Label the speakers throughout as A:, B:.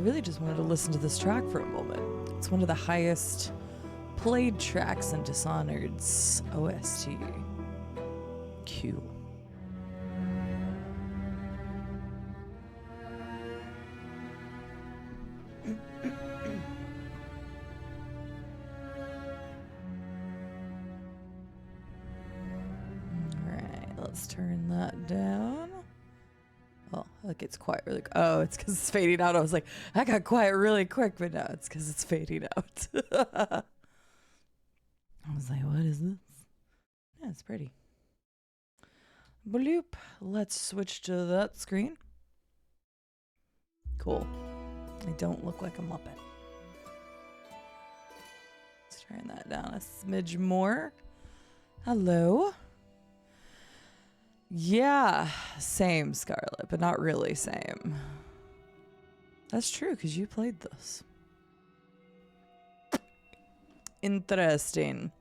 A: really just wanted to listen to this track for a moment. It's one of the highest played tracks in Dishonored's OST. Q. Alright, let's turn that down. Oh, it gets quiet really quick. Oh, it's because it's fading out. I was like, I got quiet really quick, but no, it's because it's fading out. I was like, what is this? Yeah, it's pretty. Bloop. Let's switch to that screen. Cool. I don't look like a Muppet. Let's turn that down a smidge more. Hello. Yeah, same, Scarlet, but not really same. That's true, because you played this. Interesting.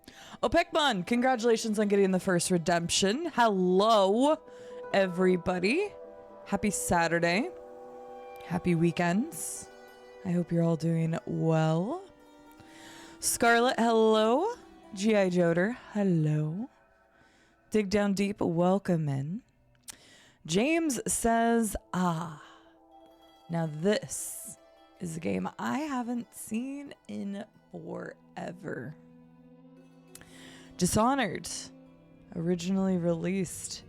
A: Oh, Pekman, congratulations on getting the first redemption. Hello, everybody. Happy Saturday. Happy weekends. I hope you're all doing well. Scarlet, hello. G.I. Joder, hello. Dig Down Deep, welcome in. James says, now this is a game I haven't seen in forever. Dishonored, originally released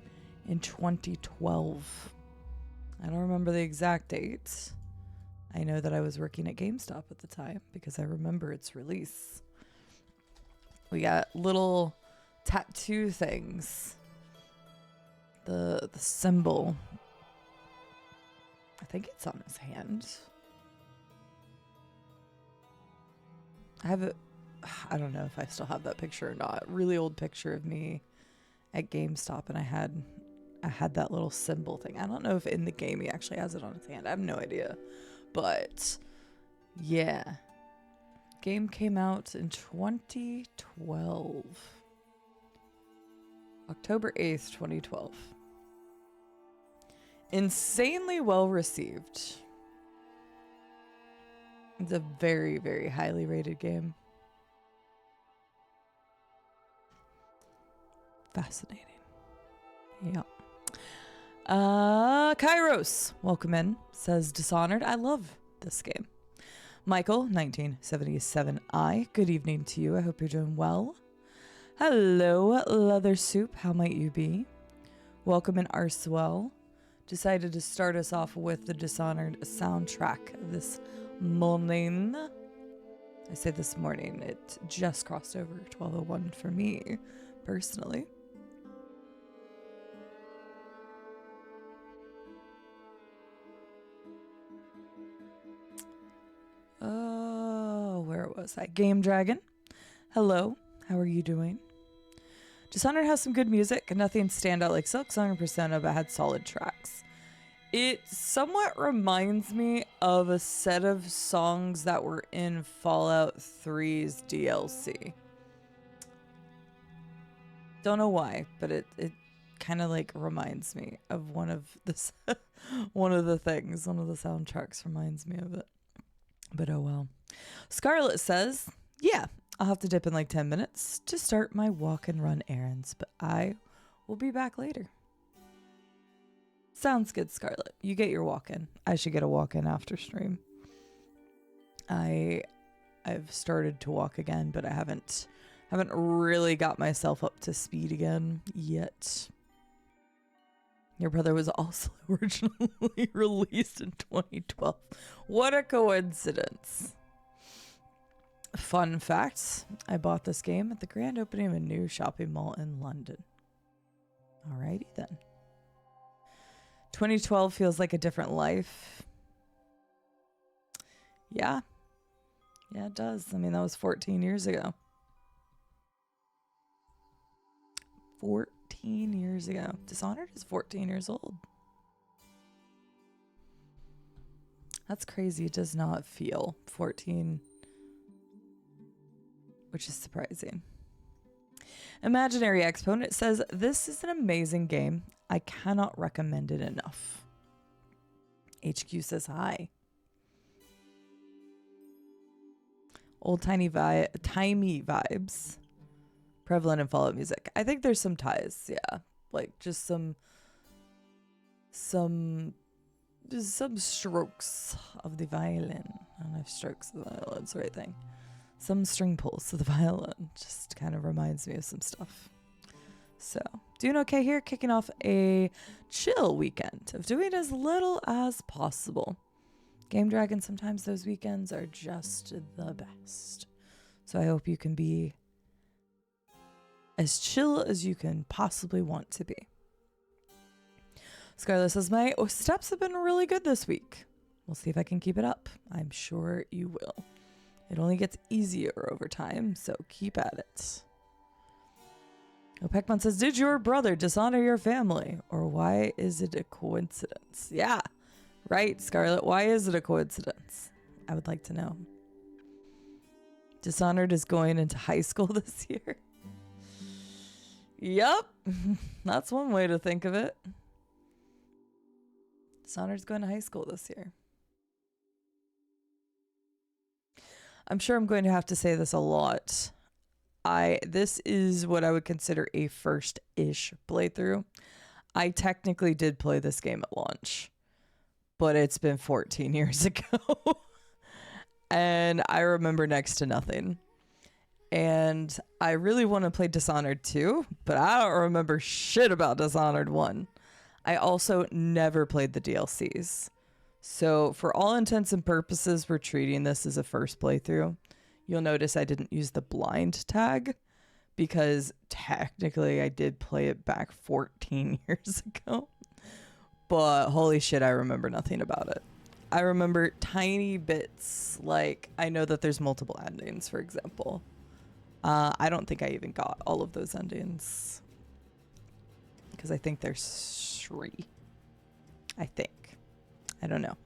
A: in 2012. I don't remember the exact date. I know that I was working at GameStop at the time because I remember its release. We got little tattoo things. The symbol. I think it's on his hand. I have it. I don't know if I still have that picture or not. Really old picture of me at GameStop, and I had that little symbol thing. I don't know if in the game he actually has it on his hand. I have no idea. But yeah. Game came out in 2012. October 8th, 2012. Insanely well received. It's a very, very highly rated game. Fascinating. Yeah. Kairos, welcome in. Says Dishonored. I love this game. Michael, 1977I. Good evening to you. I hope you're doing well. Hello, Leather Soup. How might you be? Welcome in, Arswell. Decided to start us off with the Dishonored soundtrack this morning. I say this morning. It just crossed over 12:01 for me, personally. Oh, where was I? Game Dragon. Hello. How are you doing? Dishonored has some good music, nothing stand out like Silk Song or Persona, but had solid tracks. It somewhat reminds me of a set of songs that were in Fallout 3's DLC. Don't know why, but it kind of like reminds me of one of the soundtracks reminds me of it. But oh well. Scarlet says, yeah, I'll have to dip in like 10 minutes to start my walk and run errands, but I will be back later. Sounds good, Scarlet. You get your walk in. I should get a walk in after stream. I've started to walk again, but I haven't really got myself up to speed again yet. Your brother was also originally released in 2012. What a coincidence. Fun fact, I bought this game at the grand opening of a new shopping mall in London. Alrighty then. 2012 feels like a different life. Yeah. Yeah, it does. I mean, that was 14 years ago. 14 years ago. Dishonored is 14 years old. That's crazy. It does not feel 14, which is surprising. Imaginary Exponent says, this is an amazing game. I cannot recommend it enough. HQ says hi. Old timey vibes prevalent in Fallout music. I think there's some ties, yeah. Like just some strokes of the violin. I don't know if strokes of the violin's the right thing. Some string pulls of the violin. Just kind of reminds me of some stuff. So, doing okay here, kicking off a chill weekend of doing as little as possible. Game Dragon, sometimes those weekends are just the best. So I hope you can be as chill as you can possibly want to be. Scarlett says, my steps have been really good this week. We'll see if I can keep it up. I'm sure you will. It only gets easier over time, so keep at it. Opekman says, did your brother dishonor your family? Or why is it a coincidence? Yeah, right, Scarlett. Why is it a coincidence? I would like to know. Dishonored is going into high school this year. Yup. That's one way to think of it. Dishonored's going to high school this year. I'm sure I'm going to have to say this a lot. This is what I would consider a first-ish playthrough. I technically did play this game at launch, but it's been 14 years ago. And I remember next to nothing. And I really want to play Dishonored 2, but I don't remember shit about Dishonored 1. I also never played the DLCs. So for all intents and purposes, we're treating this as a first playthrough. You'll notice I didn't use the blind tag because technically I did play it back 14 years ago. But holy shit, I remember nothing about it. I remember tiny bits, like I know that there's multiple endings, for example. I don't think I even got all of those endings because I think there's 3. I think. I don't know.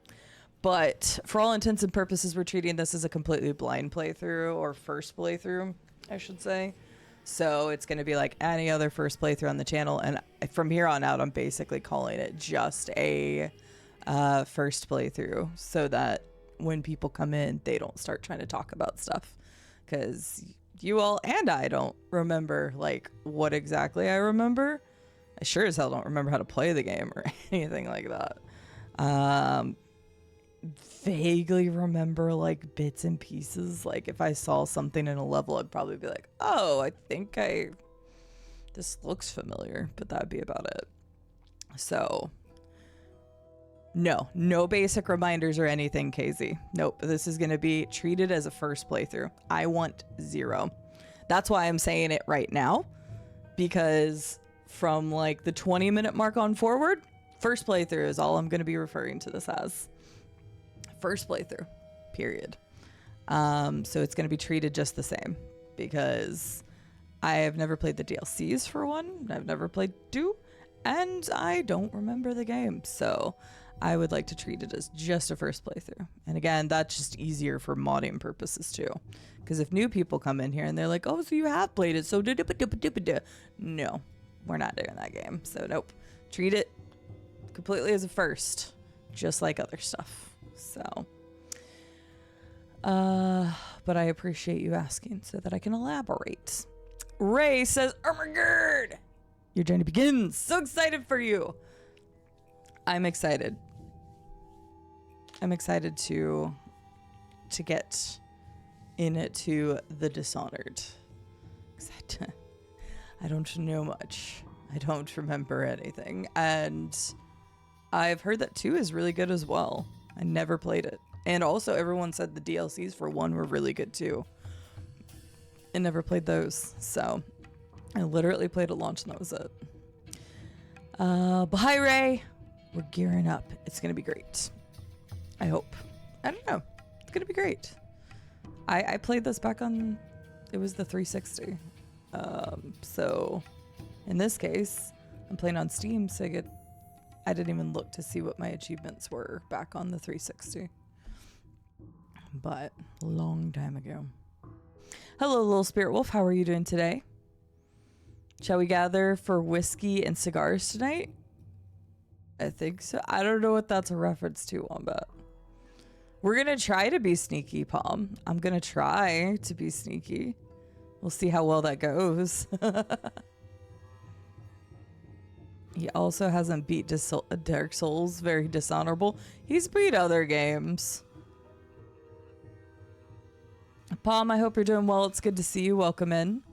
A: But for all intents and purposes, we're treating this as a completely blind playthrough, or first playthrough, I should say. So it's going to be like any other first playthrough on the channel. And from here on out, I'm basically calling it just a first playthrough so that when people come in, they don't start trying to talk about stuff. Because you all and I don't remember like what exactly I remember. I sure as hell don't remember how to play the game or anything like that. Vaguely remember like bits and pieces. Like if I saw something in a level, I'd probably be like, oh, I think this looks familiar, but that'd be about it. So no basic reminders or anything, KZ. Nope. This is going to be treated as a first playthrough. I want 0. That's why I'm saying it right now, because from like the 20-minute mark on forward, first playthrough is all I'm going to be referring to this as. First playthrough, period. So it's going to be treated just the same because I have never played the DLCs for 1. I've never played 2, and I don't remember the game. So I would like to treat it as just a first playthrough. And again, that's just easier for modding purposes too. Because if new people come in here and they're like, oh, so you have played it, so no, we're not doing that game. So nope, treat it completely as a first, just like other stuff. So, but I appreciate you asking so that I can elaborate. Ray says, oh my god, your journey begins. So excited for you. I'm excited. I'm excited to get into the Dishonored. I don't know much. I don't remember anything. And I've heard that 2 is really good as well. I never played it. And also everyone said the DLCs for 1 were really good too. I never played those. So I literally played at launch and that was it. But hi Ray. We're gearing up. It's going to be great. I hope. I don't know. It's going to be great. I played this back on, it was the 360. So in this case, I'm playing on Steam, so I didn't even look to see what my achievements were back on the 360. But long time ago. Hello, little spirit wolf. How are you doing today? Shall we gather for whiskey and cigars tonight? I think so. I don't know what that's a reference to, Wombat. We're gonna try to be sneaky, Palm. I'm gonna try to be sneaky. We'll see how well that goes. He also hasn't beat Dark Souls. Very dishonorable. He's beat other games. Palm, I hope you're doing well. It's good to see you. Welcome in.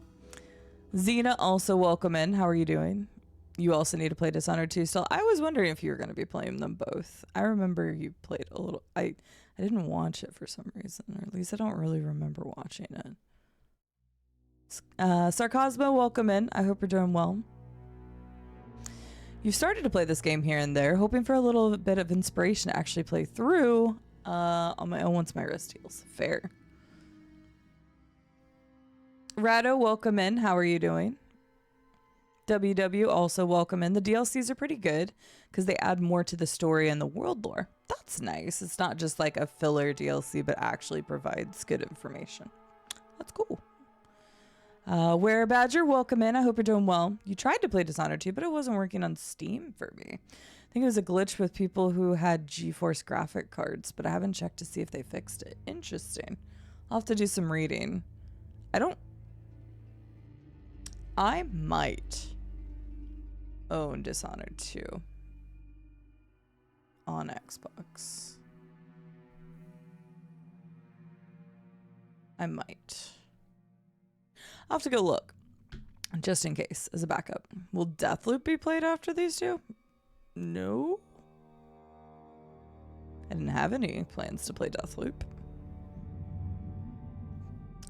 A: Xena, also welcome in. How are you doing? You also need to play Dishonored 2 still. I was wondering if you were going to be playing them both. I remember you played a little. I didn't watch it for some reason, or at least I don't really remember watching it. Sarcasmo, welcome in. I hope you're doing well. You've started to play this game here and there, hoping for a little bit of inspiration to actually play through on my own once my wrist heals. Fair. Rado, welcome in. How are you doing? WW, also welcome in. The DLCs are pretty good because they add more to the story and the world lore. That's nice. It's not just like a filler DLC, but actually provides good information. That's cool. Where Badger, welcome in. I hope you're doing well. You tried to play Dishonored 2, but it wasn't working on Steam for me. I think it was a glitch with people who had GeForce graphic cards, but I haven't checked to see if they fixed it. Interesting. I'll have to do some reading. I might own Dishonored 2 on Xbox. I might. I'll have to go look, just in case, as a backup. Will Deathloop be played after these two? No. I didn't have any plans to play Deathloop.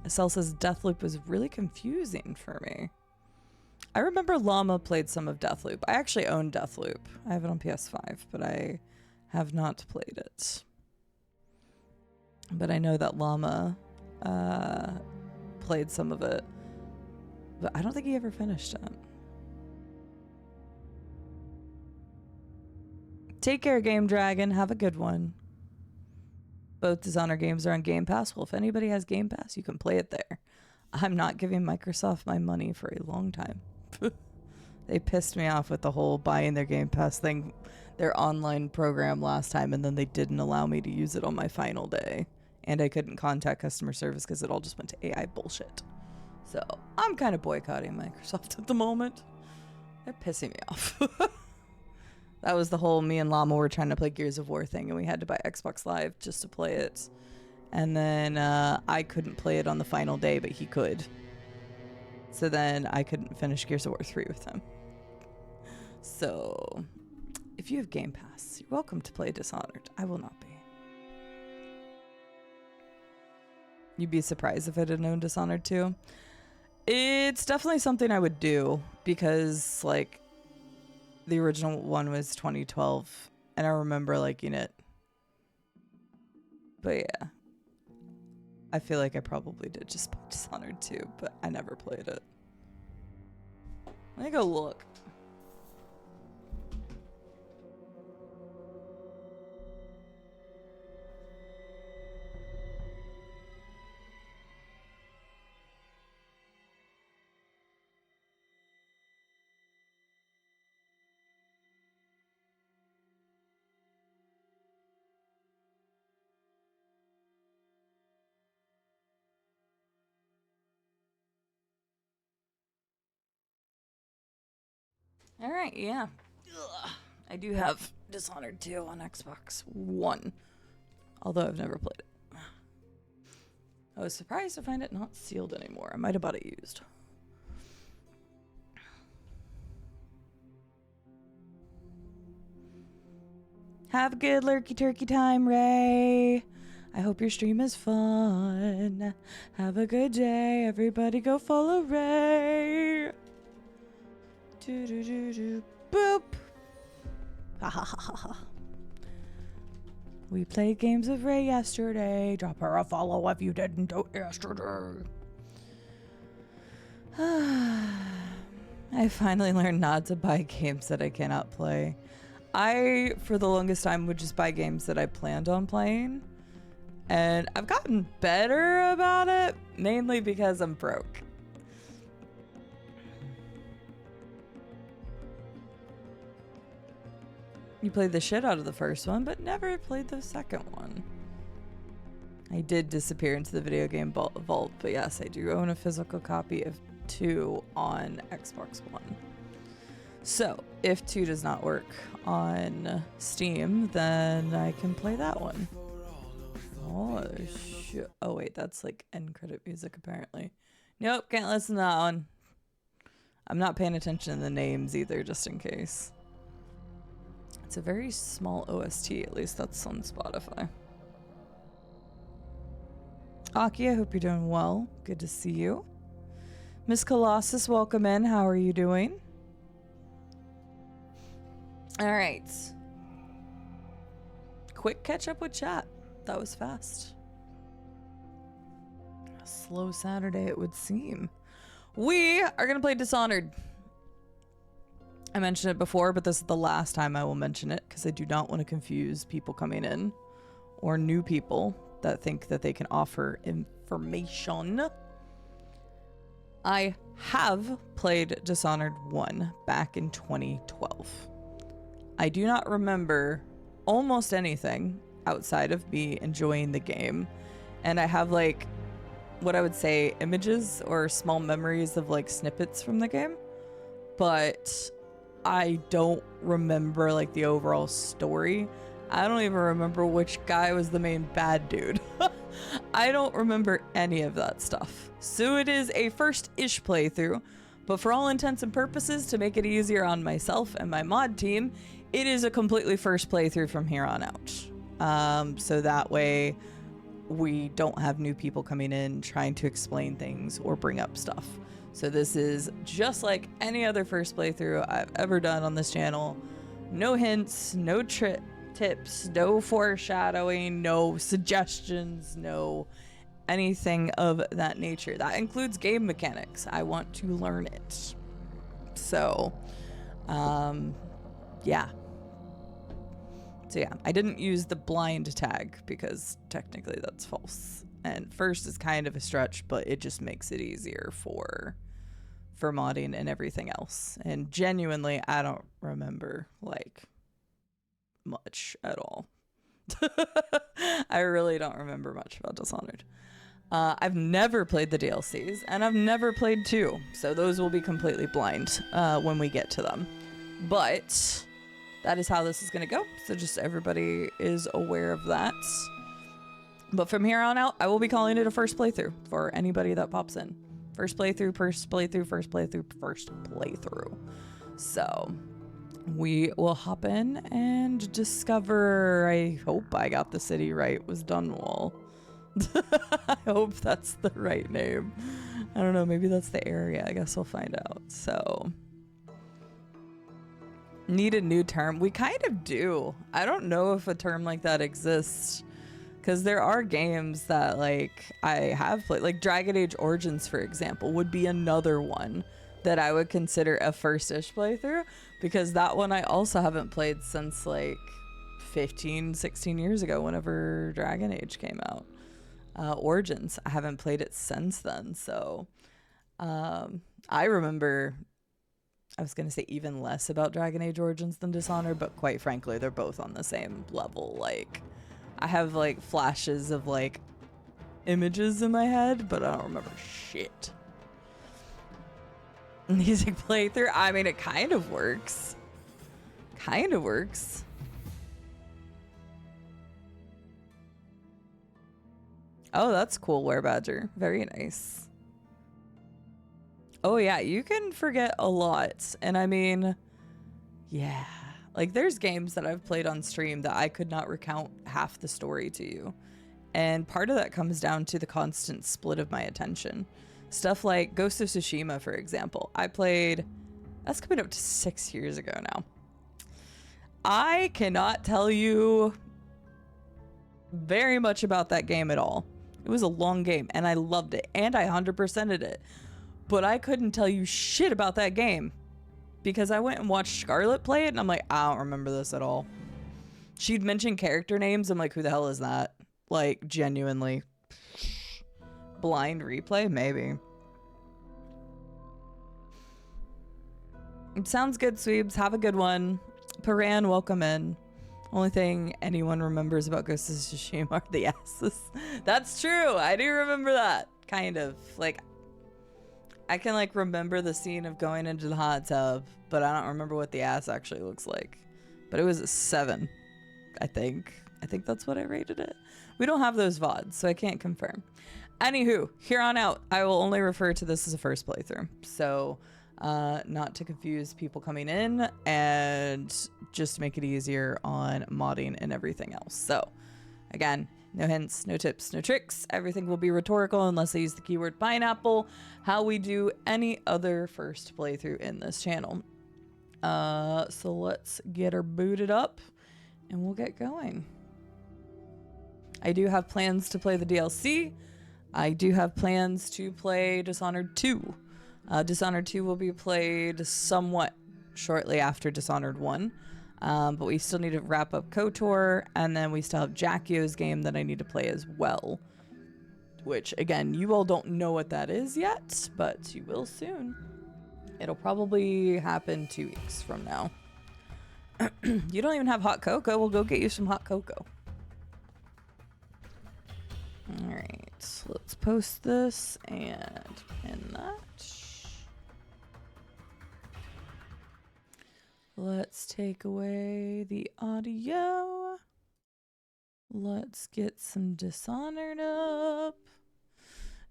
A: Cell says Deathloop was really confusing for me. I remember Llama played some of Deathloop. I actually own Deathloop. I have it on PS5, but I have not played it. But I know that Llama played some of it. But I don't think he ever finished it. Take care, Game Dragon. Have a good one. Both Dishonored games are on Game Pass. Well, if anybody has Game Pass, you can play it there. I'm not giving Microsoft my money for a long time. They pissed me off with the whole buying their Game Pass thing, their online program last time, and then they didn't allow me to use it on my final day. And I couldn't contact customer service because it all just went to AI bullshit. So I'm kind of boycotting Microsoft at the moment. They're pissing me off. That was the whole me and Llama were trying to play Gears of War thing, and we had to buy Xbox Live just to play it. And then I couldn't play it on the final day, but he could. So then I couldn't finish Gears of War 3 with him. So if you have Game Pass, you're welcome to play Dishonored. I will not be. You'd be surprised if I didn't own Dishonored 2. It's definitely something I would do because, like, the original one was 2012, and I remember liking it. But yeah, I feel like I probably did just buy Dishonored 2, but I never played it. Let me go look. All right, yeah. Ugh. I do have Dishonored 2 on Xbox One, although I've never played it. I was surprised to find it not sealed anymore. I might have bought it used. Have a good lurky turkey time, Ray. I hope your stream is fun. Have a good day. Everybody go follow Ray. Do do do do boop. Ha ha ha ha ha. We played games with Ray yesterday. Drop her a follow if you didn't do it yesterday. I finally learned not to buy games that I cannot play. I, for the longest time, would just buy games that I planned on playing. And I've gotten better about it, mainly because I'm broke. You played the shit out of the first one, but never played the second one. I did disappear into the video game vault, but yes, I do own a physical copy of 2 on Xbox One. So, if 2 does not work on Steam, then I can play that one. Oh, shit. Oh, wait, that's like end credit music, apparently. Nope, can't listen to that one. I'm not paying attention to the names either, just in case. It's a very small OST, at least that's on Spotify. Aki, I hope you're doing well. Good to see you. Miss Colossus, welcome in. How are you doing? All right. Quick catch up with chat. That was fast. A slow Saturday, it would seem. We are going to play Dishonored. I mentioned it before, but this is the last time I will mention it because I do not want to confuse people coming in or new people that think that they can offer information. I have played Dishonored 1 back in 2012. I do not remember almost anything outside of me enjoying the game. And I have like what I would say images or small memories of like snippets from the game. But I don't remember like the overall story. I don't even remember which guy was the main bad dude. I don't remember any of that stuff. So it is a first-ish playthrough, but for all intents and purposes, to make it easier on myself and my mod team, it is a completely first playthrough from here on out. So that way we don't have new people coming in trying to explain things or bring up stuff. So this is just like any other first playthrough I've ever done on this channel. No hints, no tips, no foreshadowing, no suggestions, no anything of that nature. That includes game mechanics. I want to learn it. So, yeah. So yeah, I didn't use the blind tag because technically that's false. And first is kind of a stretch, but it just makes it easier for modding and everything else. And genuinely, I don't remember like much at all. I really don't remember much about Dishonored. I've never played the DLCs, and I've never played 2, so those will be completely blind when we get to them. But that is how this is going to go, so just everybody is aware of that. But from here on out, I will be calling it a first playthrough for anybody that pops in. First playthrough, first playthrough, first playthrough, first playthrough. So we will hop in and discover, I hope I got the city right, was Dunwall. I hope that's the right name. I don't know, maybe that's the area. I guess we'll find out. So, need a new term. We kind of do. I don't know if a term like that exists. Because there are games that like I have played, like Dragon Age Origins, for example, would be another one that I would consider a first-ish playthrough, because that one I also haven't played since like 15, 16 years ago, whenever Dragon Age came out. Origins, I haven't played it since then, so I remember, I was going to say even less about Dragon Age Origins than Dishonored, but quite frankly, they're both on the same level. Like, I have like flashes of like images in my head, but I don't remember shit. Music playthrough, I mean, it kind of works. Kind of works. Oh, that's cool, Werebadger. Very nice. Oh yeah, you can forget a lot. And I mean, yeah. Like, there's games that I've played on stream that I could not recount half the story to you. And part of that comes down to the constant split of my attention. Stuff like Ghost of Tsushima, for example. I played, that's coming up to 6 years ago now. I cannot tell you very much about that game at all. It was a long game, and I loved it, and I 100%ed it. But I couldn't tell you shit about that game because I went and watched Scarlett play it, and I'm like, I don't remember this at all. She'd mention character names. I'm like, who the hell is that? Like, genuinely. Blind replay? Maybe. It sounds good, Sweebs. Have a good one. Paran, welcome in. Only thing anyone remembers about Ghost of Tsushima are the asses. That's true. I do remember that. Kind of. Like, I can, like, remember the scene of going into the hot tub, but I don't remember what the ass actually looks like. But it was a 7, I think. I think that's what I rated it. We don't have those VODs, so I can't confirm. Anywho, here on out, I will only refer to this as a first playthrough. So, not to confuse people coming in, and just to make it easier on modding and everything else. So, again, no hints, no tips, no tricks. Everything will be rhetorical unless I use the keyword pineapple, how we do any other first playthrough in this channel. So let's get her booted up, and we'll get going. I do have plans to play the DLC. I do have plans to play Dishonored 2. Dishonored 2 will be played somewhat shortly after Dishonored 1. But we still need to wrap up KOTOR, and then we still have Jackio's game that I need to play as well. Which, again, you all don't know what that is yet, but you will soon. It'll probably happen 2 weeks from now. You don't even have hot cocoa. We'll go get you some hot cocoa. Alright, let's post this and pin that. Let's take away the audio. Let's get some Dishonored up.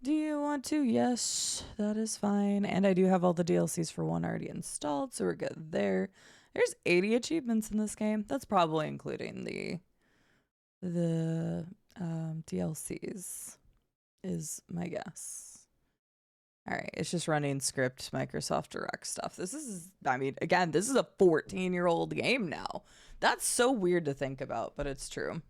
A: Do you want to? Yes, that is fine. And I do have all the DLCs for 1 already installed, so we're good there. There's 80 achievements in this game. That's probably including the DLCs, is my guess. All right, it's just running script Microsoft Direct stuff. This is, I mean, again, this is a 14-year-old game now. That's so weird to think about, but it's true.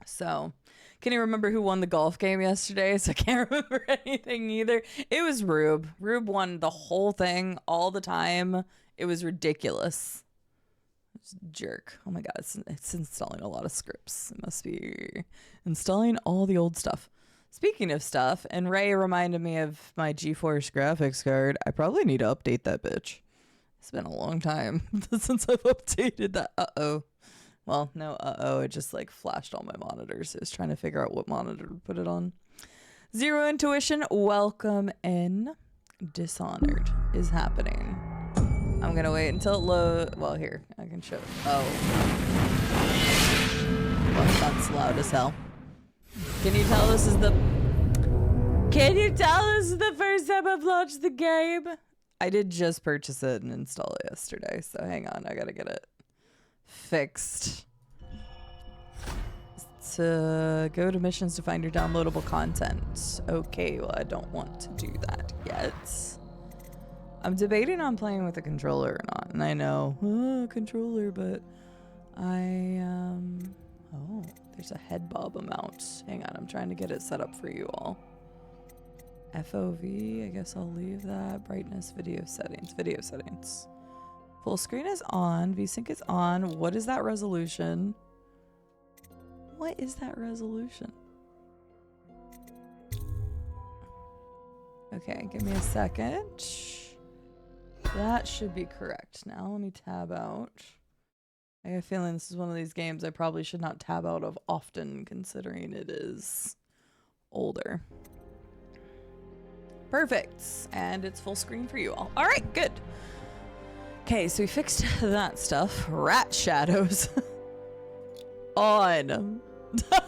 A: So, can you remember who won the golf game yesterday? So I can't remember anything either. It was Rube. Rube won the whole thing all the time. It was ridiculous. Jerk. Oh my god, it's installing a lot of scripts. It must be installing all the old stuff. Speaking of stuff, and Ray reminded me of my GeForce graphics card. I probably need to update that bitch. It's been a long time since I've updated that. Uh-oh. Well, no, uh-oh. It just like flashed all my monitors. I was trying to figure out what monitor to put it on. Zero Intuition, welcome in. Dishonored is happening. I'm gonna wait until it loads. Well, here, I can show it. Oh. Well, that's loud as hell. Can you tell this is the... Can you tell this is the first time I've launched the game? I did just purchase it and install it yesterday, so hang on, I gotta get it fixed. To go to missions to find your downloadable content. Okay, well, I don't want to do that yet. I'm debating on playing with a controller or not, and I know, controller, but oh, there's a head bob amount. Hang on, I'm trying to get it set up for you all. FOV, I guess I'll leave that. Brightness, video settings. Full screen is on, VSync is on. What is that resolution? What is that resolution? Okay, give me a second. That should be correct. Now let me tab out. I have a feeling this is one of these games I probably should not tab out of often, considering it is older. Perfect. And it's full screen for you all. All right, good. Okay, so we fixed that stuff. Rat shadows. On.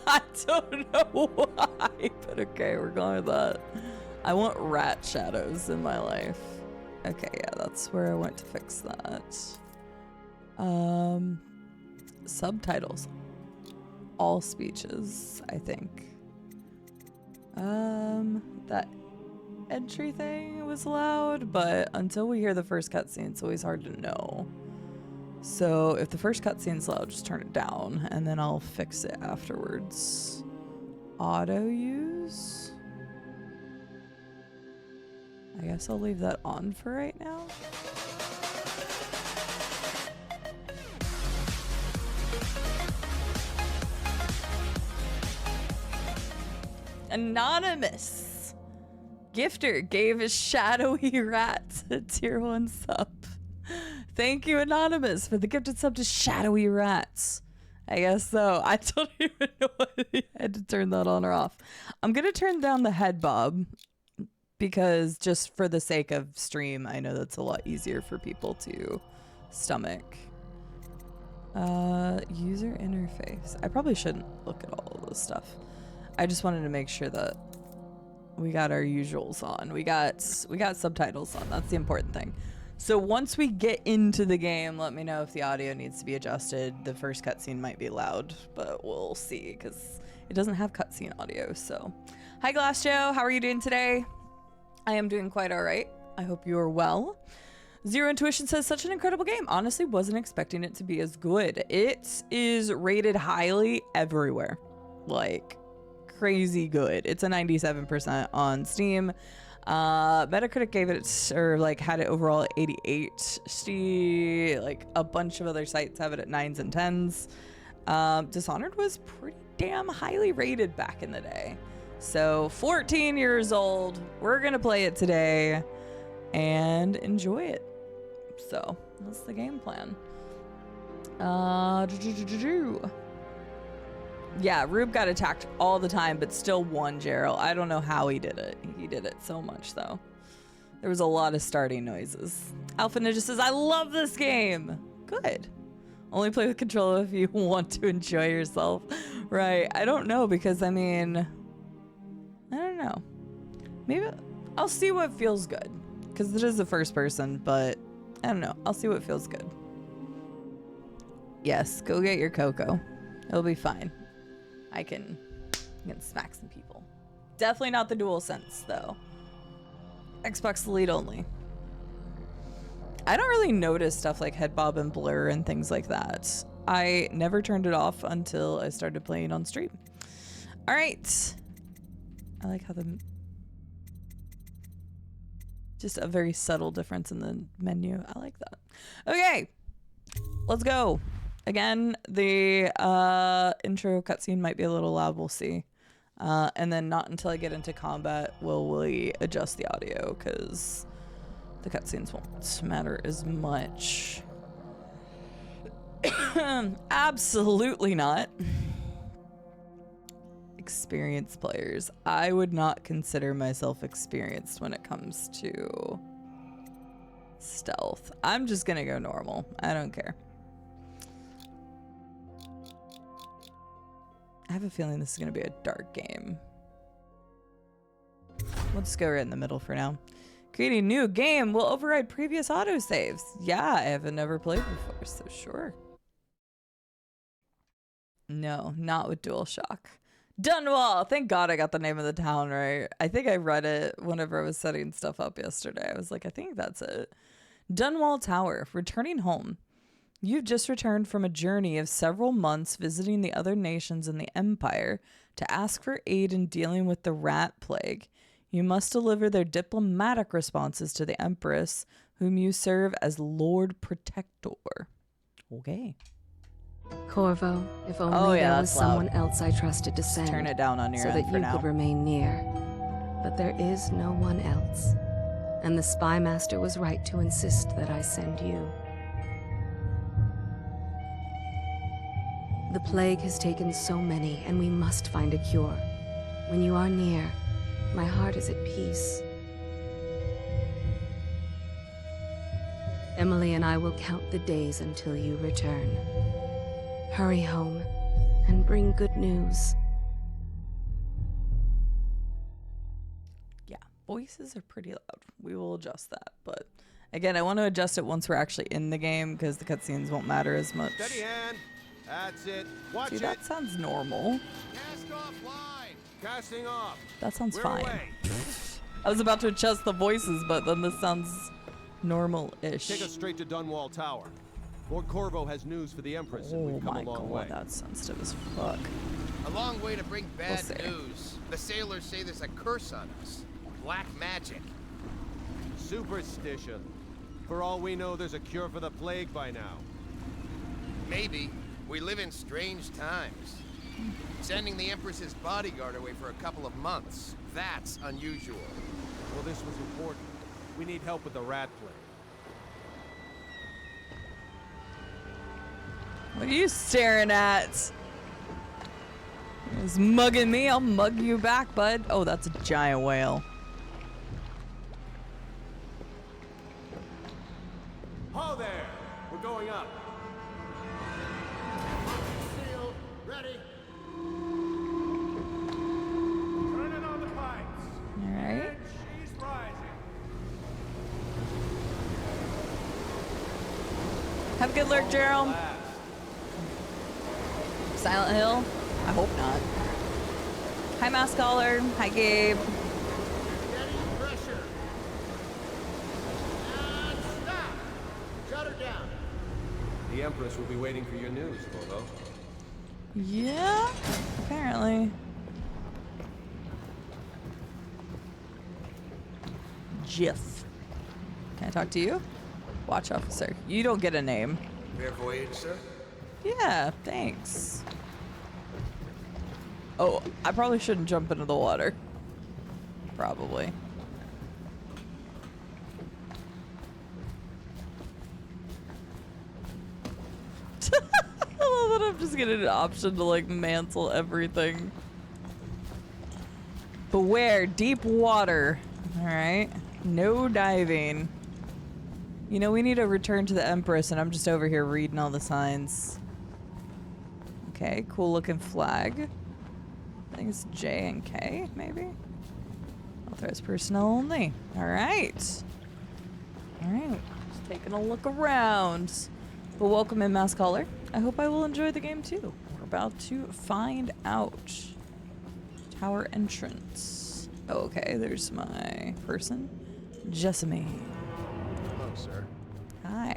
A: I don't know why, but okay, we're going with that. I want rat shadows in my life. Okay, yeah, that's where I went to fix that. Subtitles. All speeches, I think. That entry thing was loud, but until we hear the first cutscene, it's always hard to know. So if the first cutscene's loud, just turn it down, and then I'll fix it afterwards. Auto use? I guess I'll leave that on for right now. Anonymous Gifter gave a shadowy rat a tier 1 sub. Thank you, Anonymous, for the gifted sub to Shadowy Rats. I guess so. I don't even know why I had to turn that on or off. I'm going to turn down the head bob because just for the sake of stream, I know that's a lot easier for people to stomach. User interface. I probably shouldn't look at all of this stuff. I just wanted to make sure that we got our usuals on. We got subtitles on. That's the important thing. So once we get into the game, let me know if the audio needs to be adjusted. The first cutscene might be loud, but we'll see because it doesn't have cutscene audio. So, hi Glass Joe, how are you doing today? I am doing quite all right. I hope you are well. Zero Intuition says, such an incredible game. Honestly, wasn't expecting it to be as good. It is rated highly everywhere. Like, crazy good. It's a 97% on Steam. Metacritic gave it, or like had it overall at 88. Like a bunch of other sites have it at 9s and 10s. Dishonored was pretty damn highly rated back in the day. So 14 years old. We're gonna play it today and enjoy it. So that's the game plan. Yeah, Rube got attacked all the time, but still won Gerald. I don't know how he did it. He did it so much, though. There was a lot of starting noises. Alpha Ninja says, I love this game. Good. Only play with controller if you want to enjoy yourself. Right. I don't know, because, I mean, I don't know. Maybe I'll see what feels good, because it is the first person, but I don't know. I'll see what feels good. Yes, go get your cocoa. It'll be fine. I can smack some people. Definitely not the DualSense, though. Xbox Elite only. I don't really notice stuff like head bob and blur and things like that. I never turned it off until I started playing on stream. All right. I like how just a very subtle difference in the menu. I like that. Okay, let's go. Again, the intro cutscene might be a little loud, we'll see. And then not until I get into combat will we adjust the audio, because the cutscenes won't matter as much. Absolutely not. Experienced players. I would not consider myself experienced when it comes to stealth. I'm just gonna go normal. I don't care. I have a feeling this is going to be a dark game. We'll just go right in the middle for now. Creating new game will override previous autosaves. Yeah, I haven't never played before, so sure. No, not with DualShock. Dunwall! Thank God I got the name of the town right. I think I read it whenever I was setting stuff up yesterday. I was like, I think that's it. Dunwall Tower, returning home. You've just returned from a journey of several months visiting the other nations in the Empire to ask for aid in dealing with the rat plague. You must deliver their diplomatic responses to the Empress, whom you serve as Lord Protector. Okay.
B: Corvo, if only there was someone else I trusted to send.
A: Turn it down on your
B: so
A: end
B: that
A: for
B: you
A: now.
B: could remain near. But there is no one else. And the Spy Master was right to insist that I send you. The plague has taken so many, and we must find a cure. When you are near, my heart is at peace. Emily and I will count the days until you return. Hurry home, and bring good news.
A: Yeah, voices are pretty loud. We will adjust that, but again, I want to adjust it once we're actually in the game, because the cutscenes won't matter as much.
C: Steady hand. That's it. Watch it.
A: That sounds normal.
C: Cast off line. Casting off.
A: That sounds
C: We're
A: fine.
C: away.
A: I was about to adjust the voices, but then this sounds normal-ish.
C: Take us straight to Dunwall Tower. Lord Corvo has news for the Empress, and we've come a long way.
A: That's sensitive as fuck.
D: A long way to bring bad
A: see.
D: news. The sailors say there's a curse on us. Black magic.
C: Superstition. For all we know, there's a cure for the plague by now.
D: Maybe. We live in strange times. Sending the Empress's bodyguard away for a couple of months. That's unusual.
C: Well, this was important. We need help with the rat plague.
A: What are you staring at? He's mugging me. I'll mug you back, bud. Oh, that's a giant whale.
C: Ho there! We're going up.
D: Seal, ready.
C: Turning on the pipes.
A: All right.
C: She's rising.
A: Have a good lurk, Jerome. Silent Hill? I hope not. Hi, Mask Caller. Hi, Gabe.
D: Steady pressure. And stop. Shut her down.
C: The Empress will be waiting for your news, Corvo.
A: Yeah, apparently. Jiff. Can I talk to you? Watch officer. You don't get a name.
D: Fair voyage, sir.
A: Yeah, thanks. Oh, I probably shouldn't jump into the water. Probably. I love that I'm just getting an option to like mantle everything. Beware, deep water. Alright. No diving. You know, we need to return to the Empress, and I'm just over here reading all the signs. Okay, cool looking flag. I think it's J and K, maybe? Authorized personnel only. Alright. Alright, just taking a look around. Well, welcome in, Mask Caller. I hope I will enjoy the game too. We're about to find out. Tower entrance. Oh, okay, there's my person. Jessamy.
D: Hello, sir.
A: Hi.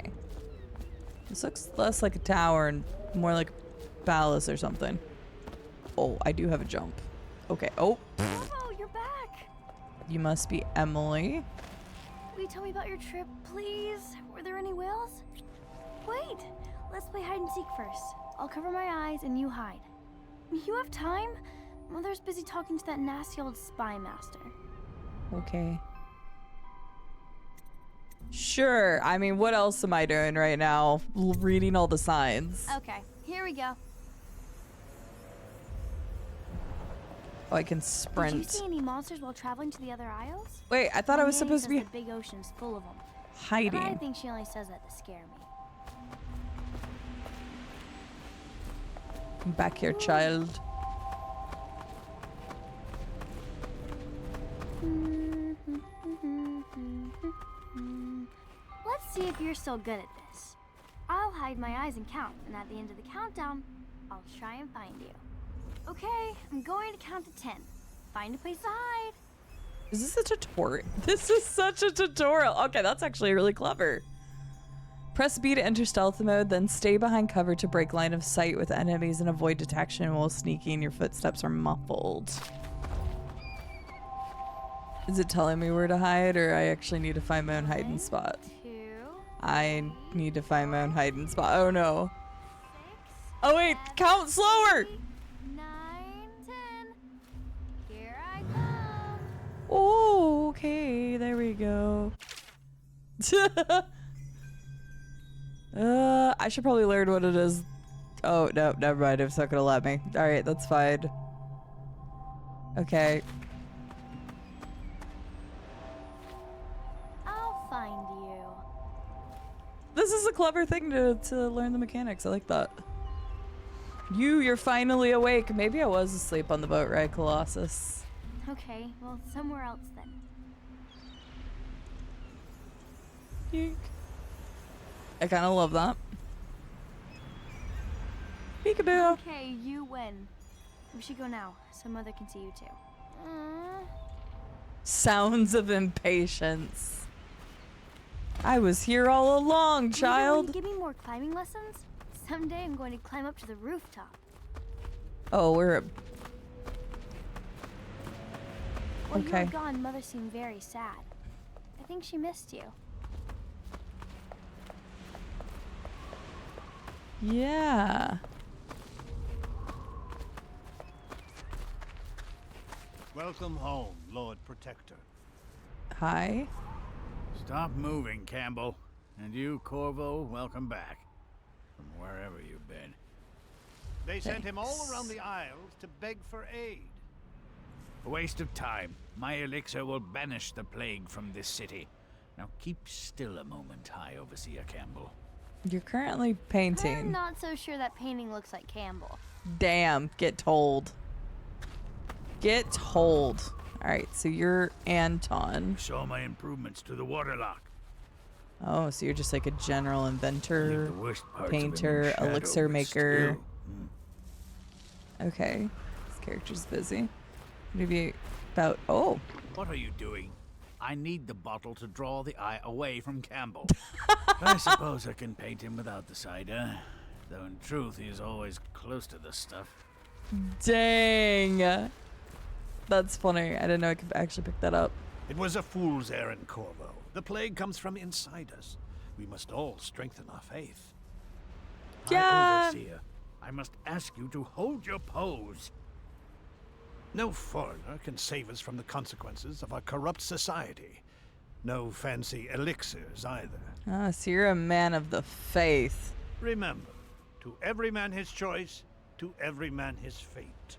A: This looks less like a tower and more like a palace or something. Oh, I do have a jump. Okay. Oh,
E: Oh, you're back!
A: you must be Emily.
E: Will you tell me about your trip, please? Were there any whales? Wait! Let's play hide and seek first. I'll cover my eyes and you hide. You have time? Mother's busy talking to that nasty old spy master.
A: Okay. Sure. I mean, what else am I doing right now? Reading all the signs.
E: Okay, here we go.
A: Oh, I can
E: Did you
A: sprint.
E: see any monsters while traveling to the other isles?
A: Wait, I thought I was
E: My
A: supposed to
E: nanny
A: be
E: says the big ocean's full of them. But I
A: hiding.
E: think she only says that to scare me.
A: Come back here, child.
E: Let's see if you're still good at this. I'll hide my eyes and count, and at the end of the countdown, I'll try and find you. Okay, I'm going to count to 10. Find a place to hide.
A: Is this a tutorial? This is such a tutorial. Okay, that's actually really clever. Press B to enter stealth mode, then stay behind cover to break line of sight with enemies and avoid detection while sneaking. Your footsteps are muffled. Is it telling me where to hide, or I actually need to find my own hiding spot?
E: 2,
A: I need to find my own hiding spot. Oh no.
E: 6,
A: Oh wait, count slower!
E: 9, 10. Here I come.
A: Oh, okay, there we go. I should probably learn what it is. Oh, no, never mind. It's not gonna let me. Alright, that's fine. Okay.
E: I'll find you.
A: This is a clever thing to learn the mechanics. I like that. You're finally awake. Maybe I was asleep on the boat ride, Colossus.
E: Okay, well, somewhere else then.
A: Yeek. I kind of love that. Peekaboo.
E: Okay, you win. We should go now, so Mother can see you too.
A: Sounds of impatience. I was here all along,
E: Will you
A: child.
E: give me more climbing lessons? Someday I'm going to climb up to the rooftop.
A: Oh, we're
E: While you
A: Okay.
E: were gone, Mother seemed very sad. I think she missed you.
A: yeah.
F: Welcome home, Lord Protector.
A: Hi.
F: Stop moving, Campbell. And you, Corvo, welcome back. From wherever you've been. They sent him all
A: Thanks.
F: around the Isles to beg for aid.
G: A waste of time. My elixir will banish the plague from this city. Now keep still a moment, High Overseer Campbell.
A: You're currently
E: I'm
A: painting.
E: not so sure that painting looks like Campbell.
A: Damn, get told. Get told. Alright, so you're Anton.
G: Saw my improvements to the waterlock.
A: Oh, so you're just like a general
G: Leave
A: inventor,
G: the worst parts of him in
A: painter,
G: shadow,
A: elixir
G: but
A: maker.
G: still.
A: Okay. This character's busy. Maybe about. Oh.
G: What are you doing? I need the bottle to draw the eye away from Campbell. I suppose I can paint him without the cider, though in truth he is always close to the stuff.
A: Dang. That's funny. I didn't know I could actually pick that up.
F: It was a fool's errand, Corvo. The plague comes from inside us. We must all strengthen our faith.
A: Yeah.
G: High Overseer, I must ask you to hold your pose.
F: No foreigner can save us from the consequences of our corrupt society. No fancy elixirs either.
A: Ah, so you're a man of the faith.
F: Remember, to every man his choice, to every man his fate.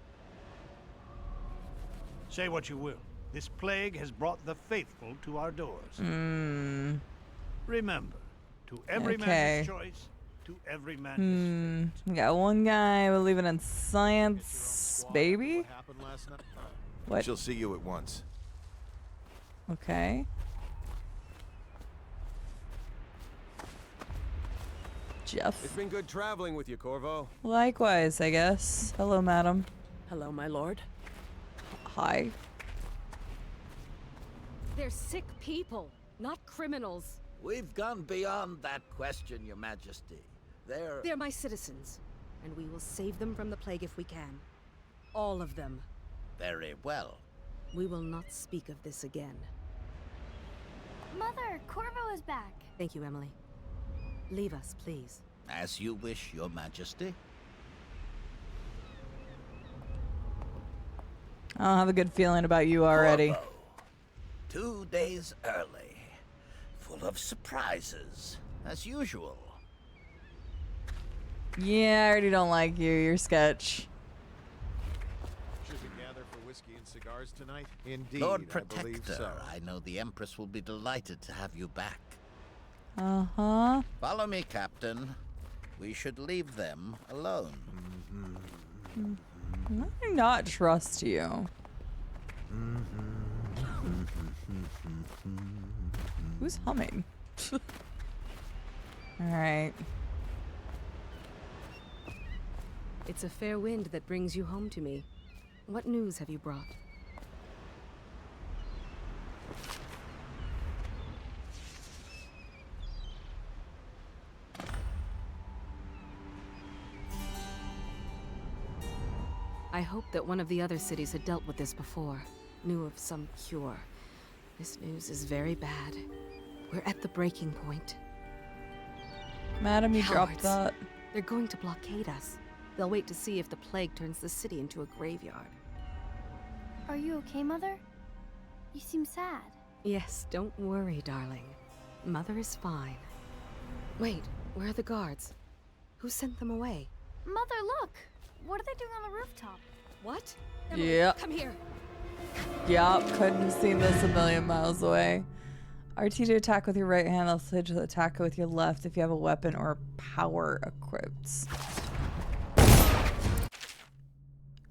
F: Say what you will, this plague has brought the faithful to our doors. Remember, to every man his choice, to every man his fate.
A: We got one guy believing in science, baby.
C: What happened last night?
A: What?
D: She'll see you at once.
A: Okay. Jeff.
C: It's been good traveling with you, Corvo.
A: Likewise, I guess. Hello, madam.
H: Hello, my lord.
A: Hi.
B: They're sick people, not criminals.
I: We've gone beyond that question, Your Majesty.
B: They're my citizens, and we will save them from the plague if we can. All of them.
I: Very well.
B: We will not speak of this again.
E: Mother, Corvo is back.
B: Thank you, Emily. Leave us, please.
I: As you wish, Your Majesty.
A: I don't have a good feeling about you already.
I: Corvo. 2 days early. Full of surprises, as usual.
A: Yeah, I already don't like you. You're sketch.
C: Should we gather for whiskey and cigars tonight? Indeed,
I: Lord
C: I believe
I: Protector,
C: so.
I: I know the Empress will be delighted to have you back.
A: Uh-huh.
I: Follow me, Captain. We should leave them alone.
A: Why do I not trust you? Who's humming? Alright.
B: It's a fair wind that brings you home to me. What news have you brought? I hoped that one of the other cities had dealt with this before, knew of some cure. This news is very bad. We're at the breaking point.
A: Madam, you dropped
B: Cowards.
A: that.
B: They're going to blockade us. They'll wait to see if the plague turns the city into a graveyard.
E: Are you okay, Mother? You seem sad.
B: Yes, don't worry, darling. Mother is fine. Wait, where are the guards? Who sent them away?
E: Mother, look! What are they doing on the rooftop?
B: What?
A: Yep.
B: Come here.
A: Yup, couldn't have seen this a million miles away. RT to attack with your right hand, LC to attack with your left if you have a weapon or power equipped.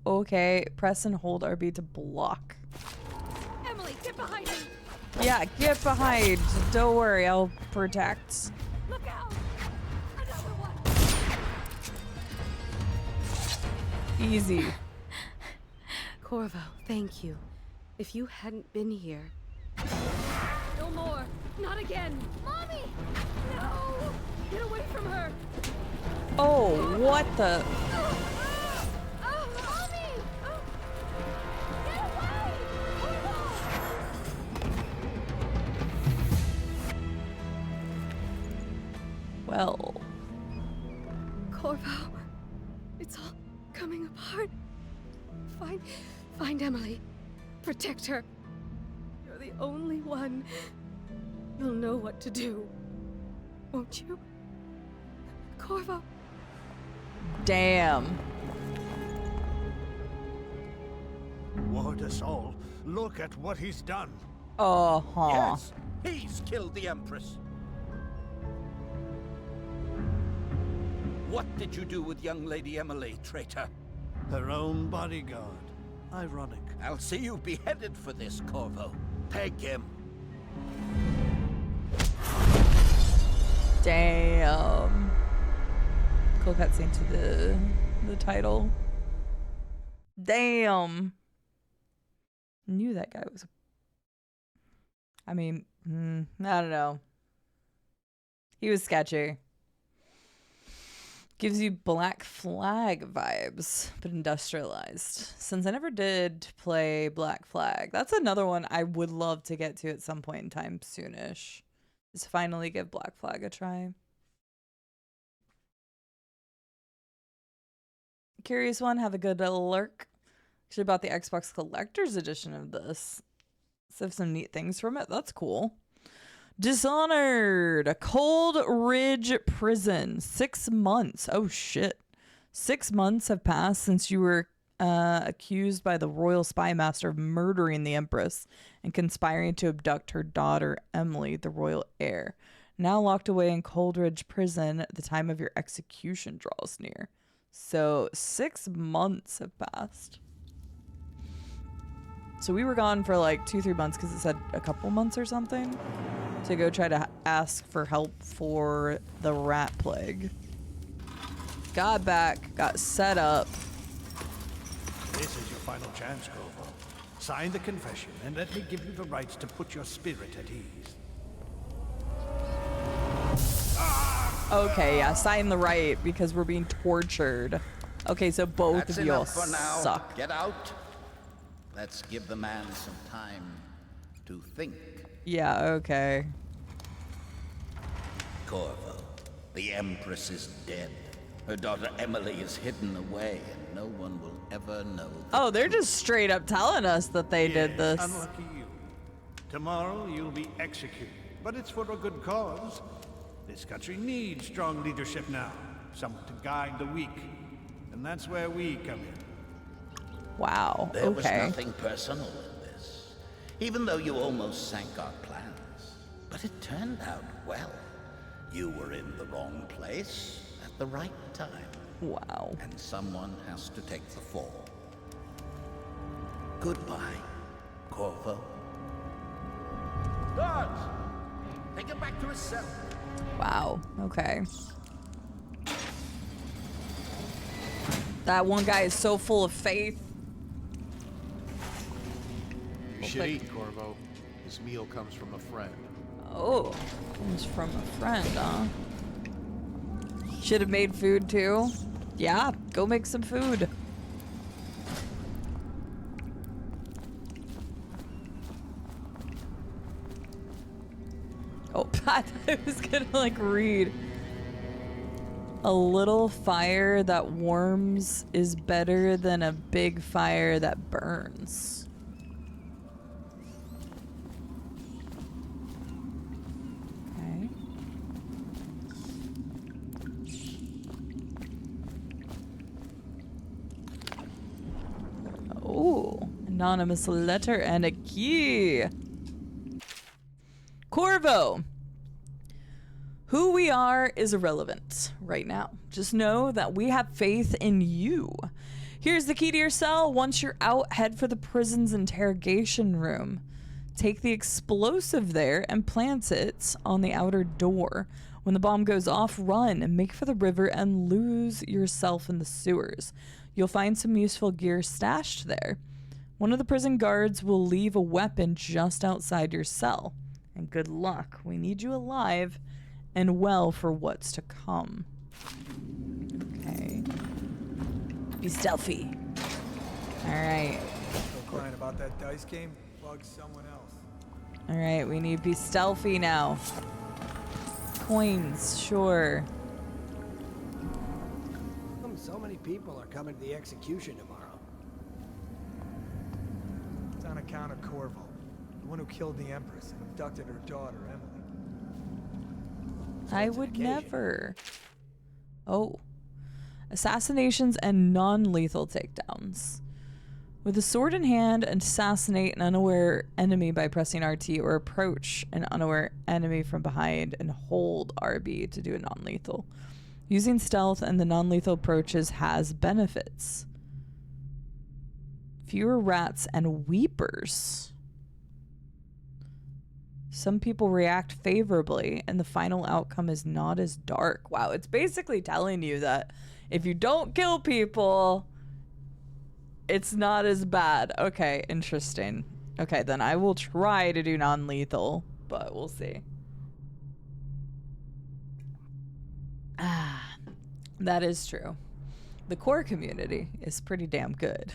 A: Okay, press and hold RB to block.
B: Emily, get behind me!
A: Yeah, get behind. Don't worry, I'll protect.
B: Look out! Another one!
A: Easy.
B: Corvo, thank you. If you hadn't been here... No more! Not again!
E: Mommy!
B: No! Get away from her!
A: Oh, what the?
E: Oh, Mommy! Oh. Get away!
A: Well,
B: Corvo, it's all coming apart. Find Emily. Protect her. You're the only one. You'll know what to do. Won't you? Corvo.
A: damn.
F: reward us all. Look at what he's done.
A: Uh-huh.
I: Yes, he's killed the Empress. What did you do with young Lady Emily, traitor?
F: Her own bodyguard. Ironic.
I: I'll see you beheaded for this, Corvo. Peg him.
A: Damn. Cool cutscene to the title. Damn. Knew that guy was. I mean, I don't know. He was sketchy. Gives you Black Flag vibes, but industrialized. Since I never did play Black Flag, that's another one I would love to get to at some point in time soonish. Is finally give Black Flag a try. Curious one, have a good lurk. Actually bought the Xbox Collector's Edition of this. So have some neat things from it. That's cool. Dishonored, Cold Ridge Prison, 6 months. Oh shit. 6 months have passed since you were accused by the royal spy master of murdering the Empress and conspiring to abduct her daughter, Emily, the royal heir. Now locked away in Cold Ridge Prison, the time of your execution draws near. So 6 months have passed. So we were gone for like 2-3 months because it said a couple months or something to go try to ask for help for the rat plague. Got back, got set up.
F: This is your final chance, Corvo. Sign the confession and let me give you the rights to put your spirit at ease.
A: Okay, yeah, sign the right because we're being tortured. Okay, so both
I: That's
A: of you all
I: enough for now.
A: suck.
I: Get out. Let's give the man some time to think.
A: Yeah, okay.
I: Corvo, the Empress is dead. Her daughter Emily is hidden away, and no one will ever know.
A: Oh, they're just straight up telling us that they did this.
F: Unlucky you. Tomorrow you'll be executed, but it's for a good cause. This country needs strong leadership now, someone to guide the weak, and that's where we come in.
A: Wow,
I: There was
A: okay.
I: nothing personal in this, even though you almost sank our plans. But it turned out well. You were in the wrong place at the right time.
A: Wow.
I: And someone has to take the fall. Goodbye, Corvo. Guards! Take him back to his cell.
A: Wow, okay. That one guy is so full of faith.
C: You should eat, Corvo. This meal comes from a friend.
A: Oh, comes from a friend, huh? Should have made food too. Yeah, go make some food. Oh, I thought I was gonna like read. A little fire that warms is better than a big fire that burns. Okay. Oh, anonymous letter and a key. Corvo. Who we are is irrelevant right now. Just know that we have faith in you. Here's the key to your cell. Once you're out, head for the prison's interrogation room. Take the explosive there and plant it on the outer door. When the bomb goes off, run and make for the river and lose yourself in the sewers. You'll find some useful gear stashed there. One of the prison guards will leave a weapon just outside your cell. And good luck. We need you alive and well for what's to come. Okay. Be stealthy. Alright.
H: Still crying about that dice game? Bug someone else.
A: Alright, we need to be stealthy now. Coins, sure.
H: So many people are coming to the execution tomorrow. It's on account of Corvo, the one who killed the Empress and abducted her daughter, Emily.
A: I would never. Oh. Assassinations and non-lethal takedowns. With a sword in hand, assassinate an unaware enemy by pressing RT, or approach an unaware enemy from behind and hold RB to do a non-lethal. Using stealth and the non-lethal approaches has benefits. Fewer rats and weepers. Some people react favorably, and the final outcome is not as dark. Wow, it's basically telling you that if you don't kill people, it's not as bad. Okay, interesting. Okay, then I will try to do non-lethal, but we'll see. Ah, that is true. The core community is pretty damn good.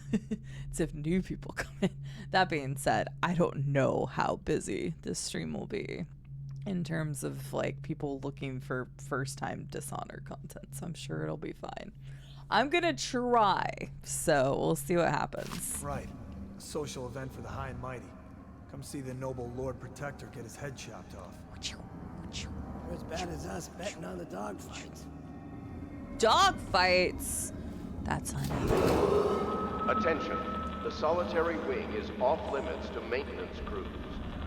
A: It's if new people come in. That being said, I don't know how busy this stream will be in terms of like people looking for first-time Dishonored content, so I'm sure it'll be fine. I'm gonna try, so we'll see what happens.
H: Right. A social event for the high and mighty. Come see the noble Lord Protector get his head chopped off.
J: You're as bad as us betting on the dogfights.
A: Dogfights? That's unhealthy.
K: Attention. The solitary wing is off limits to maintenance crews,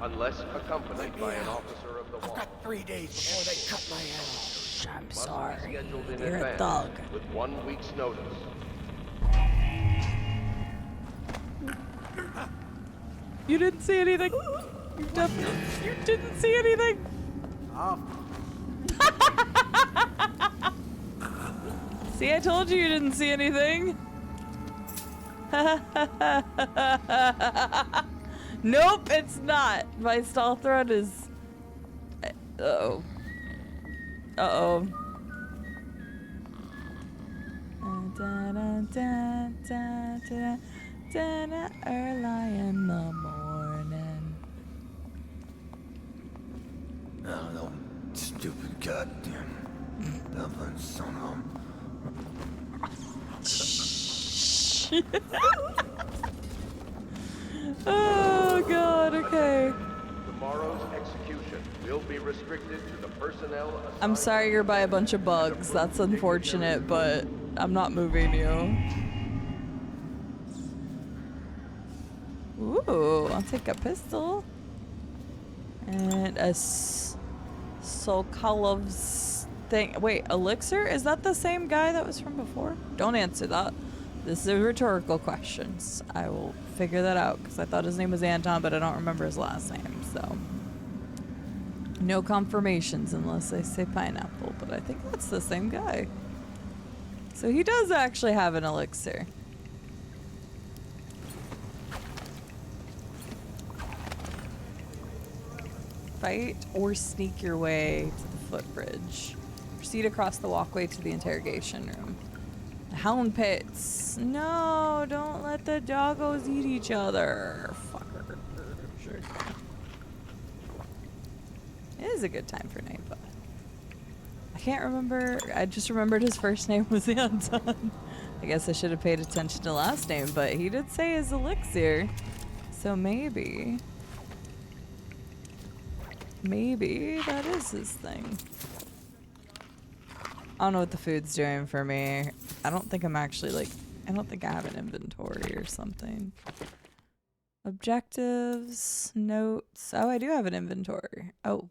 K: unless accompanied by an officer of the wall.
J: I've got 3 days before they cut my head off.
A: I'm
K: Must
A: sorry.
K: be scheduled in
A: You're a
K: advance
A: dog.
K: with 1 week's notice.
A: You didn't see anything. You didn't see anything. See, I told you didn't see anything. Nope, it's not. My stealth run is... Uh-oh. Uh-oh. Early in the morning.
J: Oh, no stupid goddamn Dublin son of
A: Oh god, okay.
K: Tomorrow's execution will be restricted to the personnel assigned.
A: I'm sorry you're by a bunch of bugs. That's unfortunate, but I'm not moving you. Ooh, I'll take a pistol. And a Sokolov's thing. Wait, Elixir? Is that the same guy that was from before? Don't answer that. This is a rhetorical question. I will figure that out because I thought his name was Anton, but I don't remember his last name, so. No confirmations unless I say pineapple, but I think that's the same guy. So he does actually have an elixir. Fight or sneak your way to the footbridge. Proceed across the walkway to the interrogation room. The hound pits. No, don't let the doggos eat each other. Fucker. Sure. It is a good time for Napa. I can't remember. I just remembered his first name was Anton. I guess I should have paid attention to last name, but he did say his elixir. So maybe that is his thing. I don't know what the food's doing for me. I don't think I'm actually like, I don't think I have an inventory or something. Objectives, notes. Oh, I do have an inventory. Oh.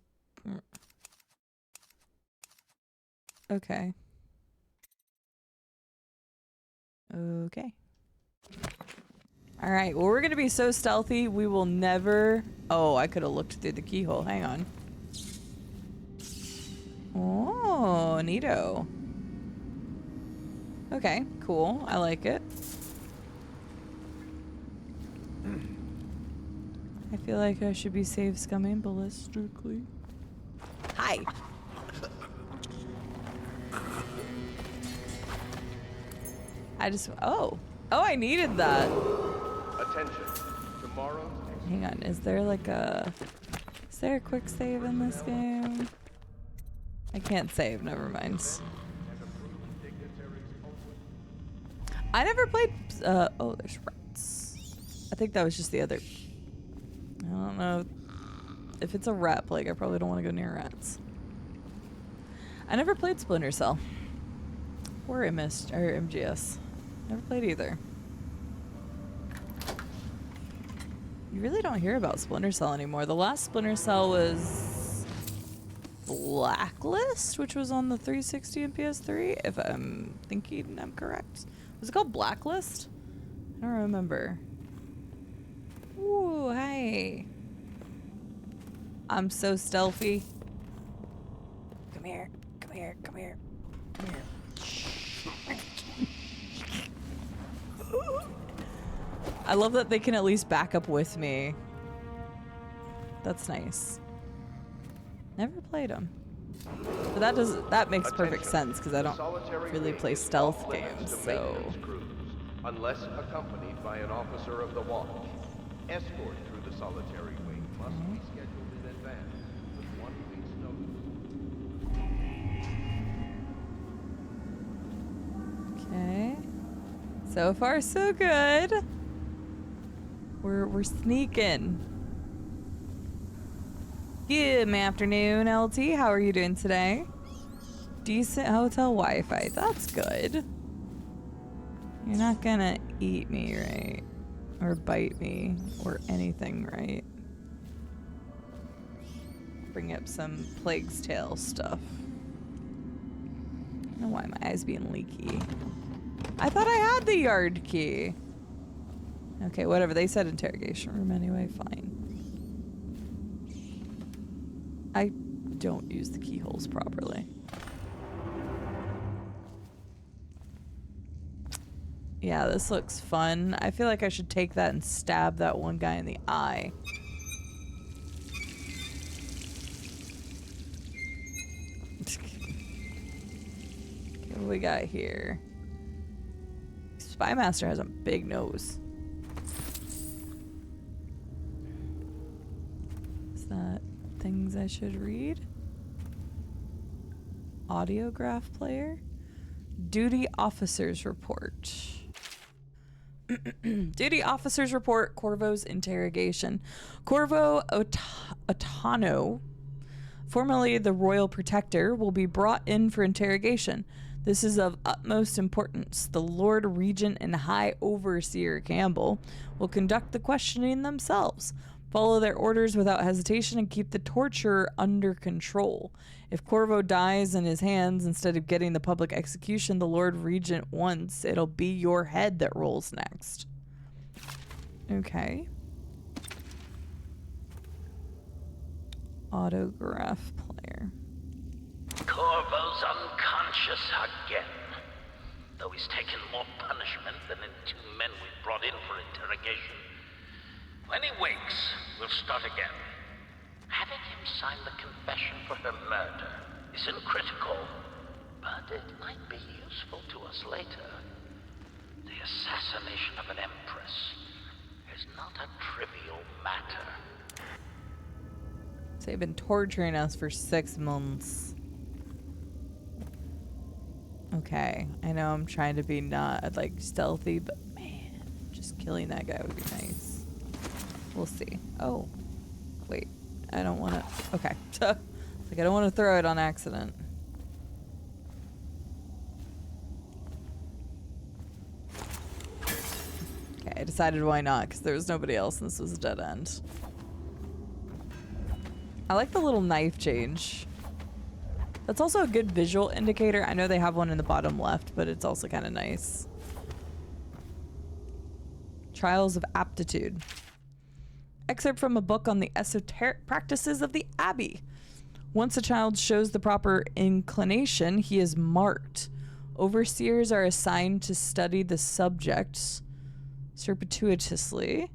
A: Okay. Okay. All right, well, we're gonna be so stealthy, we will never... Oh, I could have looked through the keyhole. Hang on. Oh, neato. Okay, cool. I like it. I feel like I should be safe scumming ballistically. Hi. I just... Oh, I needed that.
K: Attention. Tomorrow's
A: Hang on, is there like a... Is there a quick save in this game? I can't save, never mind. I never played... oh, there's rats. I think that was just the other... I don't know. If it's a rat plague, I probably don't want to go near rats. I never played Splinter Cell. Or MGS. Never played either. You really don't hear about Splinter Cell anymore. The last Splinter Cell was Blacklist, which was on the 360 and PS3, if I'm thinking I'm correct. Was it called Blacklist? I don't remember. Ooh, hi. I'm so stealthy. Come here, come here, come here, come here. I love that they can at least back up with me. That's nice. Never played them. But that makes perfect sense because I don't really play stealth games, so.
K: Unless accompanied by an officer of the watch. Escort through the solitary wing must be scheduled in advance with 1 week's notice.
A: Okay. So far, so good. We're sneaking. Good afternoon, LT. How are you doing today? Decent hotel Wi-Fi. That's good. You're not gonna eat me, right? Or bite me, or anything, right? Bring up some Plague's Tale stuff. I don't know why my eyes being leaky. I thought I had the yard key. Okay, whatever. They said interrogation room anyway. Fine. I don't use the keyholes properly. Yeah, this looks fun. I feel like I should take that and stab that one guy in the eye. Okay, what we got here? Spy Master has a big nose. Is that things I should read? Audiograph player? Duty Officers Report. Duty Officers Report Corvo's interrogation. Corvo Otano, formerly the Royal Protector, will be brought in for interrogation. This is of utmost importance. The Lord Regent and High Overseer Campbell will conduct the questioning themselves, follow their orders without hesitation, and keep the torture under control. If Corvo dies in his hands instead of getting the public execution the Lord Regent wants, it'll be your head that rolls next. Okay. Autograph player.
I: Corvo's unconscious again. Though he's taken more punishment than the 2 men we brought in for interrogation. When he wakes, we'll start again. Having him sign the confession for her murder isn't critical, but it might be useful to us later. The assassination of an empress is not a trivial matter.
A: So they've been torturing us for 6 months. Okay, I know I'm trying to be not like stealthy, but man, just killing that guy would be nice. We'll see. Oh, wait. I don't want to. Okay. It's like I don't want to throw it on accident. Okay, I decided why not, because there was nobody else and this was a dead end. I like the little knife change. That's also a good visual indicator. I know they have one in the bottom left, but it's also kind of nice. Trials of Aptitude. Excerpt from a book on the esoteric practices of the Abbey. Once a child shows the proper inclination, he is marked. Overseers are assigned to study the subjects surreptitiously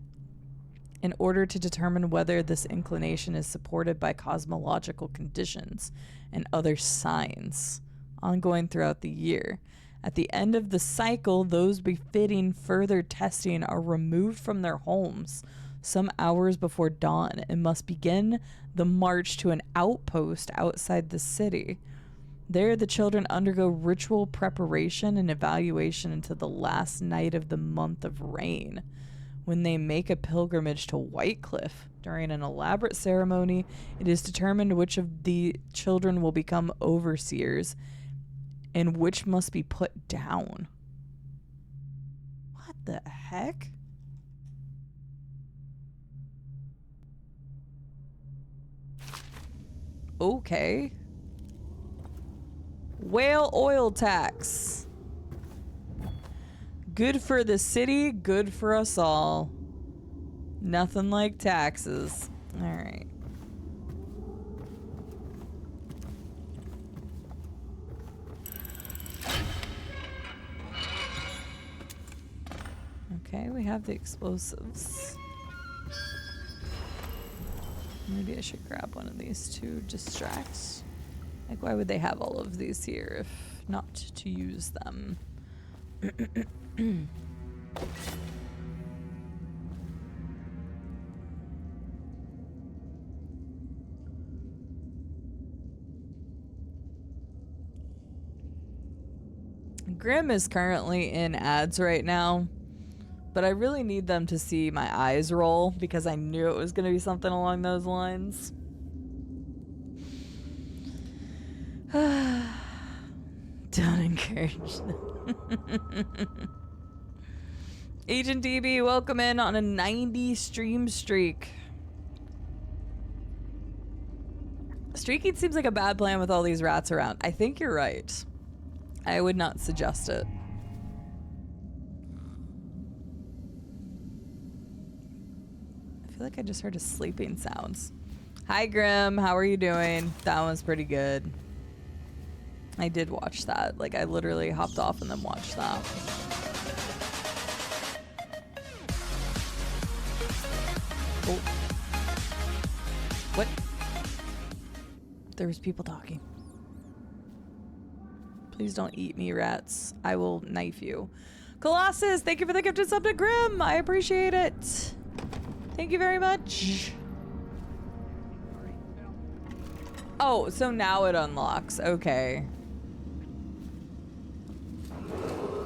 A: in order to determine whether this inclination is supported by cosmological conditions and other signs, ongoing throughout the year. At the end of the cycle, those befitting further testing are removed from their homes some hours before dawn and must begin the march to an outpost outside the city. There, the children undergo ritual preparation and evaluation until the last night of the month of rain, when they make a pilgrimage to Whitecliff. During an elaborate ceremony, it is determined which of the children will become overseers and which must be put down. What the heck? Okay. Whale oil tax. Good for the city, good for us all. Nothing like taxes. All right. Okay, we have the explosives. Maybe I should grab one of these to distract. Like, why would they have all of these here if not to use them? Grim is currently in ads right now, but I really need them to see my eyes roll because I knew it was going to be something along those lines. Don't encourage them. Agent DB, welcome in on a 90 stream streak. Streaking seems like a bad plan with all these rats around. I think you're right. I would not suggest it. I feel like I just heard a sleeping sounds. Hi Grim, how are you doing? That one's pretty good. I did watch that. Like, I literally hopped off and then watched that. Oh. What? There was people talking. Please don't eat me, rats. I will knife you. Colossus, thank you for the gifted sub to Grim. I appreciate it. Thank you very much. Oh, so now it unlocks. Okay.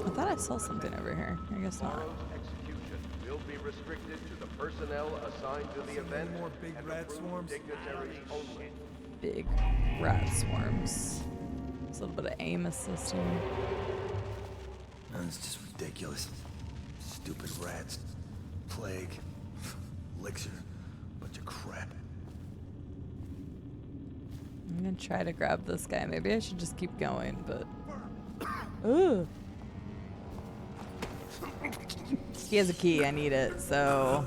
A: I thought I saw something over here. I guess not.
K: Tomorrow's execution will be restricted to the personnel assigned to the event.
H: More big
K: and
H: rat
K: approved
H: swarms?
K: dignitaries only.
A: Big rat swarms. There's a little bit of aim assist here.
L: Man, it's just ridiculous. Stupid rats. Plague. Elixir. Bunch of crap.
A: I'm gonna try to grab this guy. Maybe I should just keep going, but... Ooh. He has a key. I need it, so...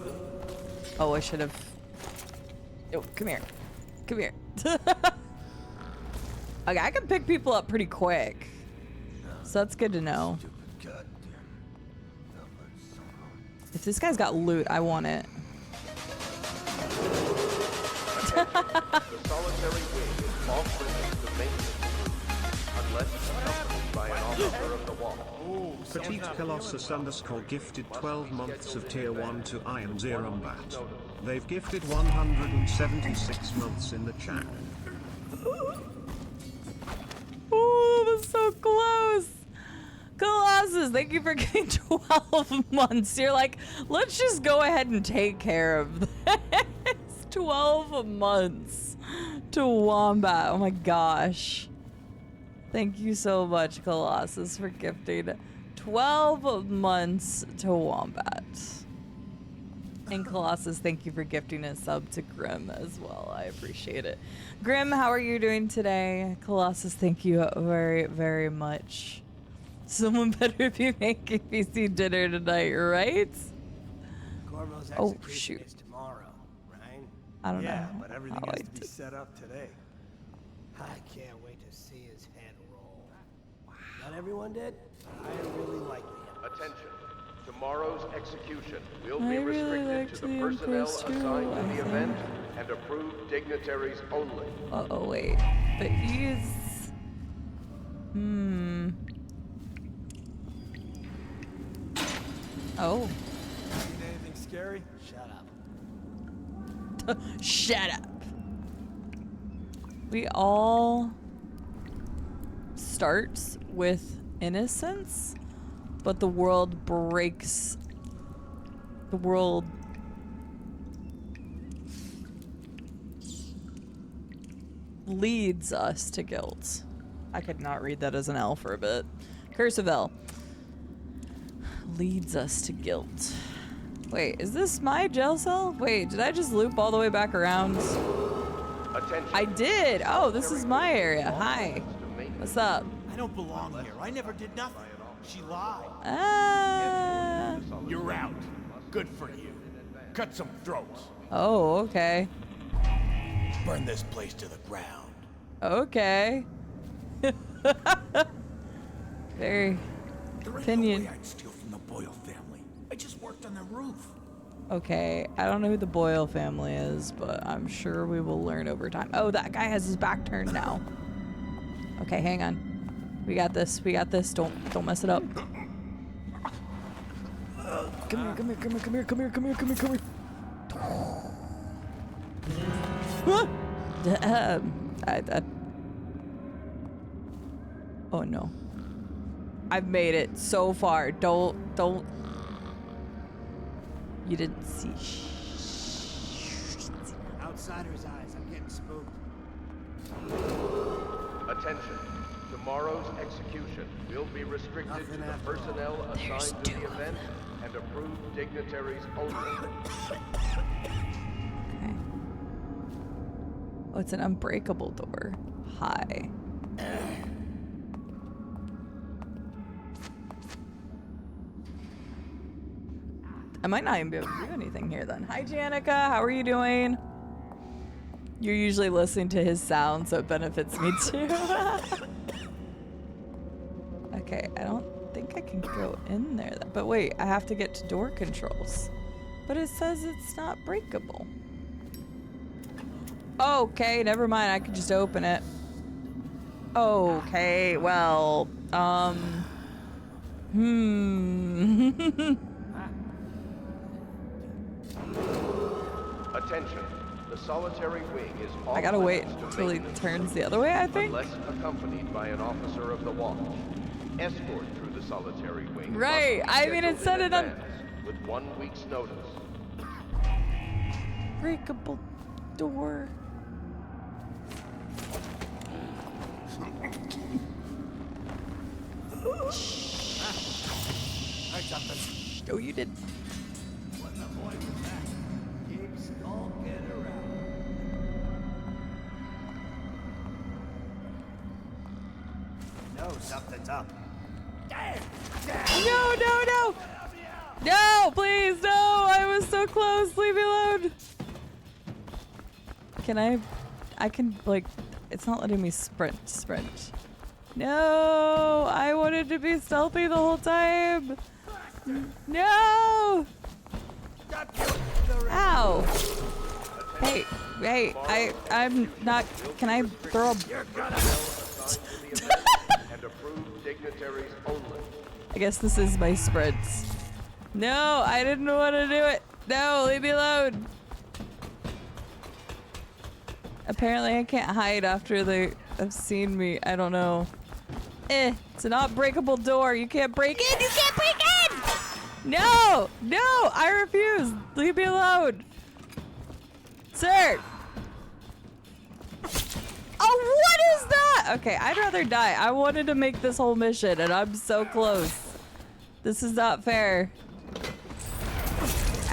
A: Oh, I should have... Oh, come here. Come here. Okay, I can pick people up pretty quick. So that's good to know. If this guy's got loot, I want it.
K: The solitary wing is off limits to maintenance unless accompanied by an officer of the wall.
M: Petite Colossus _ gifted 12 months of tier 1 to Iron Zerombat. They've gifted 176 months in the chat.
A: Oh, that was so close. Colossus, thank you for getting 12 months. You're like, let's just go ahead and take care of this. 12 months to Wombat. Oh my gosh. Thank you so much, Colossus, for gifting 12 months to Wombat. And Colossus, thank you for gifting a sub to Grim as well. I appreciate it. Grim, how are you doing today? Colossus, thank you very, very much. Someone better be making PC dinner tonight, right?
J: Corvo's
A: Oh,
J: execution
A: shoot.
J: is tomorrow, right?
A: I don't know.
H: Yeah, but everything
A: how
H: has
A: I
H: to be
A: did-
H: set up today.
J: I can't wait to see his head roll. Not everyone did. I really like him.
K: Attention. Tomorrow's execution will
A: I
K: be
A: really
K: restricted
A: liked
K: to the
A: the
K: personnel
A: Empress too,
K: assigned to
A: I
K: the
A: think.
K: event and approved dignitaries only.
A: Uh-oh, wait. But he's... Oh.
H: Seen anything scary?
J: Shut up.
A: Shut up. We all starts with innocence, but the world breaks. The world leads us to guilt. I could not read that as an L for a bit. Curse of L. Leads us to guilt. Wait, is this my jail cell? Wait, did I just loop all the way back around?
K: Attention.
A: I did. Oh, this is my area. Hi. What's up?
N: I don't belong here. I never did nothing. She lied.
G: You're out. Good for you. Cut some throats.
A: Oh, okay.
N: Burn this place to the ground.
A: Okay. Very opinion.
N: No way I'd steal from the Boyle family. I just worked on the roof.
A: Okay, I don't know who the Boyle family is, but I'm sure we will learn over time. Oh, that guy has his back turned now. Okay, hang on. We got this. We got this. Don't mess it up. Come here, come here, come here, come here, come here, come here, come here, come here. Oh no. I've made it so far. Don't. You didn't see.
N: Outsider's eyes. I'm getting spooked.
K: Attention. Tomorrow's execution will be restricted to the personnel assigned to the event and approved dignitaries only.
A: Okay. Oh, it's an unbreakable door. Hi. I might not even be able to do anything here then. Hi, Janica. How are you doing? You're usually listening to his sound, so it benefits me too. Okay, I don't think I can go in there. But wait, I have to get to door controls. But it says it's not breakable. Okay, never mind. I can just open it. Okay, well,
K: Attention. The solitary wing is off
A: I gotta wait
K: limits to
A: until he
K: maintenance
A: turns the other way, I think.
K: unless accompanied by an officer of the watch. Escort through the solitary wing.
A: Right.
K: must be
A: I mean, it said
K: scheduled
A: it
K: in
A: on.
K: advance with 1 week's notice.
A: Breakable door. Oh, you did.
N: What the boy was that? Keep skulking around. No, something's up.
A: No, no, no! No, please, no! I was so close. Leave me alone. Can I can, like, it's not letting me sprint. No! I wanted to be stealthy the whole time. No! Ow! Hey, I'm not, can I throw a...
K: And approved dignitaries only.
A: I guess this is my sprints. No, I didn't want to do it. No, leave me alone. Apparently I can't hide after they have seen me. I don't know. It's an unbreakable door. You can't break in. You can't break in! No! No! I refuse. Leave me alone. Sir! Oh, what is that? Okay, I'd rather die. I wanted to make this whole mission, and I'm so close. This is not fair.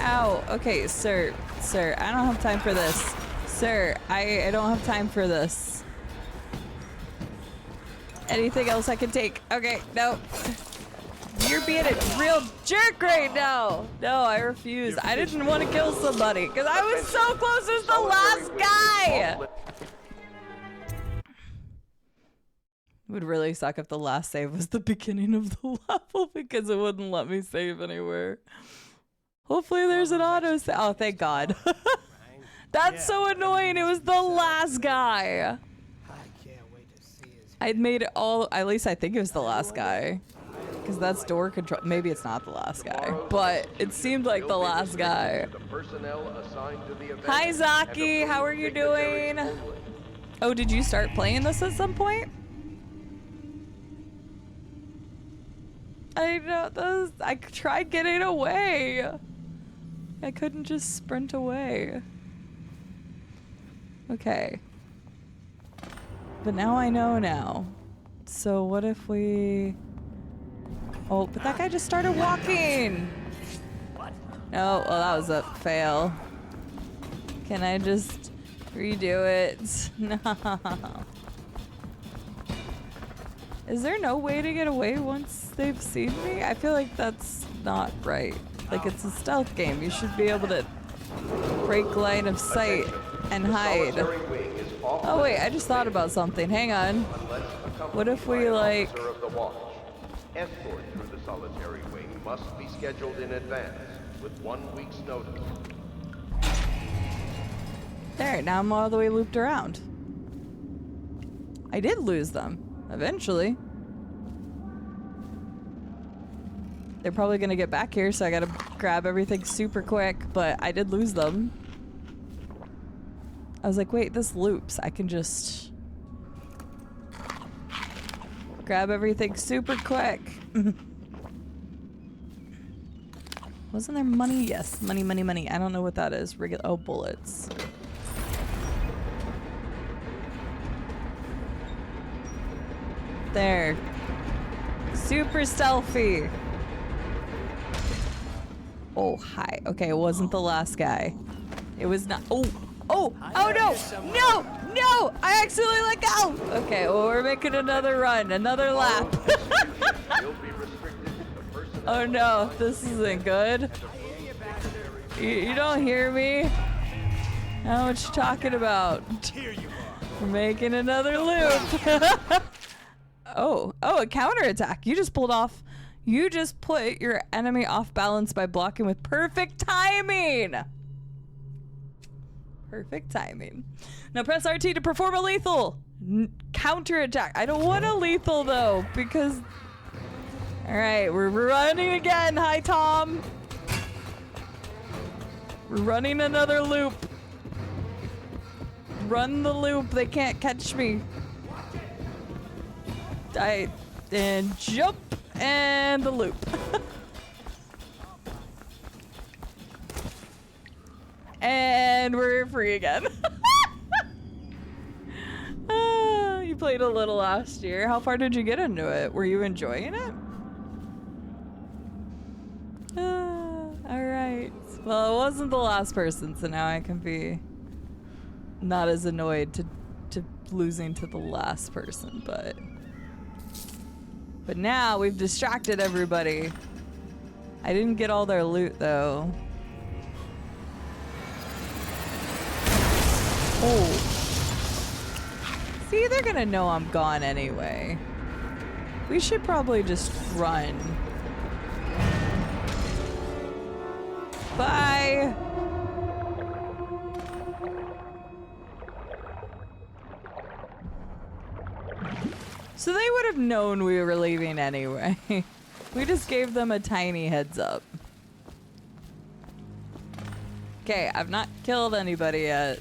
A: Ow. Okay, sir. Sir, I don't have time for this. Sir, I don't have time for this. Anything else I can take? Okay, no. You're being a real jerk right now. No, I refuse. I didn't want to kill somebody because I was so close as the last guy. It would really suck if the last save was the beginning of the level because it wouldn't let me save anywhere. Hopefully there's an auto save. Oh, thank God. That's so annoying. It was the last guy. I'd made it all, at least I think it was the last guy. Because that's door control. Maybe it's not the last guy, but it seemed like the last guy. Hi, Zaki. How are you doing? Oh, did you start playing this at some point? I know this. I tried getting away. I couldn't just sprint away. Okay. But now I know now. So what if we... Oh, but that guy just started walking. No, well that was a fail. Can I just Redo it. No. Is there no way to get away once they've seen me? I feel like that's not right. Like, it's a stealth game. You should be able to break line of sight and hide. Oh wait, I just thought about something. Hang on. What if we like...
K: Escort through the solitary wing must be scheduled in advance with 1 week's notice.
A: There, now I'm all the way looped around. I did lose them. Eventually. They're probably gonna get back here, so I gotta grab everything super quick, but I did lose them. I was like, wait, this loops. I can just grab everything super quick. Wasn't there money? Yes, money, money, money. I don't know what that is. Oh, bullets. There. Super stealthy. Oh, hi. Okay, it wasn't the last guy. It was not. Oh, oh, oh no! No! No! I accidentally let go! Okay, well, we're making another run, another lap. Oh no, this isn't good. You don't hear me? I don't know what you're talking about. We're making another loop. Oh, a counterattack. You just pulled off. You just put your enemy off balance by blocking with perfect timing. Perfect timing. Now press RT to perform a lethal counterattack. I don't want a lethal though, because... Alright, we're running again. Hi, Tom. We're running another loop. Run the loop. They can't catch me. And jump and the loop. And we're free again. You played a little last year. How far did you get into it? Were you enjoying it? Alright. Well, it wasn't the last person, so now I can be not as annoyed to losing to the last person, but now we've distracted everybody. I didn't get all their loot though. Oh. See, they're gonna know I'm gone anyway. We should probably just run. Bye. So they would have known we were leaving anyway. We just gave them a tiny heads up. Okay, I've not killed anybody yet.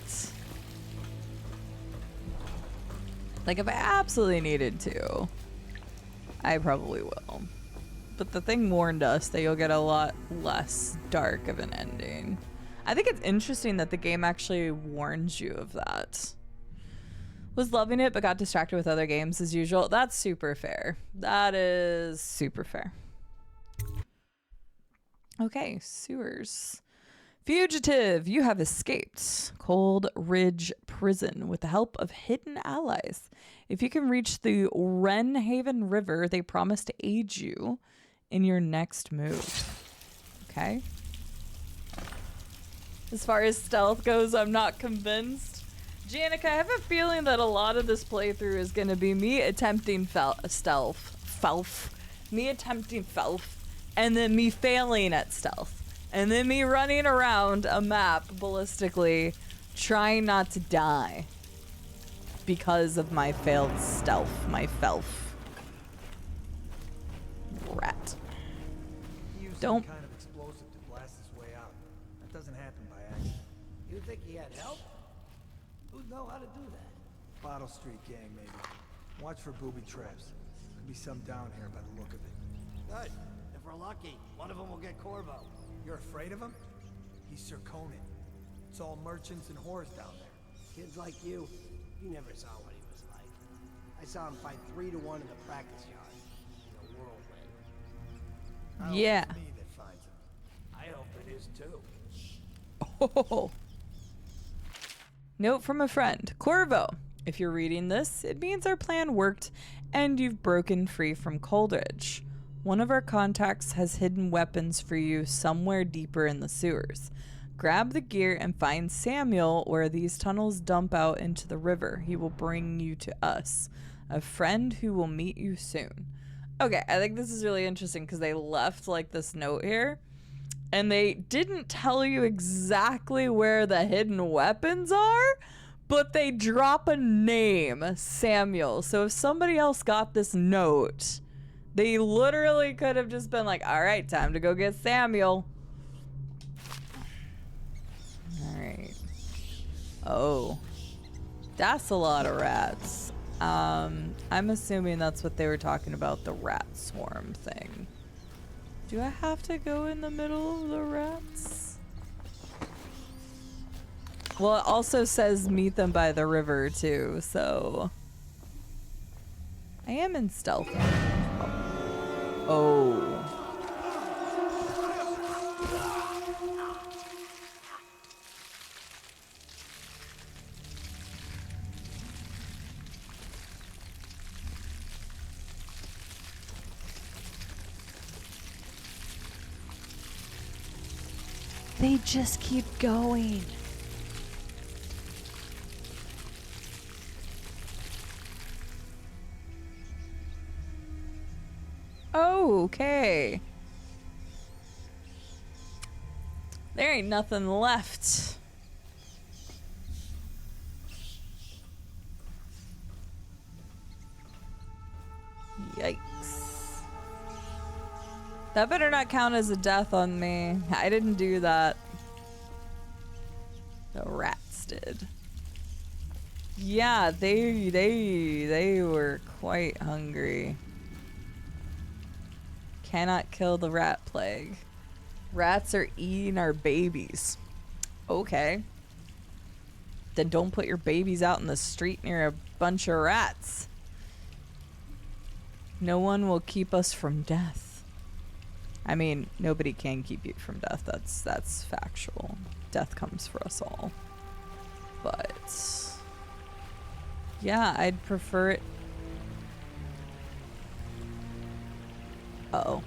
A: Like, if I absolutely needed to, I probably will. But the thing warned us that you'll get a lot less dark of an ending. I think it's interesting that the game actually warns you of that. Was loving it, but got distracted with other games as usual. That's super fair. That is super fair. Okay, sewers. Fugitive, you have escaped Cold Ridge Prison with the help of hidden allies. If you can reach the Wrenhaven River, they promise to aid you in your next move. Okay. As far as stealth goes, I'm not convinced. Janica, I have a feeling that a lot of this playthrough is going to be me attempting stealth. Me attempting stealth. And then me failing at stealth. And then me running around a map ballistically, trying not to die. Because of my failed stealth. My felf. Rat. Don't.
H: Kind of explosive to blast his way out. That doesn't happen by accident.
J: You think he had help? Who'd know how to do that?
H: Bottle Street gang, maybe. Watch for booby traps. Could be some down here by the look of it.
J: Good. If we're lucky, one of them will get Corvo.
H: You're afraid of him? He's Sir Conan. It's all merchants and whores down there.
J: Kids like you never saw what he was like. I saw him fight 3 to 1 in the practice yard. In a whirlwind.
H: I hope
A: Yeah.
H: it's me that finds him.
J: I hope it is too.
A: Oh. Note from a friend. Corvo, if you're reading this, it means our plan worked and you've broken free from Coldridge. One of our contacts has hidden weapons for you somewhere deeper in the sewers. Grab the gear and find Samuel where these tunnels dump out into the river. He will bring you to us. A friend who will meet you soon. Okay, I think this is really interesting because they left like this note here and they didn't tell you exactly where the hidden weapons are, but they drop a name, Samuel. So if somebody else got this note, they literally could have just been like, all right, time to go get Samuel. All right. Oh, that's a lot of rats. I'm assuming that's what they were talking about, the rat swarm thing. Do I have to go in the middle of the rats? Well, it also says meet them by the river too, so I am in stealth mode. Oh. They just keep going. Oh, okay. There ain't nothing left. Yikes. That better not count as a death on me. I didn't do that. The rats did. Yeah, they were quite hungry. Cannot kill the rat plague. Rats are eating our babies. Okay. Then don't put your babies out in the street near a bunch of rats. No one will keep us from death. I mean, nobody can keep you from death. That's factual. Death comes for us all. But yeah, I'd prefer it. Uh-oh.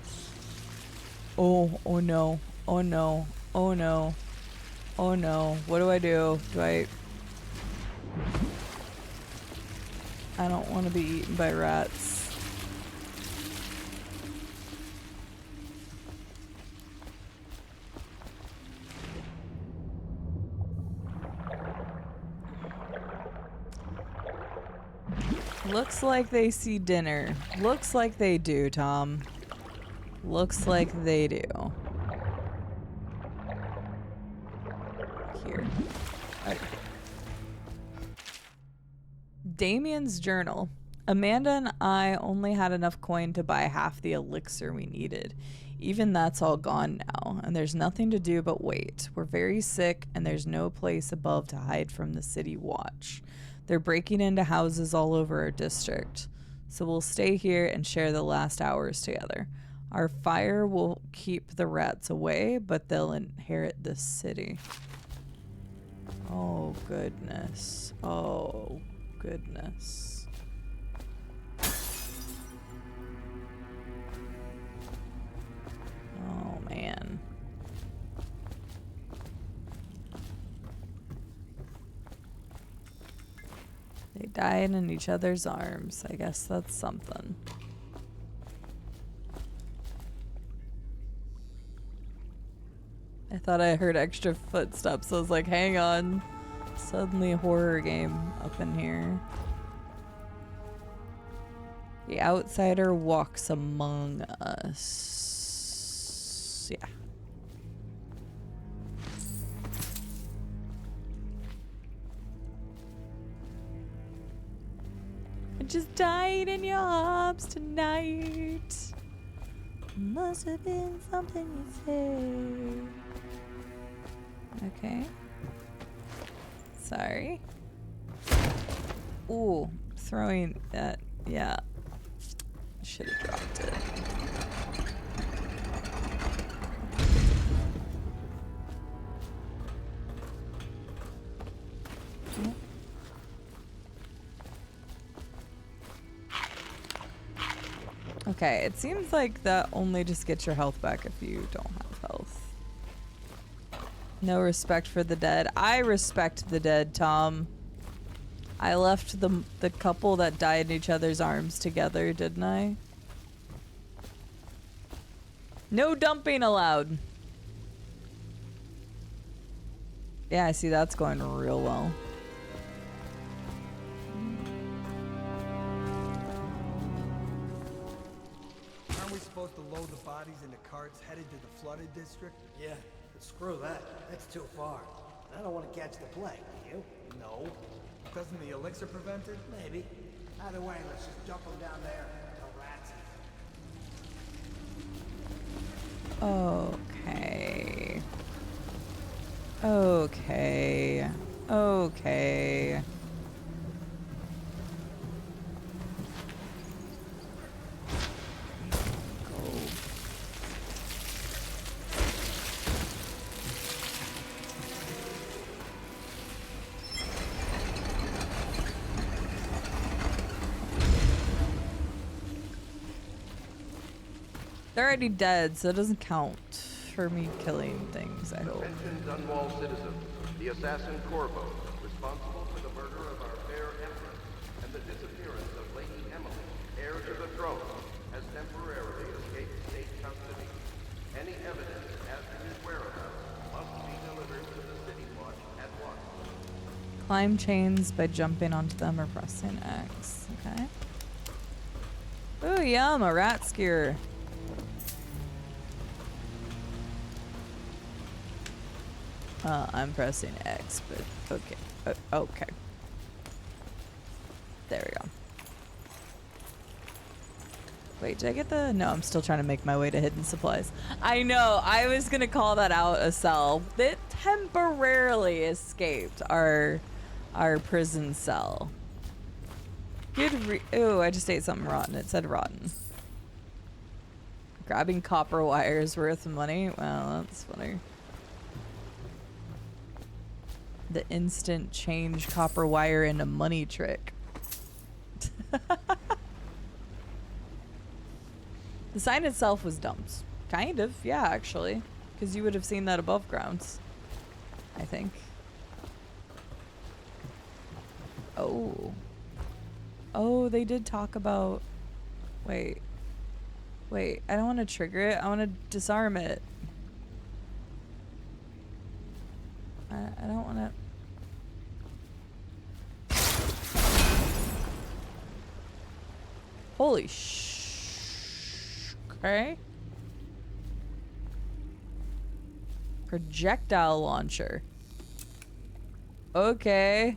A: Oh no. Oh no. Oh no. Oh no. What do? I don't want to be eaten by rats. Looks like they see dinner. Looks like they do, Tom. Looks like they do. Here. Okay. Damien's journal. Amanda and I only had enough coin to buy half the elixir we needed. Even that's all gone now, and there's nothing to do but wait. We're very sick, and there's no place above to hide from the city watch. They're breaking into houses all over our district, so we'll stay here and share the last hours together. Our fire will keep the rats away, but they'll inherit this city. Oh, goodness. Oh, goodness. Oh, man. They died in each other's arms. I guess that's something. I thought I heard extra footsteps. I was like, hang on. Suddenly a horror game up in here. The outsider walks among us. Yeah. I just died in your arms tonight. Must have been something you said. Okay. Sorry. Ooh, throwing that. Yeah. Should have dropped it. Okay, it seems like that only just gets your health back if you don't have health. No respect for the dead. I respect the dead, Tom. I left the couple that died in each other's arms together, didn't I? No dumping allowed. Yeah, I see that's going real well.
H: Aren't we supposed to load the bodies into carts headed to the flooded district?
J: Yeah, but screw that. That's too far. I don't want to catch the plague, do you?
H: No. Doesn't the elixir prevent it?
J: Maybe. Either way, let's just dump them down there. No rats.
A: Okay. Okay. Okay. They're already dead, so it doesn't count for me killing things, I hope.
K: Attention Dunwall citizens. The assassin Corvo, responsible for the murder of our fair empress and the disappearance of Lady Emily, heir to the throne, has temporarily escaped state custody. Any evidence as to his whereabouts must be delivered to the city watch at once.
A: Climb chains by jumping onto them or pressing X. Okay. Ooh, yum, a rat skewer. I'm pressing X, but okay. Okay. There we go. Wait, did I get the... No, I'm still trying to make my way to hidden supplies. I know, I was gonna call that out a cell that temporarily escaped our prison cell. Good Ooh, I just ate something rotten. It said rotten. Grabbing copper wire is worth money? Well, that's funny. The instant change copper wire into money trick. The sign itself was dumped. Kind of, yeah, actually. Because you would have seen that above grounds. I think. Oh. Oh, they did talk about... Wait. Wait, I don't want to trigger it. I want to disarm it. I don't want to... Holy okay. Projectile launcher. Okay.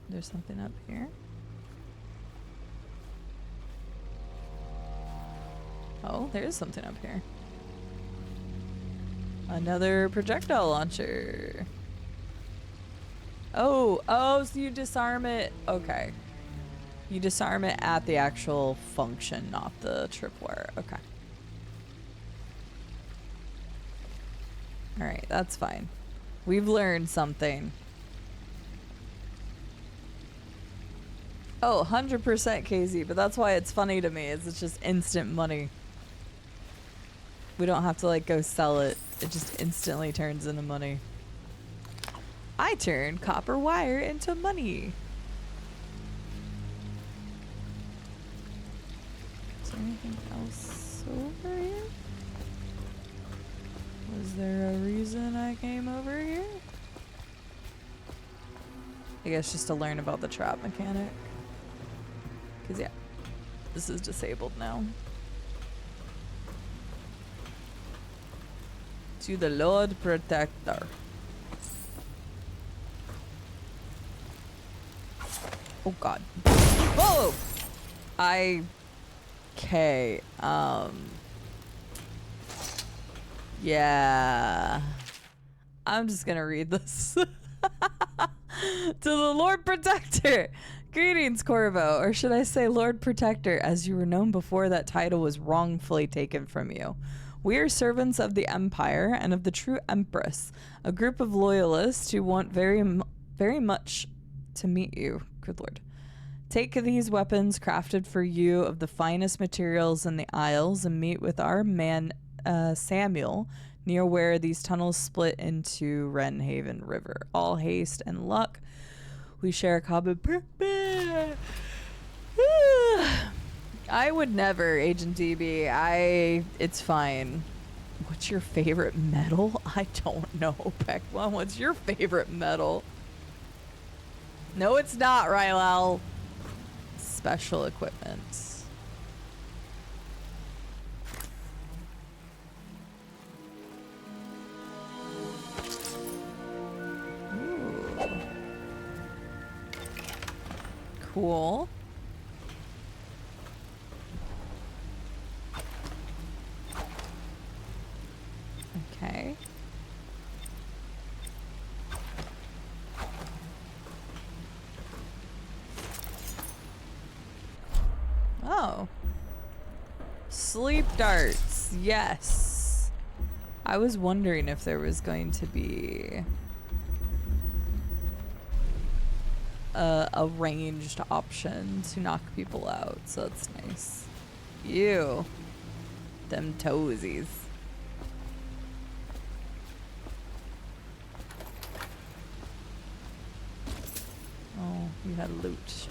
A: There's something up here. Oh, there's something up here. Another projectile launcher. Oh, so you disarm it. Okay. You disarm it at the actual function, not the tripwire. Okay. Alright, that's fine. We've learned something. Oh, 100% KZ, but that's why it's funny to me. It's just instant money. We don't have to like go sell it. It just instantly turns into money. I turn copper wire into money. Is there anything else over here? Was there a reason I came over here? I guess just to learn about the trap mechanic. Because yeah, this is disabled now. To the Lord Protector. Oh God. Whoa! Okay. Yeah. I'm just gonna read this. To the Lord Protector. Greetings, Corvo, or should I say Lord Protector, as you were known before that title was wrongfully taken from you. We are servants of the Empire and of the true Empress, a group of loyalists who want very much to meet you. Good Lord. Take these weapons crafted for you of the finest materials in the Isles and meet with our man Samuel near where these tunnels split into Wrenhaven River. All haste and luck. We share a common purpose. I would never, Agent DB. It's fine. What's your favorite metal? I don't know, Peck1. What's your favorite metal? No, it's not, Rylel. Special equipment. Ooh. Cool. Okay. Oh. Sleep darts. Yes. I was wondering if there was going to be a ranged option to knock people out, so that's nice. Ew. Them toesies. Oh, you had loot.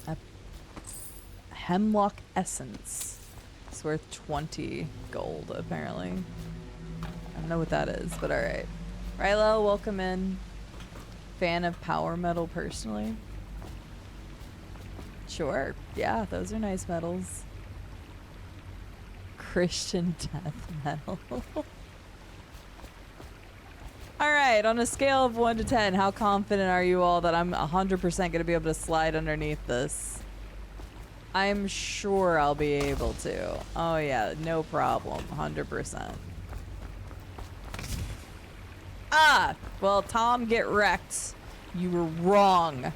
A: A hemlock essence. It's worth 20 gold, apparently. I don't know what that is, but alright. Rilo, welcome in. Fan of power metal personally? Sure. Yeah, those are nice metals. Christian death metal. Alright, on a scale of 1 to 10, how confident are you all that I'm 100% going to be able to slide underneath this? I'm sure I'll be able to. Oh yeah, no problem. 100%. Ah! Well, Tom, get wrecked. You were wrong.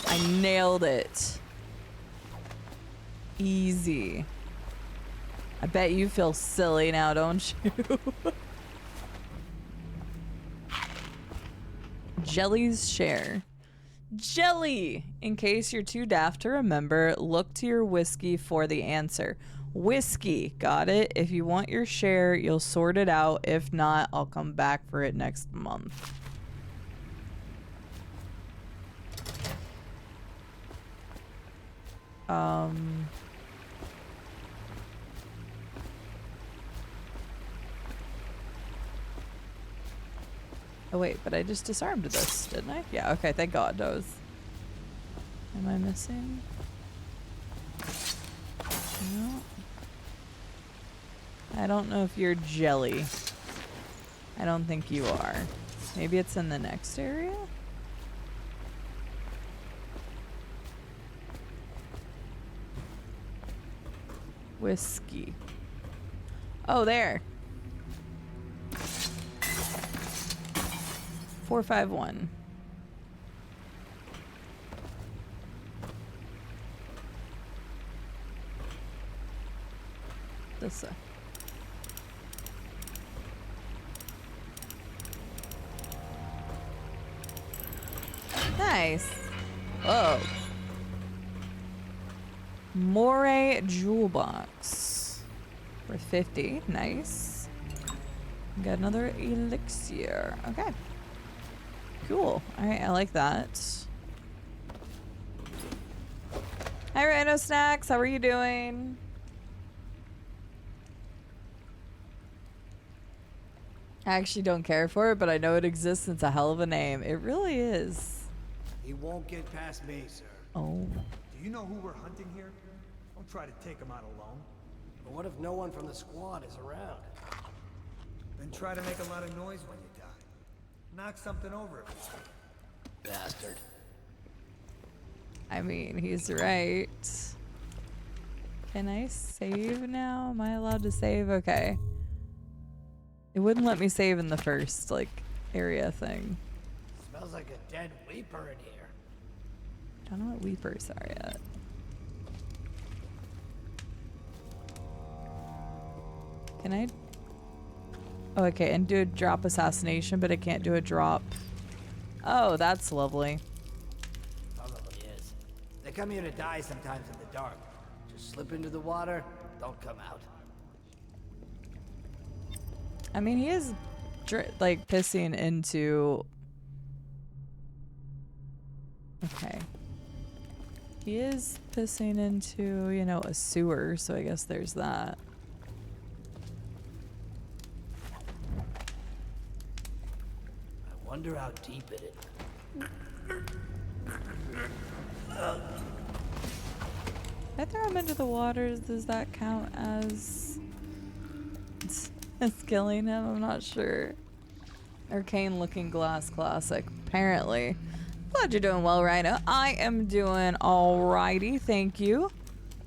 A: I nailed it. Easy. I bet you feel silly now, don't you? Jelly's share. Jelly! In case you're too daft to remember, look to your whiskey for the answer. Whiskey, got it? If you want your share, you'll sort it out. If not, I'll come back for it next month. Oh wait, but I just disarmed this, didn't I? Yeah, okay, thank God. That was... Am I missing? No. I don't know if you're jelly. I don't think you are. Maybe it's in the next area? Whiskey. Oh, there. 451. This way. Nice. Whoa. Moray jewel box. For 50. Nice. Got another elixir. Okay. Cool. Alright, I like that. Hi Rhino Snacks, how are you doing? I actually don't care for it, but I know it exists. It's a hell of a name. It really is.
J: He won't get past me, sir.
A: Oh.
H: Do you know who we're hunting here? Don't try to take him out alone.
J: But what if no one from the squad is around?
H: Then try to make a lot of noise when you die. Knock something over.
J: Bastard.
A: I mean, he's right. Can I save now? Am I allowed to save? Okay. It wouldn't let me save in the first, like, area thing.
J: Smells like a dead weeper in here.
A: I don't know what weepers are yet. Can I? Oh, okay, and do a drop assassination, but I can't do a drop. Oh, that's lovely.
J: Probably is. They come here to die sometimes in the dark. Just slip into the water, don't come out.
A: I mean, he is like pissing into. Okay. He is pissing into, you know, a sewer, so I guess there's that.
J: I wonder how deep it is.
A: If I throw him into the waters, does that count as killing him? I'm not sure. Arcane Looking Glass Classic. Apparently. Glad you're doing well, Rhino. I am doing alrighty, thank you.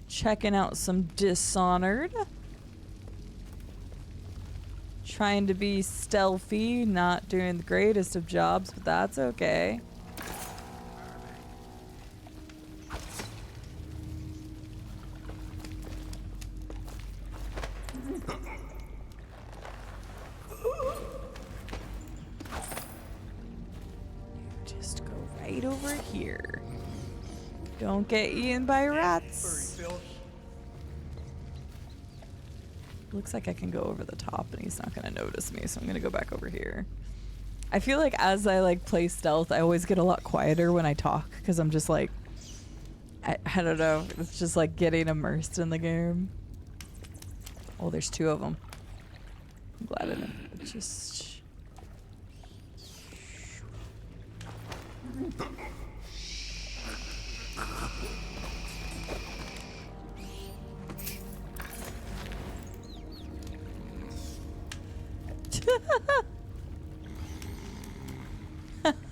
A: Checking out some Dishonored. Trying to be stealthy, not doing the greatest of jobs, but that's okay. Just go right over here. Don't get eaten by rats. Looks like I can go over the top and he's not gonna notice me, so I'm gonna go back over here. I feel like as I like play stealth, I always get a lot quieter when I talk because I'm just like, I don't know, it's just like getting immersed in the game. Oh, there's two of them. I'm glad I didn't just...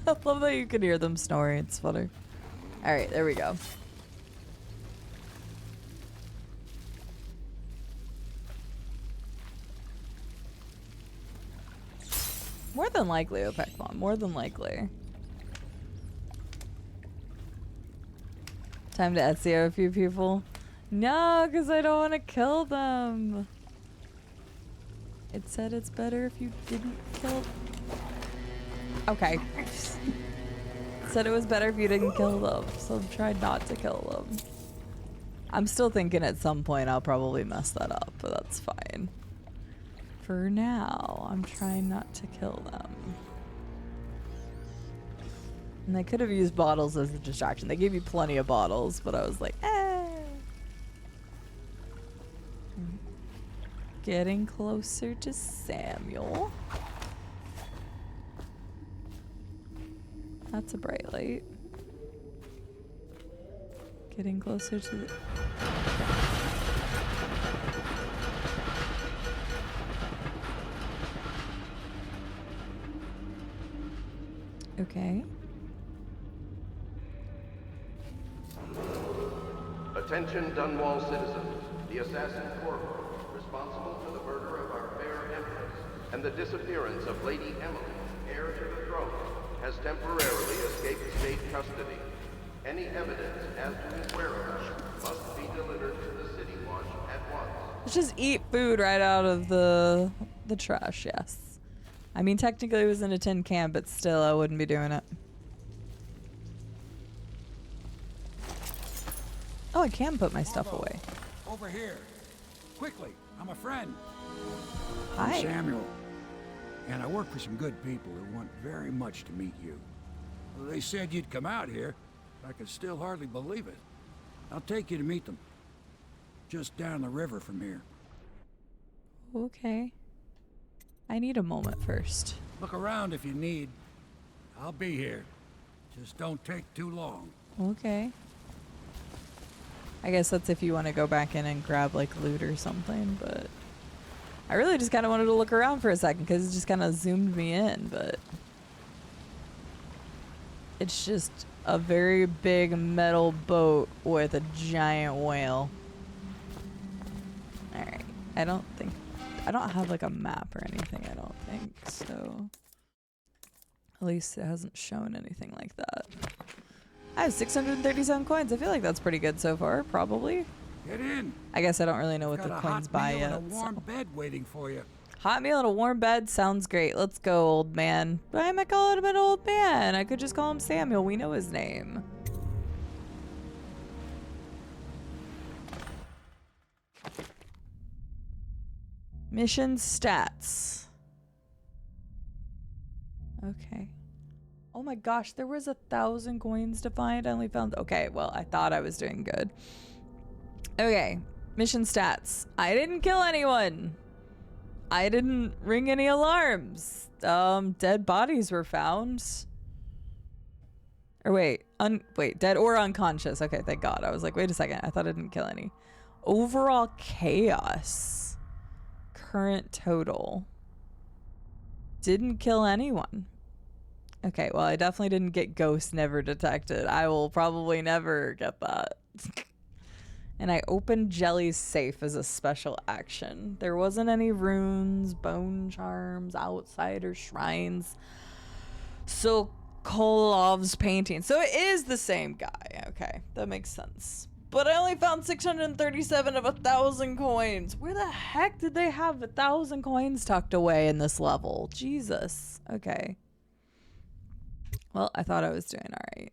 A: I love that you can hear them snoring. It's funny. Alright, there we go. More than likely, OPEC bomb. More than likely. Time to Ezio a few people. No, because I don't want to kill them. It said it's better if you didn't kill. Okay. Said it was better if you didn't kill them, so I've tried not to kill them. I'm still thinking at some point I'll probably mess that up, but that's fine. For now, I'm trying not to kill them. And I could have used bottles as a distraction. They gave you plenty of bottles, but I was like, eh. Getting closer to Samuel. That's a bright light. Getting closer to the... Okay.
K: Attention Dunwall citizens. The assassin Corvo, responsible for the murder of our fair empress and the disappearance of Lady Emily, heir to the throne, has temporarily escaped state custody. Any evidence as to his whereabouts must be delivered to the City Watch at once.
A: Let's just eat food right out of the trash, yes. I mean, technically it was in a tin can, but still I wouldn't be doing it. Oh, I can put my stuff away.
O: Over here. Quickly, I'm a friend.
A: Hi.
O: I'm Samuel. And I work for some good people who want very much to meet you. Well, they said you'd come out here. I can still hardly believe it. I'll take you to meet them. Just down the river from here.
A: Okay. I need a moment first.
O: Look around if you need. I'll be here. Just don't take too long.
A: Okay. I guess that's if you want to go back in and grab like loot or something, but I really just kind of wanted to look around for a second because it just kind of zoomed me in, but it's just a very big metal boat with a giant whale. Alright. I don't have like a map or anything, I don't think, so at least it hasn't shown anything like that. I have 637 coins. I feel like that's pretty good so far, probably.
O: Get in.
A: I guess I don't really know what
O: Got
A: the
O: a
A: coins
O: hot
A: buy
O: meal
A: yet.
O: and a warm
A: So.
O: bed waiting for you.
A: Hot meal and a warm bed sounds great. Let's go, old man. Why am I calling him an old man? I could just call him Samuel. We know his name. Mission stats. Okay. Oh my gosh, there was 1,000 coins to find. I only found... Okay, well, I thought I was doing good. Okay, mission stats. I didn't kill anyone. I didn't ring any alarms. Dead bodies were found. Or wait, dead or unconscious. Okay, thank God. I was like, wait a second. I thought I didn't kill any. Overall chaos. Current total. Didn't kill anyone. Okay, well, I definitely didn't get ghost never detected. I will probably never get that. And I opened Jelly's safe as a special action. There wasn't any runes, bone charms, outsider shrines. Sokolov's painting. So it is the same guy. Okay, that makes sense. But I only found 637 of 1,000 coins. Where the heck did they have 1,000 coins tucked away in this level? Jesus. Okay. Well, I thought I was doing all right.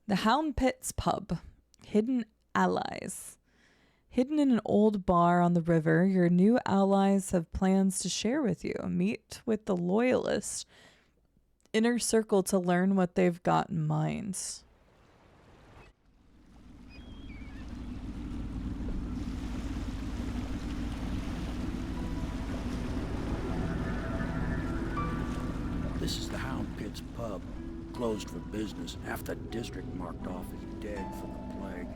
A: The Hound Pit's pub. Hidden allies. Hidden in an old bar on the river, your new allies have plans to share with you. Meet with the loyalist inner circle to learn what they've got in mind.
O: This is the Hound Pit's pub. Closed for business. Half the district marked off as dead from the plague.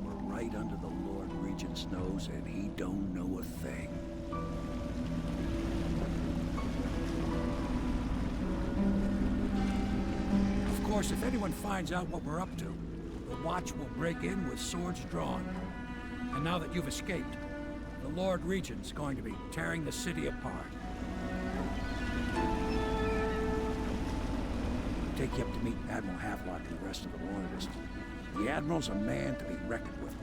O: We're right under the Lord Regent's nose, and he don't know a thing. Of course, if anyone finds out what we're up to, the Watch will break in with swords drawn. And now that you've escaped, the Lord Regent's going to be tearing the city apart. Take you up to meet Admiral Havelock and the rest of the Loyalists. The Admiral's a man to be reckoned with.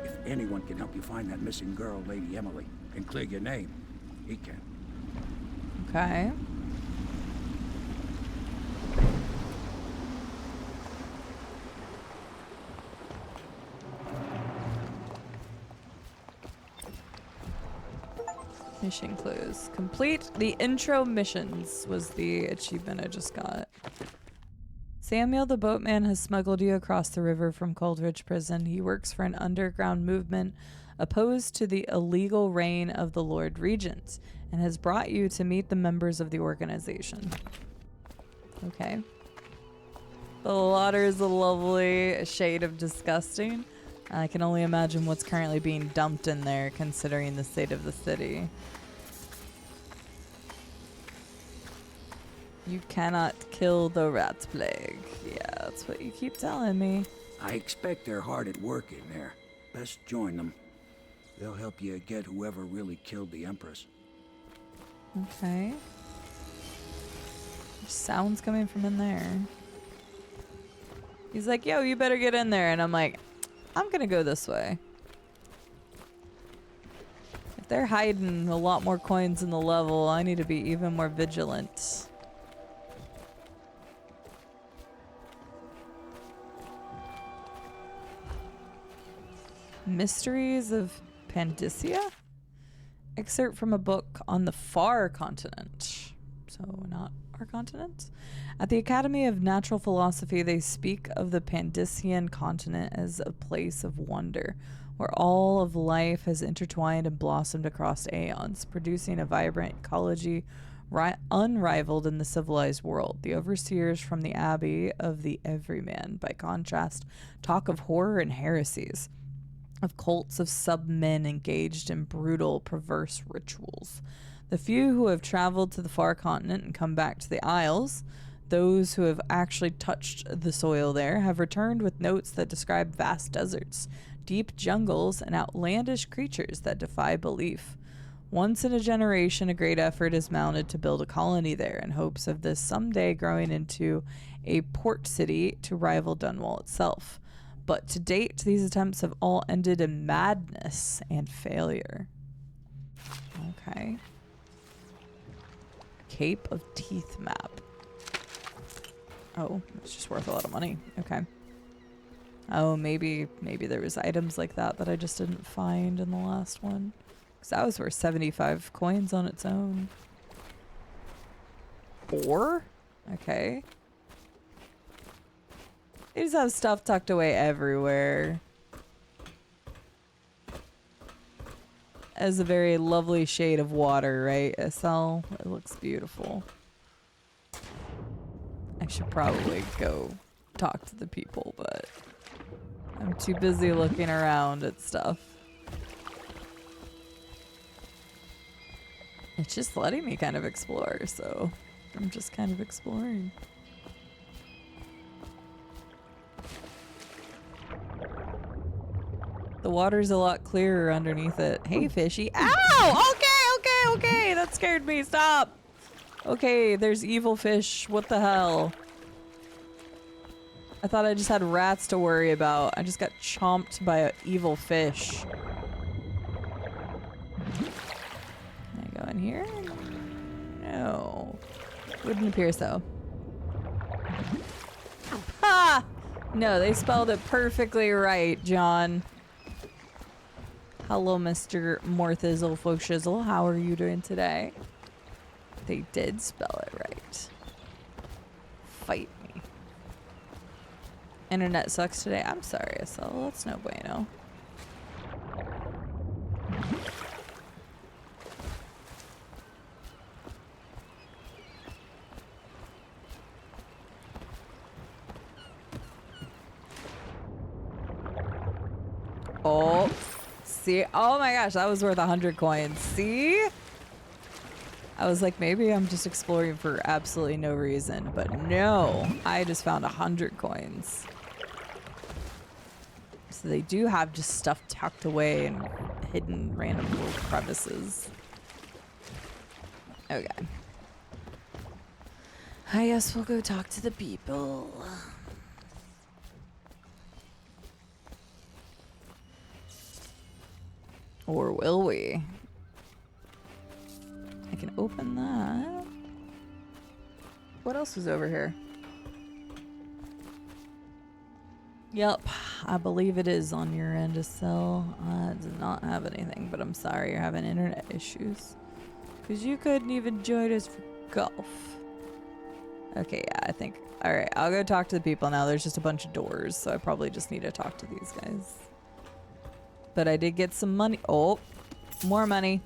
O: If anyone can help you find that missing girl, Lady Emily, and clear your name, he can.
A: Okay. Mission clues. Complete the intro missions was the achievement I just got. Samuel the boatman has smuggled you across the river from Coldridge Prison. He works for an underground movement opposed to the illegal reign of the Lord Regent and has brought you to meet the members of the organization. Okay. The water is a lovely shade of disgusting. I can only imagine what's currently being dumped in there considering the state of the city. You cannot kill the rat plague. Yeah, that's what you keep telling me.
O: I expect they're hard at work in there. Best join them. They'll help you get whoever really killed the Empress.
A: Okay. There's sounds coming from in there. He's like, yo, you better get in there. And I'm like, I'm gonna go this way. If they're hiding a lot more coins in the level, I need to be even more vigilant. Mysteries of Pandysia? Excerpt from a book on the far continent. So not our continent. At the Academy of Natural Philosophy, they speak of the Pandysian continent as a place of wonder, where all of life has intertwined and blossomed across aeons, producing a vibrant ecology unrivaled in the civilized world. The overseers from the Abbey of the Everyman, by contrast, talk of horror and heresies, of cults of sub-men engaged in brutal, perverse rituals. The few who have traveled to the far continent and come back to the Isles, those who have actually touched the soil there, have returned with notes that describe vast deserts, deep jungles, and outlandish creatures that defy belief. Once in a generation, a great effort is mounted to build a colony there in hopes of this someday growing into a port city to rival Dunwall itself. But to date, these attempts have all ended in madness and failure. Okay. Cape of Teeth map. Oh, it's just worth a lot of money. Okay. Oh, maybe there was items like that I just didn't find in the last one. Because that was worth 75 coins on its own. 4? Okay. They just have stuff tucked away everywhere. As a very lovely shade of water, right, SL? It looks beautiful. I should probably go talk to the people, but I'm too busy looking around at stuff. It's just letting me kind of explore, so I'm just kind of exploring. The water's a lot clearer underneath it. Hey, fishy. Ow! Okay. That scared me. Stop. Okay, there's evil fish. What the hell? I thought I just had rats to worry about. I just got chomped by an evil fish. Can I go in here? No. Wouldn't appear so. Ha! No, they spelled it perfectly right, John. Hello, Mr. Morthizzle Foshizzle. How are you doing today? They did spell it right. Fight me. Internet sucks today. I'm sorry, SL. That's no bueno. Oh. See? Oh my gosh, that was worth 100 coins. See? I was like, maybe I'm just exploring for absolutely no reason, but no, I just found 100 coins. So they do have just stuff tucked away in hidden random little crevices. Okay. I guess we'll go talk to the people. Or will we? I can open that. What else was over here? Yep, I believe it is on your end to sell. I did not have anything, but I'm sorry you're having internet issues. Because you couldn't even join us for golf. Okay, yeah, I think. Alright, I'll go talk to the people now. There's just a bunch of doors, so I probably just need to talk to these guys. But I did get some money. Oh, more money.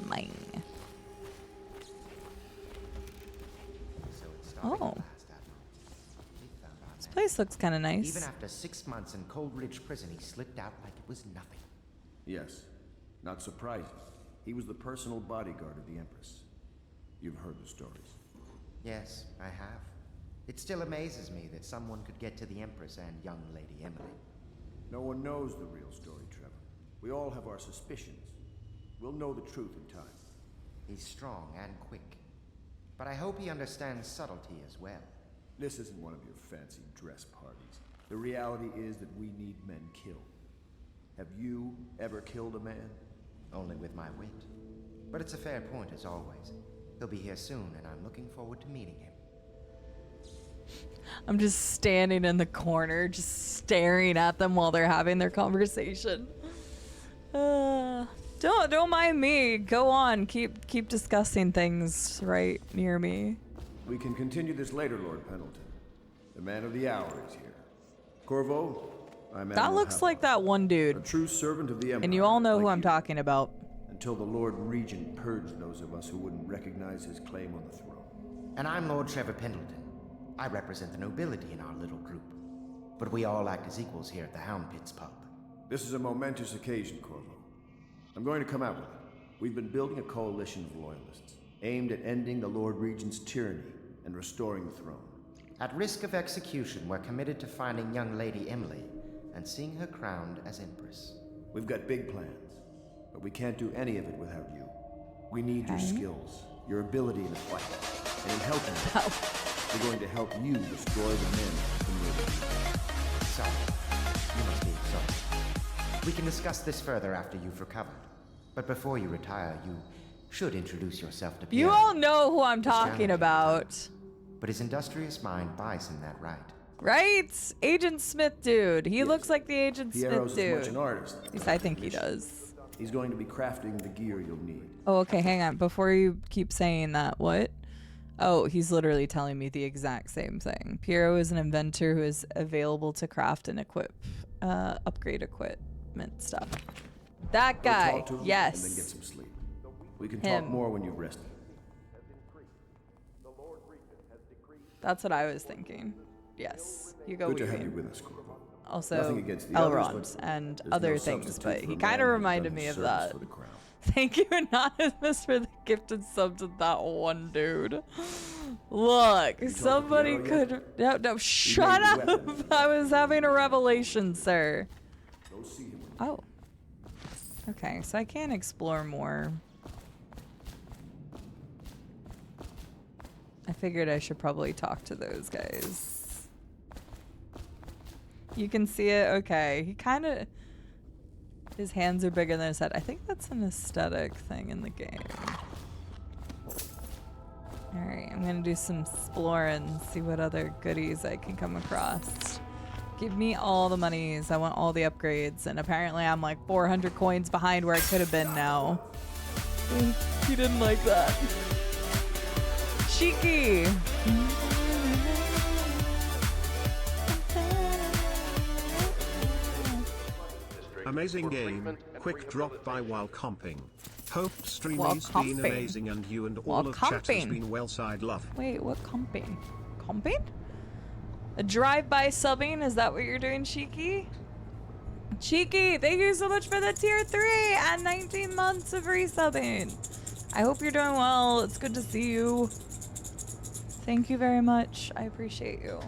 A: Mine. Oh. This place looks kind of nice.
P: Even after 6 months in Coldridge Prison, he slipped out like it was nothing.
L: Yes. Not surprising. He was the personal bodyguard of the Empress. You've heard the stories.
P: Yes, I have. It still amazes me that someone could get to the Empress and young Lady Emily.
L: No one knows the real story, Trevor. We all have our suspicions. We'll know the truth in time.
P: He's strong and quick. But I hope he understands subtlety as well.
L: This isn't one of your fancy dress parties. The reality is that we need men killed. Have you ever killed a man?
P: Only with my wit. But it's a fair point as always. He'll be here soon and I'm looking forward to meeting him.
A: I'm just standing in the corner, just staring at them while they're having their conversation. Don't mind me. Go on. Keep discussing things right near me.
L: We can continue this later, Lord Pendleton. The man of the hour is here. Corvo, I'm
A: That looks like that one dude.
L: A true servant of the Empire.
A: And you all know who I'm talking about.
L: Until the Lord Regent purged those of us who wouldn't recognize his claim on the throne.
P: And I'm Lord Trevor Pendleton. I represent the nobility in our little group. But we all act as equals here at the Hound Pits pub.
L: This is a momentous occasion, Corvo. I'm going to come out with it. We've been building a coalition of loyalists, aimed at ending the Lord Regent's tyranny and restoring the throne.
P: At risk of execution, we're committed to finding young Lady Emily and seeing her crowned as Empress.
L: We've got big plans, but we can't do any of it without you. We need your skills, your ability in a fight, and in helping you, we're going to help you destroy the men from your
P: Sorry. You must be exhausted. We can discuss this further after you've recovered. But before you retire, you should introduce yourself to Pierre.
A: You all know who I'm talking about.
P: But his industrious mind buys him that right.
A: Right? Agent Smith dude. He looks like the Agent
L: Piero's
A: Smith dude.
L: as much an artist.
A: At least I think he does.
L: He's going to be crafting the gear you'll need.
A: Oh, okay, hang on. Before you keep saying that, what? Oh, he's literally telling me the exact same thing. Piero is an inventor who is available to craft and equip, upgrade equipment stuff. That guy,
L: Go talk to him
A: yes.
L: And then get some sleep. We can
A: Him.
L: talk more when you've rested.
A: That's what I was thinking. Yes, you go.
L: Good to
A: Weaving.
L: have you with us, Corvo.
A: Also,
L: Nothing against the others,
A: Elrond
L: but
A: and
L: there's
A: other
L: no
A: things,
L: substitute
A: but
L: for
A: he
L: a
A: kind
L: man
A: of
L: who's
A: reminded
L: done
A: me
L: his
A: of
L: service
A: that.
L: for the crown.
A: Thank you, Anonymous, for the gifted sub to that one dude. Look, somebody could. No, shut up! I was having a revelation, sir. Oh. Okay, so I can explore more. I figured I should probably talk to those guys. You can see it? Okay. He kind of... His hands are bigger than his head. I think that's an aesthetic thing in the game. Alright, I'm gonna do some exploring, see what other goodies I can come across. Give me all the monies. I want all the upgrades. And apparently I'm like 400 coins behind where I could have been now. He didn't like that. Cheeky!
M: Amazing game. Quick drop by while comping. Hope stream
A: While
M: has been
A: comping.
M: amazing and you and
A: While
M: all of chat has
A: comping.
M: been well side love.
A: Wait, what comping? Comping? A drive-by subbing? Is that what you're doing, Cheeky? Cheeky, thank you so much for the tier 3 and 19 months of resubbing. I hope you're doing well. It's good to see you. Thank you very much. I appreciate you.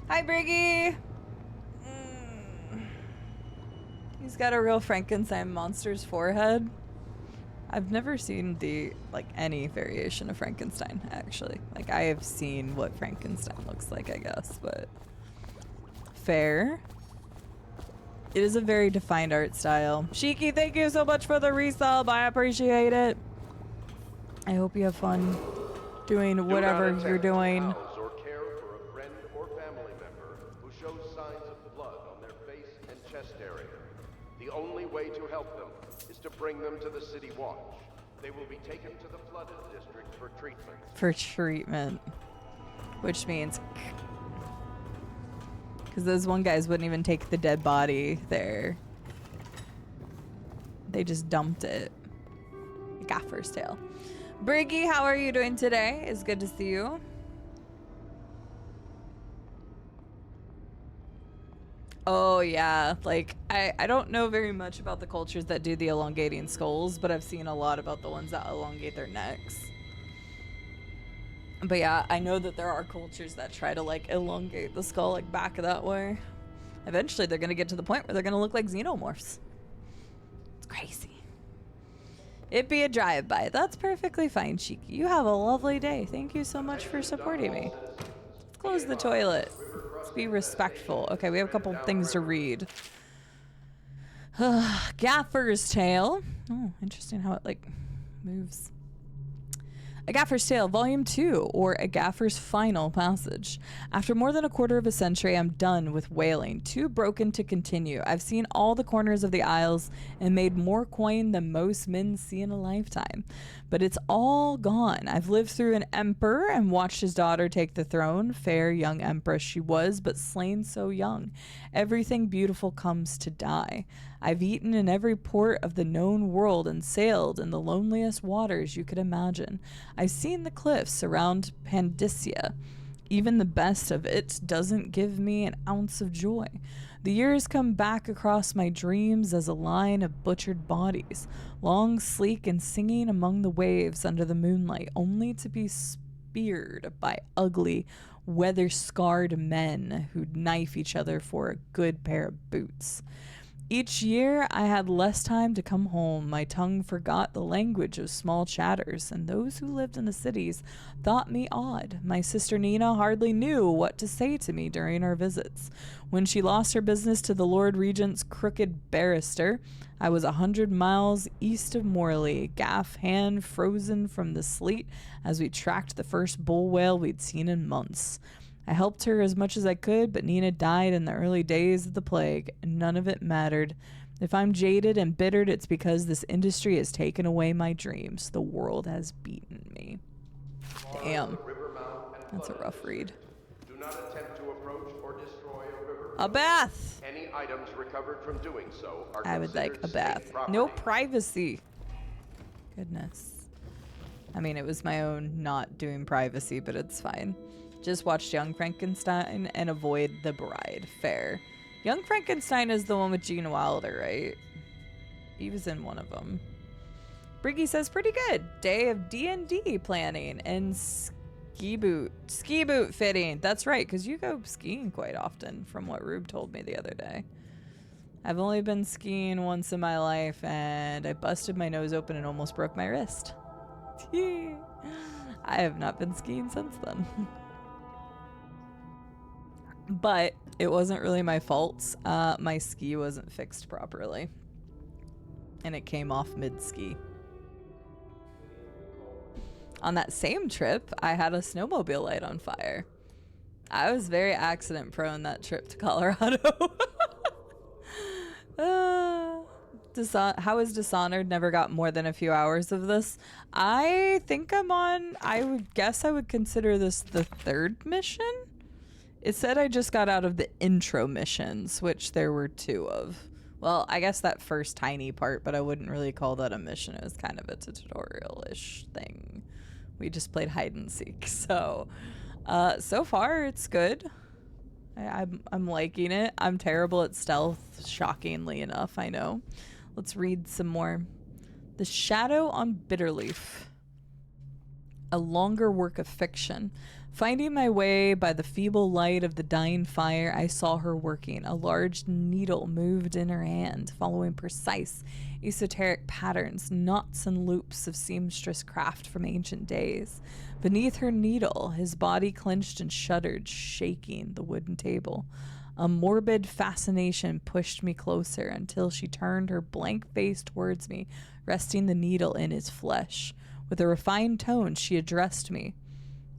A: Hi, Briggy. He's got a real Frankenstein monster's forehead. I've never seen any variation of Frankenstein, actually. Like, I have seen what Frankenstein looks like, I guess, but fair. It is a very defined art style. Shiki, thank you so much for the resub. I appreciate it. I hope you have fun doing whatever you're doing.
K: Or care for a friend or family member who shows signs of blood on their face and chest area. The only way to help them is to bring them to the City Watch. They will be taken to the flooded district for treatment.
A: For treatment. Which means... Because those one guys wouldn't even take the dead body there. They just dumped it. Gaffer's tale. Briggy, how are you doing today? It's good to see you. Oh yeah, like I don't know very much about the cultures that do the elongating skulls, but I've seen a lot about the ones that elongate their necks. But yeah, I know that there are cultures that try to like elongate the skull like back that way. Eventually they're gonna get to the point where they're gonna look like xenomorphs. It's crazy. It'd be a drive-by. That's perfectly fine, Cheeky. You have a lovely day. Thank you so much for supporting me. Let's close the toilet. Let's be respectful. Okay, we have a couple things to read. Gaffer's Tale. Oh, interesting how it like moves. A Gaffer's Tale, Volume 2, or A Gaffer's Final Passage. After more than a quarter of a century, I'm done with whaling, too broken to continue. I've seen all the corners of the Isles and made more coin than most men see in a lifetime. But it's all gone. I've lived through an emperor and watched his daughter take the throne. Fair young empress she was, but slain so young. Everything beautiful comes to die. I've eaten in every port of the known world and sailed in the loneliest waters you could imagine. I've seen the cliffs around Pandysia. Even the best of it doesn't give me an ounce of joy. The years come back across my dreams as a line of butchered bodies, long, sleek, and singing among the waves under the moonlight, only to be speared by ugly, weather-scarred men who'd knife each other for a good pair of boots. Each year I had less time to come home. My tongue forgot the language of small chatters, and those who lived in the cities thought me odd. My sister Nina hardly knew what to say to me during our visits. When she lost her business to the Lord Regent's crooked barrister, I was 100 miles east of Morley, gaff hand frozen from the sleet as we tracked the first bull whale we'd seen in months. I helped her as much as I could, but Nina died in the early days of the plague, and none of it mattered. If I'm jaded and bittered, it's because this industry has taken away my dreams. The world has beaten me. Damn. That's a rough read.
K: Do not attempt to approach or destroy a river.
A: A bath!
K: Any items recovered from doing so are
A: I would like a bath. No privacy. Goodness. I mean, it was my own not doing privacy, but it's fine. Just watched Young Frankenstein and avoid the bride. Fair. Young Frankenstein is the one with Gene Wilder, right? He was in one of them. Briggy says, pretty good. Day of D&D planning and ski boot fitting. That's right, because you go skiing quite often, from what Rube told me the other day. I've only been skiing once in my life, and I busted my nose open and almost broke my wrist. I have not been skiing since then. But it wasn't really my fault. My ski wasn't fixed properly. And it came off mid-ski. On that same trip, I had a snowmobile light on fire. I was very accident prone that trip to Colorado. How is Dishonored? Never got more than a few hours of this. I think I'm on, I would guess I would consider this the 3rd mission. It said I just got out of the intro missions, which there were 2 of. Well, I guess that first tiny part, but I wouldn't really call that a mission. It was kind of a tutorial-ish thing. We just played hide and seek. So, so far it's good. I'm liking it. I'm terrible at stealth, shockingly enough, I know. Let's read some more. The Shadow on Bitterleaf. A longer work of fiction. Finding my way by the feeble light of the dying fire, I saw her working. A large needle moved in her hand, following precise, esoteric patterns, knots and loops of seamstress craft from ancient days. Beneath her needle, his body clenched and shuddered, shaking the wooden table. A morbid fascination pushed me closer until she turned her blank face towards me, resting the needle in his flesh. With a refined tone, she addressed me.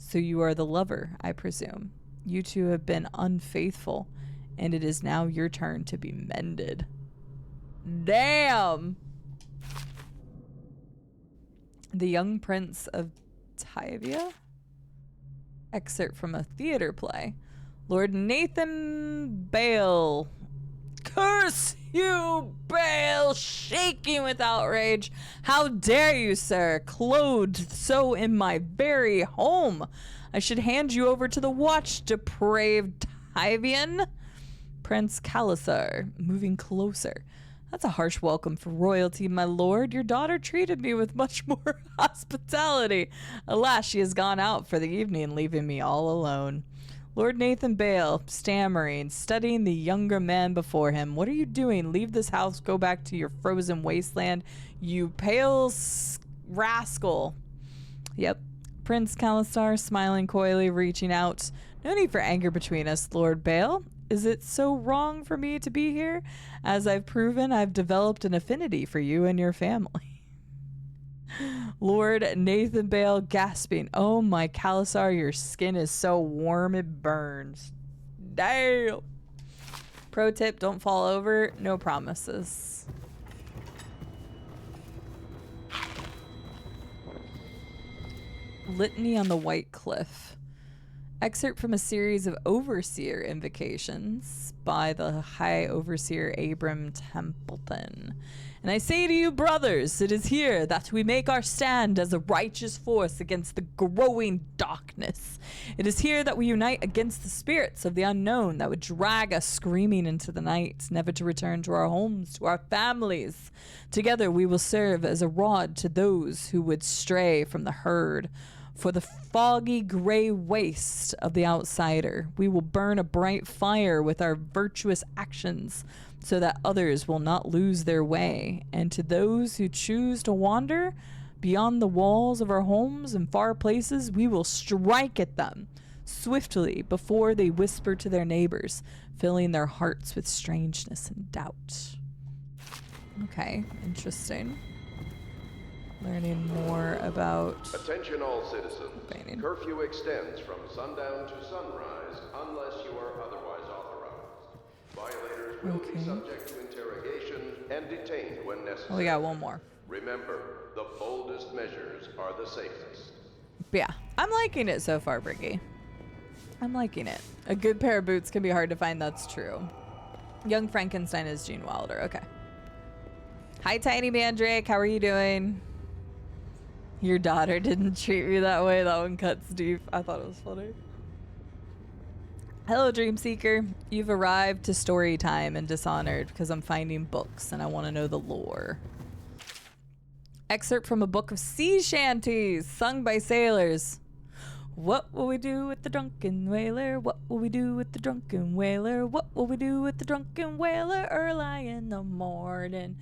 A: So you are the lover, I presume. You two have been unfaithful, and it is now your turn to be mended. Damn! The Young Prince of Tivia? Excerpt from a theater play. Lord Nathan Bale. Curse you, Bale! Shaking with outrage. How dare you, sir, clothed so in my very home? I should hand you over to the watch, depraved Tyvian. Prince Calasar, moving closer. That's a harsh welcome for royalty, my lord. Your daughter treated me with much more hospitality. Alas, she has gone out for the evening, leaving me all alone. Lord Nathan Bale, stammering, studying the younger man before him. What are you doing? Leave this house, go back to your frozen wasteland, you pale rascal. Yep. Prince Calasar, smiling coyly, reaching out. No need for anger between us, Lord Bale. Is it so wrong for me to be here? As I've proven, I've developed an affinity for you and your family. Lord Nathan Bale, gasping. Oh my Calasar, your skin is so warm it burns. Damn. Pro tip, don't fall over. No promises. Litany on the White Cliff. Excerpt from a series of Overseer invocations by the High Overseer Abram Templeton. And I say to you, brothers, it is here that we make our stand as a righteous force against the growing darkness. It is here that we unite against the spirits of the unknown that would drag us screaming into the night, never to return to our homes, to our families. Together we will serve as a rod to those who would stray from the herd. For the foggy gray waste of the outsider, we will burn a bright fire with our virtuous actions. so that others will not lose their way. And to those who choose to wander beyond the walls of our homes and far places, we will strike at them swiftly before they whisper to their neighbors, filling their hearts with strangeness and doubt. Okay, interesting. Learning more about...
K: Attention all citizens. Curfew extends from sundown to sunrise unless you are otherwise authorized. Violators will be subject to interrogation and detained when necessary.
A: Oh, we got one more.
K: Remember, the boldest measures are the safest.
A: But yeah, I'm liking it so far, Briggy. I'm liking it. A good pair of boots can be hard to find, that's true. Young Frankenstein is Gene Wilder, okay. Hi, Tiny Mandrake, how are you doing? Your daughter didn't treat me that way. That one cuts deep. I thought it was funny. Hello, Dreamseeker. You've arrived to story time in Dishonored because I'm finding books and I want to know the lore. Excerpt from a book of sea shanties sung by sailors. What will we do with the drunken whaler? What will we do with the drunken whaler? What will we do with the drunken whaler early in the morning?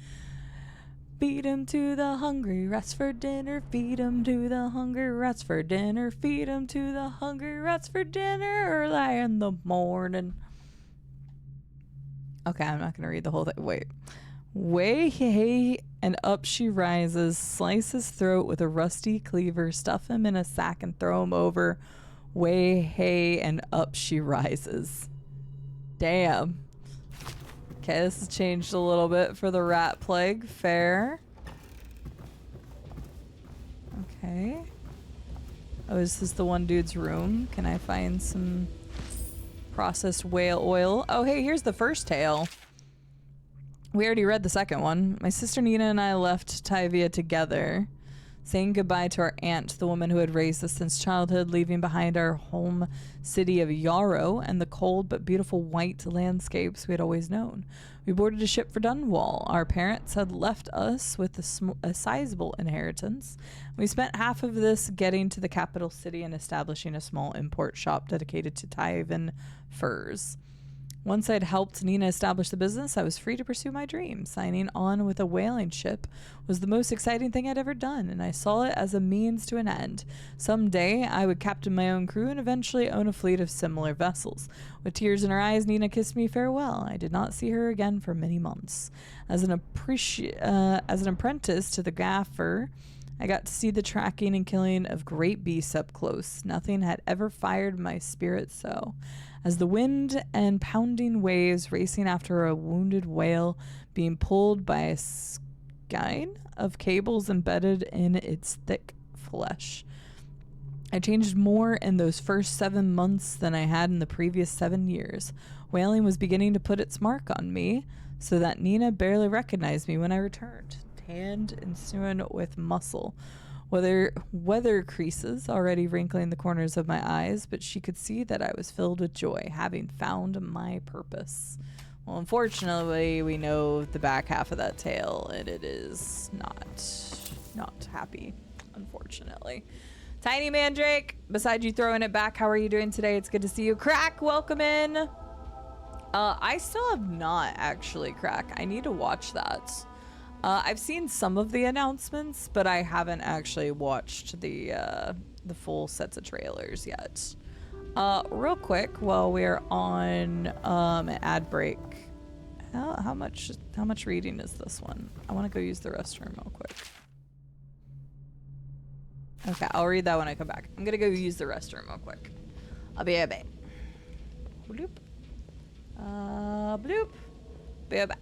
A: Feed him to the hungry rats for dinner. Feed him to the hungry rats for dinner. Feed him to the hungry rats for dinner early in the morning. Okay, I'm not going to read the whole thing. Wait. Way, hey, and up she rises. Slice his throat with a rusty cleaver. Stuff him in a sack and throw him over. Way, hey, and up she rises. Damn. Okay, this has changed a little bit for the rat plague. Fair. Okay. Oh, is this the one dude's room? Can I find some processed whale oil? Oh, hey, here's the first tale. We already read the second one. My sister Nina and I left Tyvia together, saying goodbye to our aunt, the woman who had raised us since childhood, leaving behind our home city of Yarrow and the cold but beautiful white landscapes we had always known. We boarded a ship for Dunwall. Our parents had left us with a sizable inheritance. We spent half of this getting to the capital city and establishing a small import shop dedicated to Tyvan furs. Once I'd helped Nina establish the business, I was free to pursue my dream. Signing on with a whaling ship was the most exciting thing I'd ever done, and I saw it as a means to an end. Someday, I would captain my own crew and eventually own a fleet of similar vessels. With tears in her eyes, Nina kissed me farewell. I did not see her again for many months. As an apprentice to the gaffer, I got to see the tracking and killing of great beasts up close. Nothing had ever fired my spirit so. As the wind and pounding waves racing after a wounded whale being pulled by a skein of cables embedded in its thick flesh. I changed more in those first 7 months than I had in the previous 7 years. Whaling was beginning to put its mark on me, so that Nina barely recognized me when I returned, tanned and strewn with muscle. Weather creases already wrinkling the corners of my eyes, but she could see that I was filled with joy, having found my purpose. Well, unfortunately, we know the back half of that tale, and it is not happy, unfortunately. Tiny Mandrake, besides you throwing it back, how are you doing today? It's good to see you. Crack, welcome in. I still have not actually, Crack. I need to watch that. I've seen some of the announcements, but I haven't actually watched the full sets of trailers yet. Real quick, while we're on an ad break, how much reading is this one? I want to go use the restroom real quick. Okay, I'll read that when I come back. I'm gonna go use the restroom real quick. I'll be right back. Bloop. Bloop. Be right back.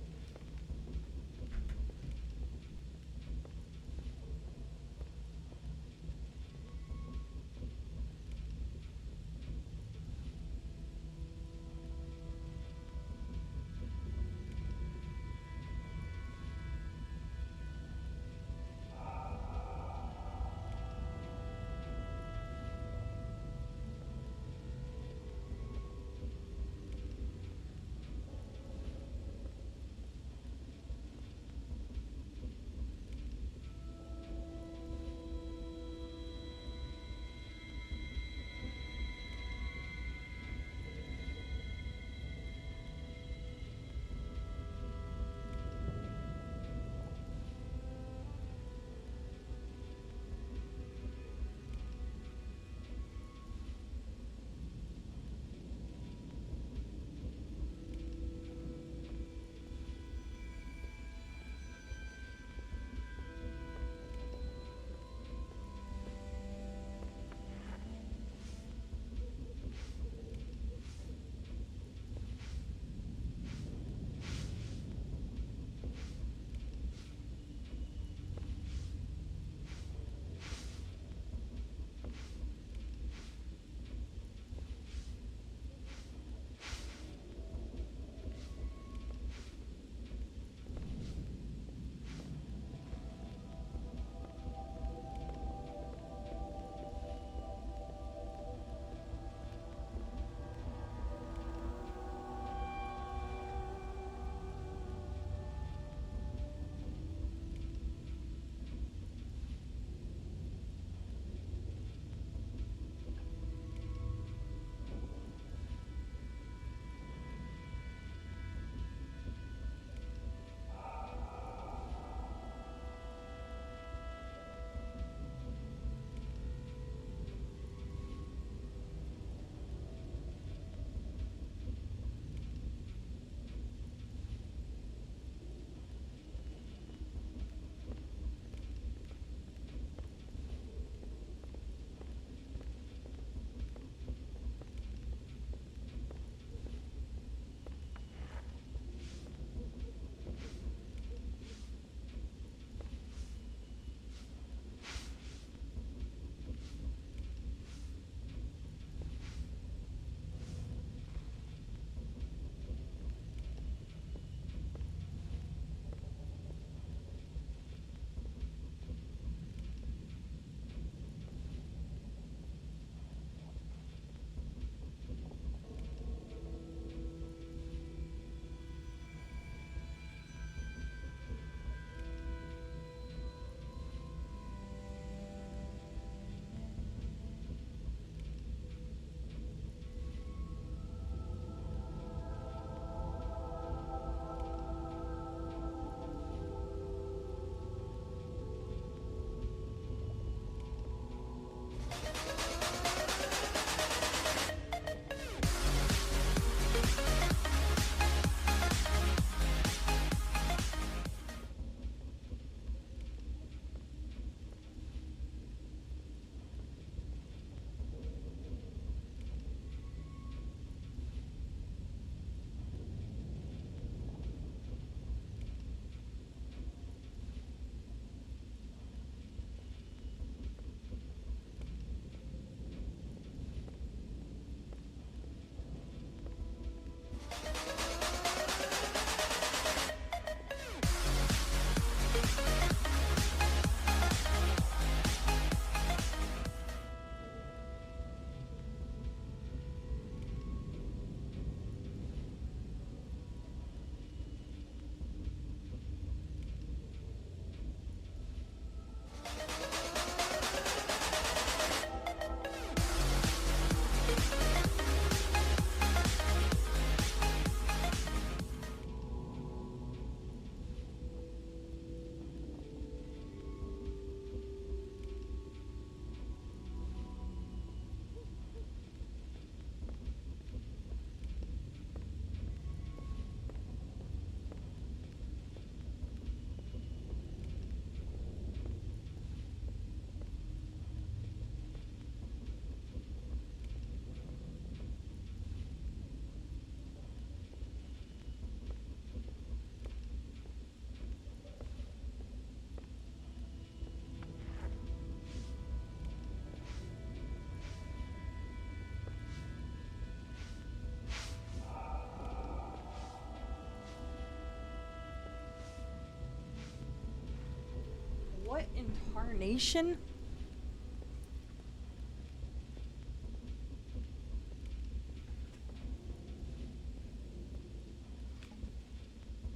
A: What in tarnation?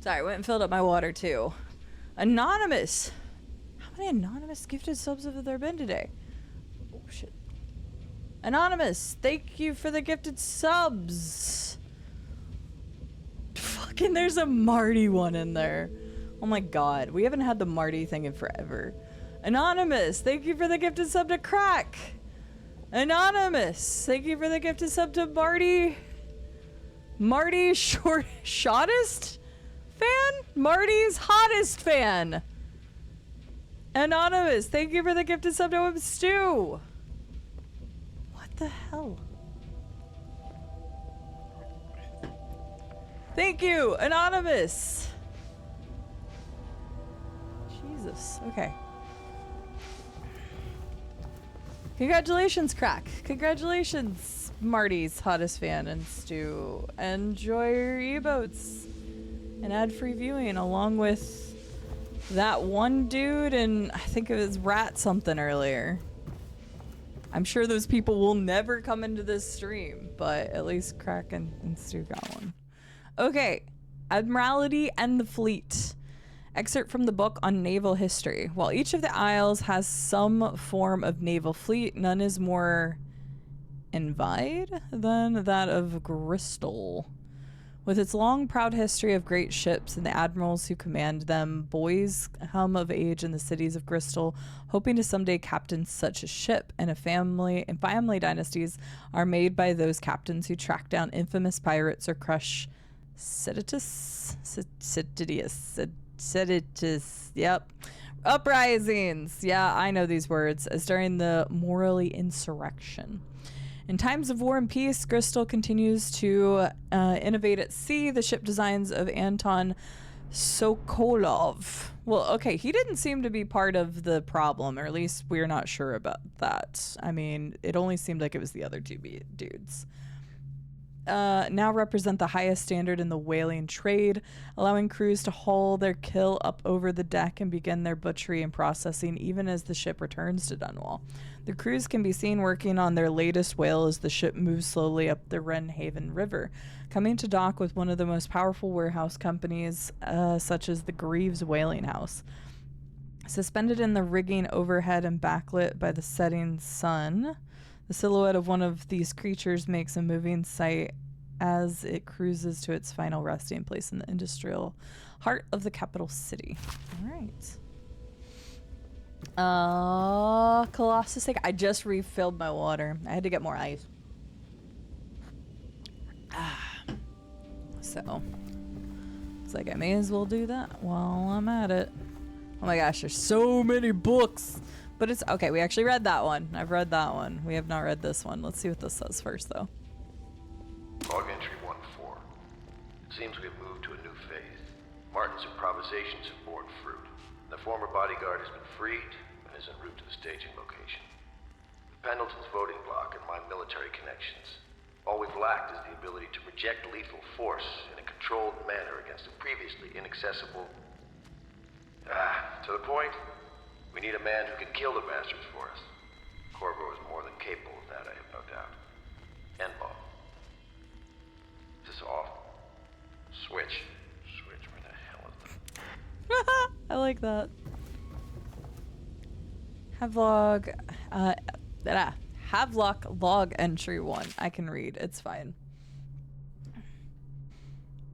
A: Sorry, went and filled up my water too. Anonymous. How many anonymous gifted subs have there been today? Oh shit. Anonymous, thank you for the gifted subs. Fucking there's a Marty one in there. Oh my god, we haven't had the Marty thing in forever. Anonymous, thank you for the gifted sub to Crack. Anonymous, thank you for the gifted sub to Marty. Marty shortest fan? Marty's hottest fan. Anonymous, thank you for the gifted sub to Stew. What the hell? Thank you, Anonymous. Jesus, okay. Congratulations, Crack. Congratulations, Marty's hottest fan and Stew. Enjoy your e-boats and ad-free viewing along with that one dude and I think it was Rat something earlier. I'm sure those people will never come into this stream, but at least Crack and Stew got one. Okay, Admiralty and the Fleet. Excerpt from the book on naval history. While each of the isles has some form of naval fleet, none is more envied than that of Bristol. With its long, proud history of great ships and the admirals who command them, boys come of age in the cities of Bristol, hoping to someday captain such a ship, and family dynasties are made by those captains who track down infamous pirates or crush seditious, yep. Uprisings. Yeah, I know these words. As during the Morley insurrection. In times of war and peace, Bristol continues to innovate at sea. The ship designs of Anton Sokolov. Well, okay, he didn't seem to be part of the problem, or at least we're not sure about that. I mean, it only seemed like it was the other two dudes. Now represent the highest standard in the whaling trade, allowing crews to haul their kill up over the deck and begin their butchery and processing even as the ship returns to Dunwall. The crews can be seen working on their latest whale as the ship moves slowly up the Wrenhaven River, coming to dock with one of the most powerful warehouse companies, such as the Greaves Whaling House. Suspended in the rigging overhead and backlit by the setting sun, the silhouette of one of these creatures makes a moving sight as it cruises to its final resting place in the industrial heart of the capital city. All right. Colossus. I just refilled my water. I had to get more ice. So, it's like I may as well do that while I'm at it. Oh my gosh, there's so many books. But it's okay. We actually read that one. I've read that one. We have not read this one. Let's see what this says first, though.
K: Log entry 1-4. It seems we've moved to a new phase. Martin's improvisations have borne fruit. The former bodyguard has been freed and is en route to the staging location. With Pendleton's voting block and my military connections, all we've lacked is the ability to project lethal force in a controlled manner against a previously inaccessible... to the point, we need a man who can kill the bastards for us. Corvo is more than capable of that, I have no doubt. N-bomb. Is this off? Switch. Switch, where the hell is that?
A: I like that. Havelock log entry 1. I can read. It's fine.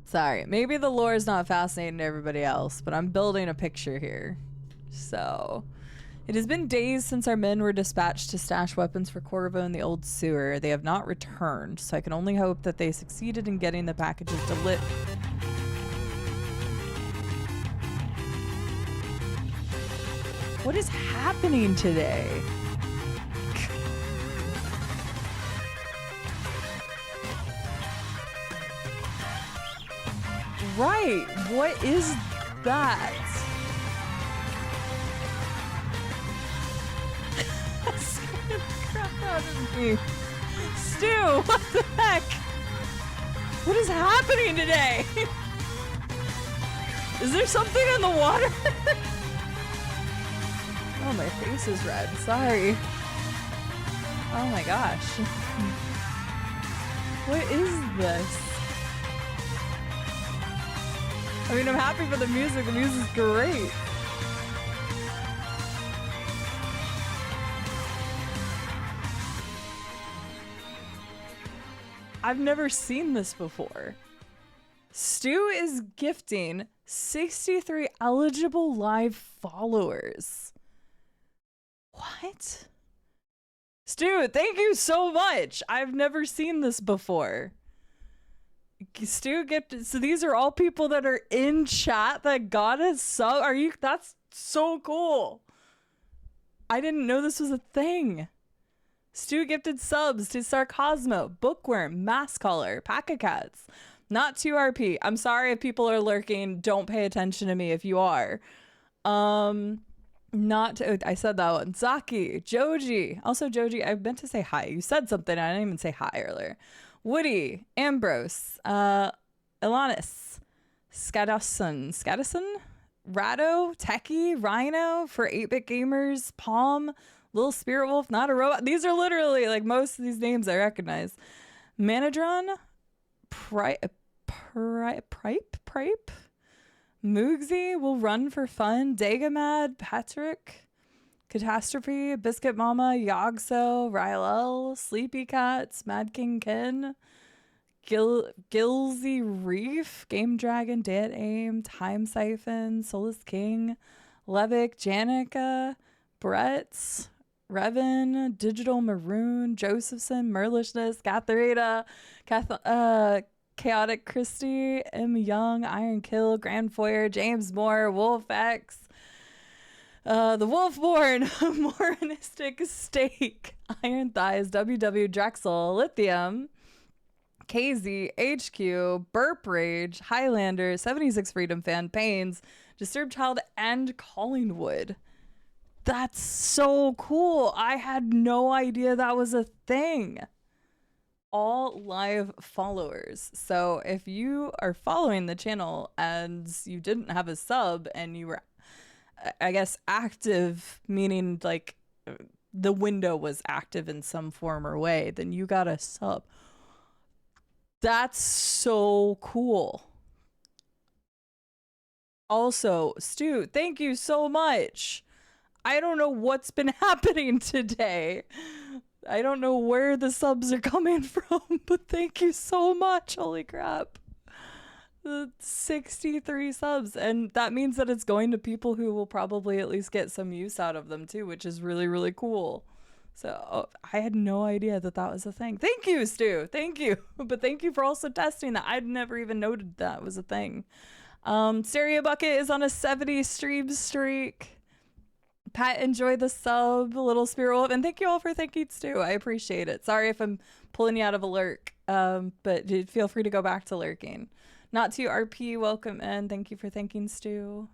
A: Sorry. Maybe the lore is not fascinating to everybody else, but I'm building a picture here. So, it has been days since our men were dispatched to stash weapons for Corvo in the old sewer. They have not returned, so I can only hope that they succeeded in getting the packages delivered. What is happening today? Right, what is that? Crap out of me. Stu, what the heck? What is happening today? Is there something in the water? Oh, my face is red. Sorry. Oh my gosh. What is this? I mean, I'm happy for the music. The music's great. I've never seen this before. Stu is gifting 63 eligible live followers. What? Stu, thank you so much. I've never seen this before. Stu gifted. So these are all people that are in chat that got a sub. Are you? That's so cool. I didn't know this was a thing. Stu gifted subs to Sarcosmo, Bookworm, Maskcaller, Pack-a-Cats, Not 2RP. I'm sorry if people are lurking. Don't pay attention to me if you are. I said that one. Zaki, Joji. Also, Joji, I meant to say hi. You said something. I didn't even say hi earlier. Woody, Ambrose, Ilanis, Scadison, Rado, Techie, Rhino, for 8-Bit Gamers, Palm, Little Spirit Wolf, Not a Robot. These are literally, like, most of these names I recognize. Manadron, Pripe, Moogsy, Will Run for Fun, Dagamad, Patrick, Catastrophe, Biscuit Mama, Yogso, Rylel, Sleepy Cats, Mad King Ken, Gilsy Reef, Game Dragon, Dead Aim, Time Siphon, Solus King, Levick, Janica, Brett, Revan, Digital Maroon, Josephson, Merlishness, Catharina, Chaotic Christie, M. Young, Iron Kill, Grand Foyer, James Moore, Wolf X, The Wolfborn, Moranistic Steak, Iron Thighs, WW Drexel, Lithium, KZ, HQ, Burp Rage, Highlander, 76 Freedom Fan, Pains, Disturbed Child, and Collingwood. That's so cool. I had no idea that was a thing. All live followers. So if you are following the channel and you didn't have a sub and you were, I guess, active, meaning like the window was active in some form or way, then you got a sub. That's so cool. Also, Stu, thank you so much. I don't know what's been happening today. I don't know where the subs are coming from, but thank you so much. Holy crap. 63 subs. And that means that it's going to people who will probably at least get some use out of them too, which is really, really cool. So I had no idea that that was a thing. Thank you, Stu. Thank you. But thank you for also testing that. I'd never even noted that was a thing. Stereo Bucket is on a 70 stream streak. Pat, enjoy the sub, Little Spirit Wolf, and thank you all for thanking Stu. I appreciate it. Sorry if I'm pulling you out of a lurk, but feel free to go back to lurking. Not to RP, welcome in. Thank you for thanking Stu.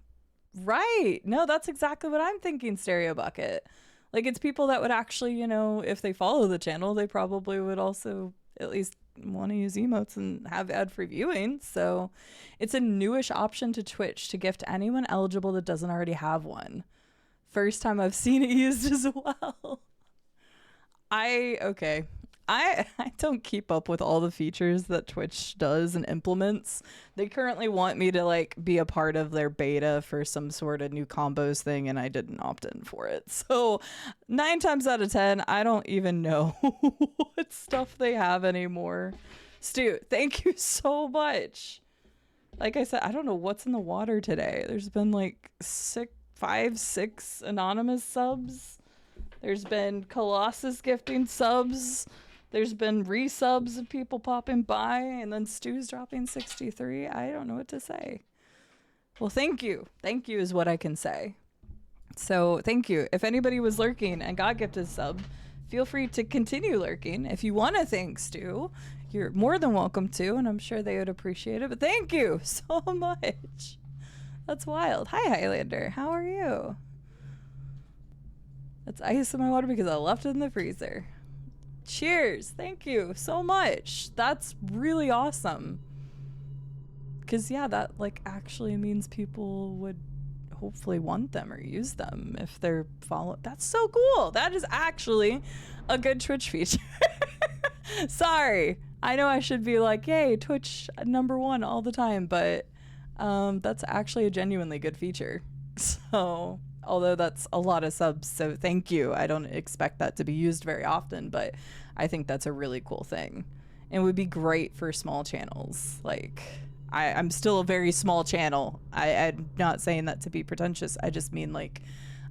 A: Right. No, that's exactly what I'm thinking, Stereo Bucket. Like, it's people that would actually, you know, if they follow the channel, they probably would also at least want to use emotes and have ad-free viewing. So it's a newish option to Twitch to gift anyone eligible that doesn't already have one. First time I've seen it used as well. I don't keep up with all the features that Twitch does and implements. They currently want me to like be a part of their beta for some sort of new combos thing, and I didn't opt in for it. So 9 times out of 10, I don't even know what stuff they have anymore. Stu, thank you so much. Like I said, I don't know what's in the water today. There's been like 5-6 anonymous subs. There's been Colossus gifting subs. There's been resubs of people popping by, and then Stu's dropping 63. I don't know what to say. Well, thank you. Thank you is what I can say. So thank you. If anybody was lurking and got gifted sub, feel free to continue lurking. If you want to thank Stu, you're more than welcome to, and I'm sure they would appreciate it. But thank you so much. That's wild. Hi, Highlander. How are you? That's ice in my water because I left it in the freezer. Cheers. Thank you so much. That's really awesome. Because, yeah, that, like, actually means people would hopefully want them or use them if they're That's so cool. That is actually a good Twitch feature. Sorry. I know I should be like, yay, Twitch #1 all the time, but that's actually a genuinely good feature. So, although that's a lot of subs, so thank you. I don't expect that to be used very often, but I think that's a really cool thing. And would be great for small channels. Like, I'm still a very small channel. I'm not saying that to be pretentious. I just mean, like,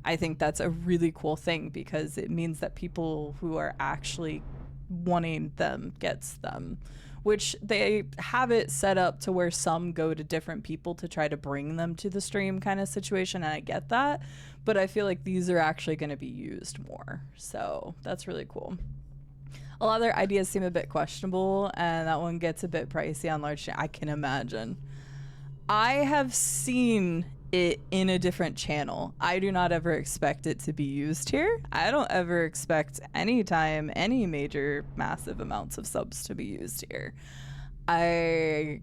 A: I think that's a really cool thing because it means that people who are actually wanting them gets them, which they have it set up to where some go to different people to try to bring them to the stream kind of situation, and I get that, but I feel like these are actually going to be used more, so that's really cool. A lot of their ideas seem a bit questionable, and that one gets a bit pricey on large channels. I can imagine. I have seen it in a different channel. I do not ever expect it to be used here. I don't ever expect any time any major massive amounts of subs to be used here. I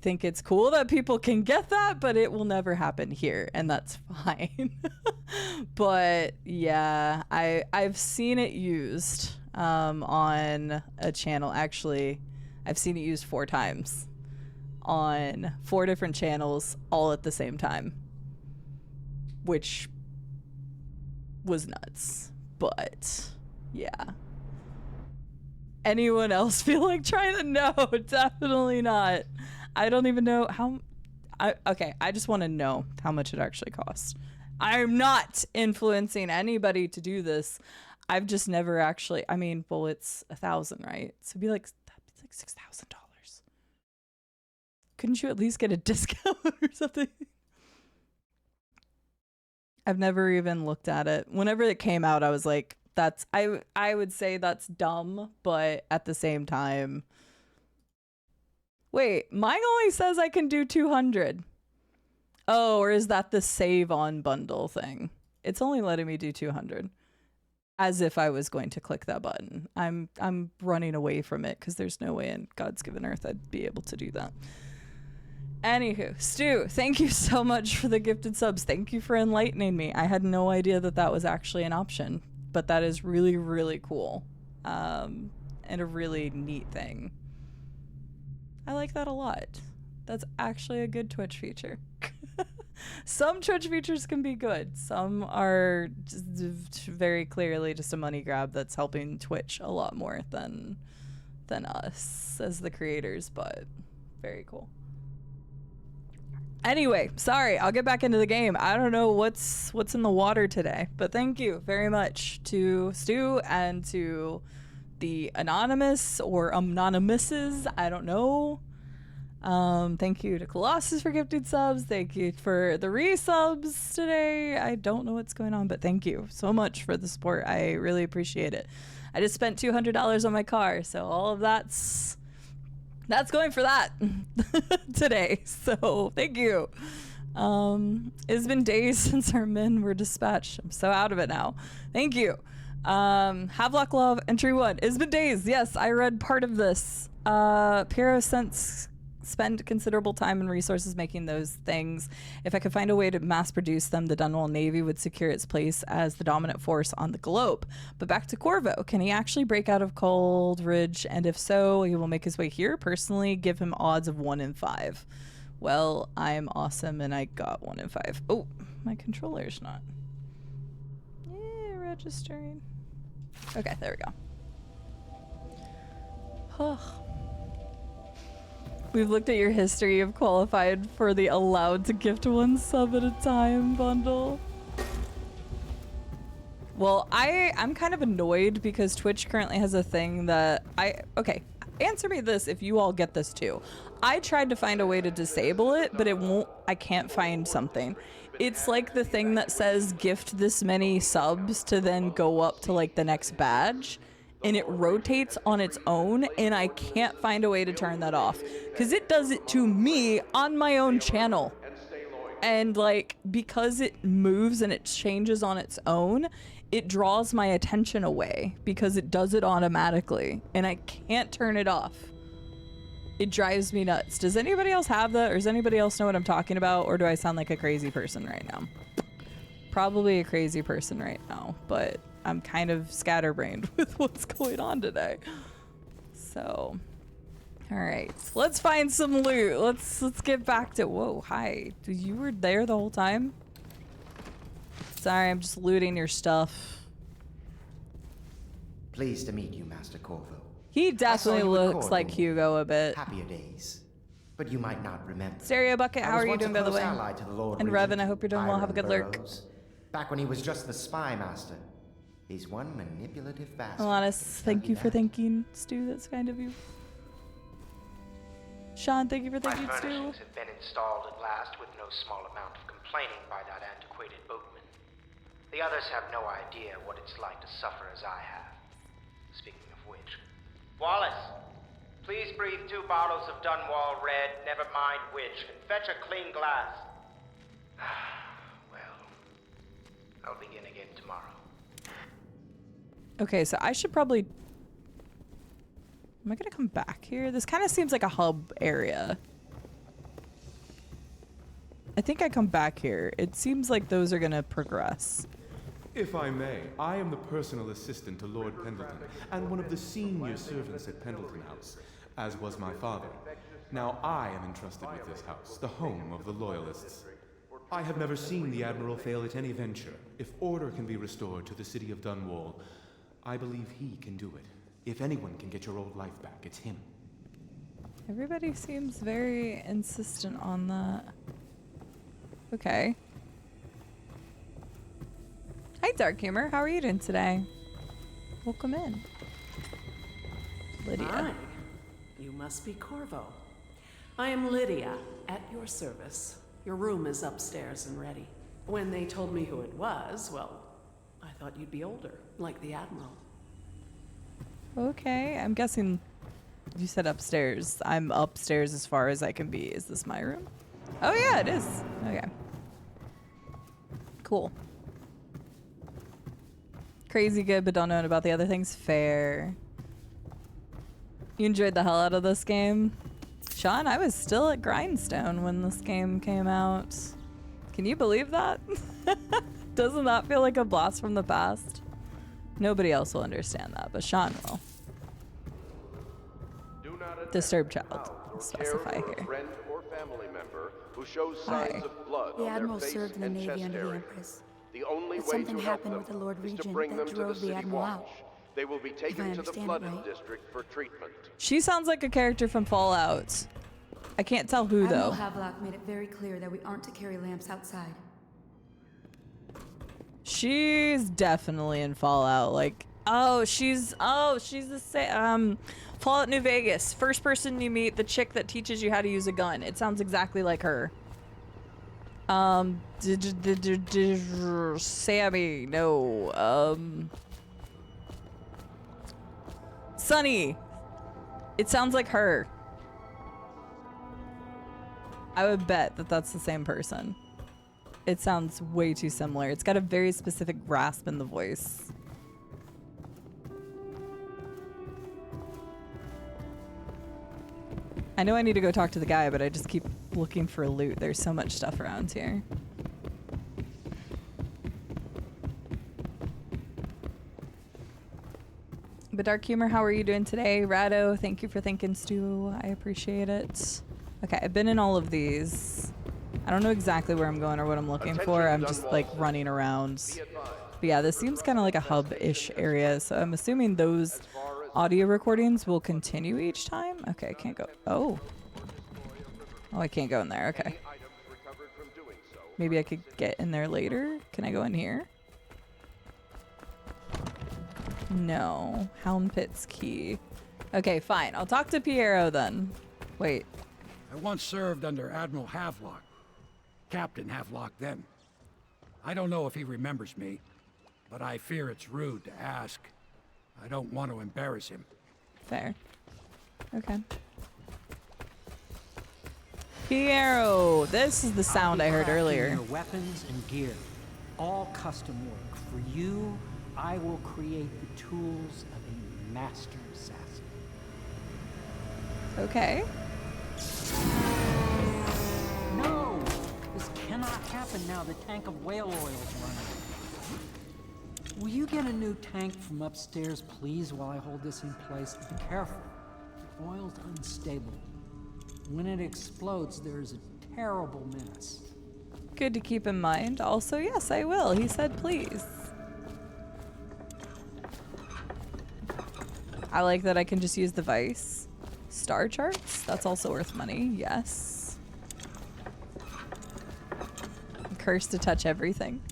A: think it's cool that people can get that, but it will never happen here, and that's fine. But yeah, I've seen it used on a channel. Actually, I've seen it used 4 times on 4 different channels all at the same time, which was nuts. But yeah. Anyone else feel like trying to? No, definitely not. I don't even know how. Okay, I just want to know how much it actually costs. I'm not influencing anybody to do this. I've just never actually. I mean, well, it's 1,000, right? So it'd be like $6,000. Couldn't you at least get a discount or something? I've never even looked at it. Whenever it came out, I was like, that's, I would say that's dumb, but at the same time, wait, mine only says I can do 200. Oh, or is that the save on bundle thing? It's only letting me do 200. As if I was going to click that button. I'm running away from it because there's no way in God's given earth I'd be able to do that. Anywho, Stu, thank you so much for the gifted subs. Thank you for enlightening me. I had no idea that that was actually an option, but that is really, really cool. And a really neat thing. I like that a lot. That's actually a good Twitch feature. Some Twitch features can be good. Some are just very clearly just a money grab that's helping Twitch a lot more than us as the creators, but very cool. Anyway, sorry, I'll get back into the game. I don't know what's in the water today, but thank you very much to Stu and to the anonymous or anonymouses. I don't know. Thank you to Colossus for gifted subs. Thank you for the resubs today. I don't know what's going on, but thank you so much for the support. I really appreciate it. I just spent $200 on my car, so all of that's going for that today. So thank you. It's been days since our men were dispatched. I'm so out of it now. Thank you. Havelock Love entry 1. It's been days. Yes, I read part of this. Piero spend considerable time and resources making those things. If I could find a way to mass produce them, the Dunwall Navy would secure its place as the dominant force on the globe. But back to Corvo. Can he actually break out of Cold Ridge? And if so, he will make his way here. Personally, give him odds of 1 in 5. Well, I'm awesome and I got 1 in 5. Oh, my controller's not. Registering. Okay, there we go. We've looked at your history of qualified for the allowed to gift 1 sub at a time bundle. Well, I'm kind of annoyed because Twitch currently has a thing that okay, answer me this if you all get this too. I tried to find a way to disable it, but it won't, I can't find something. It's like the thing that says gift this many subs to then go up to like the next badge. And it rotates on its own, and I can't find a way to turn that off because it does it to me on my own channel. And like, because it moves and it changes on its own, it draws my attention away because it does it automatically and I can't turn it off. It drives me nuts. Does anybody else have that, or does anybody else know what I'm talking about, or do I sound like a crazy person right now? Probably a crazy person right now, but I'm kind of scatterbrained with what's going on today. So, all right, let's find some loot. Let's get back to. Whoa, hi. You were there the whole time? Sorry, I'm just looting your stuff.
P: Pleased to meet you, Master Corvo.
A: He definitely looks like Hugo a bit.
P: Happier days, but you might not remember.
A: Stereo Bucket, how are you doing, by the way? And Revan, I hope you're doing well. Have a good lurk.
P: Back when he was just the spy master. He's one manipulative bastard.
A: Alanis, thank you for thanking Stu. That's kind of you. Sean, thank you for thanking Stu.
P: My furnishings have been installed at last with no small amount of complaining by that antiquated boatman. The others have no idea what it's like to suffer as I have. Speaking of which, Wallace, please breathe 2 bottles of Dunwall Red, never mind which, and fetch a clean glass. Well, I'll begin again tomorrow.
A: Okay, so I should probably... Am I gonna come back here? This kind of seems like a hub area. I think I come back here. It seems like those are gonna progress.
Q: If I may, I am the personal assistant to Lord Pendleton, and one of the senior servants at Pendleton House, as was my father. Now I am entrusted with this house, the home of the Loyalists. I have never seen the Admiral fail at any venture. If order can be restored to the city of Dunwall, I believe he can do it. If anyone can get your old life back, it's him.
A: Everybody seems very insistent on that. Okay. Hi, Dark Humor. How are you doing today? Welcome in. Lydia.
R: Hi. You must be Corvo. I am Lydia, at your service. Your room is upstairs and ready. When they told me who it was, well, I thought you'd be older, like the Admiral.
A: Okay, I'm guessing you said upstairs. I'm upstairs as far as I can be. Is this my room? Oh yeah, it is. Okay. Cool. Crazy good, but don't know about the other things. Fair. You enjoyed the hell out of this game? Sean, I was still at Grindstone when this game came out. Can you believe that? Doesn't that feel like a blast from the past? Nobody else will understand that, but Sean will. Disturbed child. Specify here.
K: Friend or family member who shows signs of blood
E: The
K: on
E: Admiral
K: their face
E: served in the
K: and
E: Navy
K: chest
E: under the
K: area.
E: Empress.
K: The only
E: But
K: way
E: something
K: to help
E: happened
K: them
E: with the Lord
K: is to
E: Regent
K: bring them
E: that
K: to the
E: drove the
K: city
E: Admiral
K: watch.
E: out.
K: They will be taken to the
E: understand it
K: flooded
E: right.
K: district for treatment.
A: She sounds like a character from Fallout. I can't tell who
S: Admiral
A: though.
S: Havelock made it very clear that we aren't to carry lamps outside.
A: She's definitely in Fallout. Like, she's the same. Fallout New Vegas. First person you meet, the chick that teaches you how to use a gun. It sounds exactly like her. Sammy, no. Sunny. It sounds like her. I would bet that that's the same person. It sounds way too similar. It's got a very specific rasp in the voice. I know I need to go talk to the guy, but I just keep looking for loot. There's so much stuff around here. But Dark Humor, how are you doing today? Rado, thank you for thinking, Stu. I appreciate it. Okay, I've been in all of these. I don't know exactly where I'm going or what I'm looking for. I'm just like running around. But yeah, this seems kind of like a hub-ish area, so I'm assuming those audio recordings will continue each time. Okay, I can't go. Oh, I can't go in there. Okay. Maybe I could get in there later. Can I go in here? No. Helm Pit's key. Okay, fine. I'll talk to Piero then. Wait.
O: I once served under Admiral Havelock. Captain Havelock then. I don't know if he remembers me, but I fear it's rude to ask. I don't want to embarrass him.
A: Fair. Okay. Piero! This is the sound I heard earlier.
T: Your weapons and gear, all custom work. For you, I will create the tools of a master assassin.
A: Okay.
T: No! This cannot happen now. The tank of whale oil is running. Will you get a new tank from upstairs, please, while I hold this in place? Be careful. The oil's unstable. When it explodes, there's a terrible mess.
A: Good to keep in mind. Also, yes, I will. He said please. I like that I can just use the vice. Star charts? That's also worth money. Yes. Cursed to touch everything.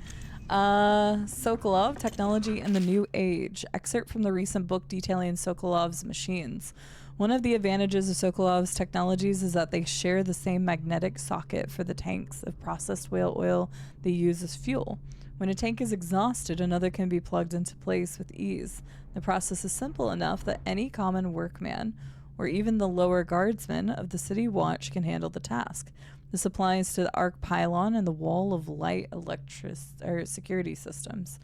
A: Sokolov, Technology in the New Age. Excerpt from the recent book detailing Sokolov's machines. One of the advantages of Sokolov's technologies is that they share the same magnetic socket for the tanks of processed whale oil they use as fuel. When a tank is exhausted, another can be plugged into place with ease. The process is simple enough that any common workman, or even the lower guardsman of the city watch, can handle the task. This applies to the arc pylon and the wall of light security systems,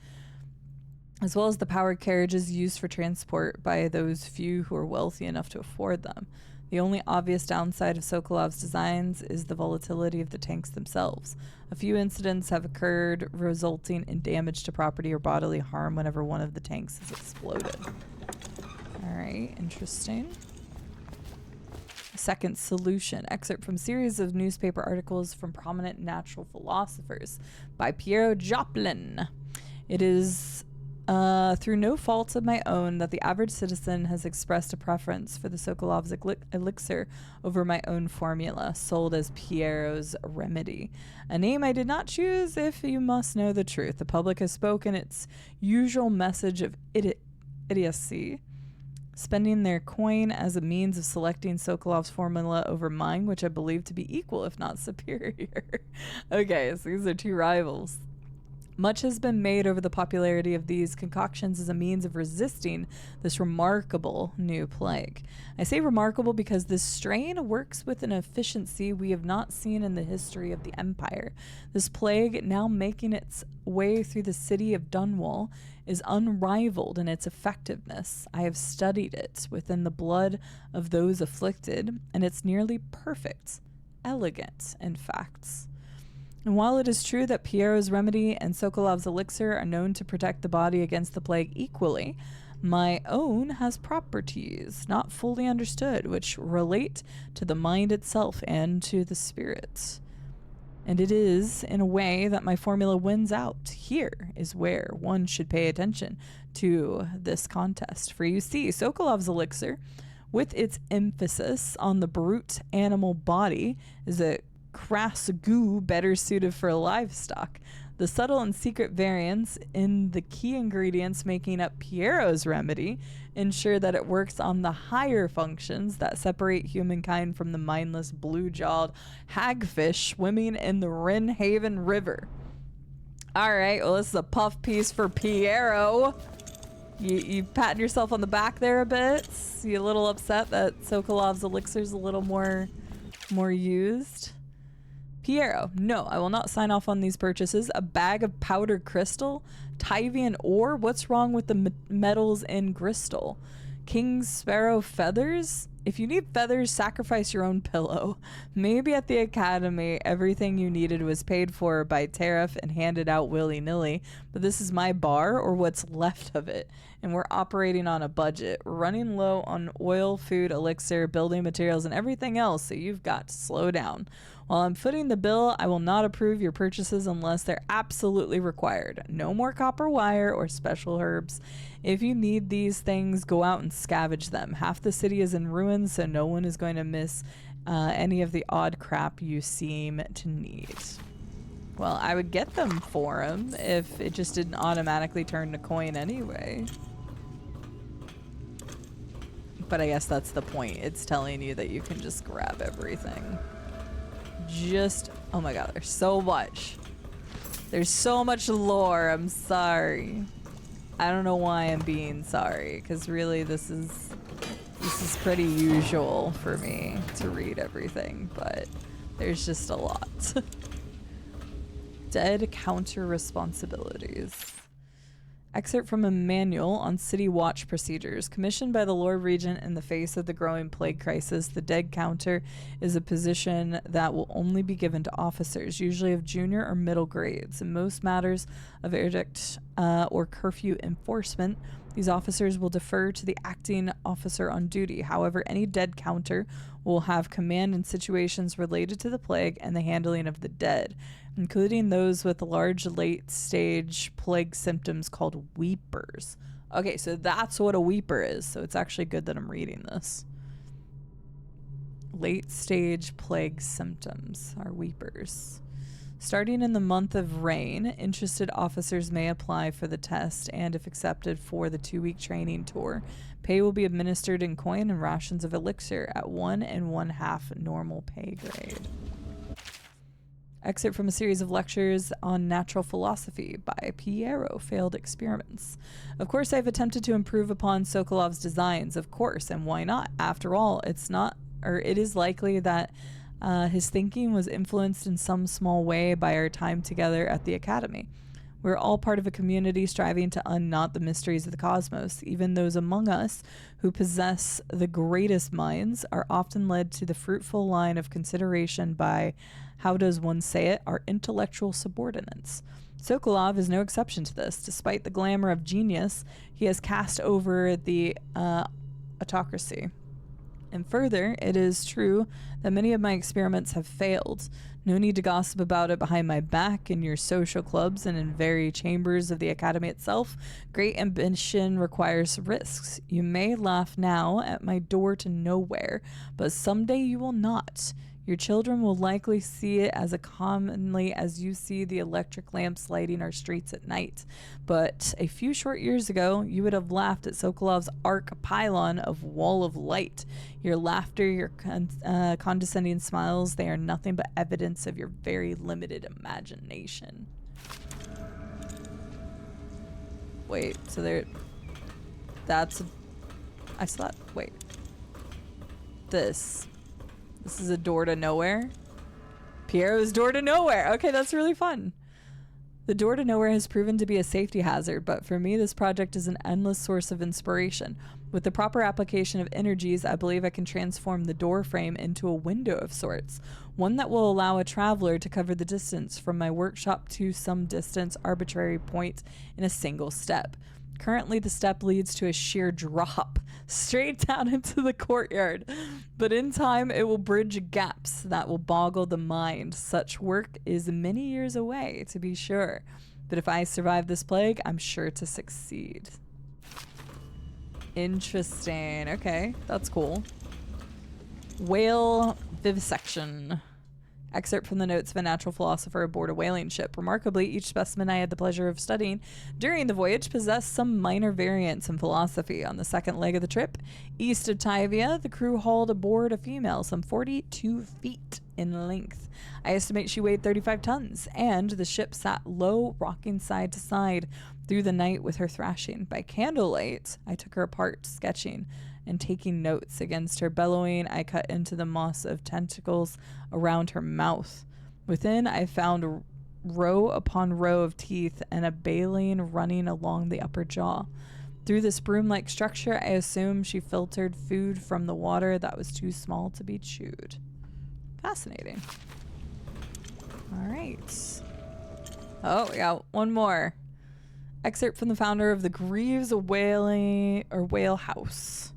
A: as well as the powered carriages used for transport by those few who are wealthy enough to afford them. The only obvious downside of Sokolov's designs is the volatility of the tanks themselves. A few incidents have occurred, resulting in damage to property or bodily harm whenever one of the tanks has exploded. Alright, interesting. Second solution. Excerpt from series of newspaper articles from prominent natural philosophers by Piero Joplin. It is through no fault of my own that the average citizen has expressed a preference for the Sokolov's elixir over my own formula, sold as Piero's remedy. A name I did not choose, if you must know the truth. The public has spoken its usual message of idiocy, spending their coin as a means of selecting Sokolov's formula over mine, which I believe to be equal, if not superior. Okay, so these are two rivals. Much has been made over the popularity of these concoctions as a means of resisting this remarkable new plague. I say remarkable because this strain works with an efficiency we have not seen in the history of the Empire. This plague, now making its way through the city of Dunwall, is unrivaled in its effectiveness. I have studied it within the blood of those afflicted, and it's nearly perfect, elegant, in fact. And while it is true that Piero's remedy and Sokolov's elixir are known to protect the body against the plague equally, my own has properties not fully understood which relate to the mind itself and to the spirit. And it is in a way that my formula wins out. Here is where one should pay attention to this contest. For you see, Sokolov's elixir, with its emphasis on the brute animal body, is a crass goo better suited for livestock. The subtle and secret variants in the key ingredients making up Piero's remedy ensure that it works on the higher functions that separate humankind from the mindless blue-jawed hagfish swimming in the Rinhaven River. Alright, well, this is a puff piece for Piero. You patting yourself on the back there a bit? You a little upset that Sokolov's elixir's a little more used? Piero, no, I will not sign off on these purchases. A bag of powdered crystal? Tyvian ore? What's wrong with the metals in crystal? King's sparrow feathers? If you need feathers, sacrifice your own pillow. Maybe at the academy, everything you needed was paid for by tariff and handed out willy-nilly, but this is my bar, or what's left of it, and we're operating on a budget. We're running low on oil, food, elixir, building materials, and everything else, so you've got to slow down. While I'm footing the bill, I will not approve your purchases unless they're absolutely required. No more copper wire or special herbs. If you need these things, go out and scavenge them. Half the city is in ruins, so no one is going to miss any of the odd crap you seem to need. Well, I would get them for him if it just didn't automatically turn to coin anyway. But I guess that's the point. It's telling you that you can just grab everything. Oh my god, there's so much. There's so much lore. I'm sorry. I don't know why I'm being sorry, because really this is pretty usual for me to read everything, but there's just a lot. Dead counter responsibilities. Excerpt from a manual on city watch procedures. Commissioned by the Lord Regent in the face of the growing plague crisis, the dead counter is a position that will only be given to officers, usually of junior or middle grades. In most matters of interdict or curfew enforcement, these officers will defer to the acting officer on duty. However, any dead counter will have command in situations related to the plague and the handling of the dead, including those with large late-stage plague symptoms called weepers. Okay, so that's what a weeper is. So it's actually good that I'm reading this. Late-stage plague symptoms are weepers. Starting in the month of rain, interested officers may apply for the test, and if accepted for the 2-week training tour, pay will be administered in coin and rations of elixir at 1 1/2 normal pay grade. Excerpt from a series of lectures on natural philosophy by Piero Failed Experiments. Of course, I've attempted to improve upon Sokolov's designs, of course, and why not? After all, it is likely that his thinking was influenced in some small way by our time together at the Academy. We're all part of a community striving to unknot the mysteries of the cosmos. Even those among us who possess the greatest minds are often led to the fruitful line of consideration by, how does one say it, our intellectual subordinates. Sokolov is no exception to this. Despite the glamour of genius, he has cast over the autocracy. And further, it is true that many of my experiments have failed. No need to gossip about it behind my back in your social clubs and in very chambers of the Academy itself. Great ambition requires risks. You may laugh now at my door to nowhere, but someday you will not. Your children will likely see it as commonly as you see the electric lamps lighting our streets at night. But a few short years ago, you would have laughed at Sokolov's arc pylon of wall of light. Your laughter, your condescending smiles, they are nothing but evidence of your very limited imagination. Wait, so there... That's... I slept. Wait. This is a door to nowhere? Piero's door to nowhere. Okay, that's really fun. The door to nowhere has proven to be a safety hazard, but for me, this project is an endless source of inspiration. With the proper application of energies, I believe I can transform the door frame into a window of sorts, one that will allow a traveler to cover the distance from my workshop to some distant arbitrary point in a single step. Currently, the step leads to a sheer drop straight down into the courtyard, but in time it will bridge gaps that will boggle the mind. Such work is many years away, to be sure, but if I survive this plague, I'm sure to succeed. Interesting. Okay, that's cool. Whale vivisection. Excerpt from the notes of a natural philosopher aboard a whaling ship. Remarkably, each specimen I had the pleasure of studying during the voyage possessed some minor variance in philosophy. On the second leg of the trip, east of Tivia, the crew hauled aboard a female some 42 feet in length. I estimate she weighed 35 tons, and the ship sat low, rocking side to side through the night with her thrashing. By candlelight, I took her apart, sketching and taking notes. Against her bellowing, I cut into the moss of tentacles around her mouth. Within, I found row upon row of teeth and a baleen running along the upper jaw. Through this broom-like structure, I assume she filtered food from the water that was too small to be chewed. Fascinating. All right. Oh, we got one more. Excerpt from the founder of the Greaves Whale House.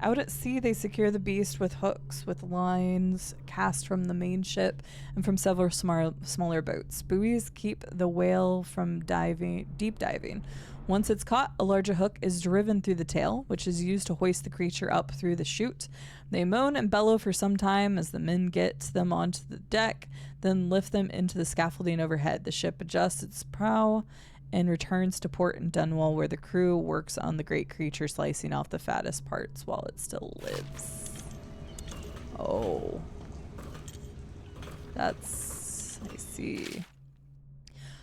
A: Out at sea, they secure the beast with hooks with lines cast from the main ship and from several smaller boats. Buoys keep the whale from deep diving. Once it's caught, a larger hook is driven through the tail, which is used to hoist the creature up through the chute. They moan and bellow for some time as the men get them onto the deck, then lift them into the scaffolding overhead. The ship adjusts its prow and returns to port in Dunwall, where the crew works on the great creature, slicing off the fattest parts while it still lives. Oh. That's... I see.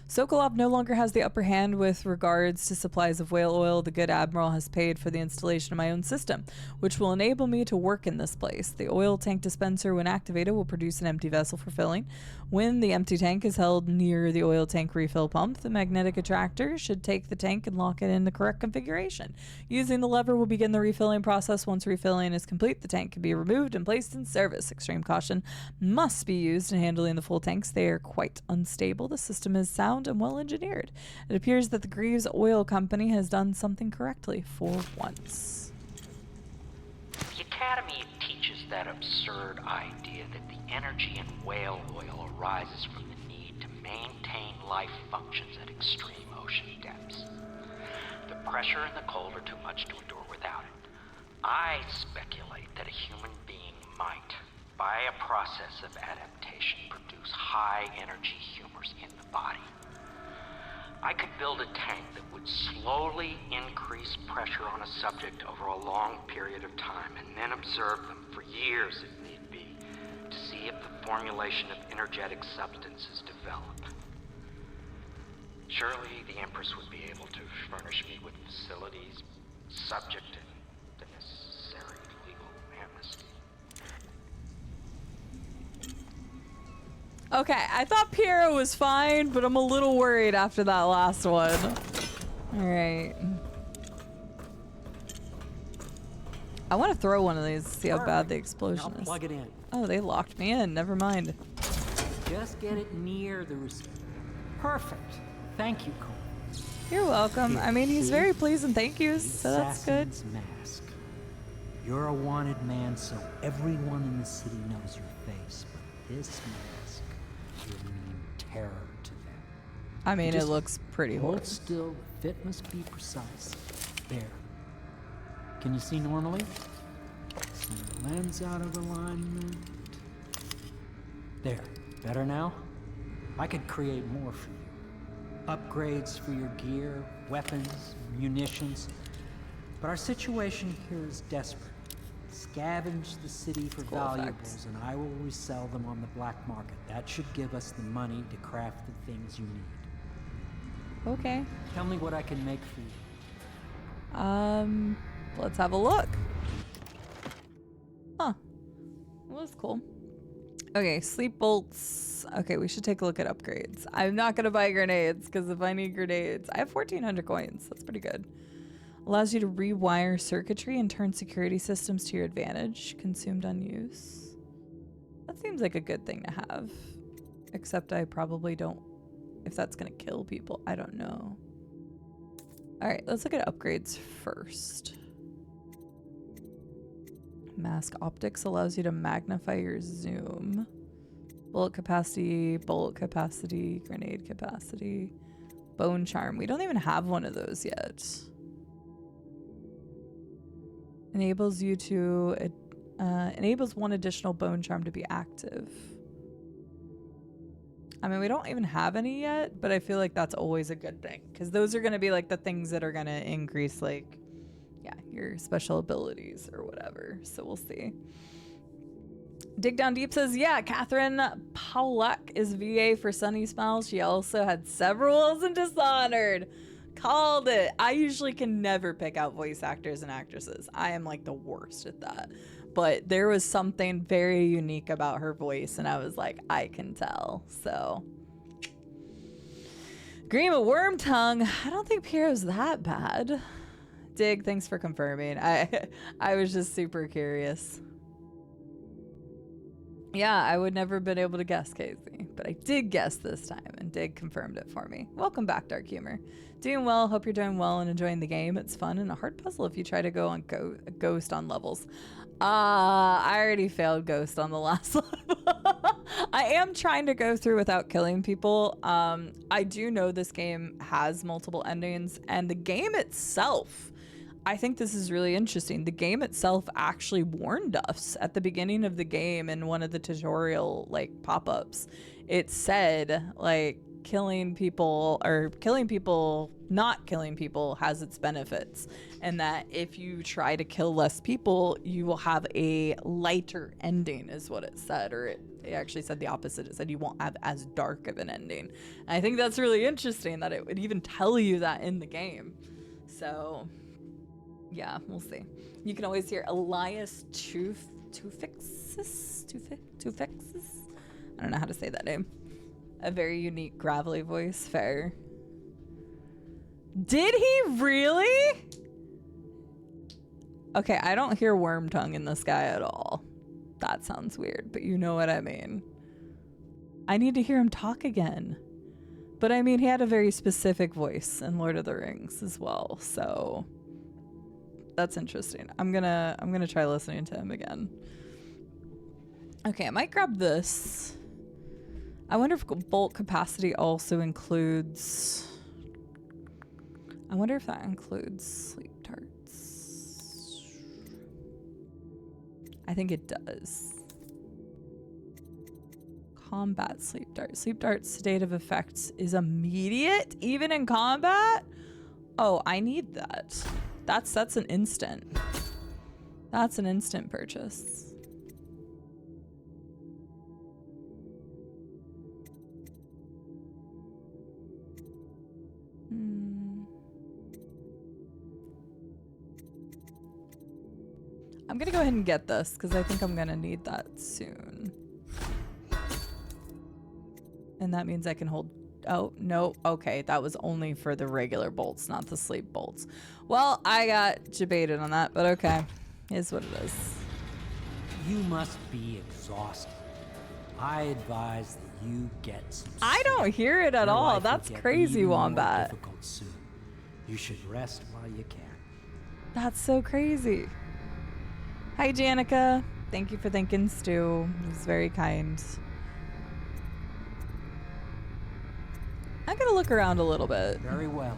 A: Sokolov no longer has the upper hand with regards to supplies of whale oil. The good admiral has paid for the installation of my own system, which will enable me to work in this place. The oil tank dispenser, when activated, will produce an empty vessel for filling. When the empty tank is held near the oil tank refill pump, the magnetic attractor should take the tank and lock it in the correct configuration. Using the lever will begin the refilling process. Once refilling is complete, the tank can be removed and placed in service. Extreme caution must be used in handling the full tanks. They are quite unstable. The system is sound and well engineered. It appears that the Greaves Oil Company has done something correctly for once.
I: The Academy teaches that absurd idea that the energy in whale oil arises from the need to maintain life functions at extreme ocean depths. The pressure and the cold are too much to endure without it. I speculate that a human being might, by a process of adaptation, produce high-energy humors in the body. I could build a tank that would slowly increase pressure on a subject over a long period of time and then observe them for years if need be to see if the formulation of energetic substances develop. Surely the Empress would be able to furnish me with facilities subject to the necessary legal amnesty.
A: Okay, I thought Piero was fine, but I'm a little worried after that last one. Alright. I want to throw one of these to see how bad the explosion is.
T: Plug it in.
A: Oh, they locked me in. Never mind.
T: Just get it near the receiver. Perfect. Thank you, Cole.
A: You're welcome. I mean, he's very pleased and thank yous, so that's good.
T: Assassin's mask. You're a wanted man, so everyone in the city knows your face. But this mask will mean terror to them.
A: I mean, it
T: Just
A: looks pretty
T: hold
A: horrible.
T: still. The fit must be precise. There. Can you see normally? Center lens out of alignment. There. Better now? I could create more for you. Upgrades for your gear, weapons, munitions. But our situation here is desperate. Scavenge the city for valuables, and I will resell them on the black market. That should give us the money to craft the things you need.
A: Okay.
T: Tell me what I can make for you.
A: Let's have a look. Huh. Well, that's cool. Okay, sleep bolts. Okay, we should take a look at upgrades. I'm not gonna buy grenades, because if I need grenades, I have 1,400 coins. That's pretty good. Allows you to rewire circuitry and turn security systems to your advantage. Consumed on use. That seems like a good thing to have. Except I probably don't... If that's gonna kill people, I don't know. Alright, let's look at upgrades first. Mask optics allows you to magnify your zoom. Bullet capacity, grenade capacity, bone charm. We don't even have one of those yet. Enables you to enables one additional bone charm to be active. I mean, we don't even have any yet, but I feel like that's always a good thing because those are going to be like the things that are going to increase, like, yeah, your special abilities or whatever. So we'll see. Dig Down Deep says, yeah, Catherine Paulak is VA for Sunny Smiles. She also had several in Dishonored. Called it. I usually can never pick out voice actors and actresses. I am like the worst at that. But there was something very unique about her voice, and I was like, I can tell. So, Grima Wormtongue. I don't think Piero's that bad. Dig, thanks for confirming. I was just super curious. Yeah, I would never have been able to guess, Casey, but I did guess this time, and Dig confirmed it for me. Welcome back, Dark Humor. Doing well. Hope you're doing well and enjoying the game. It's fun and a hard puzzle if you try to go on Ghost on levels. I already failed Ghost on the last level. I am trying to go through without killing people. I do know this game has multiple endings, and the game itself, I think this is really interesting. The game itself actually warned us at the beginning of the game in one of the tutorial like pop-ups. It said like, killing people, or killing people, not killing people, has its benefits, and that if you try to kill less people, you will have a lighter ending, is what it said, or it actually said the opposite. It said you won't have as dark of an ending. And I think that's really interesting that it would even tell you that in the game. So yeah, we'll see. You can always hear Elias Tufixis. I don't know how to say that name. A very unique gravelly voice. Fair. Did he really? Okay, I don't hear worm tongue in this guy at all. That sounds weird, but you know what I mean. I need to hear him talk again. But I mean, he had a very specific voice in Lord of the Rings as well, so that's interesting. I'm gonna try listening to him again. Okay, I might grab this. I wonder if bolt capacity also includes... I wonder if that includes sleep darts. I think it does. Combat sleep dart. Sleep dart's sedative effect is immediate, even in combat? Oh, I need that. That's an instant. That's an instant purchase. I'm gonna go ahead and get this because I think I'm gonna need that soon. And that means I can hold... Oh, no. Okay, that was only for the regular bolts, not the sleep bolts. Well, I got debated on that, but okay. Is what it is.
T: You must be exhausted. I advise that you get some sleep.
A: I don't hear it at all. That's crazy, Wombat.
T: Soon. You should rest while you can.
A: That's so crazy. Hi, Janica. Thank you for thanking Stu. It was very kind. I'm gonna look around a little bit.
T: Very well.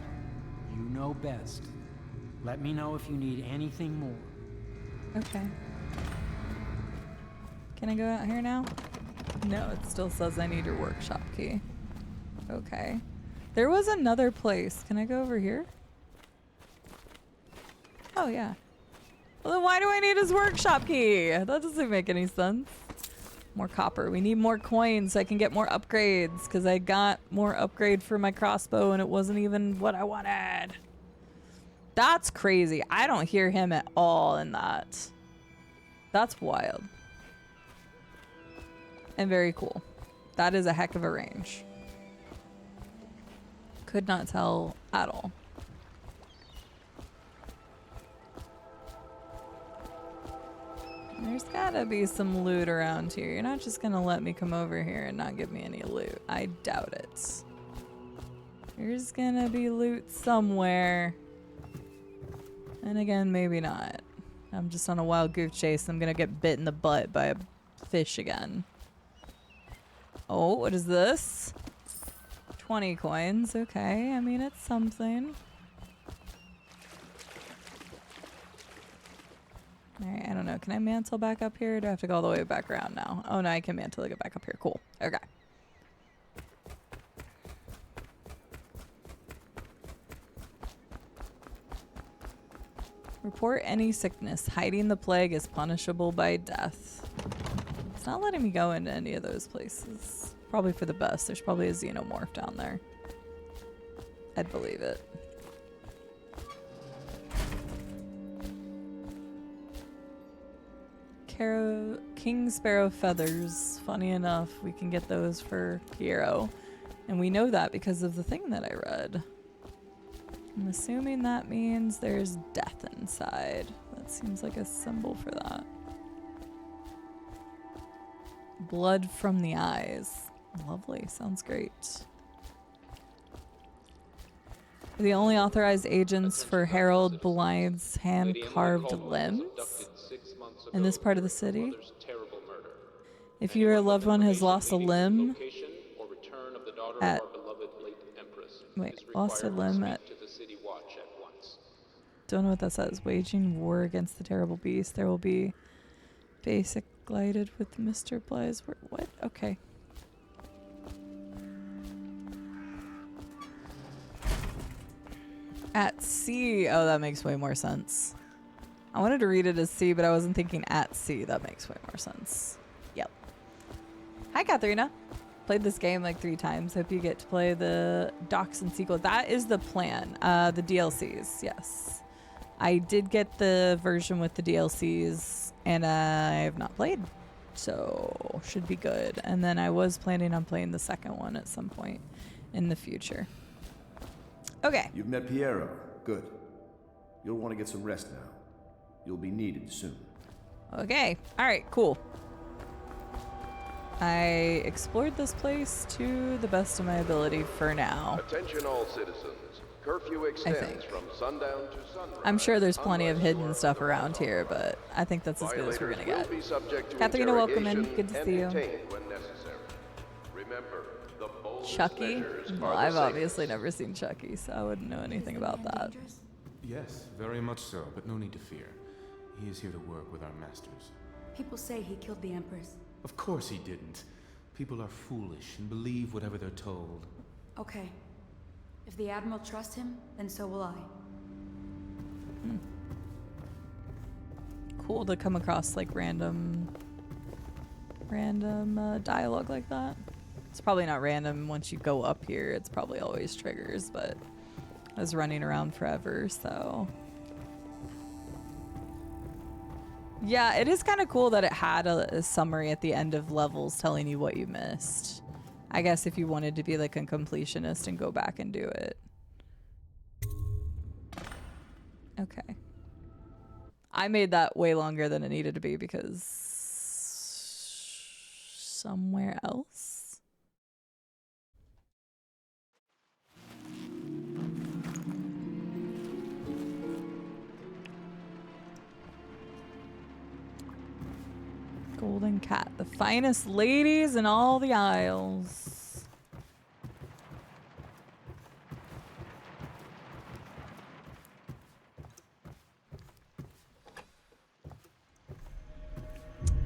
T: You know best. Let me know if you need anything more.
A: Okay. Can I go out here now? No, it still says I need your workshop key. Okay. There was another place. Can I go over here? Oh, yeah. Well, then why do I need his workshop key? That doesn't make any sense. More copper. We need more coins so I can get more upgrades, because I got more upgrade for my crossbow and it wasn't even what I wanted. That's crazy. I don't hear him at all in that. That's wild. And very cool. That is a heck of a range. Could not tell at all. There's gotta be some loot around here. You're not just gonna let me come over here and not give me any loot. I doubt it. There's gonna be loot somewhere. And again, maybe not. I'm just on a wild goose chase. I'm gonna get bit in the butt by a fish again. Oh, what is this? 20 coins. Okay, I mean, it's something. Alright, I don't know. Can I mantle back up here? Or do I have to go all the way back around now? Oh no, I can mantle to get back up here. Cool. Okay. Report any sickness. Hiding the plague is punishable by death. It's not letting me go into any of those places. Probably for the best. There's probably a xenomorph down there. I'd believe it. King Sparrow feathers. Funny enough, we can get those for Kiero. And we know that because of the thing that I read. I'm assuming that means there's death inside. That seems like a symbol for that. Blood from the eyes. Lovely. Sounds great. The only authorized agents for Harold Blythe's hand-carved limbs in this part of the city. If your loved one has lost a limb at... Wait, lost a limb at... Don't know what that says. Waging war against the terrible beast. There will be basic glided with Mr. Blythe's... What? Okay. At sea. Oh, that makes way more sense. I wanted to read it as sea, but I wasn't thinking at sea. That makes way more sense. Yep. Hi, Katharina. Played this game like 3 times. Hope you get to play the Docks and sequel. That is the plan. The DLCs, yes. I did get the version with the DLCs, and I have not played. So, should be good. And then I was planning on playing the second one at some point in the future. Okay.
L: You've met Piero. Good. You'll want to get some rest now. You'll be needed soon.
A: Okay. All right, cool. I explored this place to the best of my ability for now.
K: Attention all citizens. Curfew extends from sundown to sunrise.
A: I'm sure there's plenty of hidden stuff around here, but I think that's as good as we're going to get. Katharina, welcome in. Good to see you.
K: Remember, the
A: Chucky? Well, I've obviously never seen Chucky, so I wouldn't know anything about that.
Q: Yes, very much so, but no need to fear. He is here to work with our masters.
S: People say he killed the Empress.
Q: Of course he didn't. People are foolish and believe whatever they're told.
S: Okay. If the Admiral trusts him, then so will I.
A: Cool to come across like random dialogue like that. It's probably not random once you go up here. It's probably always triggers, but I was running around forever, so... Yeah, it is kind of cool that it had a summary at the end of levels telling you what you missed. I guess if you wanted to be like a completionist and go back and do it. Okay. I made that way longer than it needed to be because somewhere else. Golden Cat, the finest ladies in all the Isles.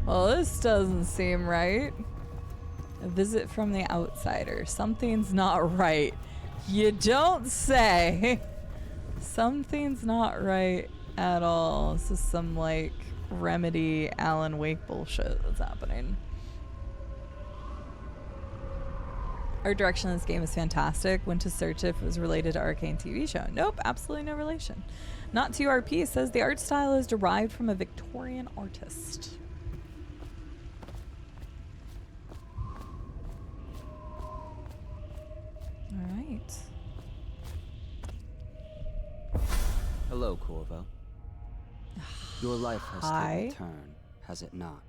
A: Well, this doesn't seem right. A visit from the outsider. Something's not right. You don't say. Something's not right at all. This is some like Remedy Alan Wake bullshit that's happening. Art direction in this game is fantastic. Went to search if it was related to Arcane TV show. Nope, absolutely no relation. Not 2RP says the art style is derived from a Victorian artist. All right.
U: Hello, Corvo. Your life has taken a turn, has it not?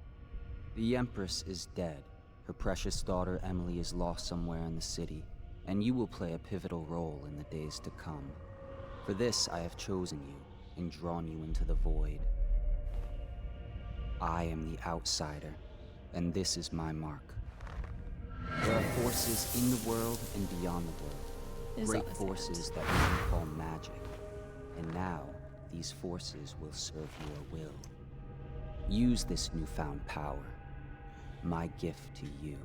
U: The Empress is dead. Her precious daughter Emily is lost somewhere in the city, and you will play a pivotal role in the days to come. For this, I have chosen you and drawn you into the void. I am the outsider, and this is my mark. There are forces in the world and beyond the world. Great forces that we can call magic. And now, these forces will serve your will. Use this newfound power, my gift to you.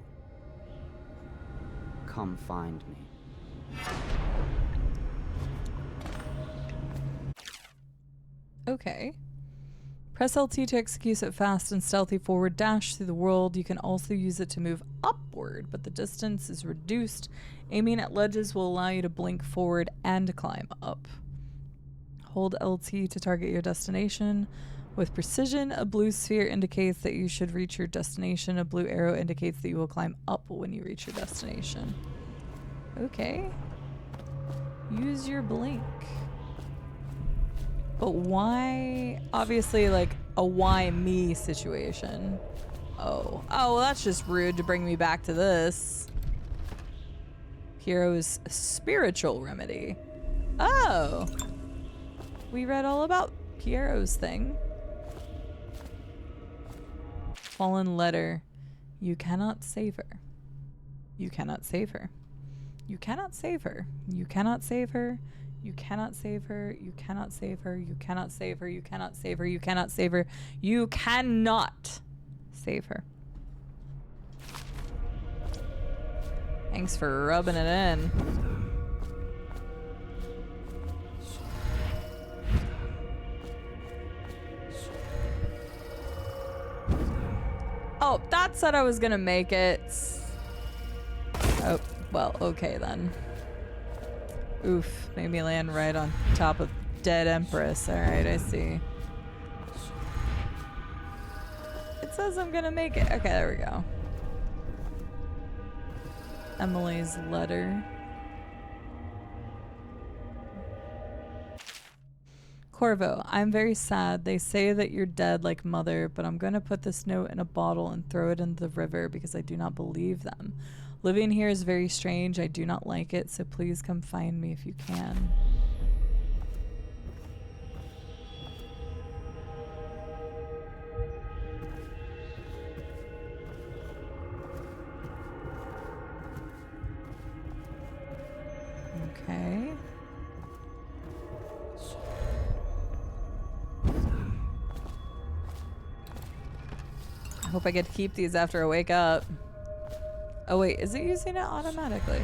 U: Come find me.
A: Okay. Press LT to execute a fast and stealthy forward dash through the world. You can also use it to move upward, but the distance is reduced. Aiming at ledges will allow you to blink forward and climb up. Hold LT to target your destination. With precision, a blue sphere indicates that you should reach your destination. A blue arrow indicates that you will climb up when you reach your destination. Okay. Use your blink. But why? Obviously, like, a why me situation. Oh. Oh, well, that's just rude to bring me back to this. Hero's spiritual remedy. Oh. We read all about Piero's thing. Fallen letter. You cannot save her. You cannot save her. You cannot save her. You cannot save her. You cannot save her. You cannot save her. You cannot save her. You cannot save her. You cannot save her. You cannot save her. Thanks for rubbing it in. Oh, that said I was gonna make it. Oh, well, okay then. Oof, made me land right on top of dead Empress. Alright, I see. It says I'm gonna make it. Okay, there we go. Emily's letter. Corvo, I'm very sad. They say that you're dead like mother, but I'm gonna put this note in a bottle and throw it into the river because I do not believe them. Living here is very strange. I do not like it, so please come find me if you can. Okay. I hope I get to keep these after I wake up. Oh wait, is it using it automatically?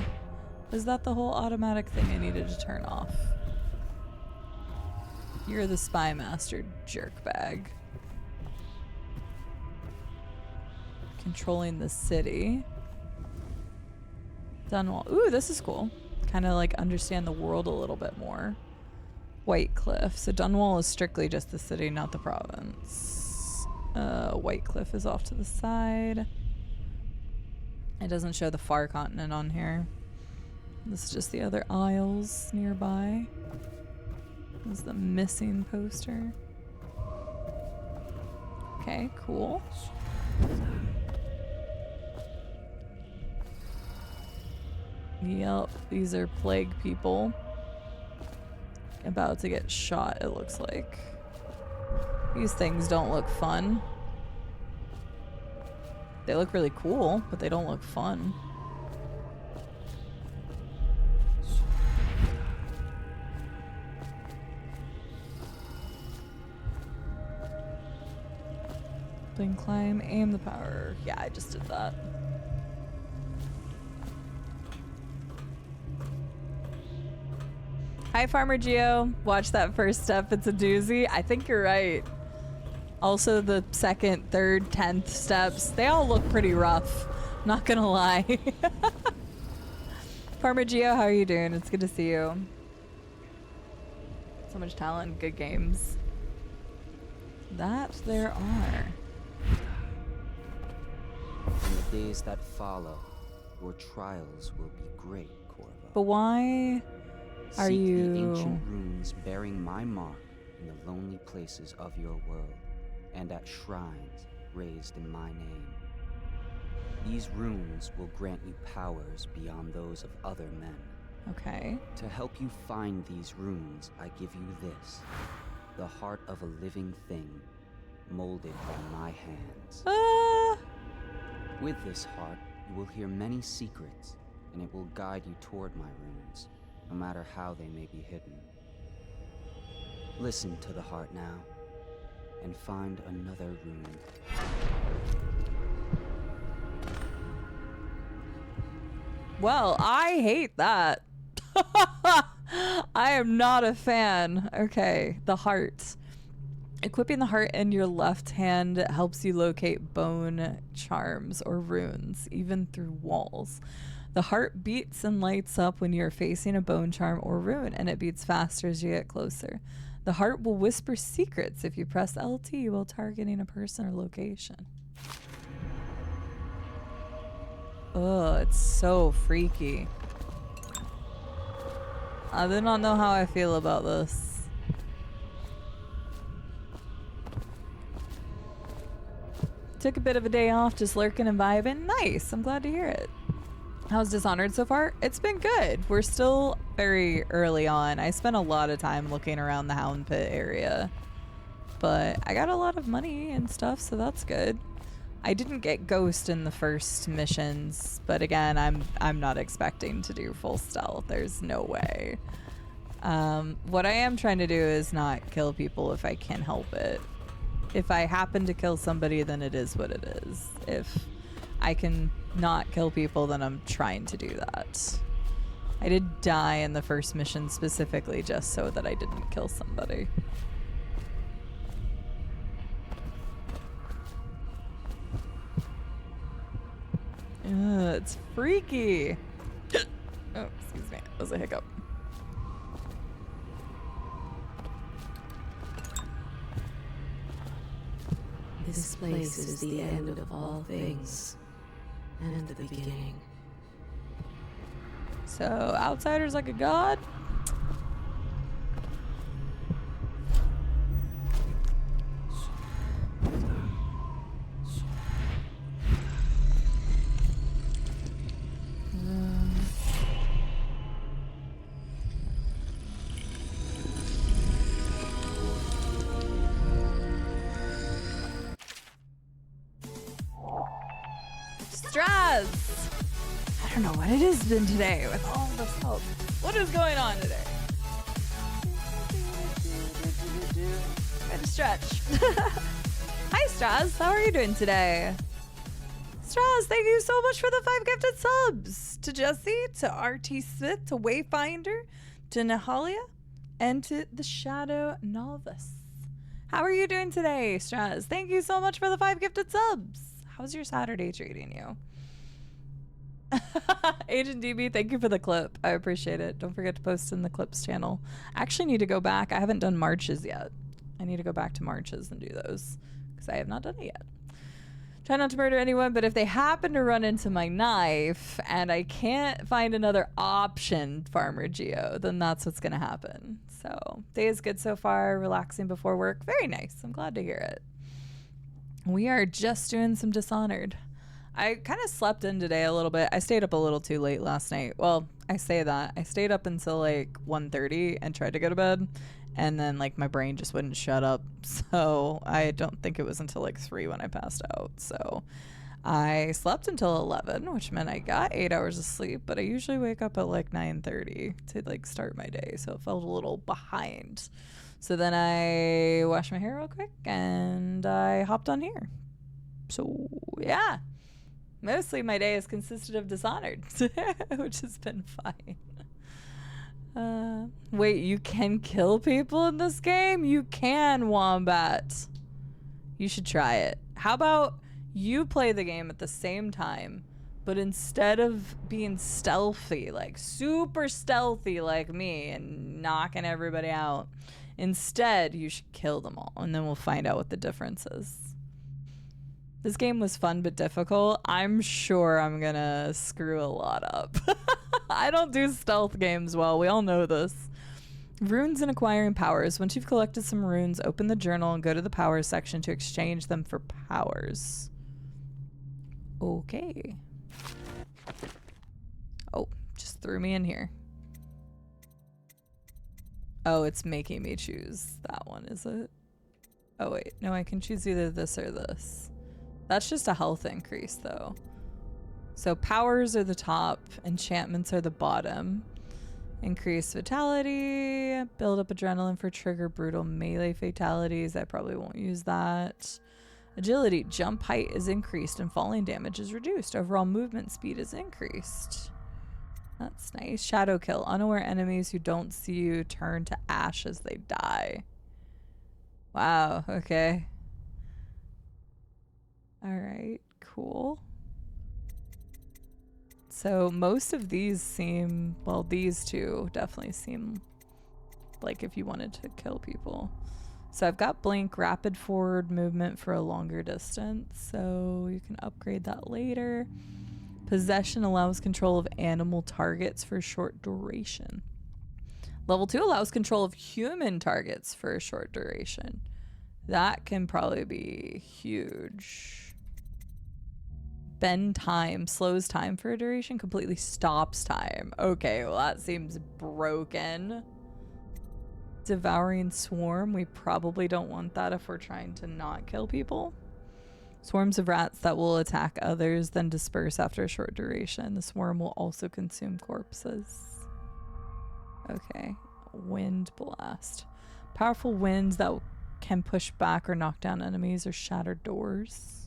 A: Was that the whole automatic thing I needed to turn off? You're the spy master, jerkbag. Controlling the city. Dunwall. Ooh, this is cool. Kind of like understand the world a little bit more. White Cliff. So Dunwall is strictly just the city, not the province. White Cliff is off to the side. It doesn't show the far continent on here. This is just the other isles nearby. This is the missing poster. Okay, cool. Yep, these are plague people. About to get shot, it looks like. These things don't look fun. They look really cool, but they don't look fun. Then climb, aim the power. Yeah, I just did that. Hi, Farmer Geo. Watch that first step. It's a doozy. I think you're right. Also, the second, third, 10th steps, they all look pretty rough. Not gonna lie. Farmer Geo, how are you doing? It's good to see you. So much talent and good games. That there are.
U: In the days that follow, your trials will be great, Corvo.
A: But why are
U: Seek
A: you...
U: the ancient runes bearing my mark in the lonely places of your world, and at shrines raised in my name. These runes will grant you powers beyond those of other men.
A: Okay.
U: To help you find these runes, I give you this. The heart of a living thing, molded by my hands. With this heart, you will hear many secrets, and it will guide you toward my runes, no matter how they may be hidden. Listen to the heart now, and find another rune.
A: Well, I hate that. I am not a fan. Okay, the heart. Equipping the heart in your left hand helps you locate bone charms or runes, even through walls. The heart beats and lights up when you're facing a bone charm or rune, and it beats faster as you get closer. The heart will whisper secrets if you press LT while targeting a person or location. Oh, it's so freaky. I do not know how I feel about this. Took a bit of a day off, just lurking and vibing. Nice, I'm glad to hear it. How's Dishonored so far? It's been good. We're still very early on. I spent a lot of time looking around the Hound Pit area, but I got a lot of money and stuff, so that's good. I didn't get Ghost in the first missions, but again, I'm not expecting to do full stealth. There's no way. What I am trying to do is not kill people if I can help it. If I happen to kill somebody, then it is what it is. If I can not kill people, then I'm trying to do that. I did die in the first mission specifically just so that I didn't kill somebody. It's freaky. Oh, excuse me. That was a hiccup.
B: This place is the end of all things, and the beginning.
A: So, outsider's like a god? Stress! I don't know what it has been today with all this help. What is going on today? Gotta stretch. Hi, Strauss. How are you doing today? Strauss, thank you so much for the 5 gifted subs. To Jesse, to RT Smith, to Wayfinder, to Nahalia, and to the Shadow Novice. How are you doing today, Strauss? Thank you so much for the 5 gifted subs. How's your Saturday treating you? Agent DB, thank you for the clip. I appreciate it. Don't forget to post in the clips channel. I actually need to go back. I haven't done marches yet. I need to go back to marches and do those because I have not done it yet. Try not to murder anyone, but if they happen to run into my knife and I can't find another option, Farmer Geo, then that's what's going to happen. So, day is good so far. Relaxing before work. Very nice. I'm glad to hear it. We are just doing some Dishonored. I kind of slept in today a little bit. I stayed up a little too late last night. Well, I say that. I stayed up until like 1:30 and tried to go to bed. And then like my brain just wouldn't shut up. So I don't think it was until like 3 when I passed out. So I slept until 11, which meant I got 8 hours of sleep. But I usually wake up at like 9:30 to like start my day. So it felt a little behind. So then I washed my hair real quick and I hopped on here. So yeah, mostly my day has consisted of Dishonored, which has been fine. Wait, you can kill people in this game? You can, Wombat. You should try it. How about you play the game at the same time, but instead of being stealthy, like super stealthy like me and knocking everybody out, instead you should kill them all and then we'll find out what the difference is. This game was fun but difficult. I'm sure I'm gonna screw a lot up. I don't do stealth games well. We all know this. Runes and acquiring powers. Once you've collected some runes, open the journal and go to the powers section to exchange them for powers. Okay. Oh, just threw me in here. Oh, it's making me choose that one, is it? Oh, wait. No, I can choose either this or this. That's just a health increase, though. So powers are the top, enchantments are the bottom. Increase vitality, build up adrenaline for trigger brutal melee fatalities. I probably won't use that. Agility, jump height is increased and falling damage is reduced. Overall movement speed is increased. That's nice. Shadow kill, unaware enemies who don't see you turn to ash as they die. Wow, okay. All right, cool. So most of these seem, well, these two definitely seem like if you wanted to kill people. So I've got blink, rapid forward movement for a longer distance, so you can upgrade that later. Possession allows control of animal targets for a short duration. Level 2 allows control of human targets for a short duration. That can probably be huge. Bend time, slows time for a duration, completely stops time. Okay, well that seems broken. Devouring swarm, we probably don't want that if we're trying to not kill people. Swarms of rats that will attack others, then disperse after a short duration. The swarm will also consume corpses. Okay, wind blast. Powerful winds that can push back or knock down enemies or shatter doors.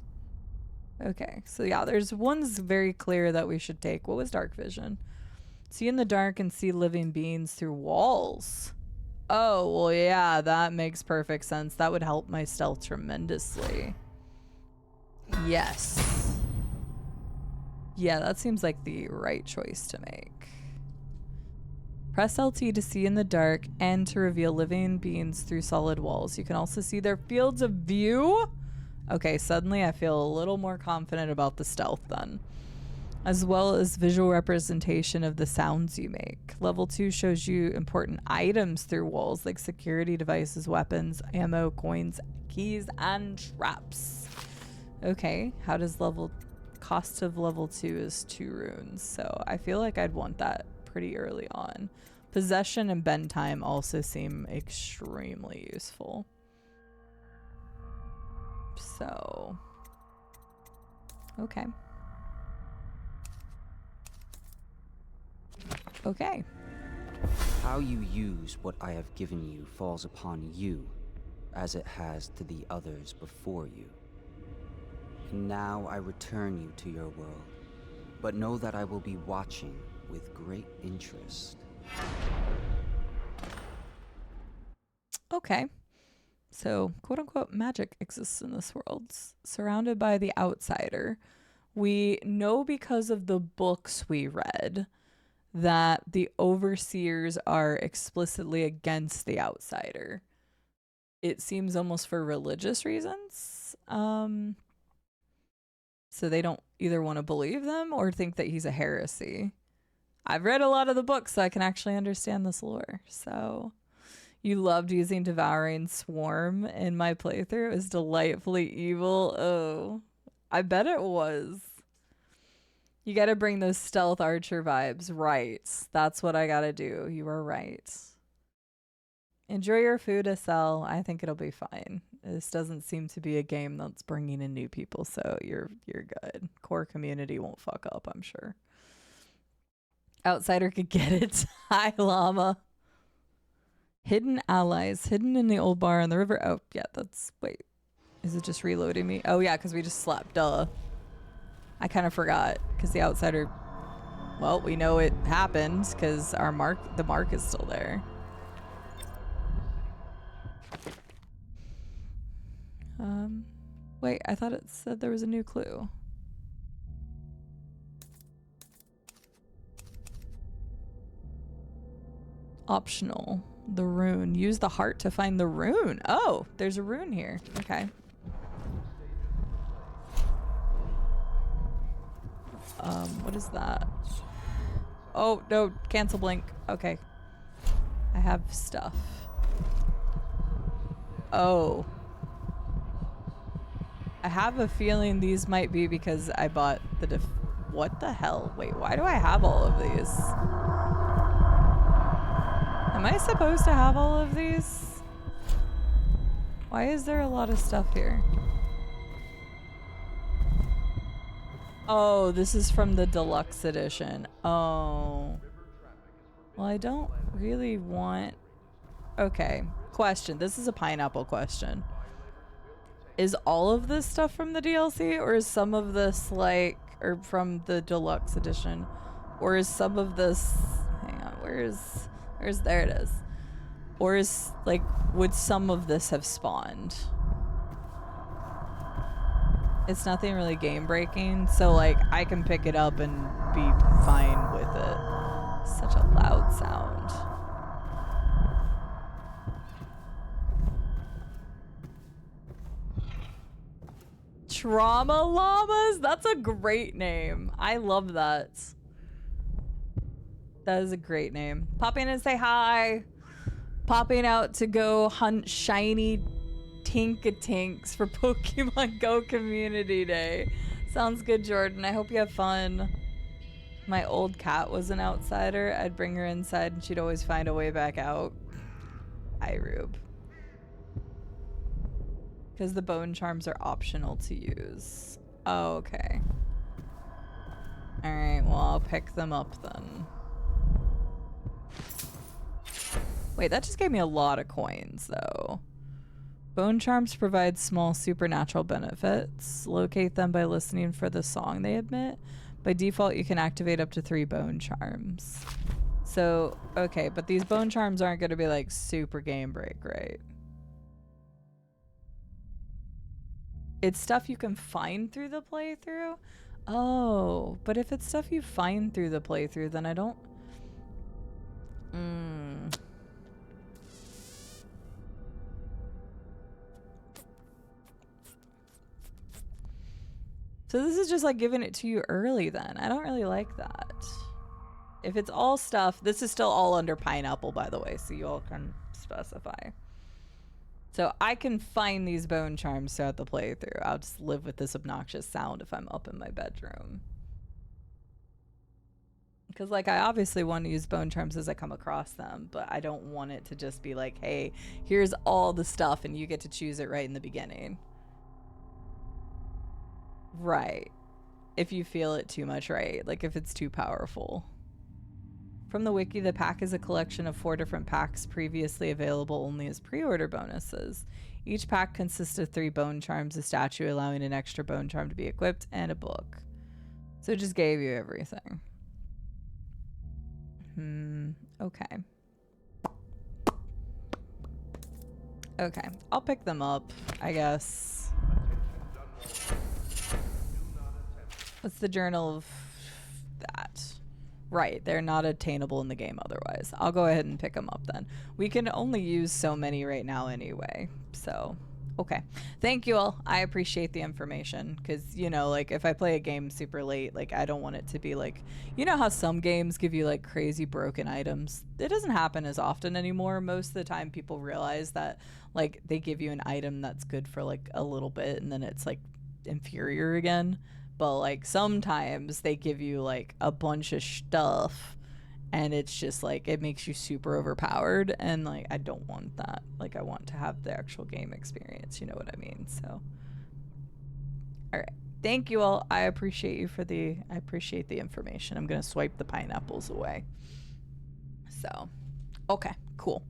A: Okay, so yeah, there's one's very clear that we should take. What was dark vision? See in the dark and see living beings through walls. Oh, well, yeah, that makes perfect sense. That would help my stealth tremendously. Yes. Yeah, that seems like the right choice to make. Press LT to see in the dark and to reveal living beings through solid walls. You can also see their fields of view. Okay, suddenly I feel a little more confident about the stealth then. As well as visual representation of the sounds you make. Level 2 shows you important items through walls like security devices, weapons, ammo, coins, keys, and traps. Okay, how does cost of level 2 is 2 runes, so I feel like I'd want that pretty early on. Possession and bend time also seem extremely useful. So, okay. Okay.
U: How you use what I have given you falls upon you, as it has to the others before you. And now I return you to your world, but know that I will be watching with great interest.
A: Okay. So, quote unquote, magic exists in this world, surrounded by the outsider. We know because of the books we read that the overseers are explicitly against the outsider. It seems almost for religious reasons. So they don't either want to believe them or think that he's a heresy. I've read a lot of the books, so I can actually understand this lore. So you loved using Devouring Swarm in my playthrough. It was delightfully evil. Oh, I bet it was. You got to bring those stealth archer vibes. Right. That's what I got to do. You are right. Enjoy your food, Estelle. I think it'll be fine. This doesn't seem to be a game that's bringing in new people, so you're good. Core community won't fuck up, I'm sure. Outsider could get it. Hi, llama. Hidden allies. Hidden in the old bar on the river. Oh, yeah, that's... Wait. Is it just reloading me? Oh, yeah, because we just slept. Duh. I kind of forgot because the outsider... Well, we know it happened because the mark is still there. Wait, I thought it said there was a new clue. Optional. The rune. Use the heart to find the rune. Oh, there's a rune here. Okay. What is that? Oh, no. Cancel blink. Okay. I have stuff. Oh. I have a feeling these might be because I bought the what the hell? Wait, why do I have all of these? Am I supposed to have all of these? Why is there a lot of stuff here? Oh, this is from the deluxe edition. Oh. Well, I don't really want... Okay. Question. This is a pineapple question. Is all of this stuff from the DLC, or is some of this like, or from the deluxe edition, or is some of this, hang on, there it is. Or is like, would some of this have spawned? It's nothing really game breaking, so like I can pick it up and be fine with it. Such a loud sound. Trauma Llamas? That's a great name. I love that. That is a great name. Pop in and say hi. Popping out to go hunt shiny Tinkatinks for Pokemon Go Community Day. Sounds good, Jordan. I hope you have fun. My old cat was an outsider. I'd bring her inside and she'd always find a way back out. Hi, Rube. Because the bone charms are optional to use. Oh, okay. Alright, well, I'll pick them up then. Wait, that just gave me a lot of coins, though. Bone charms provide small supernatural benefits. Locate them by listening for the song they emit. By default, you can activate up to 3 bone charms. So, okay, but these bone charms aren't going to be, like, super game break, right? It's stuff you can find through the playthrough? Oh, but if it's stuff you find through the playthrough, then I don't... So this is just like giving it to you early then. I don't really like that. If it's all stuff, this is still all under pineapple, by the way, so you all can specify. So I can find these bone charms throughout the playthrough. I'll just live with this obnoxious sound if I'm up in my bedroom. Because, like, I obviously want to use bone charms as I come across them, but I don't want it to just be like, hey, here's all the stuff and you get to choose it right in the beginning. Right. If you feel it too much, right? Like, if it's too powerful. From the wiki, the pack is a collection of 4 different packs previously available only as pre-order bonuses. Each pack consists of 3 bone charms, a statue allowing an extra bone charm to be equipped, and a book. So it just gave you everything. Okay. Okay, I'll pick them up, I guess. What's the journal of that? Right, they're not attainable in the game otherwise. I'll go ahead and pick them up then. We can only use so many right now anyway, so... Okay. Thank you all. I appreciate the information because, you know, like if I play a game super late, like I don't want it to be like, you know how some games give you like crazy broken items? It doesn't happen as often anymore. Most of the time people realize that like they give you an item that's good for like a little bit and then it's like inferior again. But like sometimes they give you like a bunch of stuff and it's just like it makes you super overpowered and like I don't want that. Like I want to have the actual game experience, you know what I mean? So all right, thank you all. I appreciate the information. I'm gonna swipe the pineapples away. So okay, cool.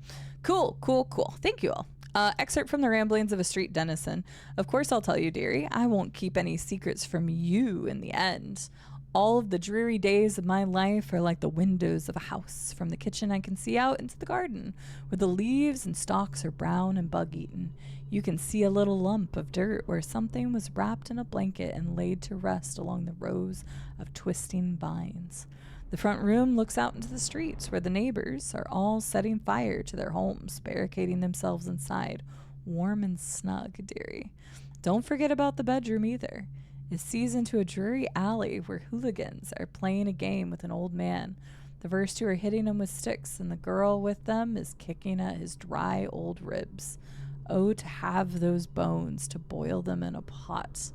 A: Thank you all. Excerpt from the ramblings of a street denizen. Of course I'll tell you, dearie, I won't keep any secrets from you in the end. All of the dreary days of my life are like the windows of a house. From the kitchen I can see out into the garden, where the leaves and stalks are brown and bug-eaten. You can see a little lump of dirt where something was wrapped in a blanket and laid to rest along the rows of twisting vines. The front room looks out into the streets, where the neighbors are all setting fire to their homes, barricading themselves inside, warm and snug, dearie. Don't forget about the bedroom either. It sees into a dreary alley where hooligans are playing a game with an old man. The first 2 are hitting him with sticks, and the girl with them is kicking at his dry old ribs. Oh, to have those bones, to boil them in a pot.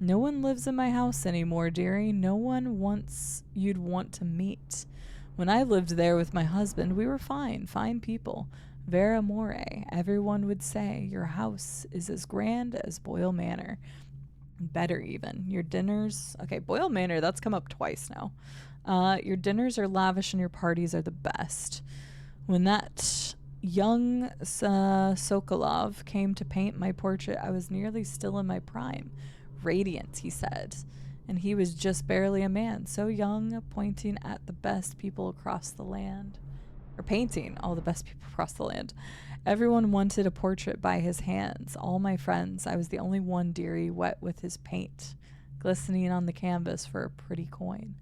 A: No one lives in my house anymore, dearie. No one you'd want to meet. When I lived there with my husband, we were fine people. Vera more, everyone would say. Your house is as grand as Boyle Manor. Better even. Your dinners... Okay, Boyle Manor, that's come up twice now. Your dinners are lavish and your parties are the best. When that young Sokolov came to paint my portrait, I was nearly still in my prime. Radiant, he said. And he was just barely a man, so young, pointing at the best people across the land. Or painting all the best people across the land. Everyone wanted a portrait by his hands. All my friends. I was the only one, dearie, wet with his paint, glistening on the canvas for a pretty coin.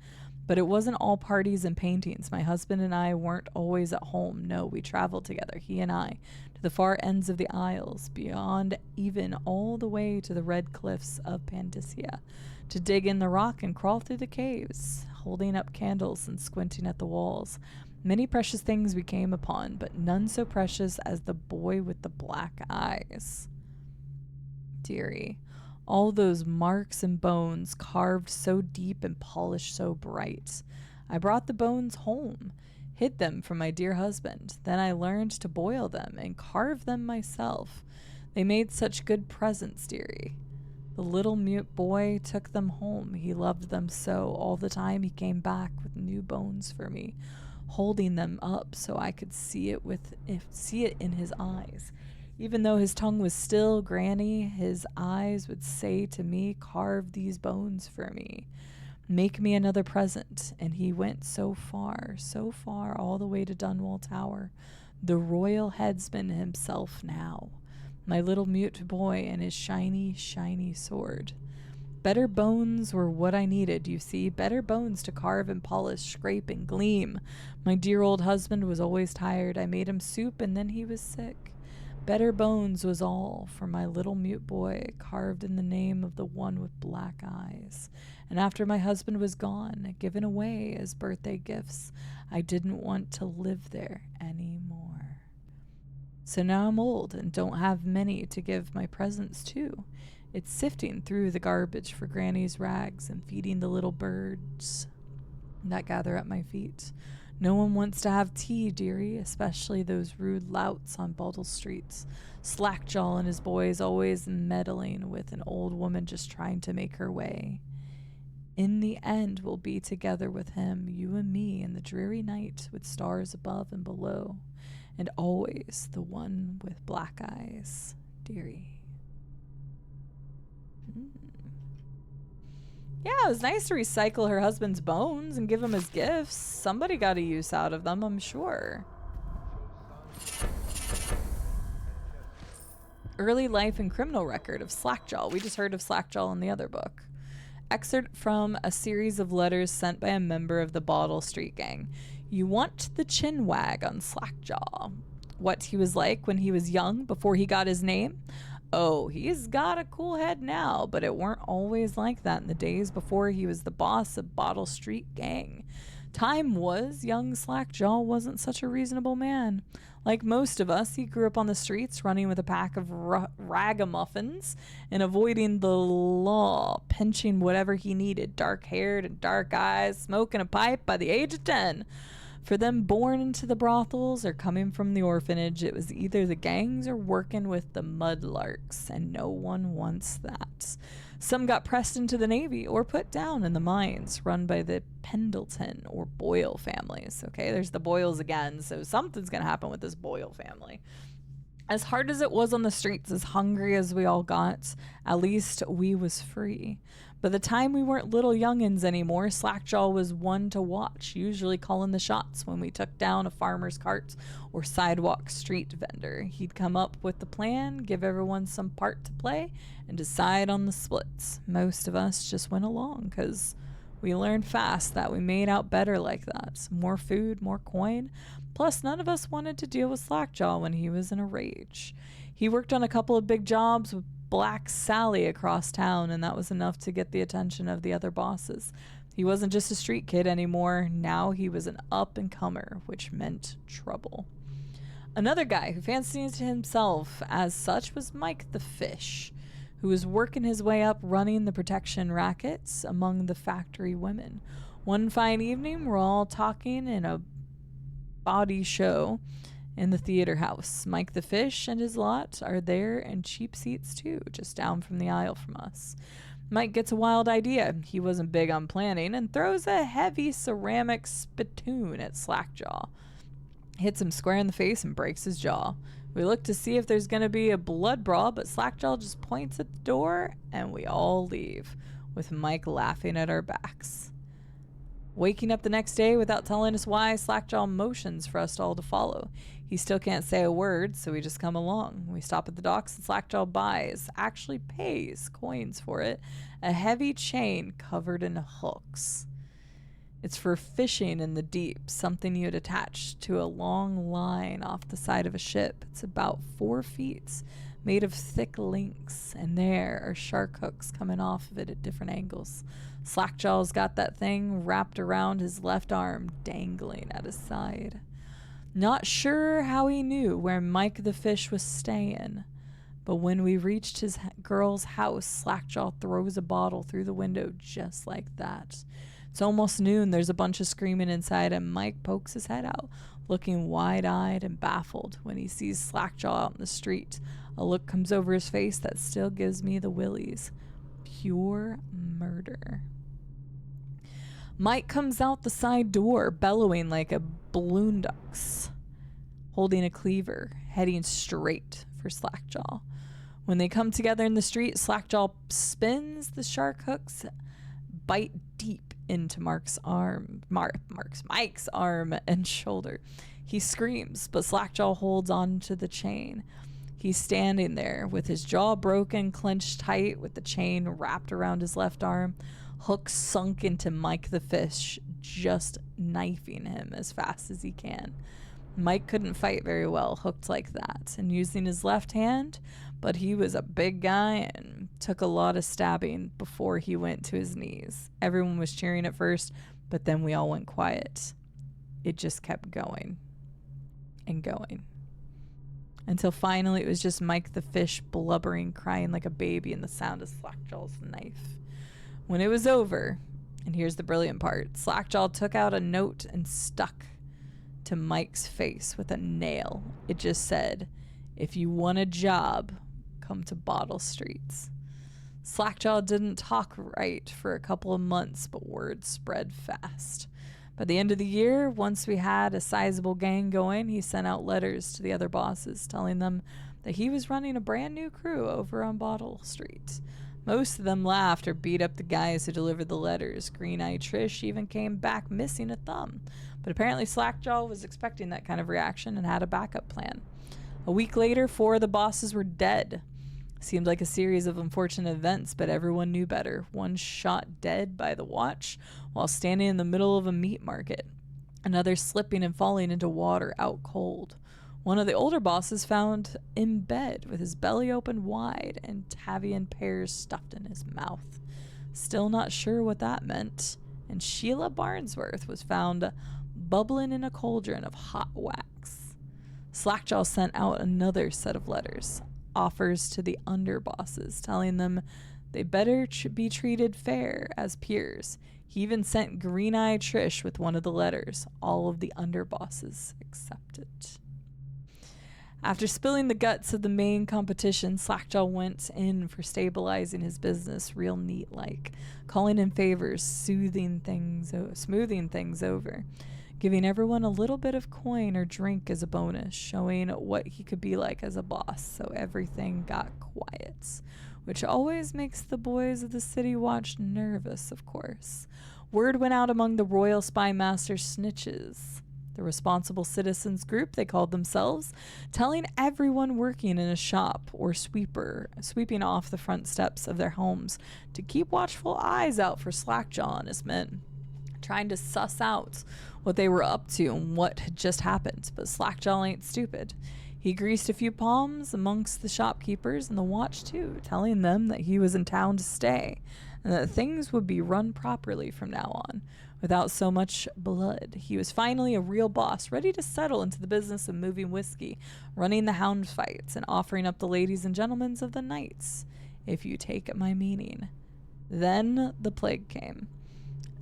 A: But it wasn't all parties and paintings. My husband and I weren't always at home. No, we traveled together, he and I, to the far ends of the Isles, beyond even all the way to the red cliffs of Pandysia, to dig in the rock and crawl through the caves, holding up candles and squinting at the walls. Many precious things we came upon, but none so precious as the boy with the black eyes. Dearie, all those marks and bones carved so deep and polished so bright. I brought the bones home, hid them from my dear husband. Then I learned to boil them and carve them myself. They made such good presents, dearie. The little mute boy took them home. He loved them so. All the time he came back with new bones for me, holding them up so I could see it in his eyes. Even though his tongue was still, Granny, his eyes would say to me, carve these bones for me. Make me another present. And he went so far, all the way to Dunwall Tower. The royal headsman himself now. My little mute boy and his shiny, shiny sword. Better bones were what I needed, you see. Better bones to carve and polish, scrape and gleam. My dear old husband was always tired. I made him soup and then he was sick. Better bones was all for my little mute boy, carved in the name of the one with black eyes. And after my husband was gone, given away as birthday gifts, I didn't want to live there anymore. So now I'm old and don't have many to give my presents to. It's sifting through the garbage for Granny's rags and feeding the little birds that gather at my feet. No one wants to have tea, dearie, especially those rude louts on Bottle Streets. Slackjaw and his boys always meddling with an old woman just trying to make her way. In the end, we'll be together with him, you and me, in the dreary night with stars above and below, and always the one with black eyes, dearie. Yeah, it was nice to recycle her husband's bones and give him as gifts. Somebody got a use out of them, I'm sure. Early life and criminal record of Slackjaw. We just heard of Slackjaw in the other book. Excerpt from a series of letters sent by a member of the Bottle Street Gang. You want the chin wag on Slackjaw. What he was like when he was young, before he got his name? Oh, he's got a cool head now, but it weren't always like that in the days before he was the boss of Bottle Street Gang. Time was, young Slackjaw wasn't such a reasonable man. Like most of us, he grew up on the streets running with a pack of ragamuffins and avoiding the law, pinching whatever he needed, dark-haired and dark eyes, smoking a pipe by the age of 10. For them born into the brothels or coming from the orphanage, it was either the gangs or working with the mudlarks, and no one wants that. Some got pressed into the Navy or put down in the mines run by the Pendleton or Boyle families. Okay, there's the Boyles again, so something's going to happen with this Boyle family. As hard as it was on the streets, as hungry as we all got, at least we was free. By the time we weren't little youngins anymore, Slackjaw was one to watch, usually calling the shots when we took down a farmer's cart or sidewalk street vendor. He'd come up with the plan, give everyone some part to play, and decide on the splits. Most of us just went along because we learned fast that we made out better like that. More food, more coin. Plus, none of us wanted to deal with Slackjaw when he was in a rage. He worked on a couple of big jobs with Black Sally across town, and that was enough to get the attention of the other bosses. He wasn't just a street kid anymore. Now he was an up-and-comer, which meant trouble. Another guy who fancied himself as such was Mike the Fish, who was working his way up running the protection rackets among the factory women. One fine evening, we're all talking in a body show in the theater house. Mike the Fish and his lot are there in cheap seats too, just down from the aisle from us. Mike gets a wild idea. He wasn't big on planning and throws a heavy ceramic spittoon at Slackjaw. Hits him square in the face and breaks his jaw. We look to see if there's going to be a blood brawl, but Slackjaw just points at the door and we all leave, with Mike laughing at our backs. Waking up the next day without telling us why, Slackjaw motions for us all to follow. He still can't say a word, so we just come along. We stop at the docks and Slackjaw buys, actually pays coins for it, a heavy chain covered in hooks. It's for fishing in the deep, something you'd attach to a long line off the side of a ship. It's about 4 feet, made of thick links, and there are shark hooks coming off of it at different angles. Slackjaw's got that thing wrapped around his left arm, dangling at his side. Not sure how he knew where Mike the Fish was staying, but when we reached his girl's house, Slackjaw throws a bottle through the window just like that. It's almost noon. There's a bunch of screaming inside, and Mike pokes his head out, looking wide-eyed and baffled when he sees Slackjaw out in the street. A look comes over his face that still gives me the willies. Pure murder. Mike comes out the side door, bellowing like a balloon duck's, holding a cleaver, heading straight for Slackjaw. When they come together in the street, Slackjaw spins the shark hooks, bite deep into Mike's arm and shoulder. He screams, but Slackjaw holds on to the chain. He's standing there with his jaw broken, clenched tight, with the chain wrapped around his left arm, hook sunk into Mike the fish, just knifing him as fast as he can. Mike couldn't fight very well, hooked like that, and using his left hand, but he was a big guy and took a lot of stabbing before he went to his knees. Everyone was cheering at first, but then we all went quiet. It just kept going and going, until finally it was just Mike the fish blubbering, crying like a baby, and the sound of Slackjaw's knife. When it was over, and here's the brilliant part, Slackjaw took out a note and stuck to Mike's face with a nail. It just said, "If you want a job, come to Bottle Streets." Slackjaw didn't talk right for a couple of months, but word spread fast. By the end of the year, once we had a sizable gang going, he sent out letters to the other bosses telling them that he was running a brand new crew over on Bottle Street. Most of them laughed or beat up the guys who delivered the letters. Green-Eyed Trish even came back missing a thumb. But apparently Slackjaw was expecting that kind of reaction and had a backup plan. A week later, 4 of the bosses were dead. Seemed like a series of unfortunate events, but everyone knew better. One shot dead by the watch while standing in the middle of a meat market. Another slipping and falling into water out cold. One of the older bosses found in bed with his belly open wide and Tavian pears stuffed in his mouth. Still not sure what that meant. And Sheila Barnsworth was found bubbling in a cauldron of hot wax. Slackjaw sent out another set of letters, offers to the underbosses, telling them they better be treated fair as peers. He even sent Green-Eyed Trish with one of the letters. All of the underbosses accepted. After spilling the guts of the main competition, Slackjaw went in for stabilizing his business real neat-like, calling in favors, smoothing things over, giving everyone a little bit of coin or drink as a bonus, showing what he could be like as a boss, so everything got quiet, which always makes the boys of the City Watch nervous, of course. Word went out among the Royal Spy Master snitches, the responsible citizens group they called themselves, telling everyone working in a shop or sweeping off the front steps of their homes to keep watchful eyes out for Slackjaw and his men, trying to suss out what they were up to and what had just happened. But Slackjaw ain't stupid. He greased a few palms amongst the shopkeepers and the watch too, telling them that he was in town to stay and that things would be run properly from now on, without so much blood. He was finally a real boss, ready to settle into the business of moving whiskey, running the hound fights, and offering up the ladies and gentlemen of the knights, if you take my meaning. Then the plague came.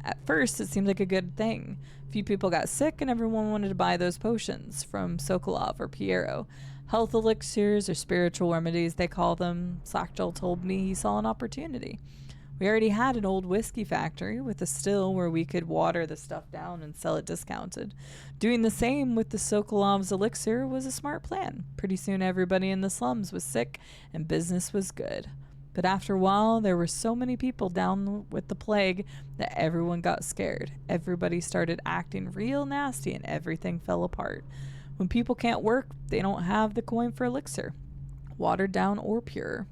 A: At first, it seemed like a good thing. Few people got sick, and everyone wanted to buy those potions from Sokolov or Piero. Health elixirs, or spiritual remedies, they call them. Slackjaw told me he saw an opportunity. We already had an old whiskey factory with a still where we could water the stuff down and sell it discounted. Doing the same with the Sokolov's elixir was a smart plan. Pretty soon everybody in the slums was sick and business was good. But after a while, there were so many people down with the plague that everyone got scared. Everybody started acting real nasty and everything fell apart. When people can't work, they don't have the coin for elixir, watered down or pure.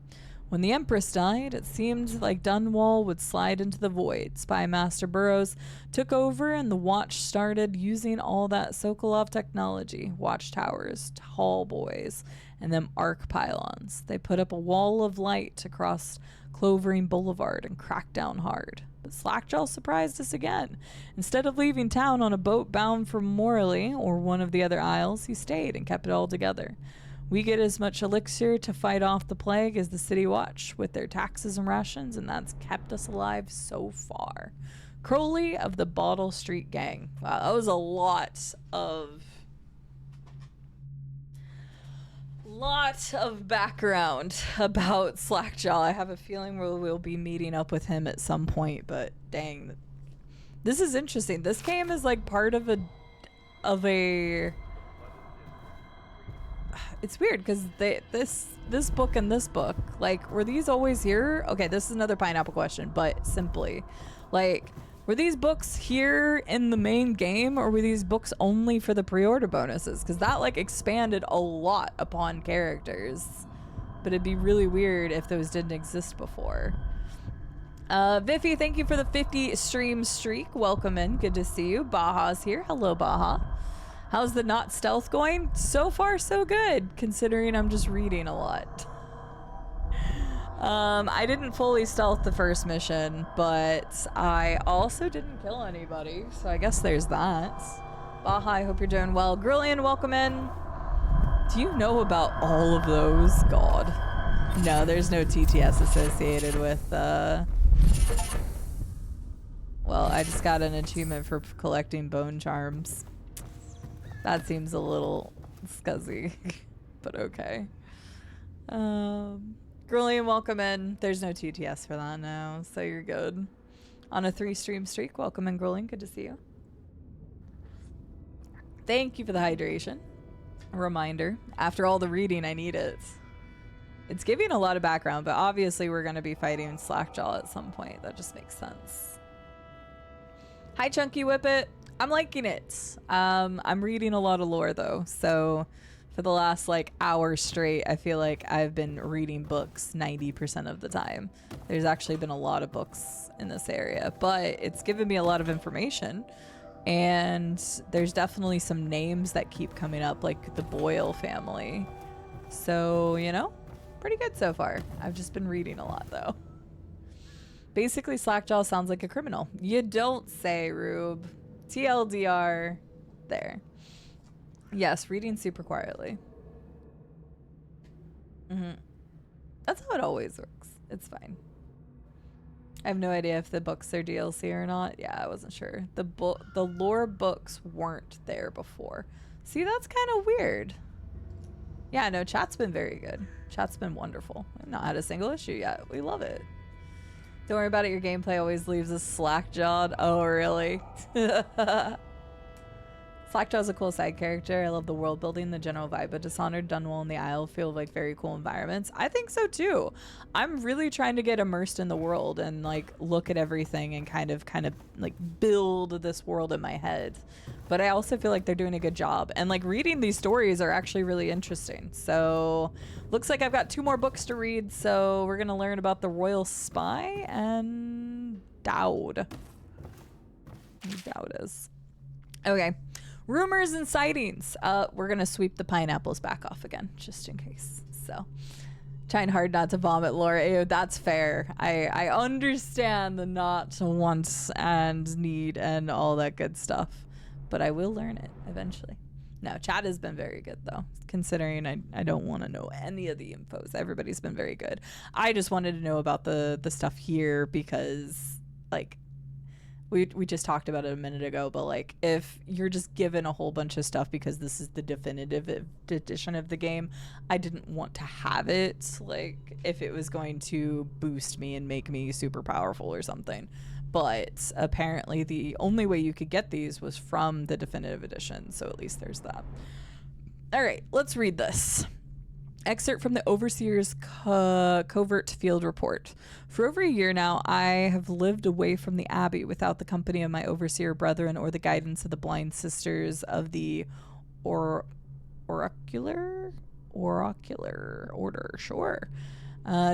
A: When the Empress died, it seemed like Dunwall would slide into the void. Spy Master Burroughs took over and the watch started using all that Sokolov technology, watchtowers, tall boys, and them arc pylons. They put up a wall of light across Clovering Boulevard and cracked down hard. But Slackjaw surprised us again. Instead of leaving town on a boat bound for Morley or one of the other isles, he stayed and kept it all together. We get as much elixir to fight off the plague as the City Watch with their taxes and rations, and that's kept us alive so far. Crowley of the Bottle Street Gang. Wow, that was a lot of background about Slackjaw. I have a feeling we'll be meeting up with him at some point, but dang. This is interesting. This game is like part of a it's weird because this book and this book, like, were these always here? Okay, this is another pineapple question, but simply, like, Were these books here in the main game, or were these books only for the pre-order bonuses? Because that like expanded a lot upon characters. But it'd be really weird if those didn't exist before. Viffy, thank you for the 50 stream streak. Welcome in. Good to see you. Baja's here. Hello, Baja. How's the not stealth going? So far, so good, considering I'm just reading a lot. I didn't fully stealth the first mission, but I also didn't kill anybody, so I guess there's that. Baja, I hope you're doing well. Grillian, welcome in. Do you know about all of those? God. No, there's no TTS associated with, well, I just got an achievement for collecting bone charms. That seems a little scuzzy, but okay. Grillian, welcome in. There's no TTS for that now, so you're good. On a 3-stream streak, welcome in, Grillian. Good to see you. Thank you for the hydration. A reminder, after all the reading, I need it. It's giving a lot of background, but obviously we're going to be fighting Slackjaw at some point. That just makes sense. Hi, Chunky Whippet. I'm liking it. I'm reading a lot of lore, though, so for the last like hour straight, I feel like I've been reading books 90% of the time. There's actually been a lot of books in this area, but it's given me a lot of information. And there's definitely some names that keep coming up, like the Boyle family. So, you know, pretty good so far. I've just been reading a lot, though. Basically, Slackjaw sounds like a criminal. You don't say, Rube. TLDR. There. Yes, reading super quietly. That's how it always works. It's fine. I have no idea if the books are DLC or not. Yeah, I wasn't sure. The lore books weren't there before. See, that's kind of weird. Yeah, no, chat's been very good. Chat's been wonderful. I've not had a single issue yet. We love it. Don't worry about it. Your gameplay always leaves us slack-jawed. Oh, really? Slackjaw's a cool side character. I love the world building, the general vibe of Dishonored, Dunwall, and the Isle feel like very cool environments. I think so too. I'm really trying to get immersed in the world and like look at everything and kind of like build this world in my head. But I also feel like they're doing a good job. And like reading these stories are actually really interesting. So looks like I've got 2 more books to read. So we're going to learn about the Royal Spy and Dowd. Dowd is. Okay. Rumors and sightings. We're going to sweep the pineapples back off again, just in case. So, trying hard not to vomit, Laura. Ew, that's fair. I understand the not want and need and all that good stuff. But I will learn it eventually. No, chat has been very good, though, considering I don't want to know any of the infos. Everybody's been very good. I just wanted to know about the stuff here because, like, we just talked about it a minute ago, but like if you're just given a whole bunch of stuff because this is the definitive edition of the game, I didn't want to have it like if it was going to boost me and make me super powerful or something. But apparently the only way you could get these was from the definitive edition, so at least there's that. All right, let's read this. Excerpt from the Overseer's Covert Field Report. For over a year now, I have lived away from the Abbey without the company of my Overseer brethren or the guidance of the blind sisters of the Oracular Order. Sure.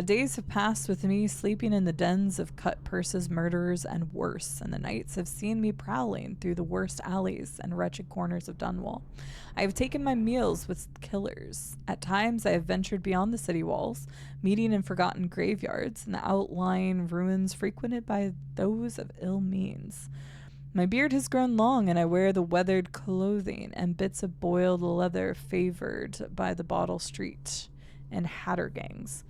A: Days have passed with me sleeping in the dens of cut purses, murderers, and worse, and the nights have seen me prowling through the worst alleys and wretched corners of Dunwall. I have taken my meals with killers. At times I have ventured beyond the city walls, meeting in forgotten graveyards and the outlying ruins frequented by those of ill means. My beard has grown long, and I wear the weathered clothing and bits of boiled leather favored by the Bottle Street and hatter gangs,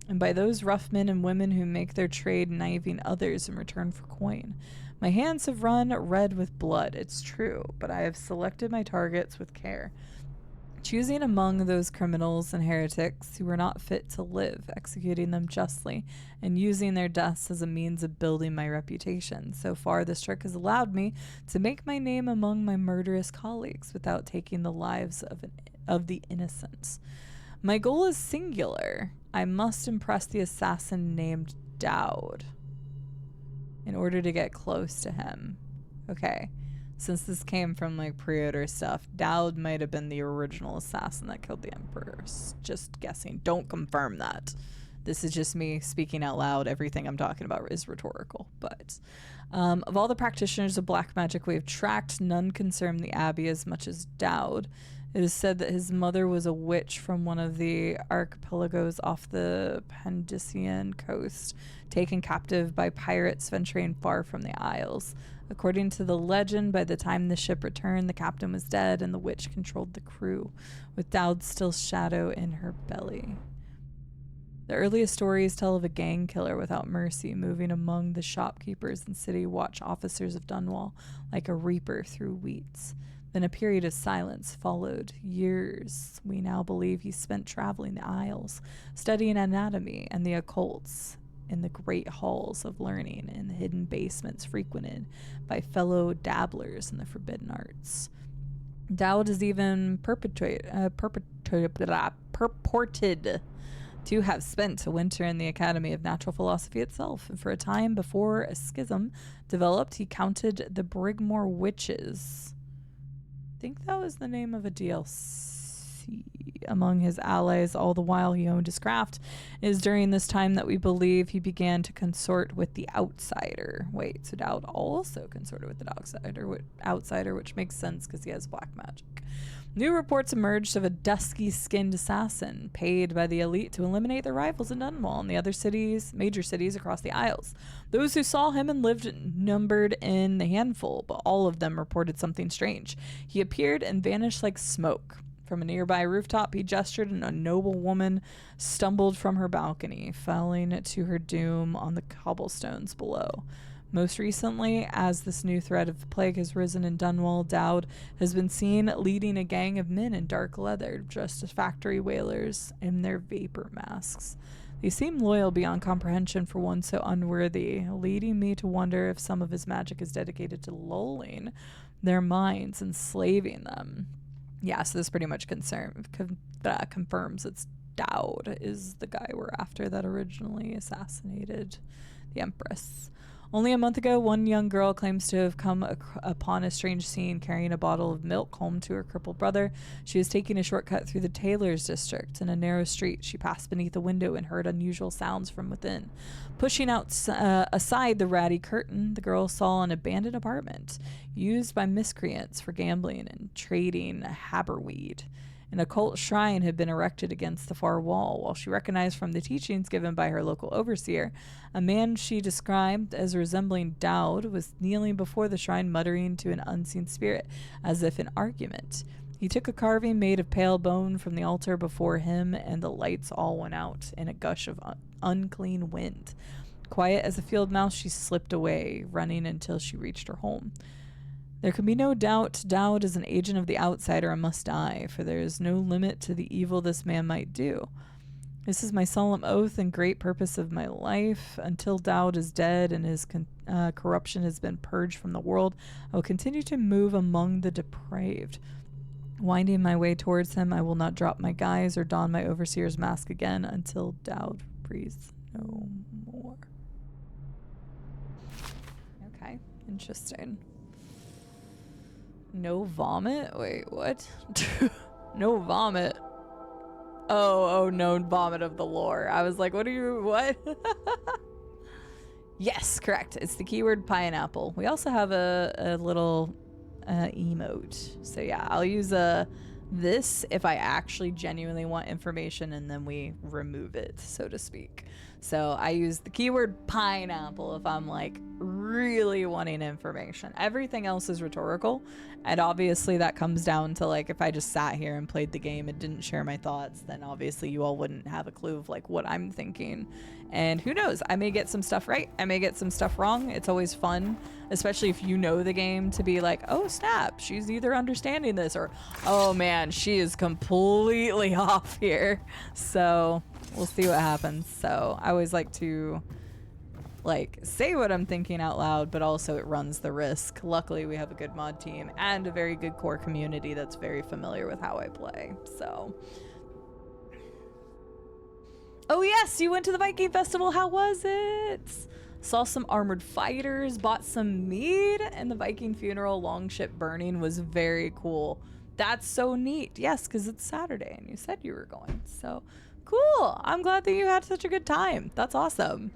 A: and by those rough men and women who make their trade knifing others in return for coin. My hands have run red with blood, it's true, but I have selected my targets with care, choosing among those criminals and heretics who were not fit to live, executing them justly, and using their deaths as a means of building my reputation. So far, this trick has allowed me to make my name among my murderous colleagues without taking the lives of the innocent. My goal is singular. I must impress the assassin named Dowd. in order to get close to him. Okay. Since this came from like pre-order stuff, Dowd might have been the original assassin that killed the Emperor. Just guessing. Don't confirm that. This is just me speaking out loud. Everything I'm talking about is rhetorical. But of all the practitioners of black magic we have tracked, none concern the Abbey as much as Dowd. It is said that his mother was a witch from one of the archipelagos off the Pandician coast, taken captive by pirates venturing far from the Isles. According to the legend, by the time the ship returned, the captain was dead and the witch controlled the crew, with Dowd's still shadow in her belly. The earliest stories tell of a gang killer without mercy moving among the shopkeepers and city watch officers of Dunwall like a reaper through weeds. Then a period of silence followed. Years, we now believe, he spent traveling the Isles, studying anatomy and the occults in the great halls of learning and the hidden basements frequented by fellow dabblers in the forbidden arts. Dowd is even purported to have spent a winter in the Academy of Natural Philosophy itself, and for a time before a schism developed, he counted the Brigmore Witches. I think that was the name of a DLC among his allies, all the while he honed his craft. It is during this time that we believe he began to consort with the outsider. Wait, so Dowd also consorted with the outsider, which makes sense because he has black magic. New reports emerged of a dusky-skinned assassin paid by the elite to eliminate their rivals in Dunwall and the other major cities across the Isles. Those who saw him and lived numbered in the handful, but all of them reported something strange. He appeared and vanished like smoke. From a nearby rooftop, he gestured, and a noble woman stumbled from her balcony, falling to her doom on the cobblestones below. Most recently, as this new threat of the plague has risen in Dunwall, Dowd has been seen leading a gang of men in dark leather, dressed as factory whalers in their vapor masks. They seem loyal beyond comprehension for one so unworthy, leading me to wonder if some of his magic is dedicated to lulling their minds, enslaving them. Yeah, so this pretty much confirms it's Dowd is the guy we're after that originally assassinated the Empress. Only a month ago, one young girl claims to have come upon a strange scene carrying a bottle of milk home to her crippled brother. She was taking a shortcut through the tailor's district. In a narrow street, she passed beneath a window and heard unusual sounds from within. Pushing aside the ratty curtain, the girl saw an abandoned apartment used by miscreants for gambling and trading haberweed. An occult shrine had been erected against the far wall, while she recognized from the teachings given by her local overseer, a man she described as resembling Dowd was kneeling before the shrine, muttering to an unseen spirit, as if in argument. He took a carving made of pale bone from the altar before him, and the lights all went out in a gush of unclean wind. Quiet as a field mouse, she slipped away, running until she reached her home. There can be no doubt Dowd is an agent of the outsider and must die, for there is no limit to the evil this man might do. This is my solemn oath and great purpose of my life. Until Dowd is dead and his corruption has been purged from the world, I will continue to move among the depraved. Winding my way towards him, I will not drop my guise or don my overseer's mask again until Dowd breathes no more. Okay, interesting. No vomit? Wait, what? No vomit. Oh, no vomit of the lore. I was like, what? Yes, correct. It's the keyword pineapple. We also have a little emote. So yeah, I'll use this if I actually genuinely want information, and then we remove it, so to speak. So I use the keyword pineapple if I'm like really wanting information. Everything else is rhetorical, and obviously that comes down to like if I just sat here and played the game and didn't share my thoughts, then obviously you all wouldn't have a clue of like what I'm thinking. And who knows, I may get some stuff right, I may get some stuff wrong. It's always fun, especially if you know the game, to be like, oh snap, she's either understanding this, or oh man, she is completely off here. So we'll see what happens. So I always like to like say what I'm thinking out loud, but also it runs the risk. Luckily we have a good mod team and a very good core community that's very familiar with how I play. So oh yes, you went to the Viking festival. How was it? Saw some armored fighters, bought some mead, and the Viking funeral longship burning was very cool. That's so neat. Yes, because it's Saturday and you said you were going. So cool. I'm glad that you had such a good time. That's awesome.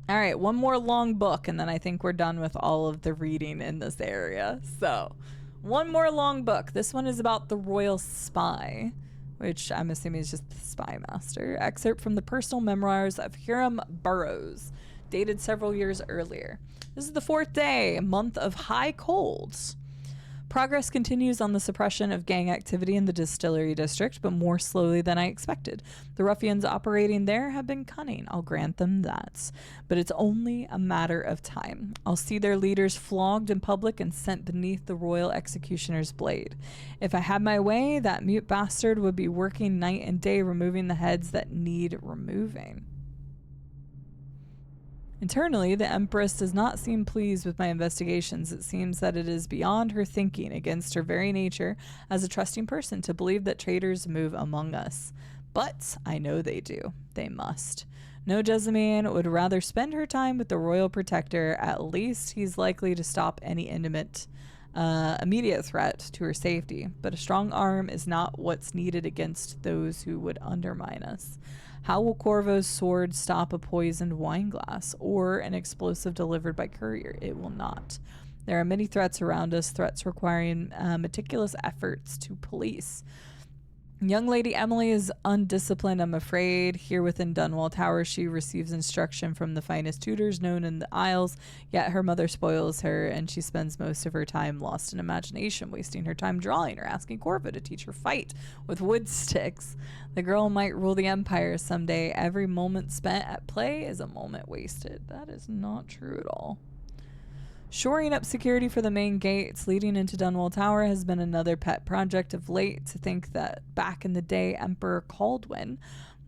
A: All right, one more long book, and then I think we're done with all of the reading in this area. So, one more long book. This one is about the royal spy, which I'm assuming is just the spy master. Excerpt from the personal memoirs of Hiram Burroughs, dated several years earlier. This is the 4th day, month of high colds. Progress continues on the suppression of gang activity in the distillery district, but more slowly than I expected. The ruffians operating there have been cunning, I'll grant them that. But it's only a matter of time. I'll see their leaders flogged in public and sent beneath the royal executioner's blade. If I had my way, that mute bastard would be working night and day removing the heads that need removing. Internally, the Empress does not seem pleased with my investigations. It seems that it is beyond her thinking, against her very nature as a trusting person, to believe that traitors move among us. But I know they do. They must. No Jessamine would rather spend her time with the royal protector. At least he's likely to stop any immediate threat to her safety. But a strong arm is not what's needed against those who would undermine us. How will Corvo's sword stop a poisoned wine glass or an explosive delivered by courier? It will not. There are many threats around us, threats requiring meticulous efforts to police. Young Lady Emily is undisciplined, I'm afraid. Here within Dunwall Tower, she receives instruction from the finest tutors known in the Isles, yet her mother spoils her, and she spends most of her time lost in imagination, wasting her time drawing or asking Corvo to teach her fight with wood sticks. The girl might rule the empire someday. Every moment spent at play is a moment wasted. That is not true at all. Shoring up security for the main gates leading into Dunwall Tower has been another pet project of late. To think that back in the day, Emperor Caldwin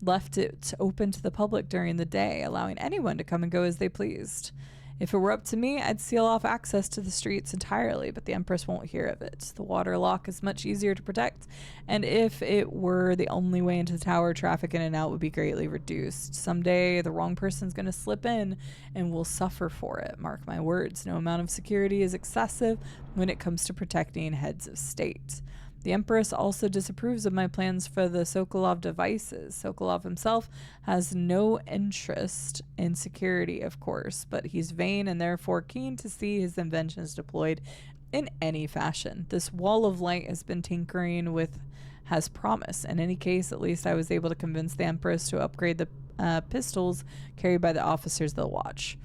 A: left it open to the public during the day, allowing anyone to come and go as they pleased. If it were up to me, I'd seal off access to the streets entirely, but the Empress won't hear of it. The water lock is much easier to protect, and if it were the only way into the tower, traffic in and out would be greatly reduced. Someday, the wrong person's going to slip in and will suffer for it. Mark my words, no amount of security is excessive when it comes to protecting heads of state. The Empress also disapproves of my plans for the Sokolov devices. Sokolov himself has no interest in security, of course, but he's vain and therefore keen to see his inventions deployed in any fashion. This wall of light has been tinkering with has promise. In any case, at least I was able to convince the Empress to upgrade the pistols carried by the officers of the watch.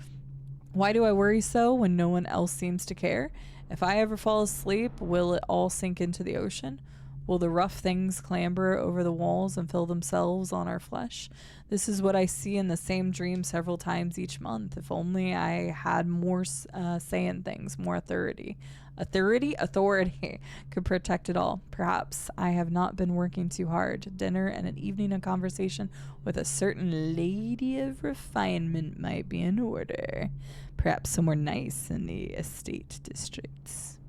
A: Why do I worry so when no one else seems to care? If I ever fall asleep, will it all sink into the ocean? Will the rough things clamber over the walls and fill themselves on our flesh? This is what I see in the same dream several times each month. If only I had more say in things, more authority. Authority could protect it all. Perhaps I have not been working too hard. Dinner and an evening of conversation with a certain lady of refinement might be in order. Perhaps somewhere nice in the estate districts.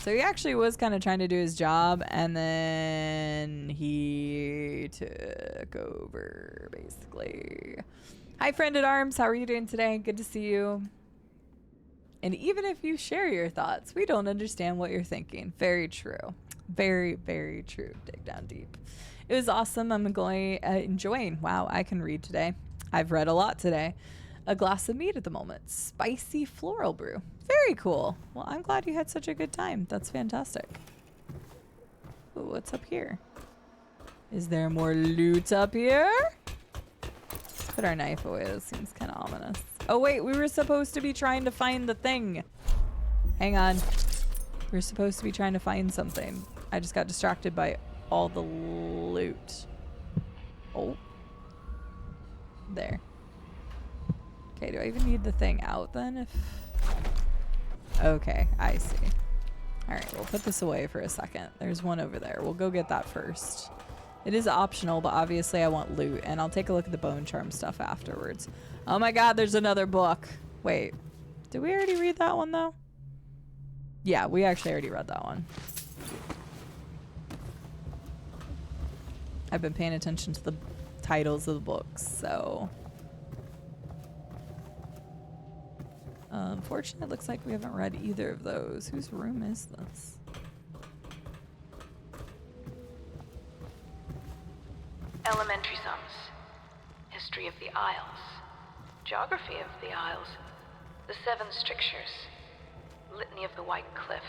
A: So he actually was kind of trying to do his job, and then he took over, basically. Hi, friend at arms. How are you doing today? Good to see you. And even if you share your thoughts, we don't understand what you're thinking. Very true. Very, very true. Dig down deep. It was awesome. I'm enjoying. Wow, I can read today. I've read a lot today. A glass of mead at the moment. Spicy floral brew. Very cool. Well, I'm glad you had such a good time. That's fantastic. Ooh, what's up here? Is there more loot up here? Let's put our knife away. This seems kind of ominous. Oh, wait. We were supposed to be trying to find the thing. Hang on. We were supposed to be trying to find something. I just got distracted by all the loot. Oh. There. Okay, do I even need the thing out then? Okay, I see. Alright, we'll put this away for a second. There's one over there. We'll go get that first. It is optional, but obviously I want loot, and I'll take a look at the bone charm stuff afterwards. Oh my god, there's another book. Wait, did we already read that one though? Yeah, we actually already read that one. I've been paying attention to the titles of the books, so Unfortunately, it looks like we haven't read either of those. Whose room is this?
B: Elementary sums. History of the Isles. Geography of the Isles. The Seven Strictures. Litany of the White Cliff.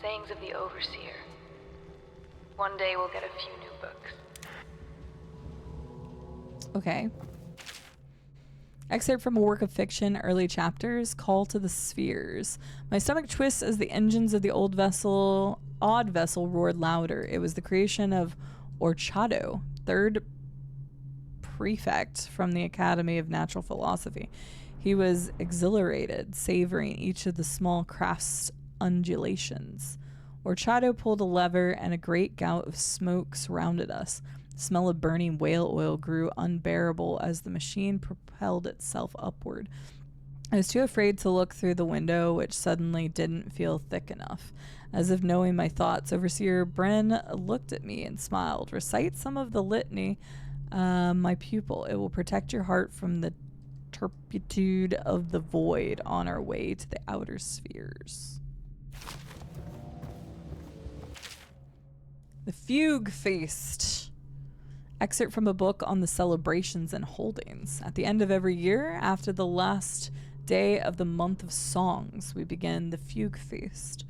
B: Sayings of the Overseer. One day we'll get a few new books.
A: Okay. Excerpt from a work of fiction, early chapters, Call to the Spheres. My stomach twists as the engines of the odd vessel roared louder. It was the creation of Orchado, third prefect from the Academy of Natural Philosophy. He was exhilarated, savoring each of the small craft's undulations. Orchado pulled a lever, and a great gout of smoke surrounded us. The smell of burning whale oil grew unbearable as the machine propelled itself upward. I was too afraid to look through the window, which suddenly didn't feel thick enough. As if knowing my thoughts, Overseer Bren looked at me and smiled. Recite some of the litany, my pupil. It will protect your heart from the turpitude of the void on our way to the outer spheres. The Fugue Feast. Excerpt from a book on the celebrations and holdings. At the end of every year, after the last day of the month of songs, we begin the Fugue Feast.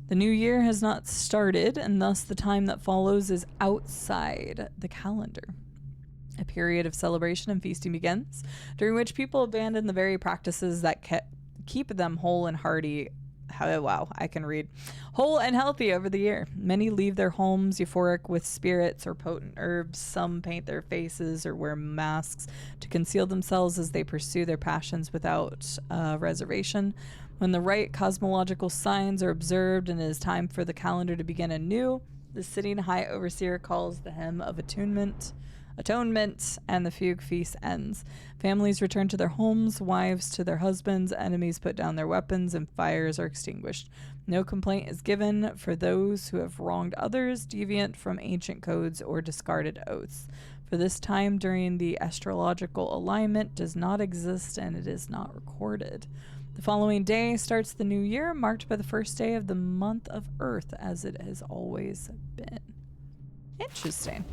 A: The new year has not started, and thus the time that follows is outside the calendar. A period of celebration and feasting begins, during which people abandon the very practices that keep them whole and hearty. Wow, I can read. Whole and healthy over the year. Many leave their homes euphoric with spirits or potent herbs. Some paint their faces or wear masks to conceal themselves as they pursue their passions without reservation. When the right cosmological signs are observed and it is time for the calendar to begin anew, the sitting high overseer calls the hymn of atonement, and the fugue feast ends. Families return to their homes, wives to their husbands, enemies put down their weapons, and fires are extinguished. No complaint is given for those who have wronged others, deviant from ancient codes or discarded oaths. For this time during the astrological alignment does not exist, and it is not recorded. The following day starts the new year, marked by the first day of the month of Earth, as it has always been. Interesting.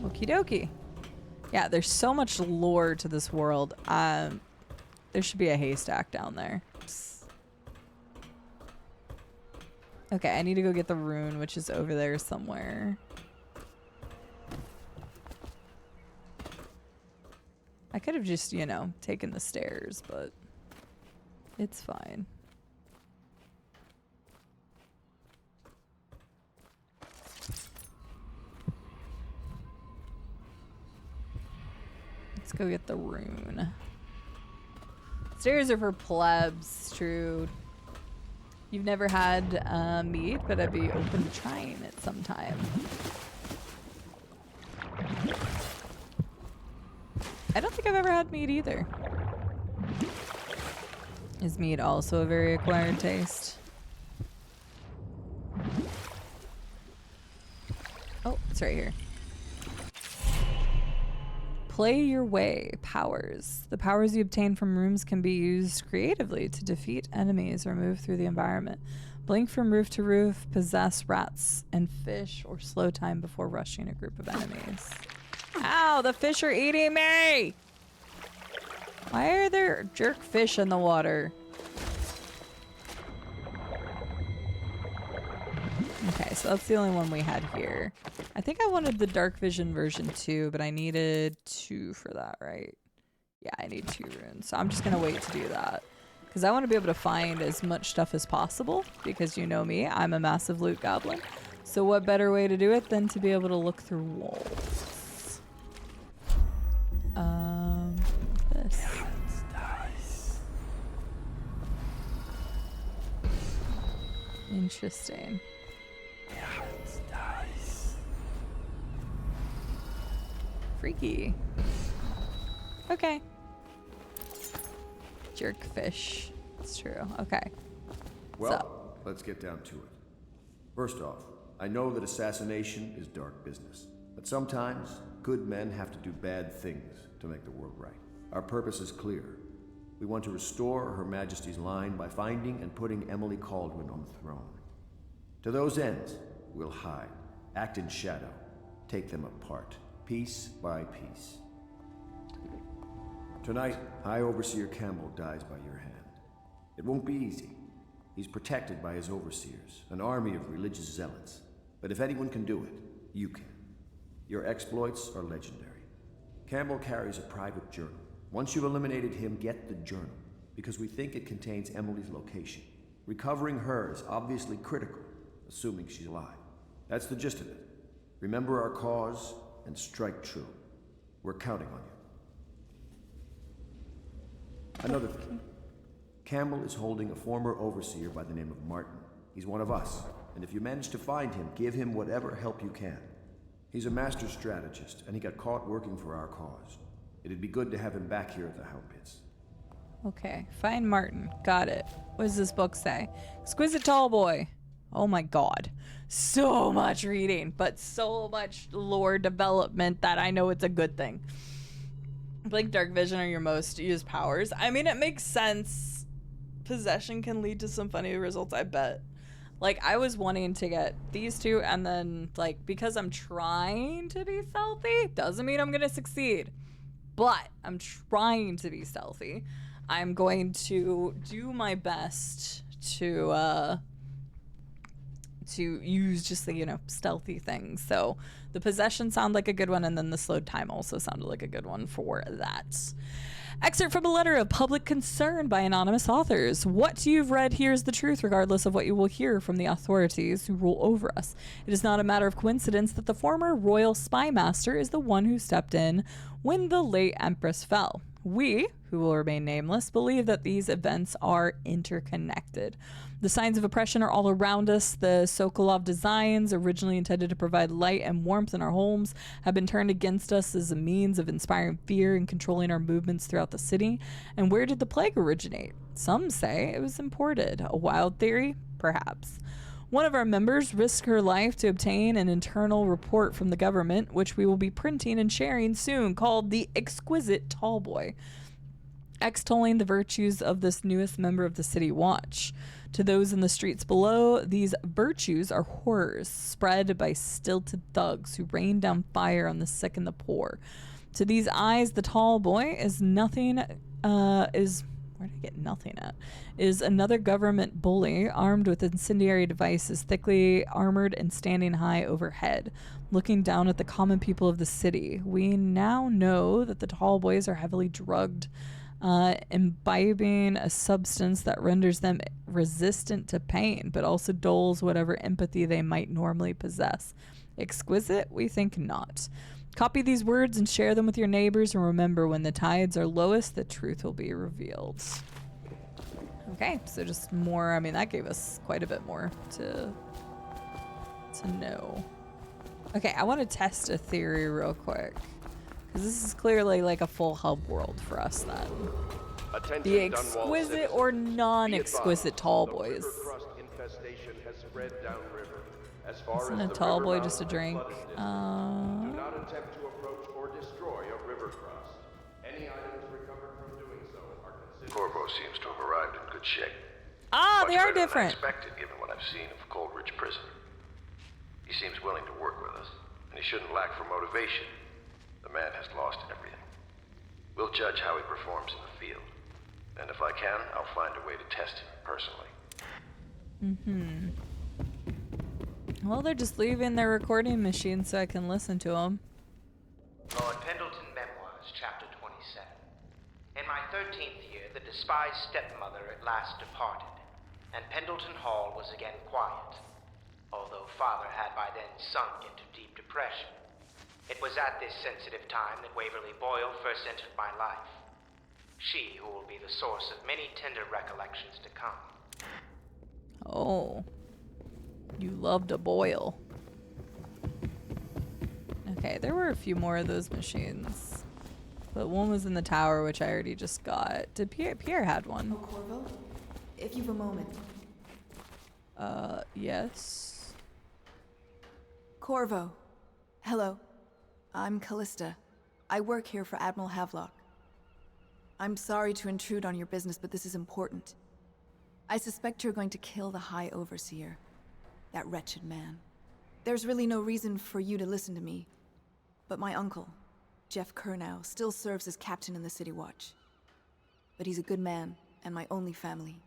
A: Okie dokie. Yeah, there's so much lore to this world. There should be a haystack down there. Okay, I need to go get the rune, which is over there somewhere. I could have just, taken the stairs, but it's fine. Let's go get the rune. Stairs are for plebs, true. You've never had mead, but I'd be open to trying it sometime. I don't think I've ever had mead either. Is mead also a very acquired taste? Oh, it's right here. Play your way. Powers. The powers you obtain from rooms can be used creatively to defeat enemies or move through the environment. Blink from roof to roof, possess rats and fish, or slow time before rushing a group of enemies. Ow, the fish are eating me! Why are there jerk fish in the water? Okay, so that's the only one we had here. I think I wanted the dark vision version too, but I needed 2 for that, right? Yeah, I need 2 runes. So I'm just gonna wait to do that. Because I want to be able to find as much stuff as possible, because you know me, I'm a massive loot goblin. So what better way to do it than to be able to look through walls? This. Interesting. Freaky. Okay. Jerk fish. It's true. Okay.
L: Well, let's get down to it. First off, I know that assassination is dark business, but sometimes good men have to do bad things to make the world right. Our purpose is clear. We want to restore Her Majesty's line by finding and putting Emily Cauldron on the throne. To those ends, we'll hide, act in shadow, take them apart, piece by piece. Tonight, High Overseer Campbell dies by your hand. It won't be easy. He's protected by his overseers, an army of religious zealots. But if anyone can do it, you can. Your exploits are legendary. Campbell carries a private journal. Once you've eliminated him, get the journal, because we think it contains Emily's location. Recovering her is obviously critical, assuming she's alive. That's the gist of it. Remember our cause and strike true. We're counting on you. Another thing. Campbell is holding a former overseer by the name of Martin. He's one of us, and if you manage to find him, give him whatever help you can. He's a master strategist, and he got caught working for our cause. It'd be good to have him back here at the Hound Pits.
A: Okay, find Martin. Got it. What does this book say? Exquisite Tall Boy. Oh my god. So much reading, but so much lore development that I know it's a good thing. Blink Dark Vision are your most used powers. I mean, it makes sense. Possession can lead to some funny results, I bet. Like, I was wanting to get these two, and then, like, because I'm trying to be stealthy, doesn't mean I'm gonna succeed. But I'm trying to be stealthy. I'm going to do my best to use just the, you know, stealthy things. So the possession sounded like a good one, and then the slowed time also sounded like a good one for that. Excerpt from a letter of public concern by anonymous authors. What you've read here is the truth, regardless of what you will hear from the authorities who rule over us. It is not a matter of coincidence that the former royal spy master is the one who stepped in when the late Empress fell. We, who will remain nameless, believe that these events are interconnected. The signs of oppression are all around us. The Sokolov designs, originally intended to provide light and warmth in our homes, have been turned against us as a means of inspiring fear and controlling our movements throughout the city. And where did the plague originate? Some say it was imported. A wild theory? Perhaps. One of our members risked her life to obtain an internal report from the government, which we will be printing and sharing soon, called The Exquisite Tall Boy, extolling the virtues of this newest member of the City Watch. To those in the streets below, these virtues are horrors spread by stilted thugs who rain down fire on the sick and the poor. To these eyes, the Tall Boy is nothing, where did I get nothing at? Is another government bully armed with incendiary devices, thickly armored and standing high overhead, looking down at the common people of the city. We now know that the Tall Boys are heavily drugged, imbibing a substance that renders them resistant to pain, but also dulls whatever empathy they might normally possess. Exquisite? We think not. Copy these words and share them with your neighbors, and remember, when the tides are lowest, the truth will be revealed. Okay, so just more. I mean, that gave us quite a bit more to know. Okay, I want to test a theory real quick, because this is clearly like a full hub world for us then.
K: Attention,
A: The exquisite or non-exquisite tall boys. Isn't a tall boy just a drink?
K: Do not attempt to approach or destroy a river crust. Any items recovered from doing so are considered.
D: Corvo seems to have arrived in good shape.
A: Ah,
D: Much
A: they are
D: better than I
A: different.
D: expected, given what I've seen of Coleridge Prison. He seems willing to work with us, and he shouldn't lack for motivation. The man has lost everything. We'll judge how he performs in the field, and if I can, I'll find a way to test him personally.
A: Well, they're just leaving their recording machine so I can listen to them.
P: Lord Pendleton Memoirs, Chapter 27. In my 13th year, the despised stepmother at last departed, and Pendleton Hall was again quiet, although Father had by then sunk into deep depression. It was at this sensitive time that Waverly Boyle first entered my life. She who will be the source of many tender recollections to come.
A: Oh. You loved a boil. Okay, there were a few more of those machines. But one was in the tower, which I already just got. Did Pierre had one?
S: Oh, Corvo? If you've a moment.
A: Yes.
V: Corvo. Hello. I'm Callista. I work here for Admiral Havelock.
B: I'm sorry to intrude on your business, but this is important. I suspect you're going to kill the High Overseer. That wretched man. There's really no reason for you to listen to me. But my uncle, Jeff Kernow, still serves as captain in the City Watch. But he's a good man, and my only family.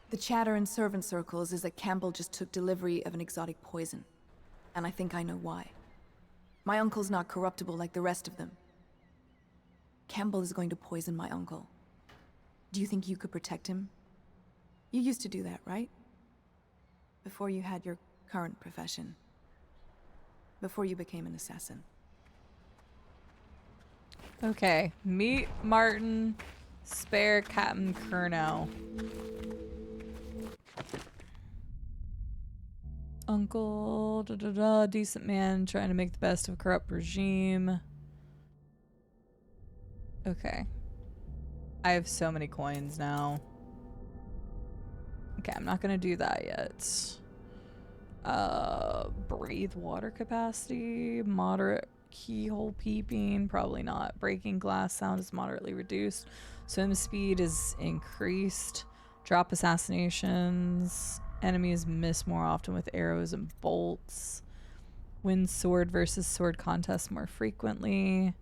B: The chatter in servant circles is that Campbell just took delivery of an exotic poison. And I think I know why. My uncle's not corruptible like the rest of them. Campbell is going to poison my uncle. Do you think you could protect him? You used to do that, right? Before you had your current profession. Before you became an assassin.
A: Okay, meet Martin, spare Captain Kernow. Uncle, decent man trying to make the best of a corrupt regime. Okay. I have so many coins now. Okay, I'm not gonna do that yet. Breathe water capacity, moderate keyhole peeping, probably not. Breaking glass sound is moderately reduced. Swim speed is increased. Drop assassinations. Enemies miss more often with arrows and bolts. Win sword versus sword contests more frequently.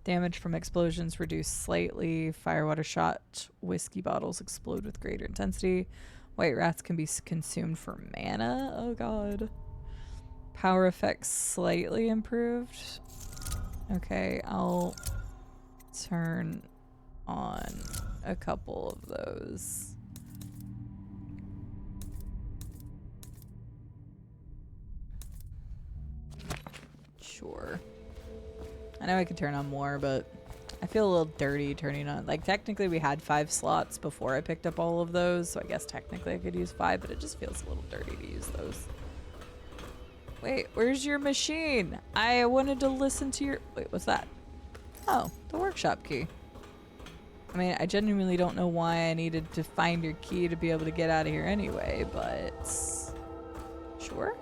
A: Damage from explosions reduced slightly. Firewater shot whiskey bottles explode with greater intensity. White rats can be consumed for mana. Oh god. Power effects slightly improved. Okay, I'll turn on a couple of those. Sure. I know I could turn on more, but I feel a little dirty turning on. Like, technically we had 5 slots before I picked up all of those, so I guess technically I could use 5, but it just feels a little dirty to use those. Wait, where's your machine? I wanted to listen to your... Wait, what's that? Oh, the workshop key. I mean, I genuinely don't know why I needed to find your key to be able to get out of here anyway, but... Sure?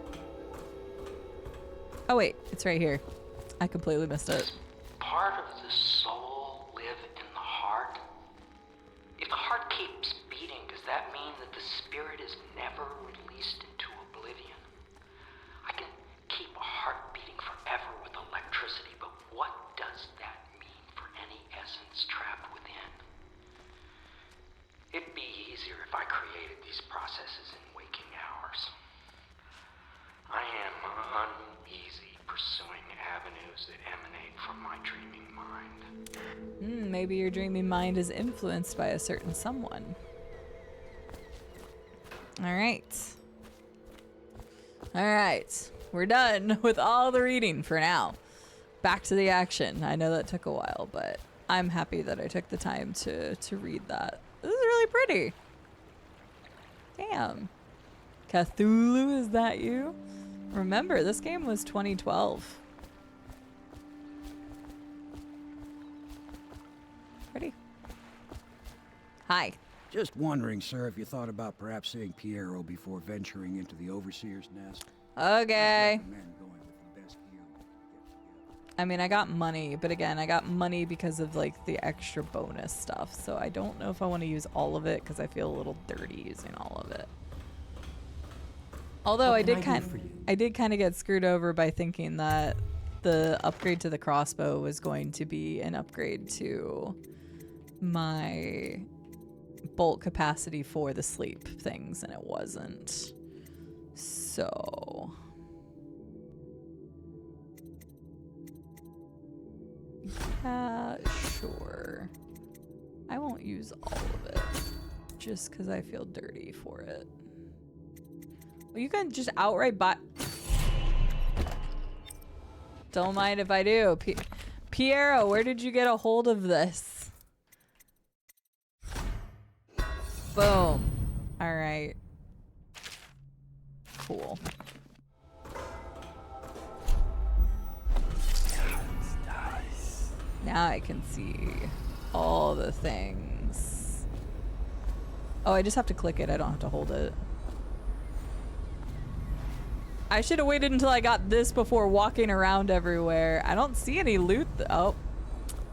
A: Oh wait, it's right here. I completely missed it.
I: Part of the soul live in the heart? If the heart keeps beating, does that mean that the spirit is never released into oblivion? I can keep a heart beating forever with electricity, but what does that mean for any essence trapped within? It'd be easier if I created these processes in waking hours. I am uneasy pursuing avenues that emanate from my dreaming mind.
A: Maybe your dreaming mind is influenced by a certain someone. Alright. Alright. We're done with all the reading for now. Back to the action. I know that took a while, but I'm happy that I took the time to read that. This is really pretty. Damn. Cthulhu, is that you? Remember, this game was 2012. Pretty. Hi.
O: Just wondering, sir, if you thought about perhaps seeing Piero before venturing into the Overseer's nest.
A: Okay. I mean, I got money, but again, I got money because of like the extra bonus stuff. So I don't know if I want to use all of it because I feel a little dirty using all of it. Although I did kind of get screwed over by thinking that the upgrade to the crossbow was going to be an upgrade to my bolt capacity for the sleep things, and it wasn't. So yeah, sure. I won't use all of it just because I feel dirty for it. Well, you can just outright buy. Don't mind if I do. Piero, where did you get a hold of this? Boom. All right. Cool. Now I can see all the things. Oh, I just have to click it. I don't have to hold it. I should have waited until I got this before walking around everywhere. I don't see any loot. Oh,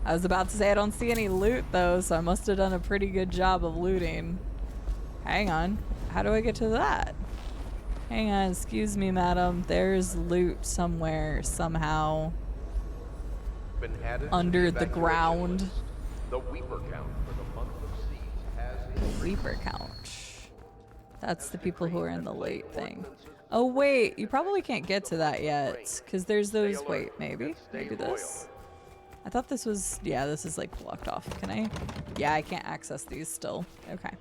A: I was about to say I don't see any loot though, so I must have done a pretty good job of looting. Hang on. How do I get to that? Hang on, excuse me, madam. There's loot somewhere, somehow.
K: Been added
A: Under
K: to
A: the
K: evacuation
A: ground.
K: list. The Weeper count for the month of siege has increased.
A: Reaper count. That's the people who are in the late thing. Oh wait, you probably can't get to that yet, because there's those. Wait, maybe this. I thought this was. Yeah, this is like blocked off. Can I? Yeah, I can't access these still. Okay.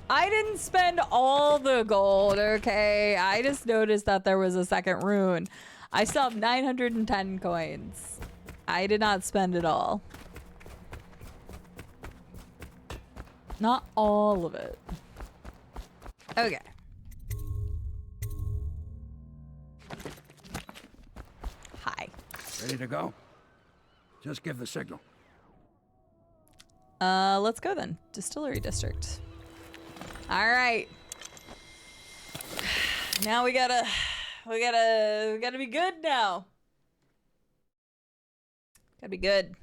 A: I didn't spend all the gold. Okay, I just noticed that there was a second rune. I still have 910 coins. I did not spend it all. Not all of it. Okay. Hi.
O: Ready to go? Just give the signal.
A: Let's go then. Distillery district. All right. Now we gotta be good now. Gotta be good.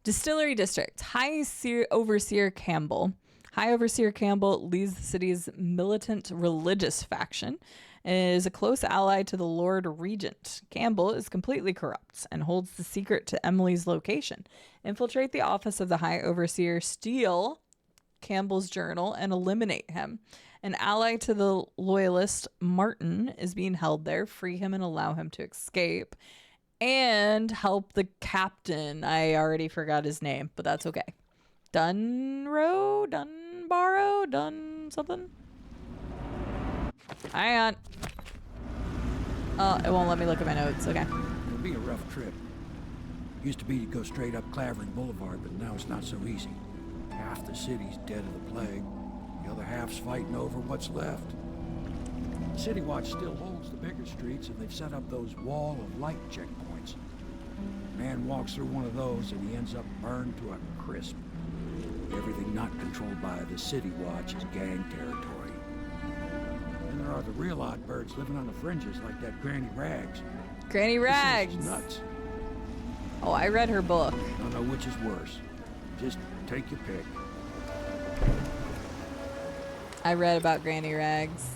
A: Distillery district. High Overseer Campbell. High Overseer Campbell leads the city's militant religious faction and is a close ally to the Lord Regent. Campbell is completely corrupt and holds the secret to Emily's location. Infiltrate the office of the High Overseer, steal Campbell's journal, and eliminate him. An ally to the loyalist, Martin, is being held there. Free him and allow him to escape. And help the captain. I already forgot his name, but that's okay. Dunwall? Dunbarrow? Dun something? Hang on. Oh, it won't let me look at my notes. Okay.
O: It'll be a rough trip. Used to be to go straight up Clavering Boulevard, but now it's not so easy. Half the city's dead of the plague. The other half's fighting over what's left. City Watch still holds the bigger streets, and they've set up those wall of light checkpoints. Man walks through one of those, and he ends up burned to a crisp. Everything not controlled by the City Watch is gang territory. And there are the real odd birds living on the fringes, like that Granny Rags.
A: Granny Rags.
O: This is nuts.
A: Oh, I read her book.
O: Don't know which is worse. Just take your pick.
A: I read about Granny Rags.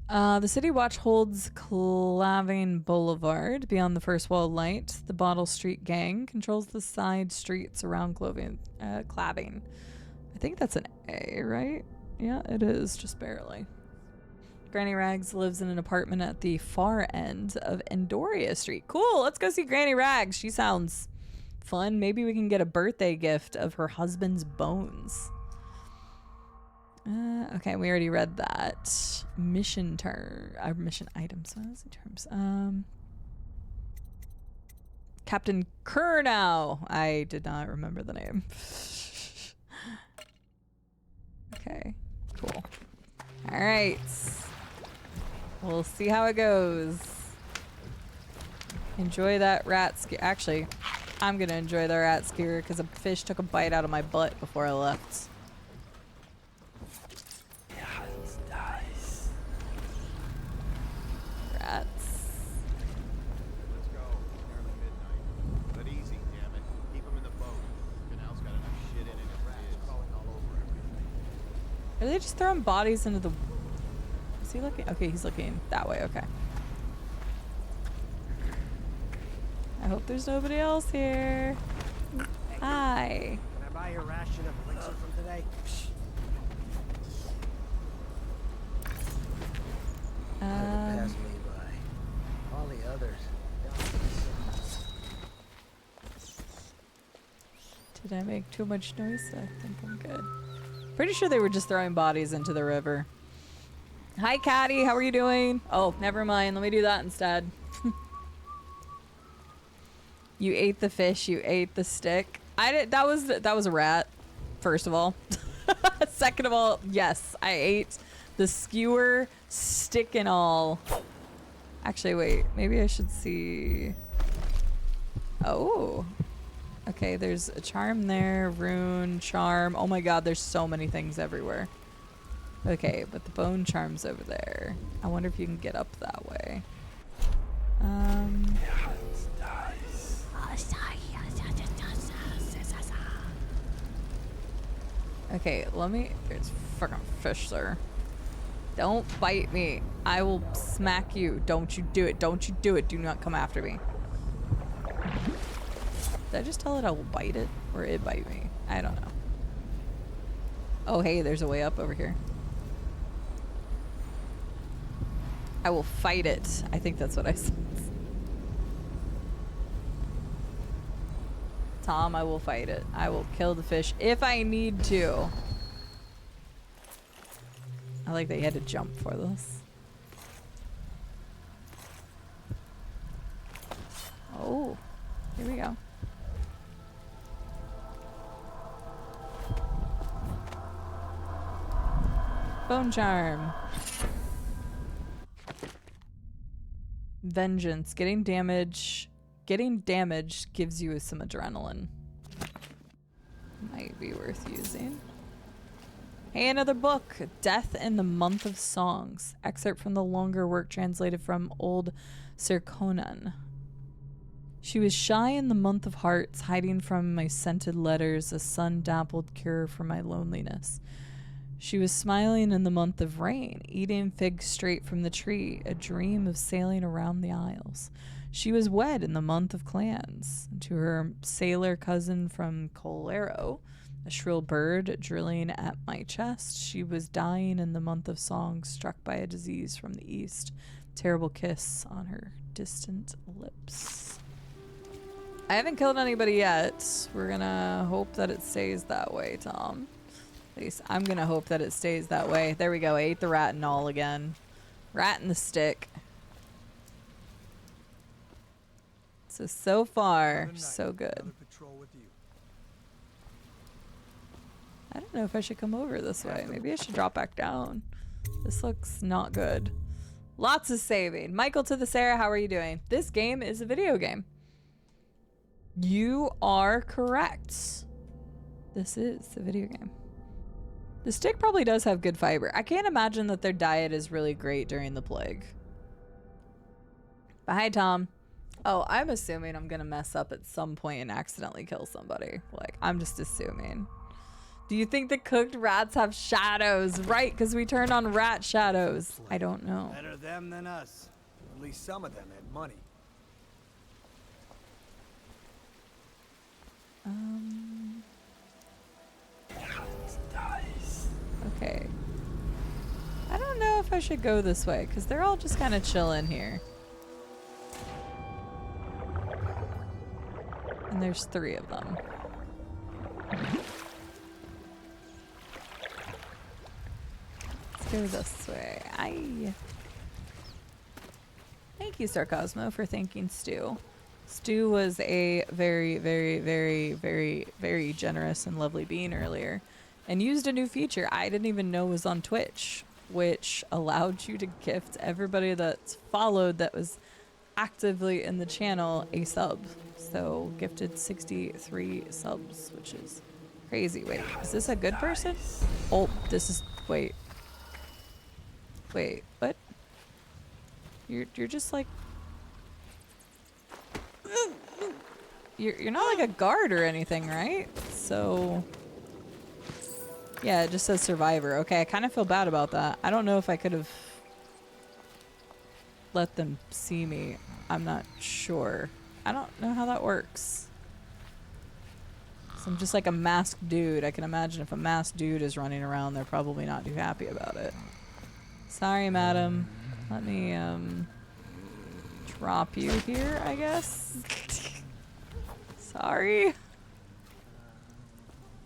A: The City Watch holds Clavering Boulevard. Beyond the first wall of light, the Bottle Street Gang controls the side streets around Clavering. I think that's an A, right? Yeah, it is, just barely. Granny Rags lives in an apartment at the far end of Endoria Street. Cool, let's go see Granny Rags. She sounds fun. Maybe we can get a birthday gift of her husband's bones. Okay, we already read that. Mission items. What was the terms? Captain Kurnow. I did not remember the name. Okay, cool. All right. We'll see how it goes. Enjoy that rat skewer. Actually, I'm gonna enjoy the rat skewer because a fish took a bite out of my butt before I left. Rats.
C: Let's go. Nearly midnight. But easy, damn it. Keep him in the boat. Canal's got enough shit in it as it is. Crawling all over everything.
A: Are they just throwing bodies into the... Is he looking? Okay, he's looking that way. Okay. I hope there's nobody else here. Hi.
J: Can I buy your ration of elixir from today? Pass me by. All the others.
A: Did I make too much noise? I think I'm good. Pretty sure they were just throwing bodies into the river. Hi, Caddy. How are you doing? Oh, never mind. Let me do that instead. You ate the fish. You ate the stick. I did. That was a rat. First of all. Second of all, yes, I ate the skewer, stick and all. Actually, wait. Maybe I should see. Oh. Okay, there's a charm there. Rune, charm. Oh my god, there's so many things everywhere. Okay, but the bone charm's over there. I wonder if you can get up that way. Okay, let me. There's fucking fish there. Don't bite me. I will smack you. Don't you do it. Don't you do it. Do not come after me. Did I just tell it I will bite it? Or it bite me? I don't know. Oh, hey, there's a way up over here. I will fight it. I think that's what I said. Tom, I will fight it. I will kill the fish if I need to. I like that you had to jump for this. Oh, here we go. Bone charm. Vengeance. Getting damage gives you some adrenaline. Might be worth using. Hey, another book. Death in the Month of Songs. Excerpt from the longer work translated from Old Sir Conan. She was shy in the month of hearts, hiding from my scented letters, a sun-dappled cure for my loneliness. She was smiling in the month of rain, eating figs straight from the tree, a dream of sailing around the isles. She was wed in the month of clans. To her sailor cousin from Colero, a shrill bird drilling at my chest, she was dying in the month of songs, struck by a disease from the east. Terrible kiss on her distant lips. I haven't killed anybody yet. We're gonna hope that it stays that way, Tom. At least I'm gonna hope that it stays that way. There we go. I ate the rat and all again. Rat in the stick. So far, so good. I don't know if I should come over this way. Maybe I should drop back down. This looks not good. Lots of saving. Michael to the Sarah, how are you doing? This game is a video game. You are correct. This is a video game. The stick probably does have good fiber. I can't imagine that their diet is really great during the plague. But hi, Tom. Oh, I'm assuming I'm gonna mess up at some point and accidentally kill somebody. Like, I'm just assuming. Do you think the cooked rats have shadows? Right, because we turned on rat shadows. I don't know.
H: Better them than us. At least some of them had money.
A: Okay. I don't know if I should go this way, because they're all just kind of chilling here. And there's 3 of them. Let's go this way. Aye. Thank you, Sarcosmo, for thanking Stu. Stu was a very, very, very, very, very generous and lovely being earlier and used a new feature I didn't even know was on Twitch, which allowed you to gift everybody that's followed that was actively in the channel a sub. So gifted 63 subs, which is crazy. Wait, is this a good person? Oh, this is, wait, what? You're just like, you're not like a guard or anything, right? So yeah, it just says survivor. Okay, I kind of feel bad about that. I don't know if I could have let them see me. I'm not sure. I don't know how that works. So I'm just like a masked dude. I can imagine if a masked dude is running around, they're probably not too happy about it. Sorry, madam. Let me drop you here, I guess. Sorry.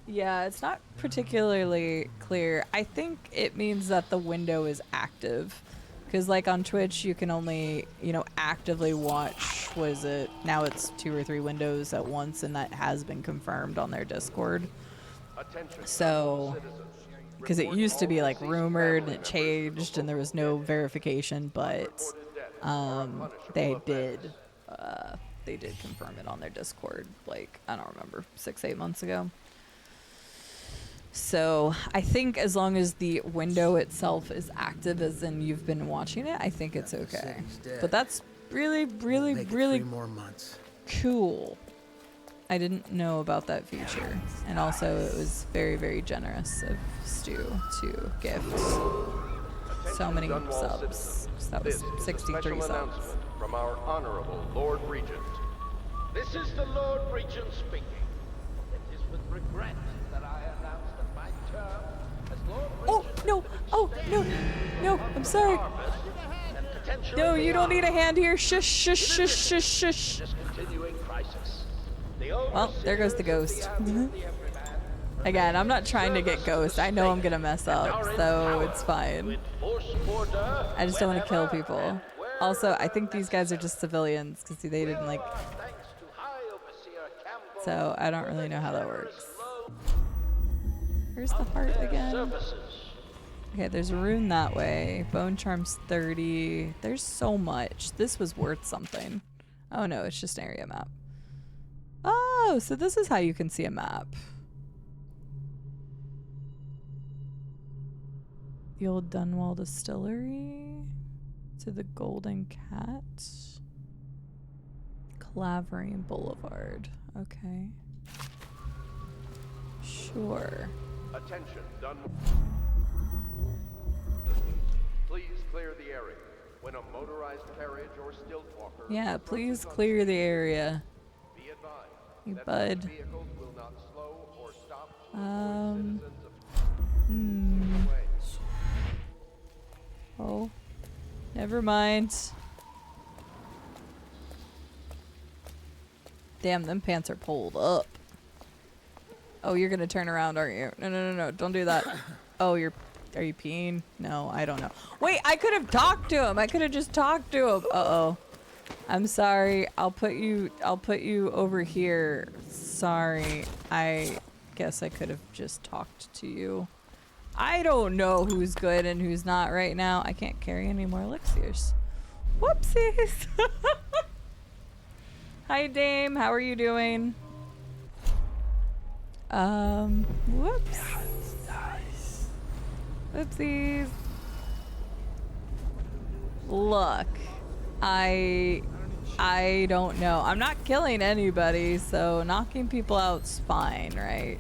A: Yeah, it's not particularly clear. I think it means that the window is active. Because like on Twitch, you can only, you know, actively watch, what is it? Now it's 2 or 3 windows at once, and that has been confirmed on their Discord. So, because it used to be like rumored and it changed and there was no verification, but they did confirm it on their Discord, like, I don't remember, 6-8 months ago. So I think as long as the window itself is active, as in you've been watching it, I think it's okay. But that's really, really, really
J: 3 more months.
A: cool. I didn't know about that feature. And also it was very, very generous of Stu to gift so many subs. So that was 63 subs.
K: From our honorable Lord Regent.
I: This is the Lord Regent speaking. It is with regret that I announce that my term as Lord Regent...
A: No, I'm sorry. No, you don't need a hand here. Shush, shush, shush, shush, shush.
I: Discontinuing crisis.
A: Well, there goes the ghost. Again, I'm not trying to get ghost. I know I'm gonna mess up, so it's fine. I just don't want to kill people. Also, I think these guys are just civilians because they didn't like... So I don't really know how that works. Where's the heart again? Okay, there's a rune that way. Bone charms 30. There's so much. This was worth something. Oh no, it's just an area map. Oh, so this is how you can see a map. The old Dunwall distillery. To the Golden Cat. Clavering Boulevard. Okay. Sure.
K: Attention, Dunwall. Please clear the area. When a motorized carriage or stilt walker...
A: Yeah, please clear the area.
K: Be advised.
A: You bud.
K: Vehicles will not slow or stop
A: Oh. Never mind. Damn, them pants are pulled up. Oh, you're gonna turn around, aren't you? No, don't do that. Oh, are you peeing? No, I don't know. Wait, I could have talked to him. I could have just talked to him. Uh-oh. I'm sorry. I'll put you over here. Sorry. I guess I could have just talked to you. I don't know who's good and who's not right now. I can't carry any more elixirs. Whoopsies. Hi, Dame. How are you doing? Whoops. Oopsies. Look, I don't know. I'm not killing anybody, so knocking people out's fine, right?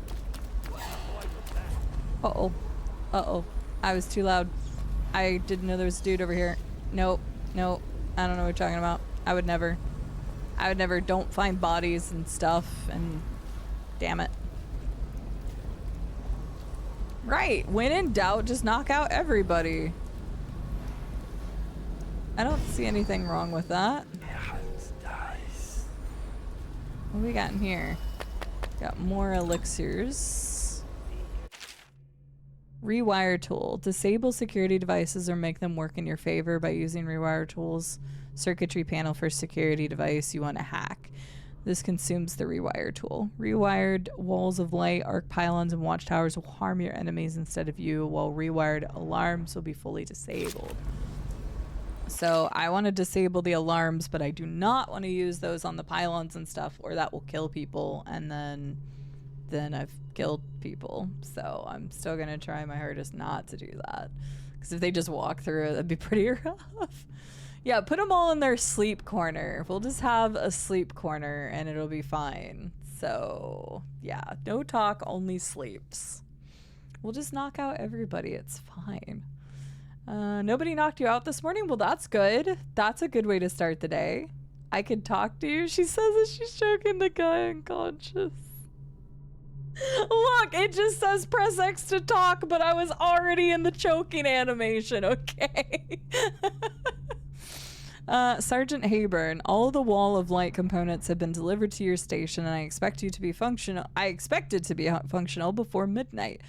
A: Uh-oh. Uh-oh. I was too loud. I didn't know there was a dude over here. Nope. I don't know what you're talking about. I would never. Don't find bodies and stuff, and damn it. Right. When in doubt, just knock out everybody. I don't see anything wrong with that. What do we got in here? Got more elixirs. Rewire tool. Disable security devices or make them work in your favor by using rewire tools. Circuitry panel for security device you want to hack. This consumes the rewire tool. Rewired walls of light, arc pylons, and watchtowers will harm your enemies instead of you, while rewired alarms will be fully disabled. So I want to disable the alarms, but I do not want to use those on the pylons and stuff, or that will kill people, and then I've killed people. So I'm still going to try my hardest not to do that. Because if they just walk through it, that'd be pretty rough. Yeah, put them all in their sleep corner. We'll just have a sleep corner and it'll be fine. So, yeah, no talk, only sleeps. We'll just knock out everybody. It's fine. Nobody knocked you out this morning? Well, that's good. That's a good way to start the day. I could talk to you. She says that she's choking the guy unconscious. Look, it just says press X to talk, but I was already in the choking animation, okay? Sergeant Hayburn, all the wall of light components have been delivered to your station, and I expect it to be functional before midnight.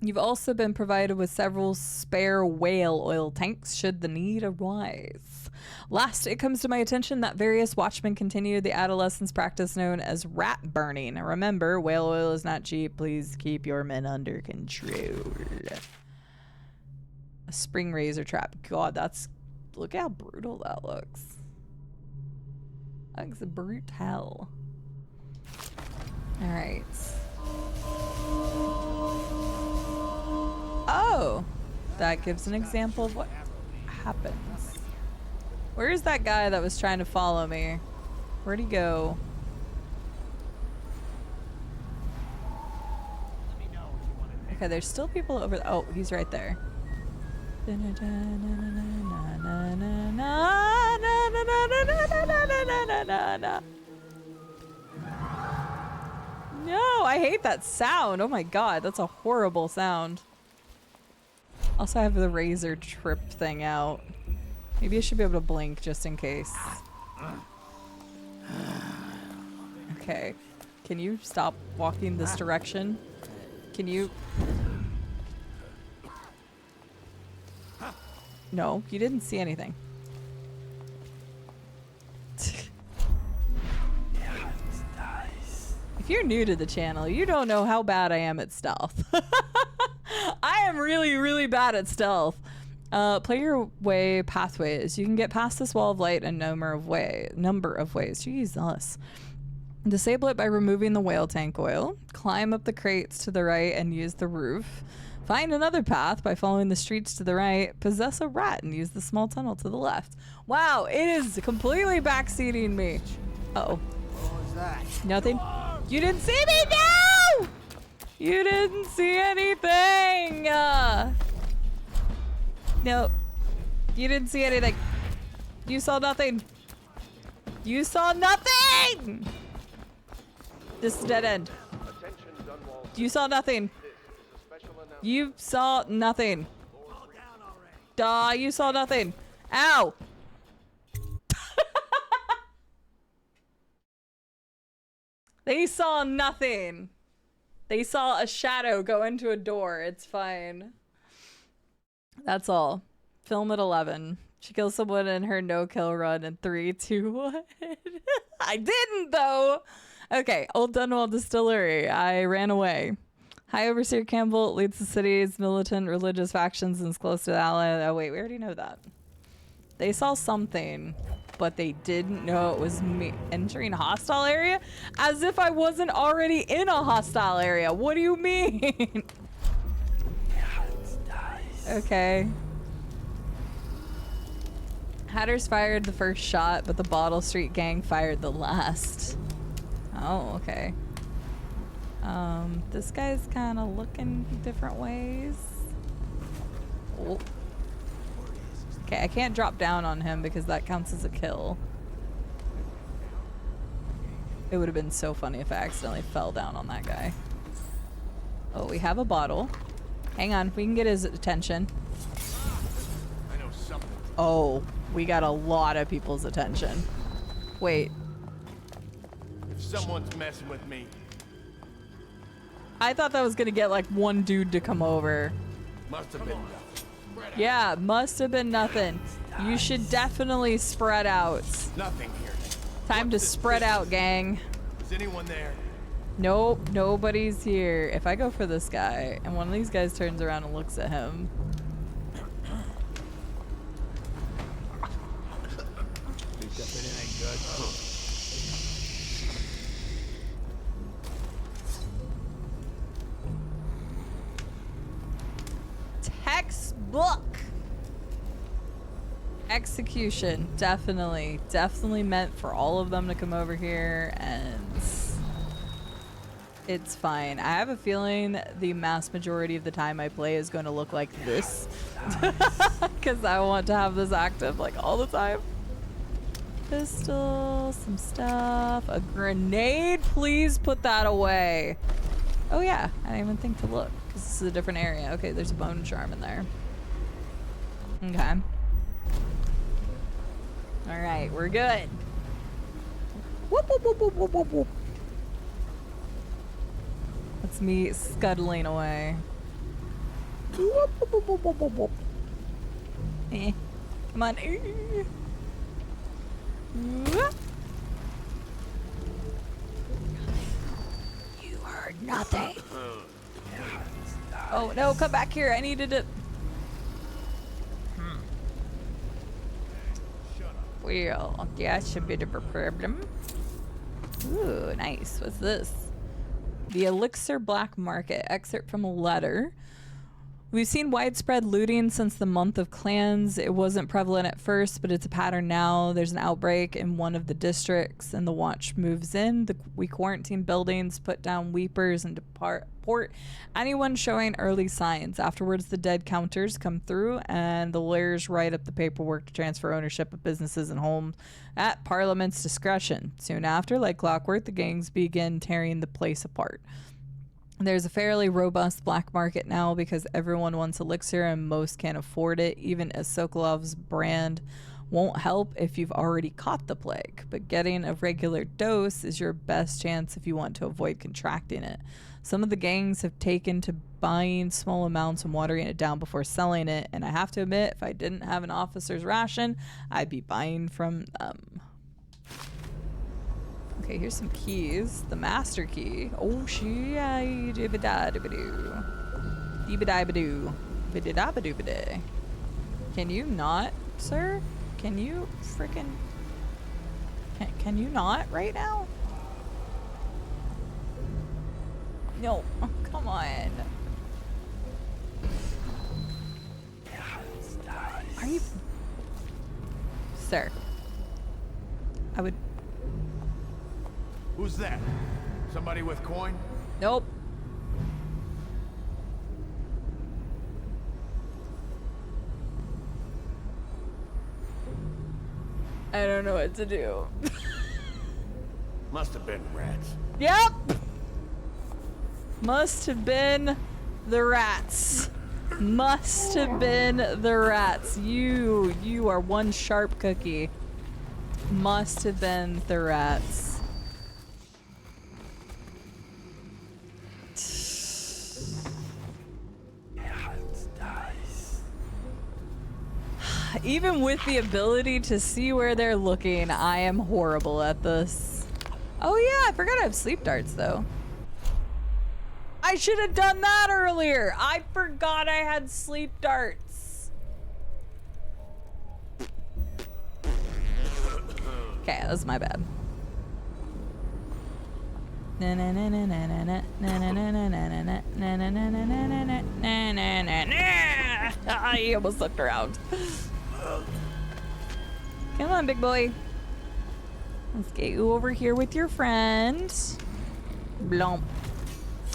A: You've also been provided with several spare whale oil tanks should the need arise. Last, it comes to my attention that various watchmen continue the adolescence practice known as rat burning. Remember, whale oil is not cheap. Please keep your men under control. A spring razor trap. God, look how brutal that looks. That's brutal. Alright. Oh! That gives an example of what happens. Where is that guy that was trying to follow me? Where'd he go? Okay, there's still people over. Oh, he's right there. No, I hate that sound. Oh my god, that's a horrible sound. Also, I have the razor trip thing out. Maybe I should be able to blink just in case. Okay. Can you stop walking this direction? Can you? No, you didn't see anything. If you're new to the channel, you don't know how bad I am at stealth. I am really, really bad at stealth. Play your way pathways. You can get past this wall of light a number of ways. Jesus. Disable it by removing the whale tank oil. Climb up the crates to the right and use the roof. Find another path by following the streets to the right. Possess a rat and use the small tunnel to the left. Wow, it is completely backseating me. Uh-oh.
J: What was that?
A: Nothing. You didn't see me? No! You didn't see anything. Nope. You didn't see anything. You saw nothing. You saw nothing! This is dead end. You saw nothing. You saw nothing. Duh, you saw nothing. Ow! They saw nothing. They saw a shadow go into a door. It's fine. That's all. Film at 11. She kills someone in her no-kill run in 3, 2, 1. I didn't, though! Okay, Old Dunwall Distillery. I ran away. High Overseer Campbell leads the city's militant religious factions and is close to the ally. Oh, wait, we already know that. They saw something, but they didn't know it was me entering a hostile area? As if I wasn't already in a hostile area. What do you mean? Okay. Hatters fired the first shot, but the Bottle Street gang fired the last. Oh, okay. This guy's kind of looking different ways. Oh. Okay, I can't drop down on him because that counts as a kill. It would have been so funny if I accidentally fell down on that guy. Oh, we have a bottle. Hang on, we can get his attention.
C: I know something.
A: Oh, we got a lot of people's attention. Wait.
C: If someone's messing with me.
A: I thought that was gonna get like one dude to come over.
C: Must have been nothing.
A: Yeah, must have been nothing. You should definitely spread out.
C: Nothing here.
A: Time to spread out, gang.
C: Is anyone there?
A: Nope, nobody's here. If I go for this guy, and one of these guys turns around and looks at him. Textbook! Execution, definitely meant for all of them to come over here, and it's fine. I have a feeling the mass majority of the time I play is going to look like this because I want to have this active like all the time. Pistol, some stuff, a grenade, please put that away. Oh yeah, I didn't even think to look because this is a different area. Okay, there's a bone charm in there. Okay. All right, we're good. Whoop, whoop, whoop, whoop, whoop, whoop, whoop. That's me scuttling away. Whoop, whoop, whoop, whoop, whoop, whoop. Come on. Whoop. You heard nothing. Oh no, come back here. I needed it. Well, that's a bit of a problem. Ooh, nice. What's this? The Elixir Black Market. Excerpt from a letter. We've seen widespread looting since the month of clans. It wasn't prevalent at first, but it's a pattern now. There's an outbreak in one of the districts, and the watch moves in. We quarantine buildings, put down weepers, and deport anyone showing early signs. Afterwards, the dead counters come through, and the lawyers write up the paperwork to transfer ownership of businesses and homes at Parliament's discretion. Soon after, like clockwork, the gangs begin tearing the place apart. There's a fairly robust black market now because everyone wants elixir and most can't afford it. Even as Sokolov's brand won't help if you've already caught the plague, but getting a regular dose is your best chance if you want to avoid contracting it. Some of the gangs have taken to buying small amounts and watering it down before selling it, and I have to admit, if I didn't have an officer's ration, I'd be buying from them. Okay, here's some keys. The master key. Oh, she. Can you not, sir? Can you frickin'. Can you not right now? No. Oh, come on. Are you. Sir. I would.
C: Who's that? Somebody with coin?
A: Nope. I don't know what to do.
C: Must have been rats.
A: Yep. Must have been the rats. Must have been the rats. You are one sharp cookie. Must have been the rats. Even with the ability to see where they're looking, I am horrible at this. Oh yeah, I forgot I have sleep darts though. I should have done that earlier. I forgot I had sleep darts. Okay, that was my bad. I almost looked around. Come on, big boy. Let's get you over here with your friend. Blomp.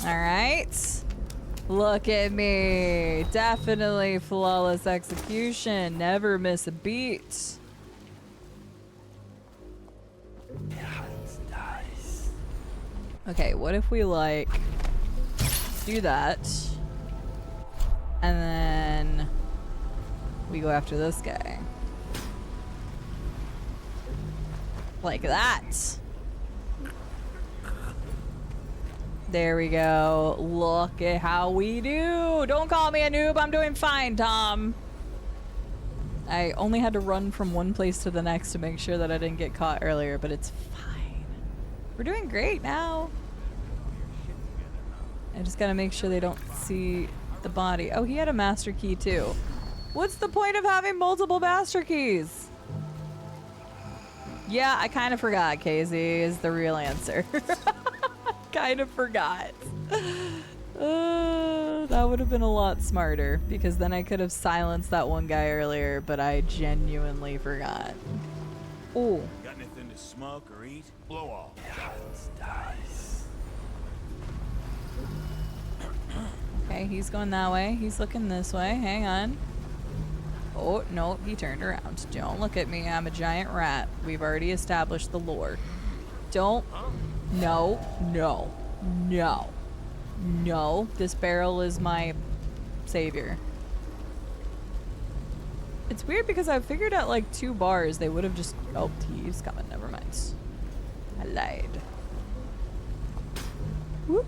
A: Alright. Look at me. Definitely flawless execution. Never miss a beat. Okay, what if we like do that and then we go after this guy like that? There we go. Look at how we do. Don't call me a noob. I'm doing fine, Tom. I only had to run from one place to the next to make sure that I didn't get caught earlier, but it's fine. We're doing great now. I just gotta make sure they don't see the body. Oh, he had a master key too. What's the point of having multiple master keys? Yeah, I kind of forgot, Casey, is the real answer. Kind of forgot. That would have been a lot smarter, because then I could have silenced that one guy earlier, but I genuinely forgot. Oh.
C: Got anything to smoke or eat? Blow off.
A: Okay, he's going that way. He's looking this way. Hang on. Oh, no, he turned around. Don't look at me. I'm a giant rat. We've already established the lore. Don't. No, no, no, no. This barrel is my savior. It's weird because I figured out like 2 bars. They would have just. Oh, he's coming. Never mind. I lied. Whoop.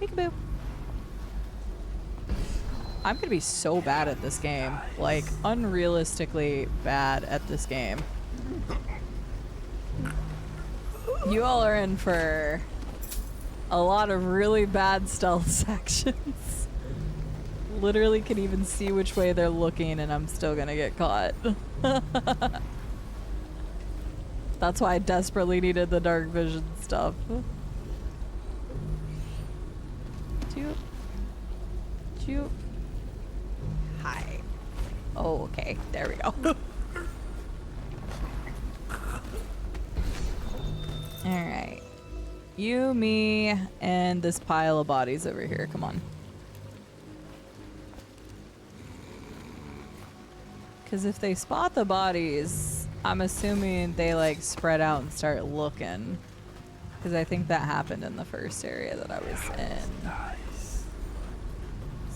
A: Peekaboo. I'm gonna be so bad at this game. Like, unrealistically bad at this game. You all are in for a lot of really bad stealth sections. Literally can even see which way they're looking and I'm still gonna get caught. That's why I desperately needed the dark vision stuff. Choop. Choop. Oh, okay. There we go. Alright. You, me, and this pile of bodies over here. Come on. Because if they spot the bodies, I'm assuming they like spread out and start looking. Because I think that happened in the first area that I was in.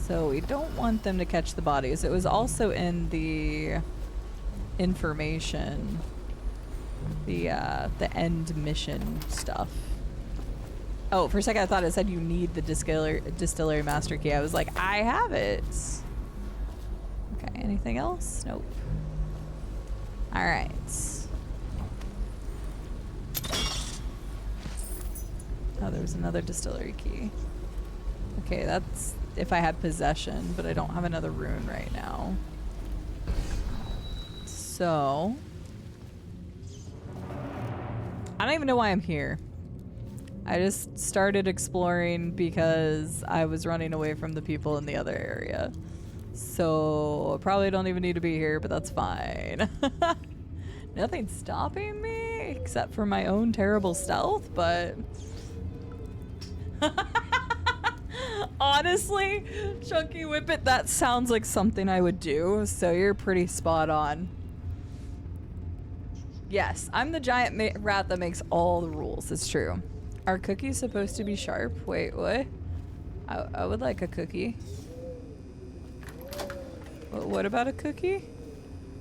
A: So we don't want them to catch the bodies. It was also in the information, the end mission stuff. Oh, for a second I thought it said you need the distillery master key. I was like, I have it. Okay, anything else? Nope. Alright. Oh, there was another distillery key. Okay, that's if I had possession, but I don't have another rune right now. So... I don't even know why I'm here. I just started exploring because I was running away from the people in the other area. So I probably don't even need to be here, but that's fine. Nothing's stopping me except for my own terrible stealth, but... Honestly, Chunky Whippet, that sounds like something I would do, so you're pretty spot on. Yes, I'm the giant rat that makes all the rules. It's true. Are cookies supposed to be sharp? Wait, what? I would like a cookie. What about a cookie?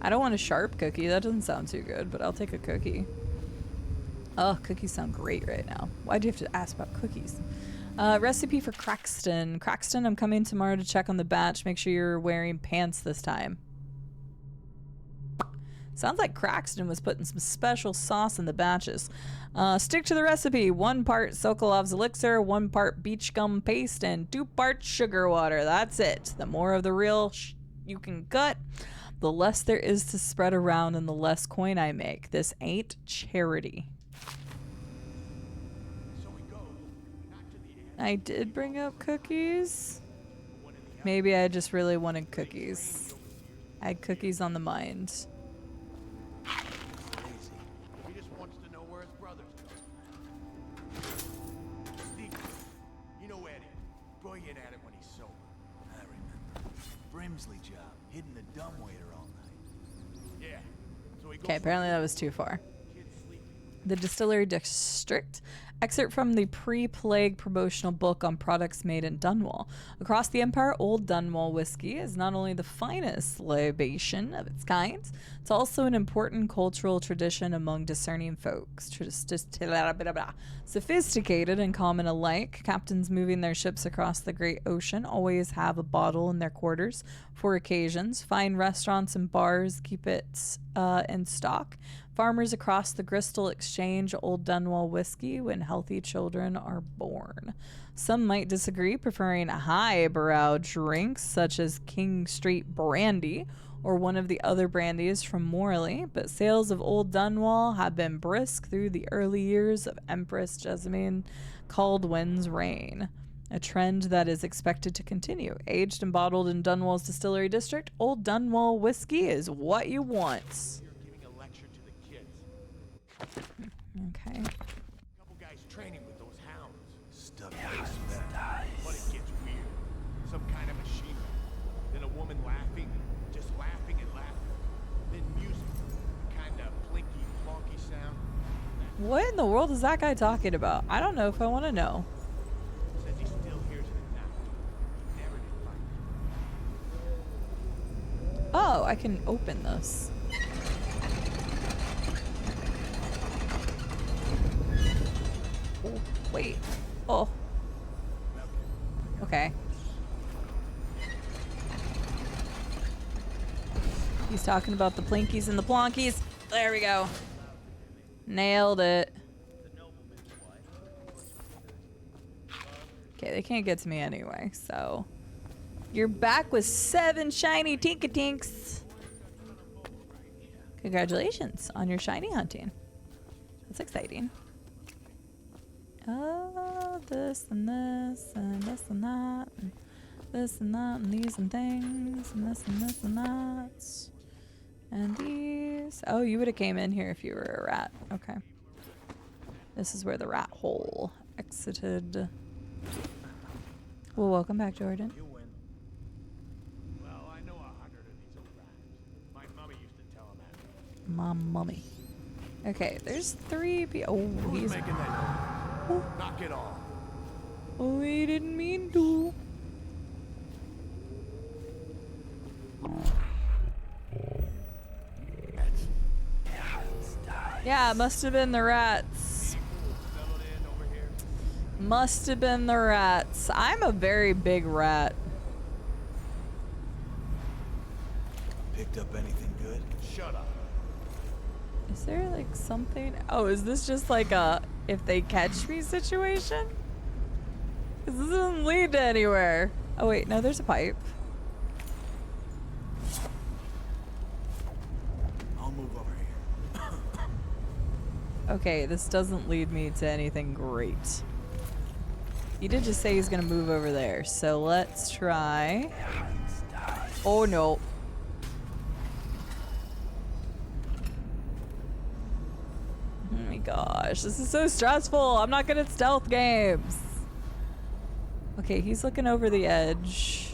A: I don't want a sharp cookie. That doesn't sound too good, but I'll take a cookie. Oh, cookies sound great right now. Why'd you have to ask about cookies? Recipe for Craxton. Craxton, I'm coming tomorrow to check on the batch. Make sure you're wearing pants this time. Sounds like Craxton was putting some special sauce in the batches. Stick to the recipe. 1 part Sokolov's elixir, 1 part beach gum paste, and 2 parts sugar water. That's it. The more of the real you can cut, the less there is to spread around and the less coin I make. This ain't charity. I did bring up cookies. Maybe I just really wanted cookies. I had cookies on the mind.
C: He just wants to know where his brother's going. Steve, you know Eddie. Brilliant at it when he's sober.
F: I remember. Brimsley job, hidden the dumbwaiter all night.
C: Yeah. So he goes.
A: Okay, apparently that was too far. The Distillery District. Excerpt from the pre-plague promotional book on products made in Dunwall. Across the Empire, Old Dunwall whiskey is not only the finest libation of its kind, it's also an important cultural tradition among discerning folks. Sophisticated and common alike, captains moving their ships across the great ocean always have a bottle in their quarters for occasions. Fine restaurants and bars keep it in stock. Farmers across the Crystal exchange Old Dunwall whiskey when healthy children are born. Some might disagree, preferring highbrow drinks such as King Street Brandy or one of the other brandies from Morley, but sales of Old Dunwall have been brisk through the early years of Empress Jessamine Caldwell's reign, a trend that is expected to continue. Aged and bottled in Dunwall's Distillery District, Old Dunwall whiskey is what you want. Okay.
C: Couple guys training with those hounds. Stuff but it gets weird. Some kind of machinery. Then a woman laughing, just laughing and laughing. Then music, kind of plinky, plonky sound.
A: What in the world is that guy talking about? I don't know if I want to know.
C: Says he still hears it at night. He never did find it.
A: Oh, I can open this. Oh, wait. Oh. Okay. He's talking about the plinkies and the plonkies. There we go. Nailed it. Okay, they can't get to me anyway, so. You're back with 7 shiny Tinkatinks. Congratulations on your shiny hunting. That's exciting. Oh, this and this and this and that. This and that and these and things and this and this and that. And these. Oh, you would have came in here if you were a rat. Okay. This is where the rat hole exited. Well, welcome back, Jordan.
C: You win. Well, I know 100 of these old rats. My mummy used to tell him that.
A: My mummy. Okay, there's 3 people. Oh,
C: Who's
A: he's
C: making that noise? Knock it off.
A: Oh, he didn't mean to. Yeah, it must have been the rats. Must have been the rats. I'm a very big rat.
F: Picked up anything good?
C: Shut up.
A: Is there like something? Oh, is this just like a if they catch me situation? Because this doesn't lead to anywhere. Oh wait, no, there's a pipe.
F: I'll move over here.
A: Okay, this doesn't lead me to anything great. He did just say he's gonna move over there, so let's try. Oh no. Oh my gosh, this is so stressful. I'm not good at stealth games. Okay, he's looking over the edge.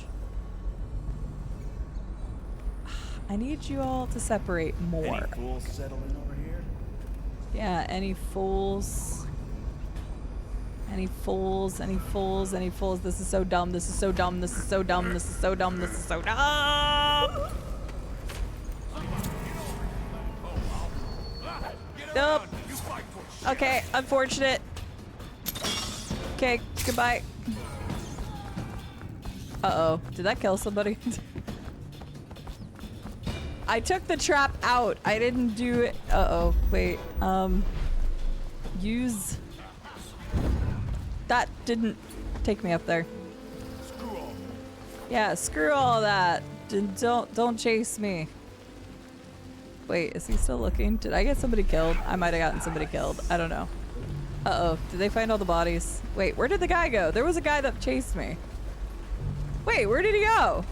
A: I need you all to separate more.
F: Any fools settle in over here?
A: Yeah, any fools? Any fools? Any fools? Any fools? This is so dumb. This is so dumb. This is so dumb. This is so dumb. This is so dumb. Nope. Okay, unfortunate. Okay, goodbye. Uh-oh. Did that kill somebody? I took the trap out. I didn't do it. Uh-oh. Wait. Use... That didn't take me up there. Yeah, screw all that. Don't chase me. Wait, is he still looking? Did I get somebody killed? I might have gotten somebody killed. I don't know. Uh-oh. Did they find all the bodies? Wait, where did the guy go? There was a guy that chased me. Wait, where did he go?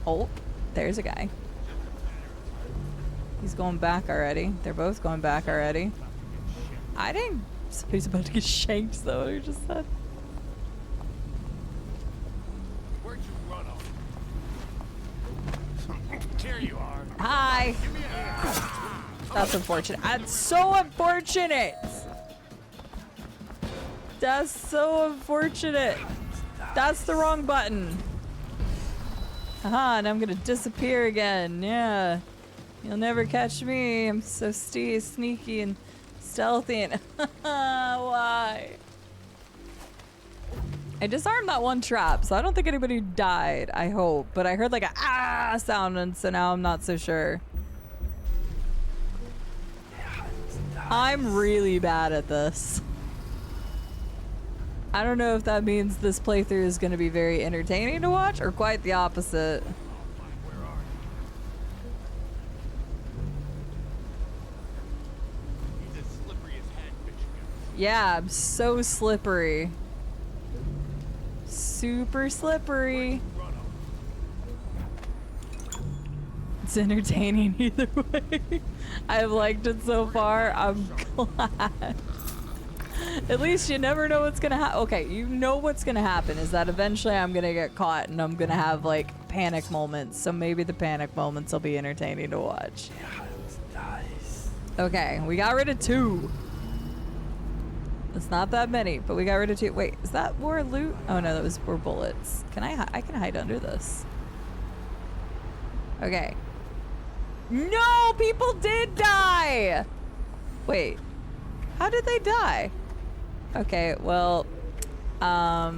A: Oh, there's a guy. He's going back already. They're both going back already. I didn't... Somebody's about to get shanked, though, what you just said.
C: Where'd you run off? Here you are.
A: Hi. That's unfortunate. That's so unfortunate. That's so unfortunate. That's the wrong button. Haha, and I'm gonna disappear again. Yeah. You'll never catch me. I'm so sneaky and stealthy and why? I disarmed that one trap, so I don't think anybody died, I hope. But I heard like a ah sound, and so now I'm not so sure. I'm really bad at this. I don't know if that means this playthrough is going to be very entertaining to watch, or quite the opposite. Yeah, I'm so slippery. Super slippery. It's entertaining either way. I've liked it so far. I'm glad. At least you never know what's gonna happen. Okay, you know what's gonna happen is that eventually I'm gonna get caught and I'm gonna have like panic moments. So maybe the panic moments will be entertaining to watch. Okay, we got rid of 2. It's not that many, but we got rid of 2. Wait, is that more loot? Oh no, that was more bullets. Can I can hide under this. Okay. No, people did die. Wait, how did they die? Okay, well, I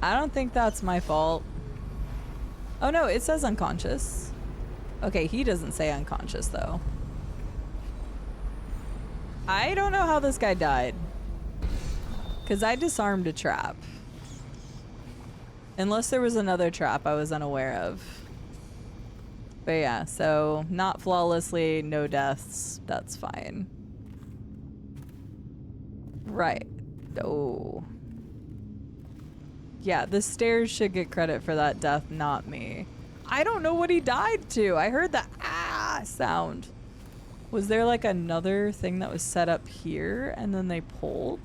A: don't think that's my fault. Oh no, it says unconscious. Okay, he doesn't say unconscious though. I don't know how this guy died. Because I disarmed a trap. Unless there was another trap I was unaware of. But yeah, so not flawlessly, no deaths. That's fine. Right. Oh. Yeah, the stairs should get credit for that death, not me. I don't know what he died to. I heard the ah sound. Was there like another thing that was set up here and then they pulled?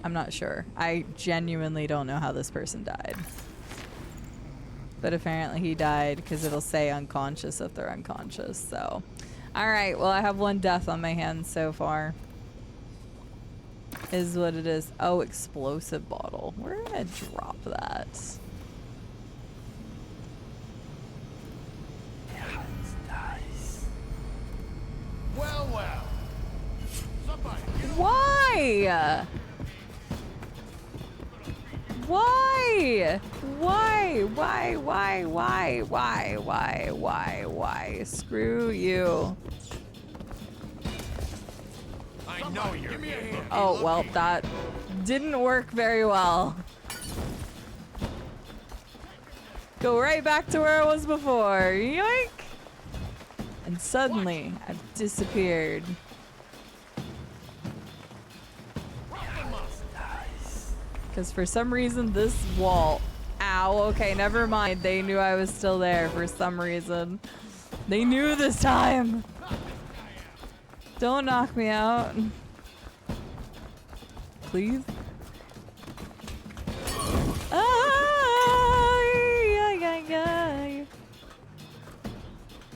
A: I'm not sure. I genuinely don't know how this person died. But apparently he died because it'll say unconscious if they're unconscious, so. Alright, well I have one death on my hands so far. Is what it is. Oh, explosive bottle. We're gonna drop that.
C: Well, well. Somebody.
A: Why? Why? Why? Screw you.
C: I know you're here.
A: Oh, well, that didn't work very well. Go right back to where I was before. Yoink! And suddenly, I've disappeared. Because for some reason, this wall... Ow, okay, never mind. They knew I was still there for some reason. They knew this time! Don't knock me out. Please?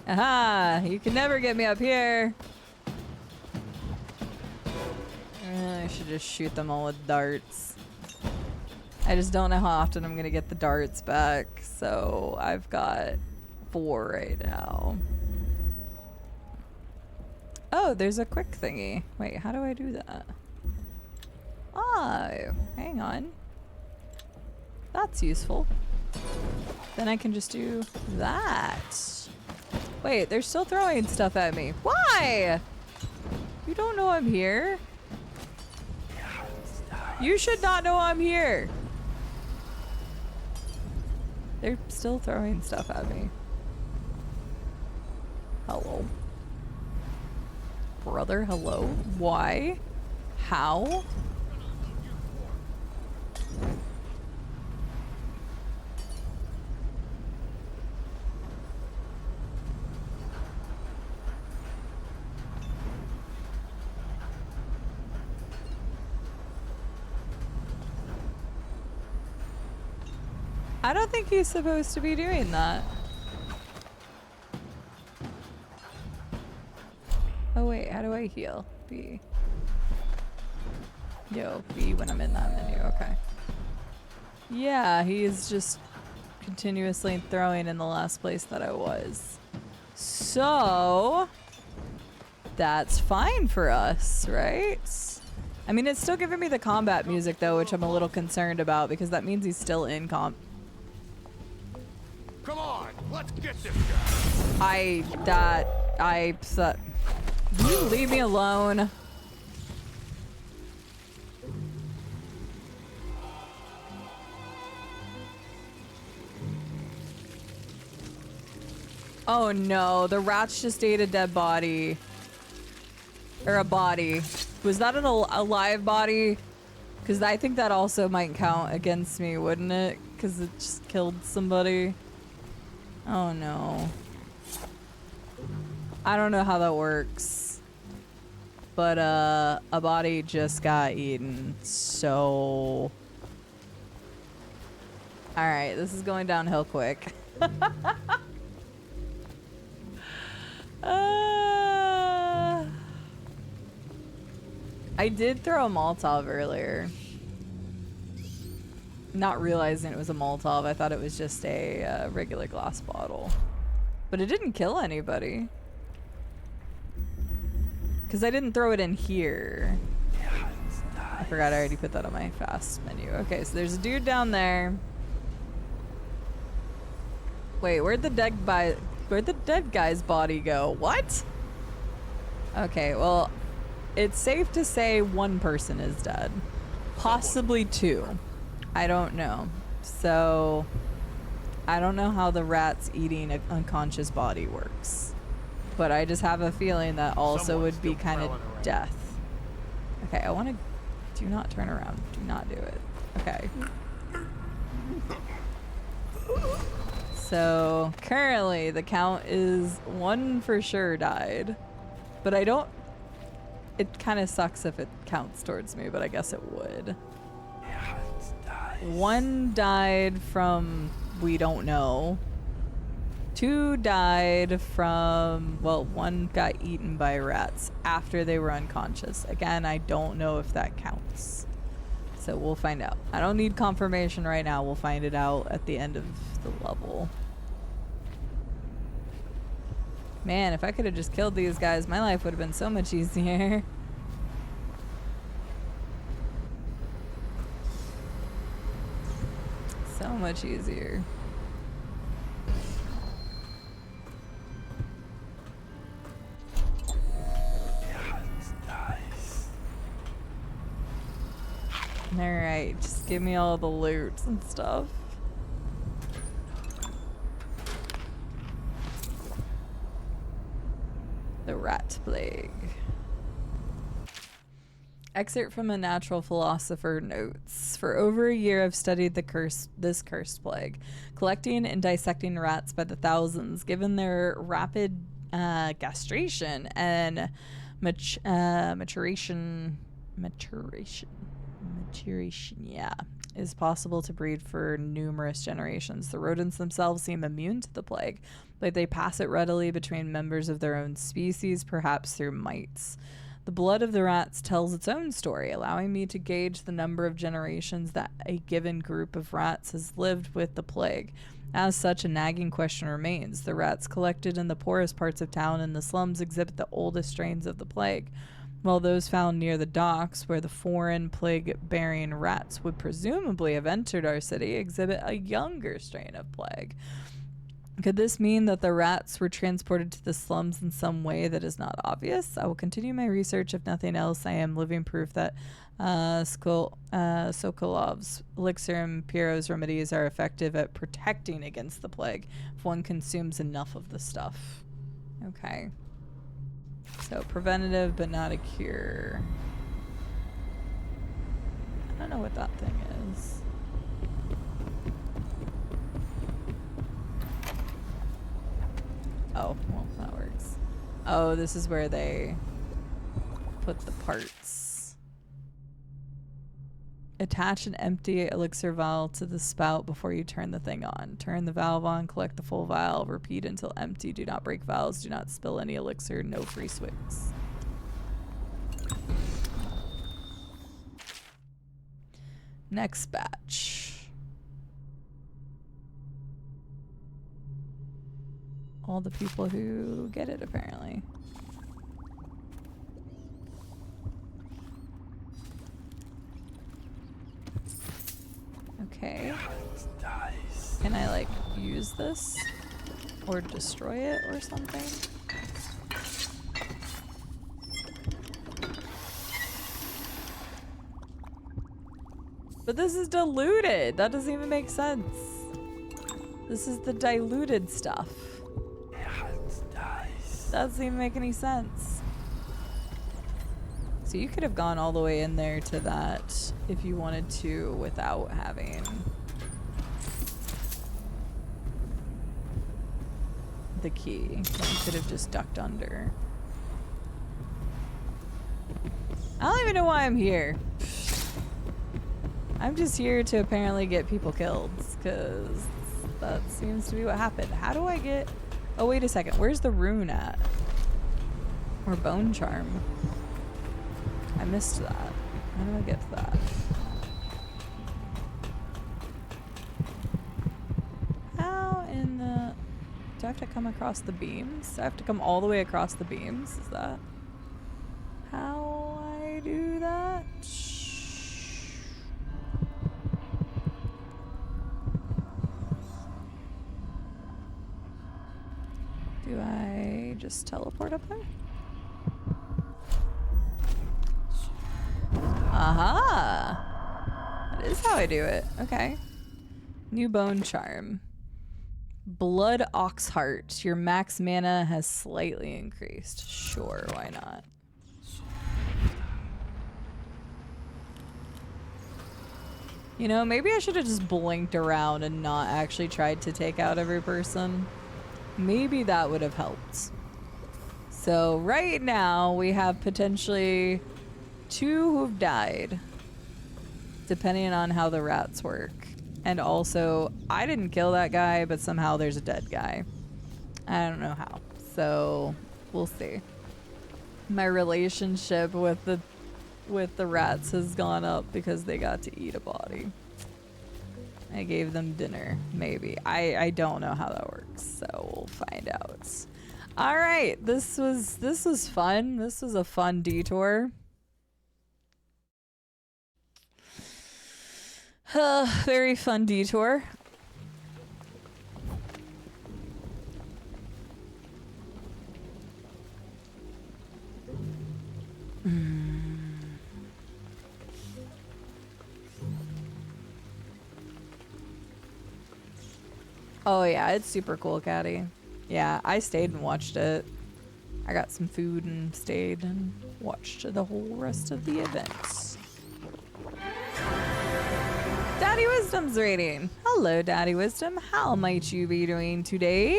A: Aha! You can never get me up here. I should just shoot them all with darts. I just don't know how often I'm gonna get the darts back, so I've got 4 right now. Oh, there's a quick thingy. Wait, how do I do that? Oh, hang on. That's useful. Then I can just do that. Wait, they're still throwing stuff at me. Why? You don't know I'm here? You should not know I'm here. They're still throwing stuff at me. Hello? Brother, hello? Why? How? I don't think he's supposed to be doing that. Oh wait, how do I heal? B. Yo, B when I'm in that menu, okay. Yeah, he is just continuously throwing in the last place that I was. So, that's fine for us, right? I mean, it's still giving me the combat music though, which I'm a little concerned about because that means he's still in comp.
C: Come on, let's get this guy.
A: Will you leave me alone? Oh no, the rats just ate a dead body. Or a body. Was that a live body? Because I think that also might count against me, wouldn't it? Because it just killed somebody. Oh no. I don't know how that works. But a body just got eaten, so... Alright, this is going downhill quick. I did throw a Molotov earlier. Not realizing it was a Molotov, I thought it was just a regular glass bottle. But it didn't kill anybody. Because I didn't throw it in here. I forgot I already put that on my fast menu. Okay, so there's a dude down there. Wait, where'd the dead guy's body go? What? Okay, well, it's safe to say one person is dead. Possibly 2. I don't know. So, I don't know how the rat's eating an unconscious body works. But I just have a feeling that also would be kind of death. Okay, I want to... Do not turn around. Do not do it. Okay. So currently the count is 1 for sure died. But I don't... It kind of sucks if it counts towards me, but I guess it would. 1 died from we don't know. 2 died from, well, 1 got eaten by rats after they were unconscious. Again, I don't know if that counts. So we'll find out. I don't need confirmation right now. We'll find it out at the end of the level. Man, if I could have just killed these guys, my life would have been so much easier. So much easier. Alright, just give me all the loot and stuff. The rat plague. Excerpt from a natural philosopher notes. For over a year I've studied this cursed plague, collecting and dissecting rats by the thousands. Given their rapid castration and maturation, yeah, is possible to breed for numerous generations. The rodents themselves seem immune to the plague, but they pass it readily between members of their own species, perhaps through mites. The blood of the rats tells its own story, allowing me to gauge the number of generations that a given group of rats has lived with the plague. As such, a nagging question remains. The rats collected in the poorest parts of town and the slums exhibit the oldest strains of the plague, while those found near the docks, where the foreign plague-bearing rats would presumably have entered our city, exhibit a younger strain of plague. Could this mean that the rats were transported to the slums in some way that is not obvious? I will continue my research. If nothing else, I am living proof that Sokolov's elixir and Piero's remedies are effective at protecting against the plague if one consumes enough of the stuff. Okay. So preventative, but not a cure. I don't know what that thing is. Oh, well, that works. Oh, this is where they put the parts. Attach an empty elixir vial to the spout before you turn the thing on. Turn the valve on, collect the full vial, repeat until empty. Do not break vials, do not spill any elixir, no free swigs. Next batch. All the people who get it, apparently. Okay. Can I, like, use this? Or destroy it or something? But this is diluted! That doesn't even make sense. This is the diluted stuff. That doesn't even make any sense. So you could have gone all the way in there to that if you wanted to without having the key. You could have just ducked under. I don't even know why I'm here. I'm just here to apparently get people killed, because that seems to be what happened. How do I get... Oh, wait a second. Where's the rune at? Or bone charm? I missed that. How do I get to that? How in the... Do I have to come across the beams? Do I have to come all the way across the beams? Is that how I do that? Do I just teleport up there? Aha! That is how I do it. Okay. New bone charm. Blood ox heart. Your max mana has slightly increased. Sure, why not? You know, maybe I should have just blinked around and not actually tried to take out every person. Maybe that would have helped. So right now we have potentially 2 who've died, depending on how the rats work. And also, I didn't kill that guy, but somehow there's a dead guy. I don't know how. So we'll see. My relationship with the rats has gone up because they got to eat a body. I gave them dinner, maybe. I don't know how that works, so we'll find out. All right, this was fun. This was a fun detour. Very fun detour. Oh yeah, it's super cool, Caddy. Yeah, I stayed and watched it. I got some food and stayed and watched the whole rest of the events. Daddy Wisdom's rating. Hello, Daddy Wisdom. How might you be doing today?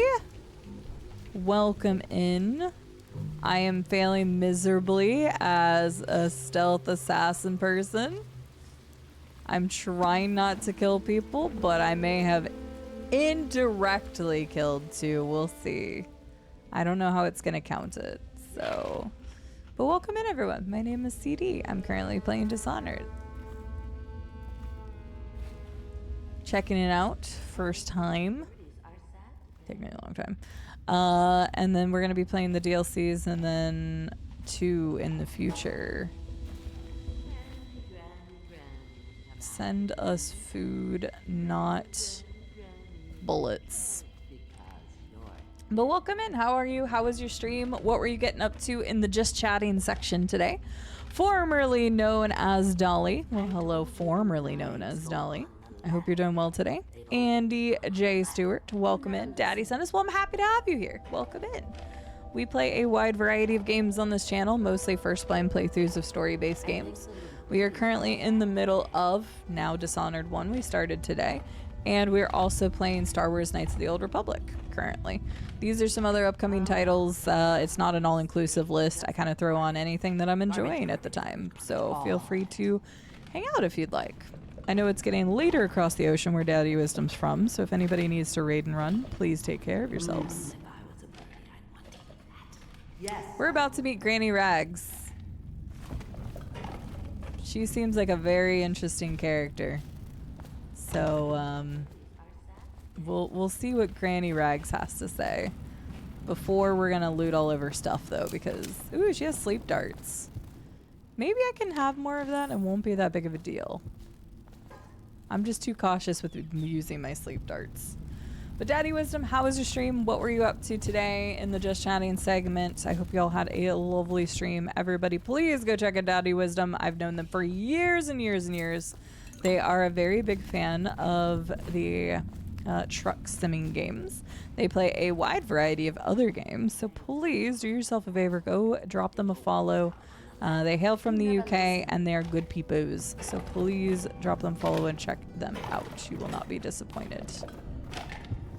A: Welcome in. I am failing miserably as a stealth assassin person. I'm trying not to kill people, but I may have indirectly killed 2. We'll see. I don't know how it's gonna count it, so. But welcome in, everyone. My name is CD. I'm currently playing Dishonored. Checking it out, first time. Taking me a long time. And then we're gonna be playing the DLCs and then 2 in the future. Send us food, not bullets. But welcome in. How are you? How was your stream? What were you getting up to in the just chatting section today? Formerly known as Dolly. Well, hello, formerly known as Dolly. I hope you're doing well today. Andy J. Stewart, welcome in. Daddy sent us. Well, I'm happy to have you here. Welcome in. We play a wide variety of games on this channel, mostly first blind playthroughs of story-based games. We are currently in the middle of now Dishonored 1. We started today. And we're also playing Star Wars Knights of the Old Republic currently. These are some other upcoming titles. It's not an all-inclusive list. I kind of throw on anything that I'm enjoying at the time. So feel free to hang out if you'd like. I know it's getting later across the ocean where Daddy Wisdom's from, so if anybody needs to raid and run, please take care of yourselves. We're about to meet Granny Rags. She seems like a very interesting character. So, we'll see what Granny Rags has to say before we're gonna loot all of her stuff, though, because ooh, she has sleep darts. Maybe I can have more of that and it won't be that big of a deal. I'm just too cautious with using my sleep darts. But Daddy Wisdom, how was your stream? What were you up to today in the Just Chatting segment? I hope you all had a lovely stream. Everybody, please go check out Daddy Wisdom. I've known them for years and years and years. They are a very big fan of the truck simming games. They play a wide variety of other games, so please do yourself a favor, go drop them a follow. They hail from the UK and they are good peepos, so please drop them a follow and check them out. You will not be disappointed.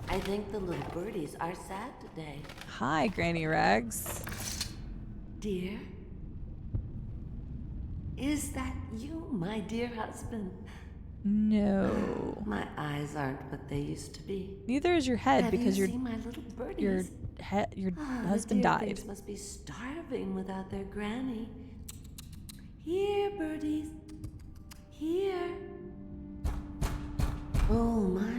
G: I think the little birdies are sad today.
A: Hi, Granny Rags.
G: Dear? Is that you, my dear husband?
A: No.
G: My eyes aren't what they used to be.
A: Neither is your head,
G: Have
A: because
G: you seen my little birdies?
A: your husband
G: the dear
A: died.
G: things must be starving without their granny. Here, birdies. Here. Oh, my.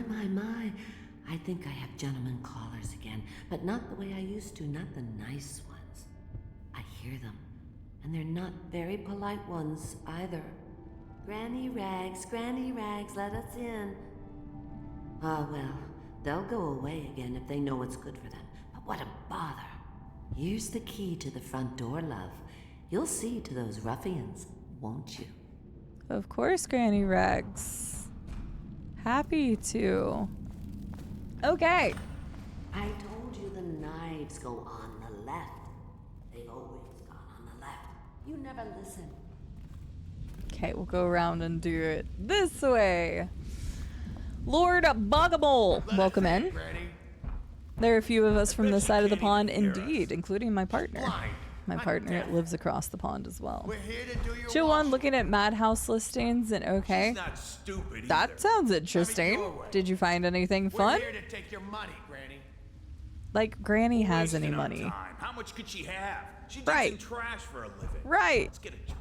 G: I think I have gentlemen callers again, but not the way I used to, not the nice ones. I hear them, and they're not very polite ones either. Granny Rags, let us in. Ah, well, they'll go away again if they know what's good for them. But what a bother. Here's the key to the front door, love. You'll see to those ruffians, won't you?
A: Of course, Granny Rags. Happy to. Okay.
G: I told you the knives go on the left. They've always gone on the left. You never listen.
A: Okay, we'll go around and do it this way. Lord Boggamole, welcome in. There are a few of us from the side of the pond, indeed, including my partner. My partner lives across the pond as well. Chill one, looking at Madhouse listings, and okay. That sounds interesting. Did you find anything fun?
C: We're here to take your money, Granny.
A: Like Granny has any money.
C: How much could she have? She digs
A: Right.
C: in trash for a living.
A: Right.
C: Let's get a drink.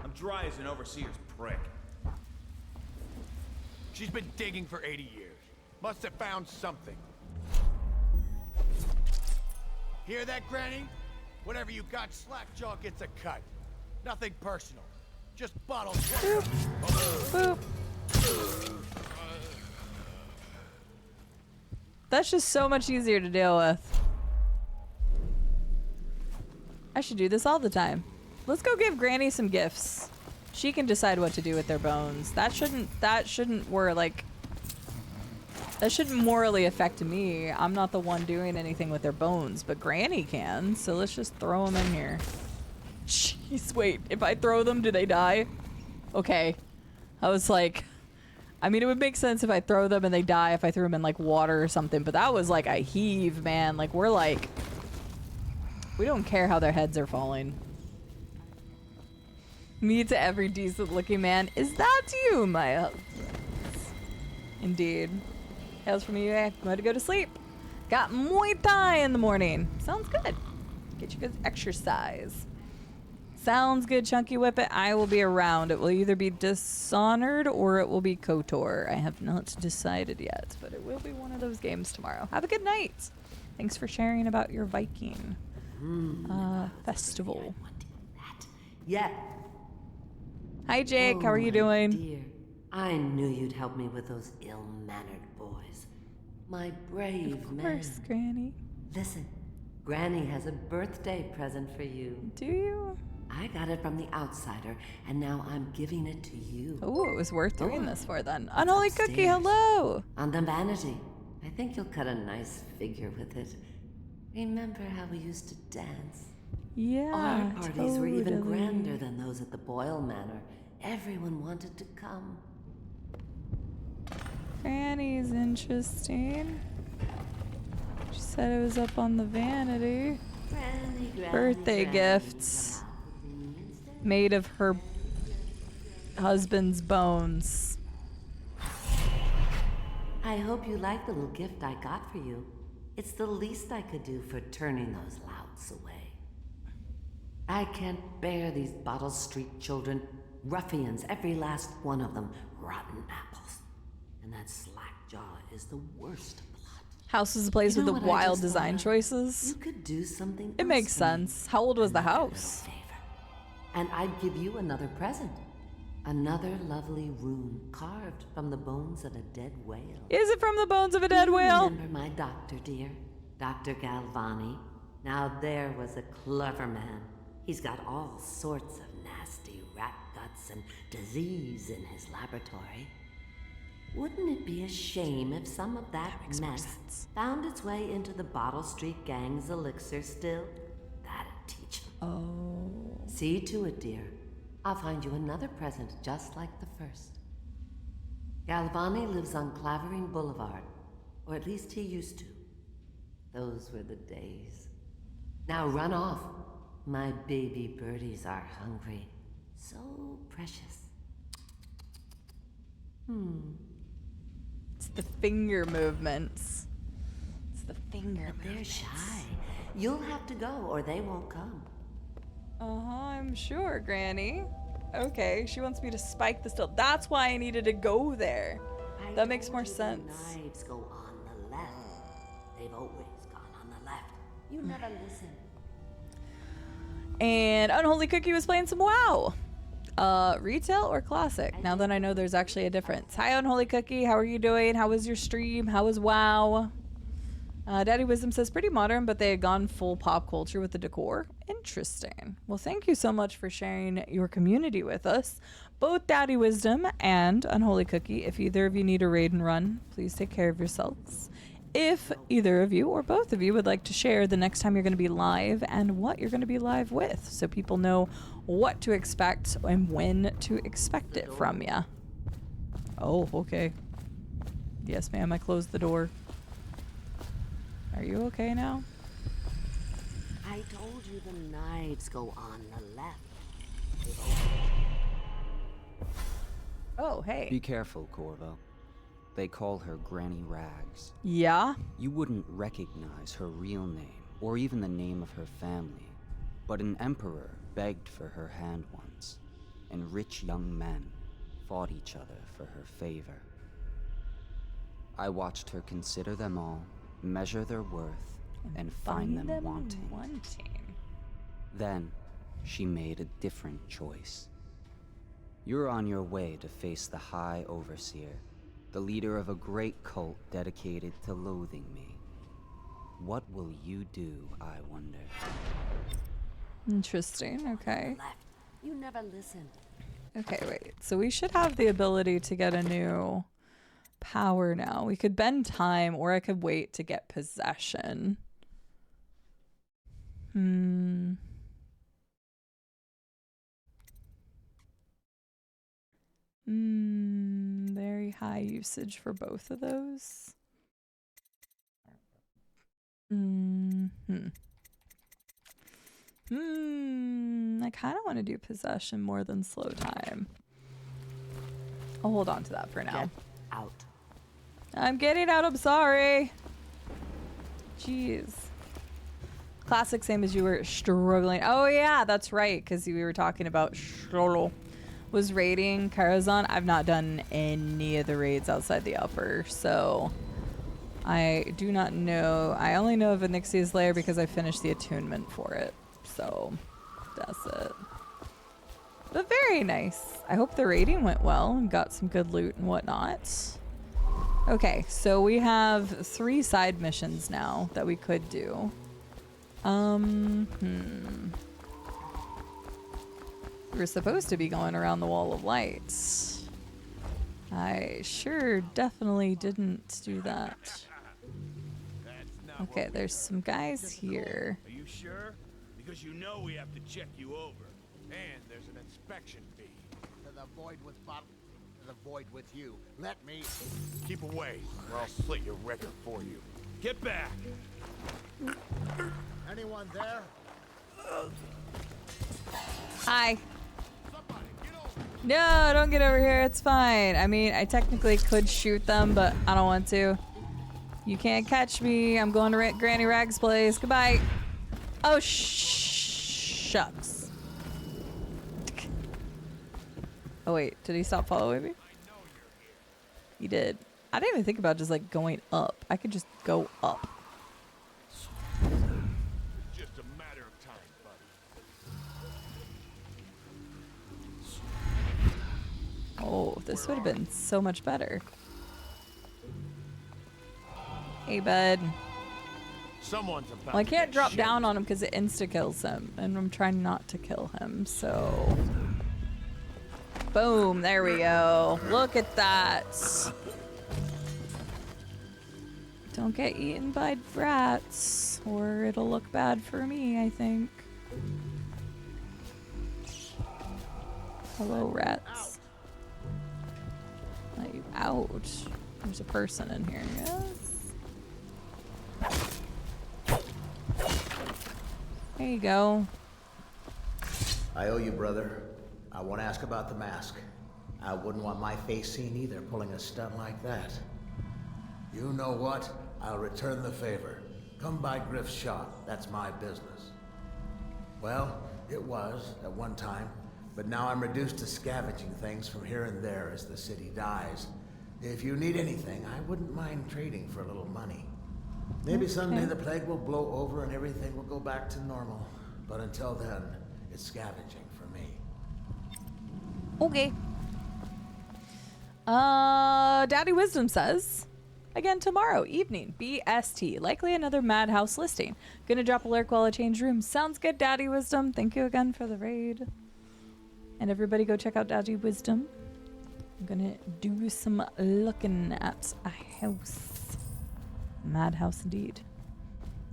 C: I'm dry as an overseer's prick. She's been digging for 80 years. Must have found something. Hear that, Granny? Whatever you got, Slackjaw gets a cut. Nothing personal. Just bottles.
A: Boop. That's just so much easier to deal with. I should do this all the time. Let's go give Granny some gifts. She can decide what to do with their bones. That shouldn't morally affect me. I'm not the one doing anything with their bones, but Granny can. So let's just throw them in here. Jeez, wait. If I throw them, do they die? Okay. I was like, I mean, it would make sense if I throw them and they die if I threw them in like water or something, but that was like a heave, man. Like we're like, we don't care how their heads are falling. Me to every decent looking man. Is that you, my husband? Indeed. Hails from you. I'm going to go to sleep. Got Muay Thai in the morning. Sounds good. Get you good exercise. Sounds good, Chunky Whippet. I will be around. It will either be Dishonored or it will be KOTOR. I have not decided yet, but it will be one of those games tomorrow. Have a good night. Thanks for sharing about your Viking festival.
G: Yeah.
A: Hi, Jake. How are you doing?
G: Dear. I knew you'd help me with those ill-mannered boys. My brave man.
A: Of course, Granny.
G: Listen, Granny has a birthday present for you.
A: Do you?
G: I got it from the outsider, and now I'm giving it to you.
A: Oh, it was worth doing this for then. Unholy Cookie, hello!
G: On the vanity. I think you'll cut a nice figure with it. Remember how we used to dance?
A: Yeah,
G: Our parties were even
A: totally.
G: grander than those at the Boyle Manor. Everyone wanted to come.
A: Granny's interesting. She said it was up on the vanity. Birthday gifts made of her husband's bones.
G: I hope you like the little gift I got for you. It's the least I could do for turning those louts away. I can't bear these Bottle Street children. Ruffians, every last one of them. Rotten apples. And that Slackjaw is the worst lot.
A: House is a place
G: You know
A: with the
G: what I
A: wild
G: just
A: design
G: thought of?
A: choices.
G: You could do something
A: It
G: else
A: makes
G: for me.
A: sense. How old was the house?
G: And I'd give you another present. Another lovely rune carved from the bones of a dead whale.
A: Is it from the bones of a dead
G: You
A: whale?
G: Remember my doctor, dear? Dr. Galvani? Now there was a clever man. He's got all sorts of nasty rat guts and disease in his laboratory. Wouldn't it be a shame if some of that mess found its way into the Bottle Street Gang's elixir still? That'd teach them.
A: Oh.
G: See to it, dear. I'll find you another present just like the first. Galvani lives on Clavering Boulevard, or at least he used to. Those were the days. Now run off. My baby birdies are hungry. So precious.
A: It's the finger movements. It's the finger
G: But they're
A: movements.
G: shy. You'll have to go, or they won't come.
A: I'm sure, Granny. Okay, she wants me to spike the still. That's why I needed to go there. That makes more sense.
G: Knives go on the left. They've always gone on the left. You never listen.
A: And Unholy Cookie was playing some WoW. Retail or classic? Now that I know there's actually a difference. Hi, Unholy Cookie. How are you doing? How was your stream? How was WoW? Daddy Wisdom says pretty modern, but they had gone full pop culture with the decor. Interesting. Well, thank you so much for sharing your community with us. Both Daddy Wisdom and Unholy Cookie. If either of you need a raid and run, please take care of yourselves. if either of you or both of you would like to share the next time you're going to be live and what you're going to be live with, so people know what to expect and when to expect it from you. Oh, okay. Yes, ma'am, I closed the door. Are you okay now?
G: I told you the knives go on the left.
A: Oh, hey.
U: Be careful, Corvo. They call her Granny Rags.
A: Yeah?
U: You wouldn't recognize her real name, or even the name of her family. But an emperor begged for her hand once, and rich young men fought each other for her favor. I watched her consider them all, measure their worth, and find them wanting. Then, she made a different choice. You're on your way to face the High Overseer, the leader of a great cult dedicated to loathing me. What will you do, I wonder?
A: Interesting, okay.
G: You never listen.
A: Okay, wait. So we should have the ability to get a new power now. We could bend time, or I could wait to get possession. Very high usage for both of those. I kind of want to do possession more than slow time. I'll hold on to that for now.
G: Get out.
A: I'm getting out. I'm sorry. Jeez. Classic, same as you were struggling. Oh yeah, that's right, because we were talking about struggle. Was raiding Karazhan. I've not done any of the raids outside the upper, so I do not know. I only know of Onyxia's Lair because I finished the attunement for it, so that's it. But very nice. I hope the raiding went well and got some good loot and whatnot. Okay, so we have 3 side missions now that we could do. We're supposed to be going around the Wall of Lights. I sure definitely didn't do that. Okay, there's some guys here.
C: Are you sure? Because you know we have to check you over. And there's an inspection fee.
J: To the void with bottle. To the void with you. Let me.
C: Keep away, or I'll slit your record for you. Get back!
J: Anyone there?
A: Hi. No, don't get over here. It's fine. I mean, I technically could shoot them, but I don't want to. You can't catch me. I'm going to Granny Rag's place. Goodbye. Oh, shucks. Oh, wait. Did he stop following me? He did. I didn't even think about just, like, going up. I could just go up.
C: Just a matter of time, buddy.
A: Oh, this would have been so much better. Hey, bud.
C: Someone's about
A: Well, I
C: to
A: can't
C: get
A: drop
C: shit.
A: down on him because it insta-kills him, and I'm trying not to kill him, so... Boom, there we go. Look at that. Don't get eaten by rats, or it'll look bad for me, I think. Hello, rats. Let you out. There's a person in here, yes? There you go.
J: I owe you, brother. I won't ask about the mask. I wouldn't want my face seen either, pulling a stunt like that. You know what? I'll return the favor. Come by Griff's shop. That's my business. Well, it was at one time, but now I'm reduced to scavenging things from here and there as the city dies. If you need anything, I wouldn't mind trading for a little money. Maybe someday the plague will blow over and everything will go back to normal. But until then, it's scavenging for me.
A: Okay. Daddy Wisdom says, again tomorrow evening, BST, likely another Madhouse listing. Gonna drop a lurk while I change rooms. Sounds good, Daddy Wisdom. Thank you again for the raid. And everybody go check out Daddy Wisdom. I'm gonna do some looking at a house. Madhouse indeed.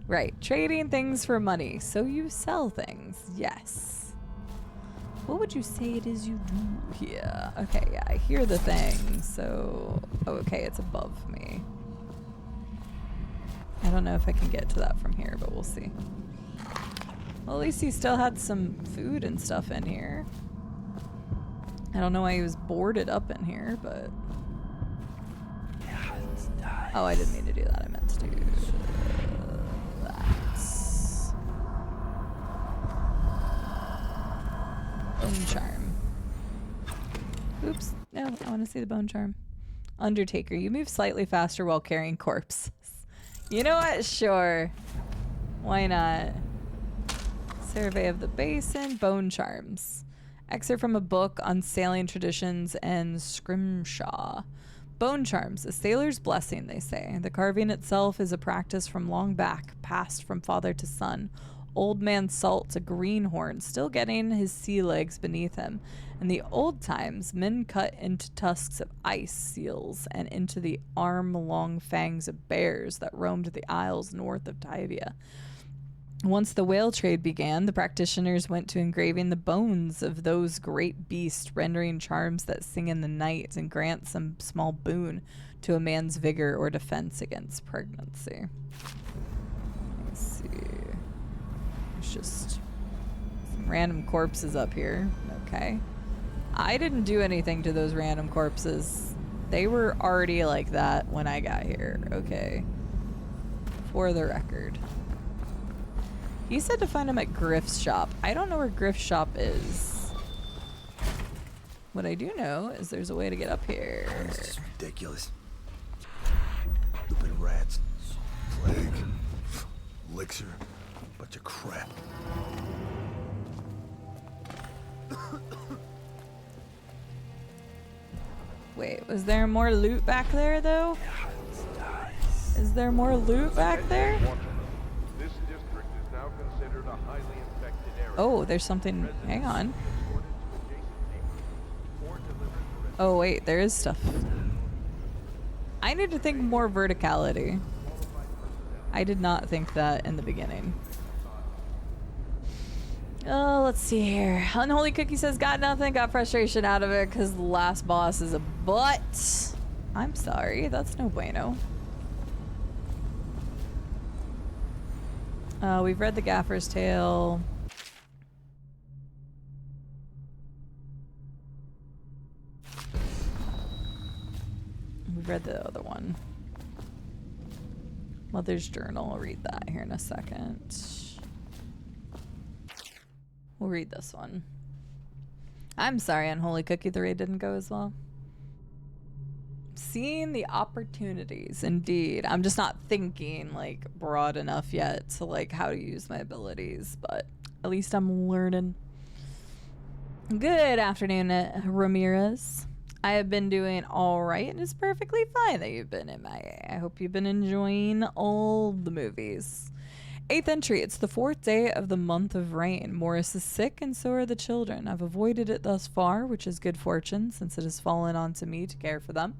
A: Right, trading things for money. So you sell things. Yes. What would you say it is you do here? Okay, yeah, I hear the thing. So, oh, okay, it's above me. I don't know if I can get to that from here, but we'll see. Well, at least he still had some food and stuff in here. I don't know why he was boarded up in here, but... Oh, I didn't mean to do that. I meant to do that. Bone charm. Oops. No, I want to see the bone charm. Undertaker, you move slightly faster while carrying corpses. You know what? Sure. Why not? Survey of the Basin. Bone charms. Excerpt from a book on sailing traditions and scrimshaw. Bone charms, a sailor's blessing, they say. The carving itself is a practice from long back, passed from father to son. Old man Salt's a greenhorn, still getting his sea legs beneath him. In the old times, men cut into tusks of ice seals and into the arm-long fangs of bears that roamed the isles north of Tybia. Once the whale trade began, the practitioners went to engraving the bones of those great beasts, rendering charms that sing in the night and grant some small boon to a man's vigor or defense against pregnancy. Let's see. There's just some random corpses up here. Okay. I didn't do anything to those random corpses. They were already like that when I got here. Okay. For the record. He said to find him at Griff's shop. I don't know where Griff's shop is. What I do know is there's a way to get up here.
F: This is ridiculous. Stupid rats. Plague. Elixir. Bunch of crap.
A: Wait, was there more loot back there though? Is there more loot back there?
K: This district is now considered a highly infected area.
A: Oh, there's something. Hang on. Oh, wait, there is stuff. I need to think more verticality. I did not think that in the beginning. Oh, let's see here. Unholy Cookie says, got nothing, got frustration out of it because the last boss is a butt. I'm sorry, that's no bueno. We've read the Gaffer's Tale. We've read the other one. Mother's Journal. I'll read that here in a second. We'll read this one. I'm sorry, Unholy Cookie, the raid didn't go as well. Seeing the opportunities, indeed. I'm just not thinking like broad enough yet to like how to use my abilities, but at least I'm learning. Good afternoon, Ramirez. I have been doing all right, and it's perfectly fine that you've been MIA. I hope you've been enjoying all the movies. 8th entry. It's the 4th day of the month of rain. Morris is sick, and so are the children. I've avoided it thus far, which is good fortune, since it has fallen onto me to care for them.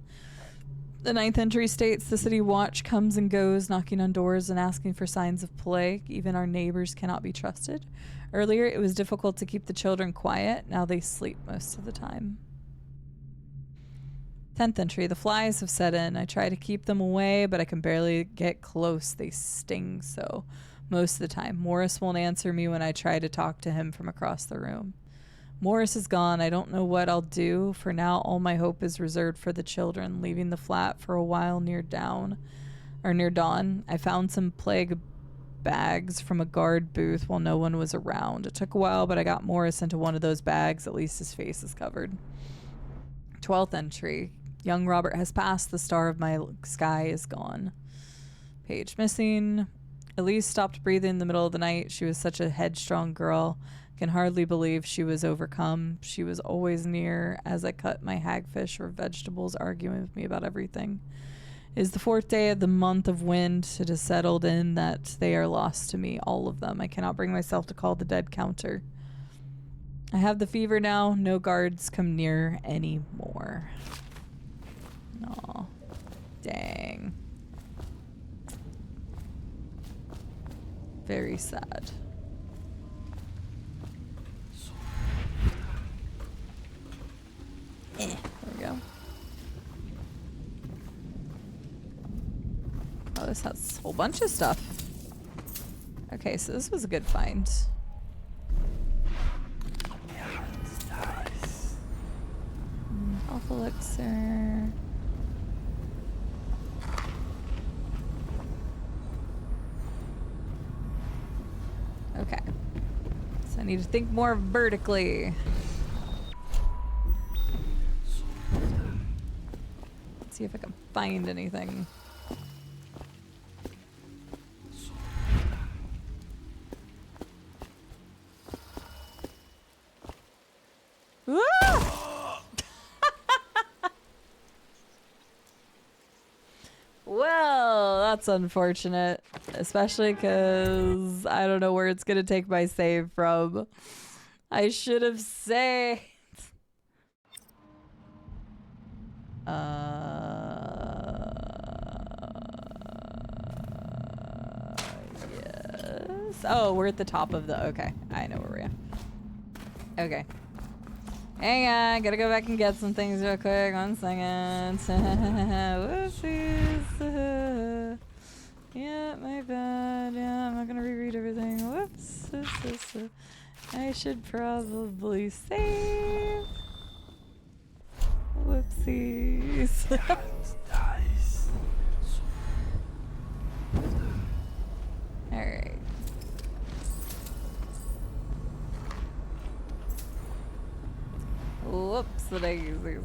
A: The 9th entry states the city watch comes and goes, knocking on doors and asking for signs of plague. Even our neighbors cannot be trusted. Earlier, it was difficult to keep the children quiet. Now they sleep most of the time. 10th entry. The flies have set in. I try to keep them away, but I can barely get close. They sting so. Most of the time. Morris won't answer me when I try to talk to him from across the room. Morris is gone. I don't know what I'll do. For now, all my hope is reserved for the children, leaving the flat for a while near dawn. I found some plague bags from a guard booth while no one was around. It took a while, but I got Morris into one of those bags. At least his face is covered. 12th entry. Young Robert has passed. The star of my sky is gone. Page missing. Elise stopped breathing in the middle of the night. She was such a headstrong girl. Can hardly believe she was overcome. She was always near as I cut my hagfish or vegetables, arguing with me about everything. It is the 4th day of the month of wind. It has settled in that they are lost to me, all of them. I cannot bring myself to call the dead counter. I have the fever now. No guards come near anymore. Aw. Dang. Very sad. There we go. Oh, this has a whole bunch of stuff. Okay, so this was a good find. Health elixir. Okay. So I need to think more vertically. Let's see if I can find anything. Well, that's unfortunate, especially because I don't know where it's gonna take my save from. I should have saved. Yes. Oh, we're at the top of the. Okay, I know where we are. Okay. Hang on, gotta go back and get some things real quick. 1 second. Whoopsies. Yeah, my bad. Yeah, I'm not gonna reread everything. Whoops. I should probably save. Whoopsies. Alright. Whoops, the daisies.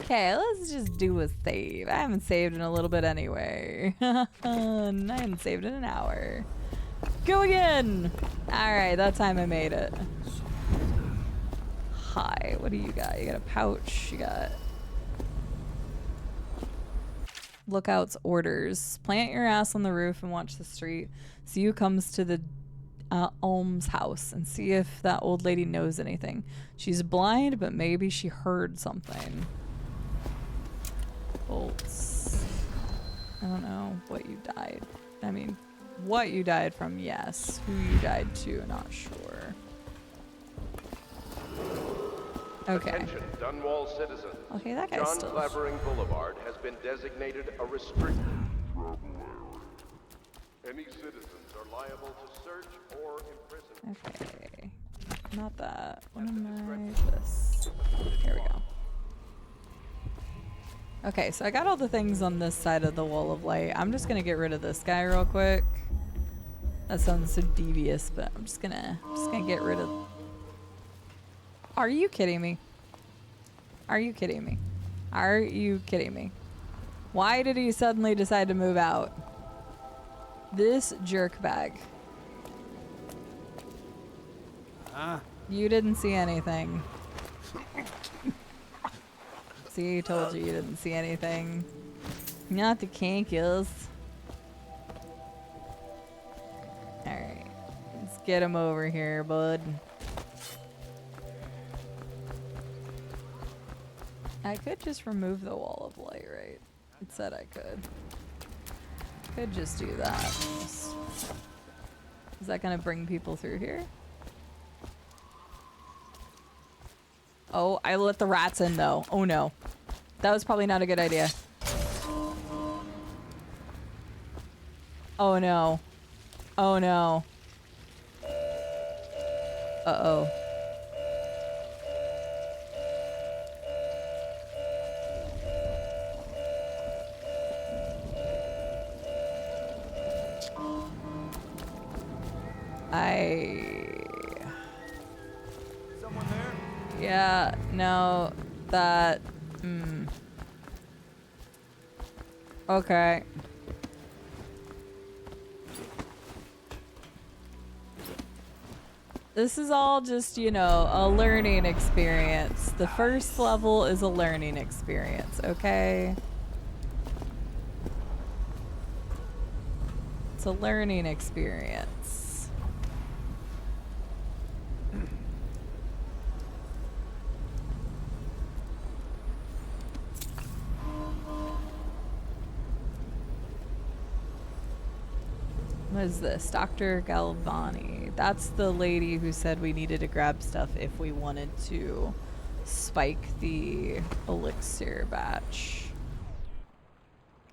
A: Okay, let's just do a save. I haven't saved in a little bit anyway. I haven't saved in an hour. Go again! Alright, that time I made it. Hi, what do you got? You got a pouch, you got... Lookouts orders. Plant your ass on the roof and watch the street. See who comes to the Alms house and see if that old lady knows anything. She's blind, but maybe she heard something. Bolts. I don't know what you died. I mean, what you died from, yes. Who you died to, not sure. Okay.
K: Attention, Dunwall citizens.
A: Okay, that guy's
K: John
A: still...
K: Clavering Boulevard has been designated a restricted travel area. Any citizens are liable to search or imprison.
A: Okay. Not that. What am I? This. Here we go. Okay, so I got all the things on this side of the wall of light. I'm just gonna get rid of this guy real quick. That sounds so devious, but I'm just gonna get rid of... Are you kidding me? Are you kidding me? Are you kidding me? Why did he suddenly decide to move out? This jerkbag. You didn't see anything. See, I told you didn't see anything. Not the cankles. Alright. Let's get him over here, bud. I could just remove the wall of light, right? It said I could. Could just do that. Is that gonna bring people through here? Oh, I let the rats in though. Oh no. That was probably not a good idea. Oh no. Oh no. Uh-oh.
H: Someone there?
A: Yeah, no, that, Okay. This is all just, you know, a learning experience. The first level is a learning experience, okay? It's a learning experience. What is this? Dr. Galvani. That's the lady who said we needed to grab stuff if we wanted to spike the elixir batch.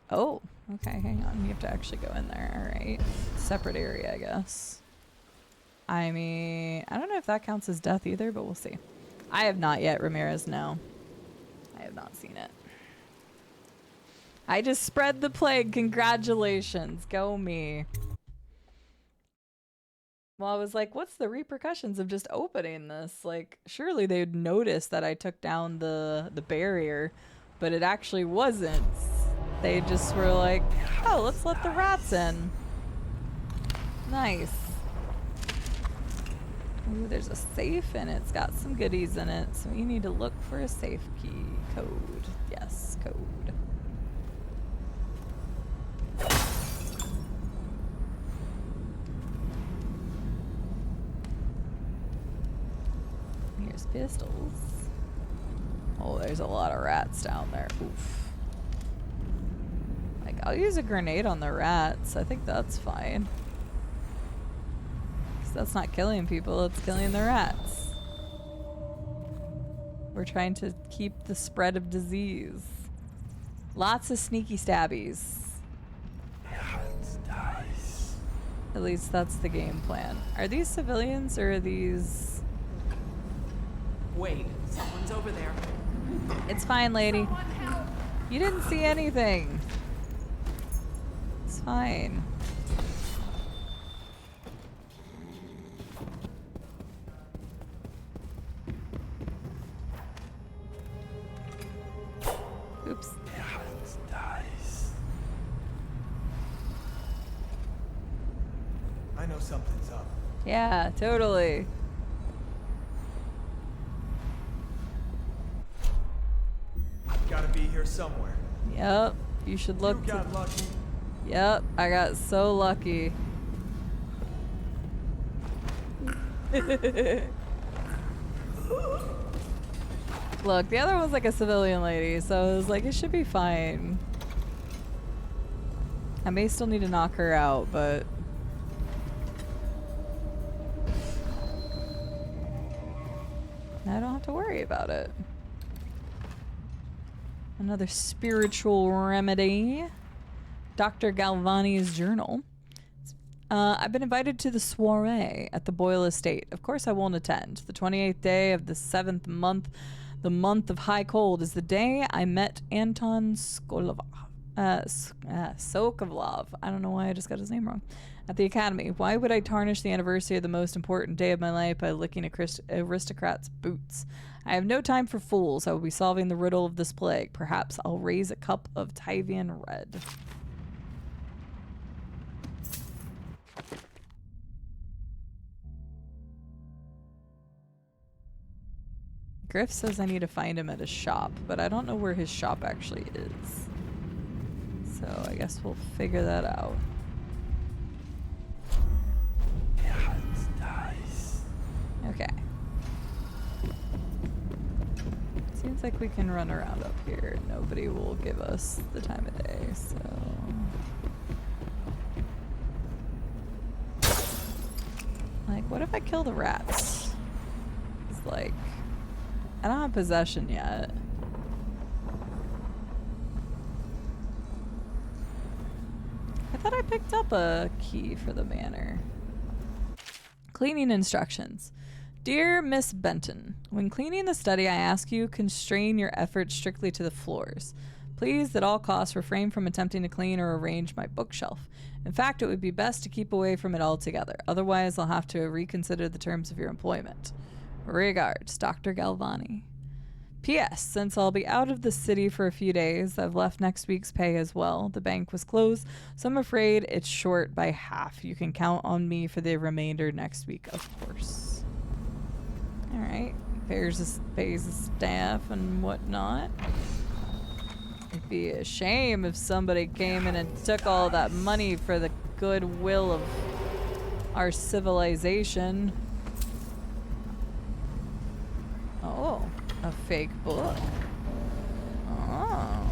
A: Oh, okay, hang on. You have to actually go in there. Alright. Separate area, I guess. I mean, I don't know if that counts as death either, but we'll see. I have not yet, Ramirez, no. I have not seen it. I just spread the plague. Congratulations. Go me. Well, I was like, what's the repercussions of just opening this? Like, surely they'd notice that I took down the barrier, but it actually wasn't. They just were like, oh, let's let the rats in. Nice. Ooh, there's a safe and it's got some goodies in it, so you need to look for a safe key. Code. Yes, code. Here's pistols. Oh, there's a lot of rats down there. Oof. Like, I'll use a grenade on the rats. I think that's fine. Because that's not killing people, it's killing the rats. We're trying to keep the spread of disease. Lots of sneaky stabbies. At least that's the game plan. Are these civilians or are these...
R: Wait, someone's over there.
A: It's fine, lady. You didn't see anything. It's fine. Oops.
H: I know something's up.
A: Yeah, totally.
H: Gotta be here somewhere.
A: Yep, you should look.
H: You got lucky.
A: Yep, I got so lucky. Look, the other one's like a civilian lady, so I was like, it should be fine. I may still need to knock her out, but... I don't have to worry about it. Another spiritual remedy. Dr. Galvani's journal. I've been invited to the soiree at the Boyle Estate. Of course I won't attend. The 28th day of the 7th month, the month of high cold, is the day I met Anton Sokolov. Sokolov. I don't know why I just got his name wrong. At the academy. Why would I tarnish the anniversary of the most important day of my life by licking aristocrat's boots? I have no time for fools. I will be solving the riddle of this plague. Perhaps I'll raise a cup of Tyvian red. Griff says I need to find him at his shop, but I don't know where his shop actually is. So I guess we'll figure that out. Okay. Seems like we can run around up here. Nobody will give us the time of day, so... Like, what if I kill the rats? It's like... I don't have possession yet. I thought I picked up a key for the manor. Cleaning instructions. Dear Miss Benton, when cleaning the study, I ask you constrain your efforts strictly to the floors. Please, at all costs, refrain from attempting to clean or arrange my bookshelf. In fact, it would be best to keep away from it altogether. Otherwise, I'll have to reconsider the terms of your employment. Regards, Dr. Galvani. P.S. Since I'll be out of the city for a few days, I've left next week's pay as well. The bank was closed, so I'm afraid it's short by half. You can count on me for the remainder next week, of course. Alright. Pays the staff and whatnot. It'd be a shame if somebody came in and took all that money for the goodwill of our civilization. Oh, a fake book. Oh.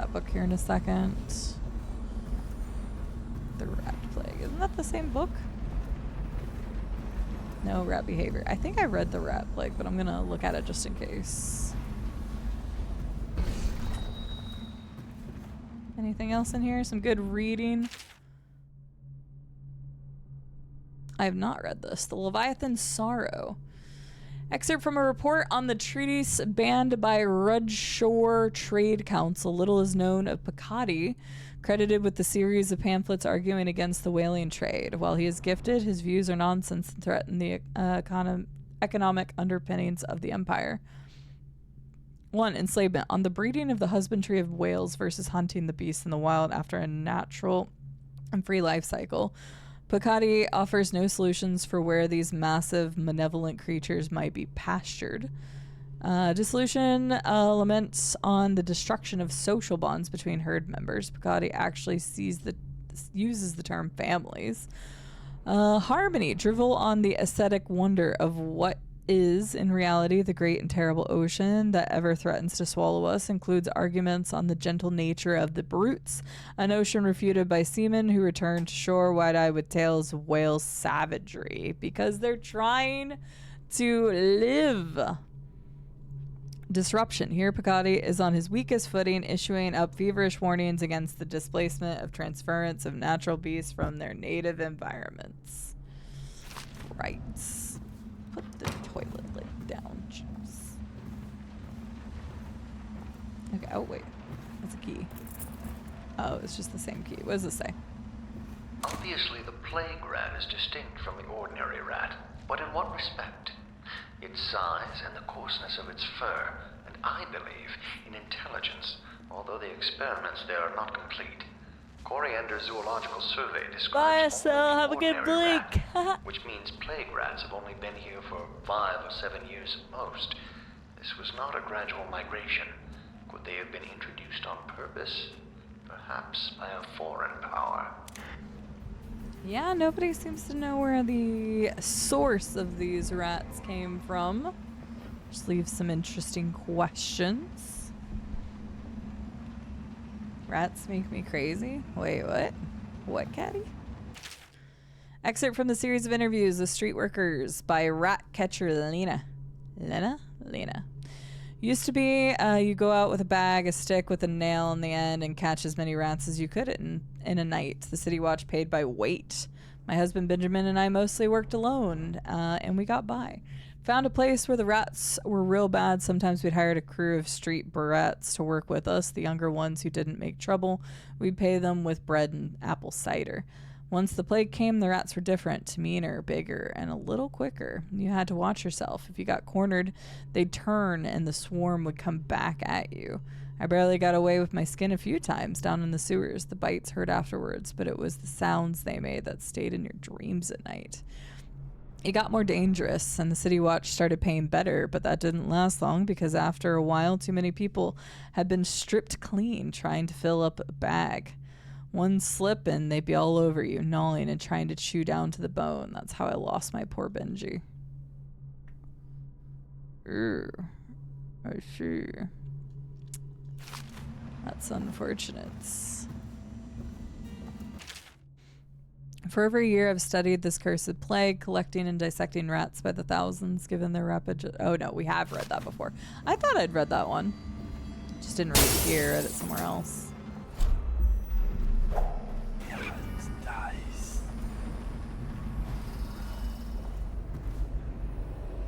A: that book here in a second. The rat plague. Isn't that the same book? No, rat behavior. I think I read the rat plague, but I'm gonna look at it just in case. Anything else in here? Some good reading. I have not read this. The Leviathan's Sorrow. Excerpt from a report on the treatise banned by Rudshore Trade Council. Little is known of Picati, credited with the series of pamphlets arguing against the whaling trade. While he is gifted, his views are nonsense and threaten the economic underpinnings of the empire. 1. Enslavement. On the breeding of the husbandry of whales versus hunting the beasts in the wild after a natural and free life cycle. Picati offers no solutions for where these massive, malevolent creatures might be pastured. Dissolution laments on the destruction of social bonds between herd members. Picati actually uses the term families. Harmony, drivel on the aesthetic wonder of what is, in reality, the great and terrible ocean that ever threatens to swallow us, includes arguments on the gentle nature of the brutes, an ocean refuted by seamen who return to shore wide-eyed with tales of whale savagery, because they're trying to live. Disruption. Here Picati is on his weakest footing, issuing up feverish warnings against the displacement of transference of natural beasts from their native environments. Right. Put the toilet lid down, Juice. Okay, oh wait. That's a key. Oh, it's just the same key. What does this say?
D: Obviously, the plague rat is distinct from the ordinary rat, but in what respect? Its size and the coarseness of its fur, and I believe in intelligence, although the experiments there are not complete. Coriander Zoological Survey describes
A: have a good blink.
D: rat, which means plague rats have only been here for 5 or 7 years at most. This was not a gradual migration. Could they have been introduced on purpose? Perhaps by a foreign power.
A: Yeah, nobody seems to know where the source of these rats came from. Just leaves some interesting questions. Rats make me crazy? Wait, what? What, Caddy? Excerpt from the series of interviews with street workers by rat catcher Lena. Lena. Used to be, you go out with a bag, a stick with a nail on the end, and catch as many rats as you could in a night. The city watch paid by weight. My husband Benjamin and I mostly worked alone, and we got by. Found a place where the rats were real bad. Sometimes we'd hired a crew of street brats to work with us, the younger ones who didn't make trouble. We'd pay them with bread and apple cider. Once the plague came, the rats were different, meaner, bigger, and a little quicker. You had to watch yourself. If you got cornered, they'd turn and the swarm would come back at you. I barely got away with my skin a few times down in the sewers. The bites hurt afterwards, but it was the sounds they made that stayed in your dreams at night. It got more dangerous, and the city watch started paying better, but that didn't last long because after a while, too many people had been stripped clean trying to fill up a bag. One slip and they'd be all over you, gnawing and trying to chew down to the bone. That's how I lost my poor Benji. I see. That's unfortunate. For over a year, I've studied this cursed plague, collecting and dissecting rats by the thousands, given their rapid... Oh, no, we have read that before. I thought I'd read that one. Just didn't read it here, read it somewhere else.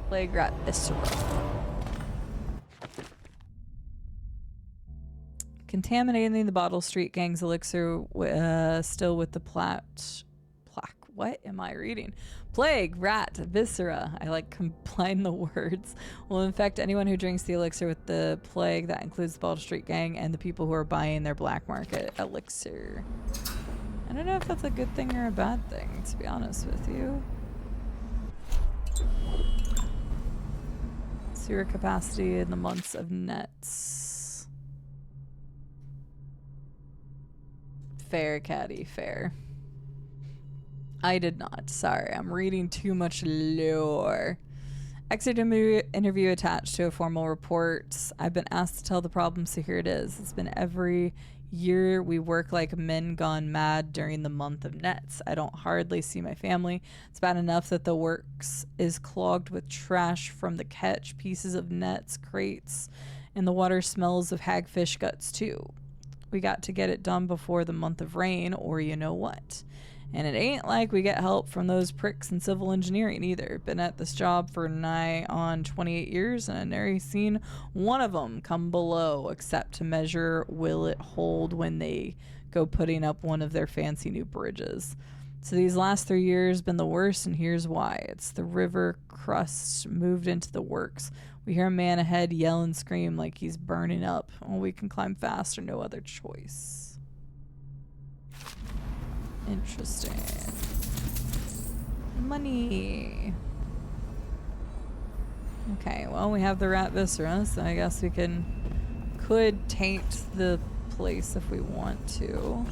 A: Plague rat viscera. Contaminating the Bottle Street Gang's elixir still with the plaque. What am I reading? Plague, rat, viscera. I like combine the words. Will infect anyone who drinks the elixir with the plague. That includes the Bottle Street Gang and the people who are buying their black market elixir. I don't know if that's a good thing or a bad thing, to be honest with you. Sewer capacity in the months of nets. Fair, Caddy, fair. I did not. Sorry, I'm reading too much lore. Exit interview attached to a formal report. I've been asked to tell the problem, so here it is. It's been every year we work like men gone mad during the month of nets. I don't hardly see my family. It's bad enough that the works is clogged with trash from the catch, pieces of nets, crates, and the water smells of hagfish guts too. We got to get it done before the month of rain, or you know what. And it ain't like we get help from those pricks in civil engineering either. Been at this job for nigh on 28 years, and I've never seen one of them come below except to measure will it hold when they go putting up one of their fancy new bridges. So these last 3 years been the worst, and here's why. It's the river crust moved into the works. We hear a man ahead yell and scream like he's burning up. Well, we can climb fast or no other choice. Interesting. Money. Okay, well, we have the rat viscera, so I guess we could taint the place if we want to.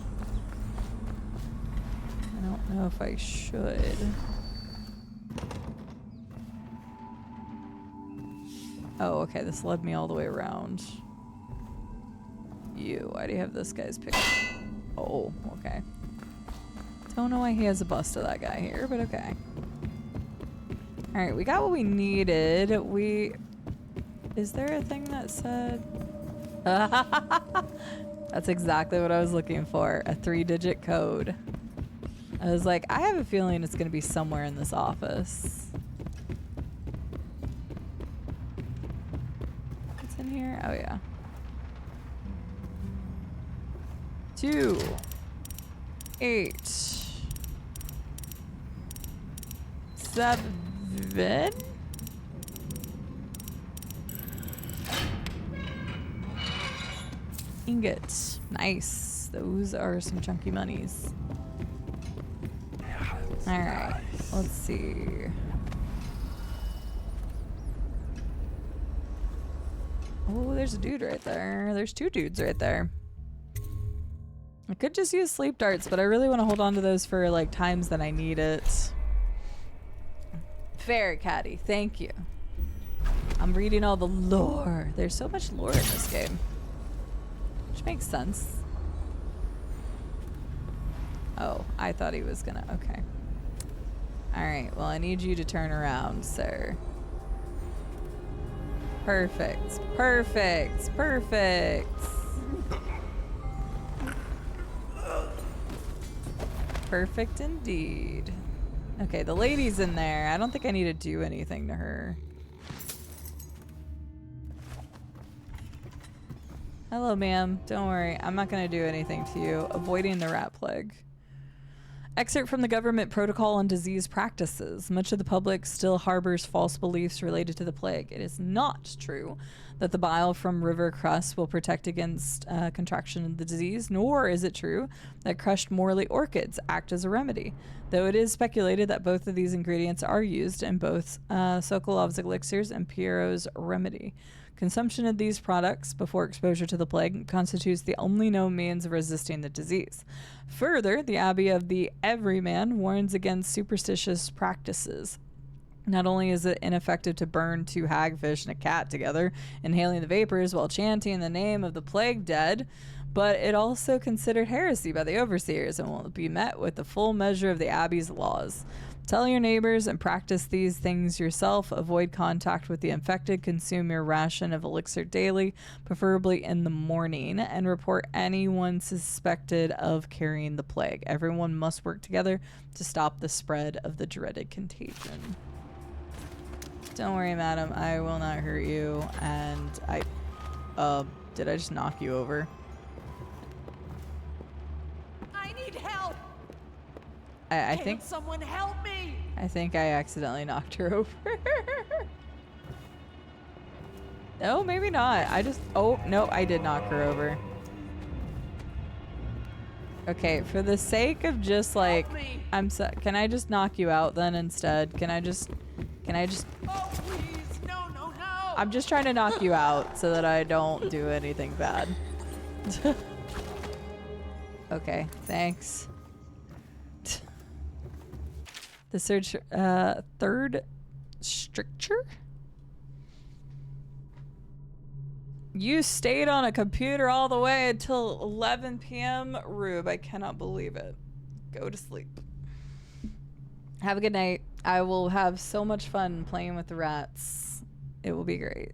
A: I don't know if I should. Oh, okay, this led me all the way around. Why do you have this guy's picture? Oh, okay. Don't know why he has a bust of that guy here, but okay. Alright, we got what we needed. Is there a thing that said... That's exactly what I was looking for. A 3-digit code. I was like, I have a feeling it's going to be somewhere in this office. What's in here? Oh, yeah. 2, 8, 7. Ingots. Nice. Those are some chunky monies. Alright. Let's see. Oh, there's a dude right there. There's 2 dudes right there. I could just use sleep darts, but I really want to hold on to those for like times that I need it. Fair, Caddy. Thank you. I'm reading all the lore. There's so much lore in this game. Which makes sense. Oh, I thought he was gonna... Okay. Alright, well, I need you to turn around, sir. Perfect. Perfect. Perfect. Perfect indeed. Okay, the lady's in there. I don't think I need to do anything to her. Hello, ma'am. Don't worry. I'm not going to do anything to you. Avoiding the rat plague. Excerpt from the government protocol on disease practices. Much of the public still harbors false beliefs related to the plague. It is not true that the bile from river crust will protect against contraction of the disease, nor is it true that crushed Morley orchids act as a remedy, though it is speculated that both of these ingredients are used in both Sokolov's elixirs and Pierrot's remedy. Consumption of these products before exposure to the plague constitutes the only known means of resisting the disease. Further, the Abbey of the Everyman warns against superstitious practices. Not only is it ineffective to burn 2 hagfish and a cat together, inhaling the vapors while chanting the name of the plague dead, but it also considered heresy by the overseers and will be met with the full measure of the Abbey's laws. Tell your neighbors and practice these things yourself. Avoid contact with the infected. Consume your ration of elixir daily, preferably in the morning, and report anyone suspected of carrying the plague. Everyone must work together to stop the spread of the dreaded contagion. Don't worry, madam. I will not hurt you. And did I just knock you over?
N: I need help.
A: I think
N: someone help me.
A: I think I accidentally knocked her over. No, maybe not. Oh, no, I did knock her over. Okay, for the sake of just like, can I just knock you out then instead? Can I just
N: Oh, please. No, no, no.
A: I'm just trying to knock you out so that I don't do anything bad. Okay, thanks. The third stricture? You stayed on a computer all the way until 11 p.m. Rube, I cannot believe it. Go to sleep. Have a good night. I will have so much fun playing with the rats. It will be great.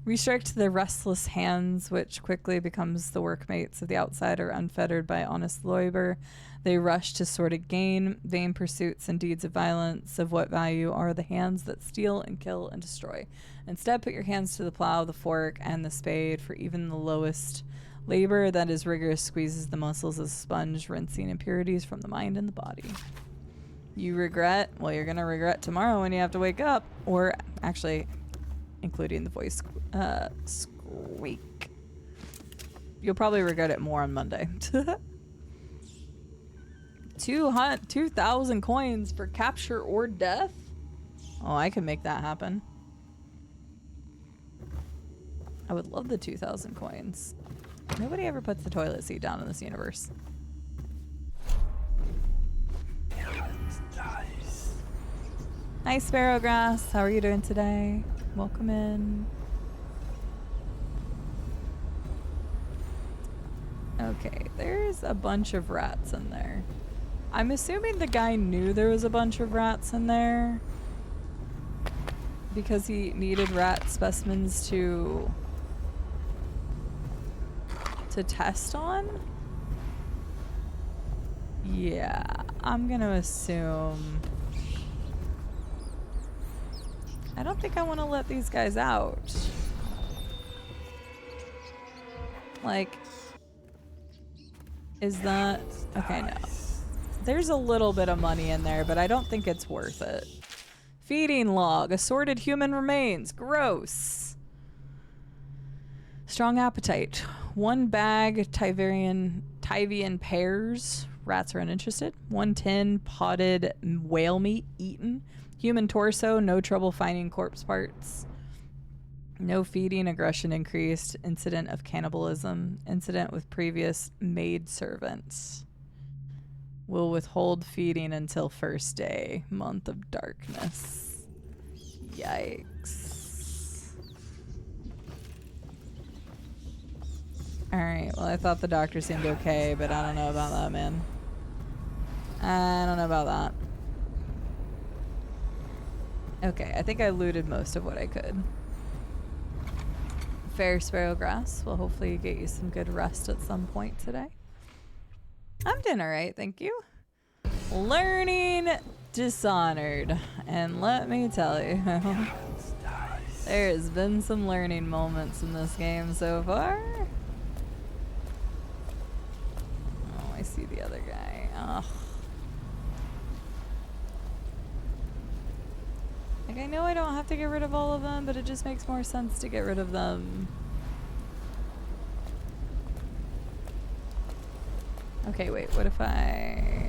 A: Restrict the restless hands, which quickly becomes the workmates of the outsider, unfettered by honest labor. They rush to sordid gain, vain pursuits and deeds of violence. Of what value are the hands that steal and kill and destroy? Instead, put your hands to the plow, the fork, and the spade, for even the lowest labor that is rigorous squeezes the muscles as a sponge, rinsing impurities from the mind and the body. You regret? Well, you're going to regret tomorrow when you have to wake up. Or, actually, including the voice squeak. You'll probably regret it more on Monday. 2,000 coins for capture or death? Oh, I can make that happen. I would love the 2,000 coins. Nobody ever puts the toilet seat down in this universe. Hi, Sparrowgrass. How are you doing today? Welcome in. Okay, there's a bunch of rats in there. I'm assuming the guy knew there was a bunch of rats in there because he needed rat specimens to test on. Yeah, I'm gonna assume. I don't think I want to let these guys out. Like, is that okay? No. There's a little bit of money in there, but I don't think it's worth it. Feeding log. Assorted human remains. Gross. Strong appetite. 1 bag Tyvian pears. Rats are uninterested. 1 tin potted whale meat eaten. Human torso. No trouble finding corpse parts. No feeding. Aggression increased. Incident of cannibalism. Incident with previous maid servants. Will withhold feeding until first day. Month of darkness. Yikes. Alright, well I thought the doctor seemed okay, but I don't know about that, man. I don't know about that. Okay, I think I looted most of what I could. Fair Sparrowgrass will hopefully get you some good rest at some point today. I'm doing alright, thank you. Learning Dishonored. And let me tell you, there's been some learning moments in this game so far. Oh, I see the other guy. Ugh. Like, I know I don't have to get rid of all of them, but it just makes more sense to get rid of them. Okay, wait, what if I...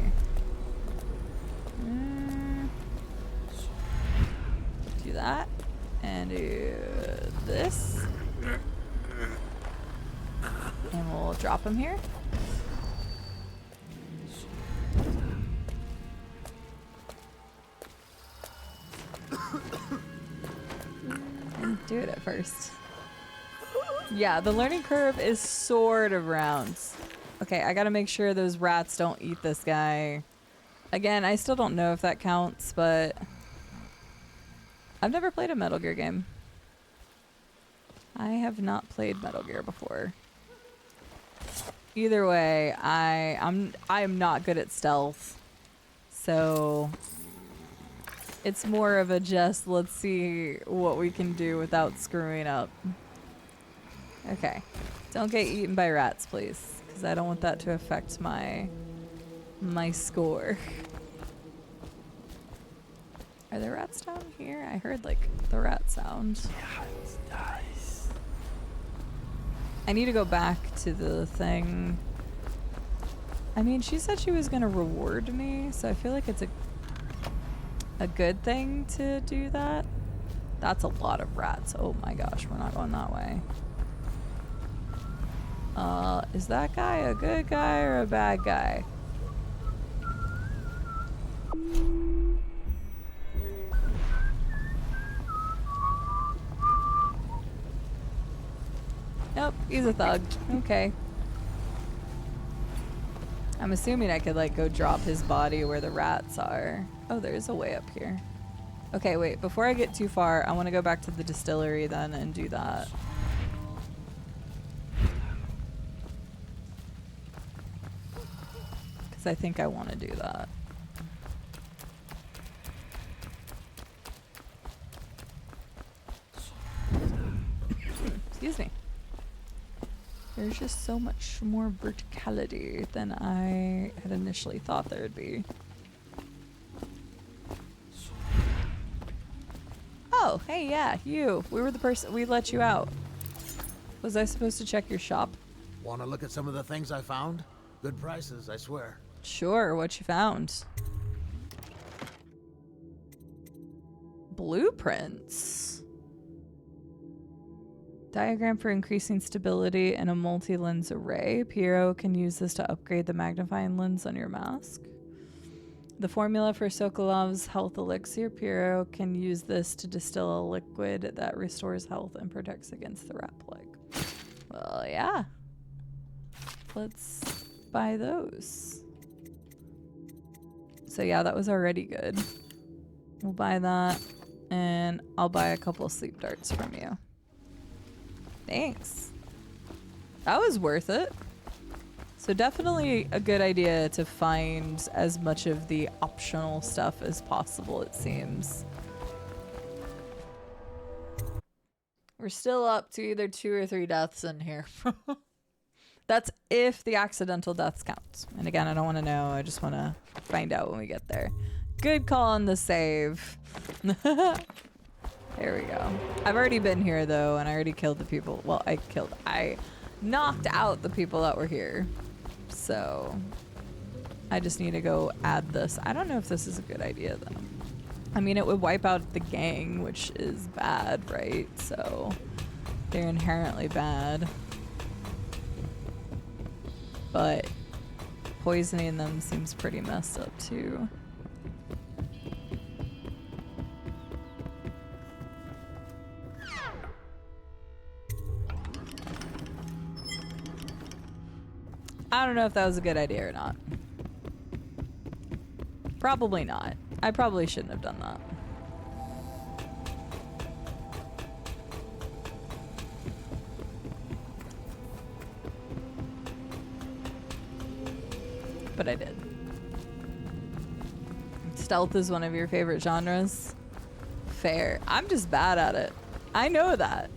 A: do that, and do this. And we'll drop him here. And do it at first. Yeah, the learning curve is sort of rounds. Okay, I gotta make sure those rats don't eat this guy. Again, I still don't know if that counts, but I've never played a Metal Gear game. I have not played Metal Gear before. Either way, I am not good at stealth. So it's more of a just let's see what we can do without screwing up. Okay. Don't get eaten by rats, please, because I don't want that to affect my score. Are there rats down here? I heard like the rat sound. I need to go back to the thing. I mean, she said she was gonna reward me, so I feel like it's a good thing to do that. That's a lot of rats. Oh my gosh, we're not going that way. Is that guy a good guy or a bad guy? He's a thug. Okay. I'm assuming I could like go drop his body where the rats are. Oh, there's a way up here. Okay, wait, before I get too far, I want to go back to the distillery then and do that. Because I think I want to do that. Excuse me. There's just so much more verticality than I had initially thought there would be. Oh, hey, yeah, you. We were the person. We let you out. Was I supposed to check your shop?
J: Want to look at some of the things I found? Good prices, I swear.
A: Sure, what you found? Blueprints. Diagram for increasing stability in a multi-lens array. Piero can use this to upgrade the magnifying lens on your mask. The formula for Sokolov's health elixir. Piero can use this to distill a liquid that restores health and protects against the rat plague. Well, yeah. Let's buy those. So yeah, that was already good. We'll buy that, and I'll buy a couple sleep darts from you. Thanks. That was worth it. So definitely a good idea to find as much of the optional stuff as possible, it seems. We're still up to either 2 or 3 deaths in here. That's if the accidental deaths count. And again, I don't want to know. I just want to find out when we get there. Good call on the save. There we go. I've already been here though, and I already killed the people. Well, I knocked out the people that were here. So I just need to go add this. I don't know if this is a good idea though. I mean, it would wipe out the gang, which is bad, right? So they're inherently bad. But poisoning them seems pretty messed up too. I don't know if that was a good idea or not. Probably not. I probably shouldn't have done that. But I did. Stealth is one of your favorite genres? Fair. I'm just bad at it. I know that.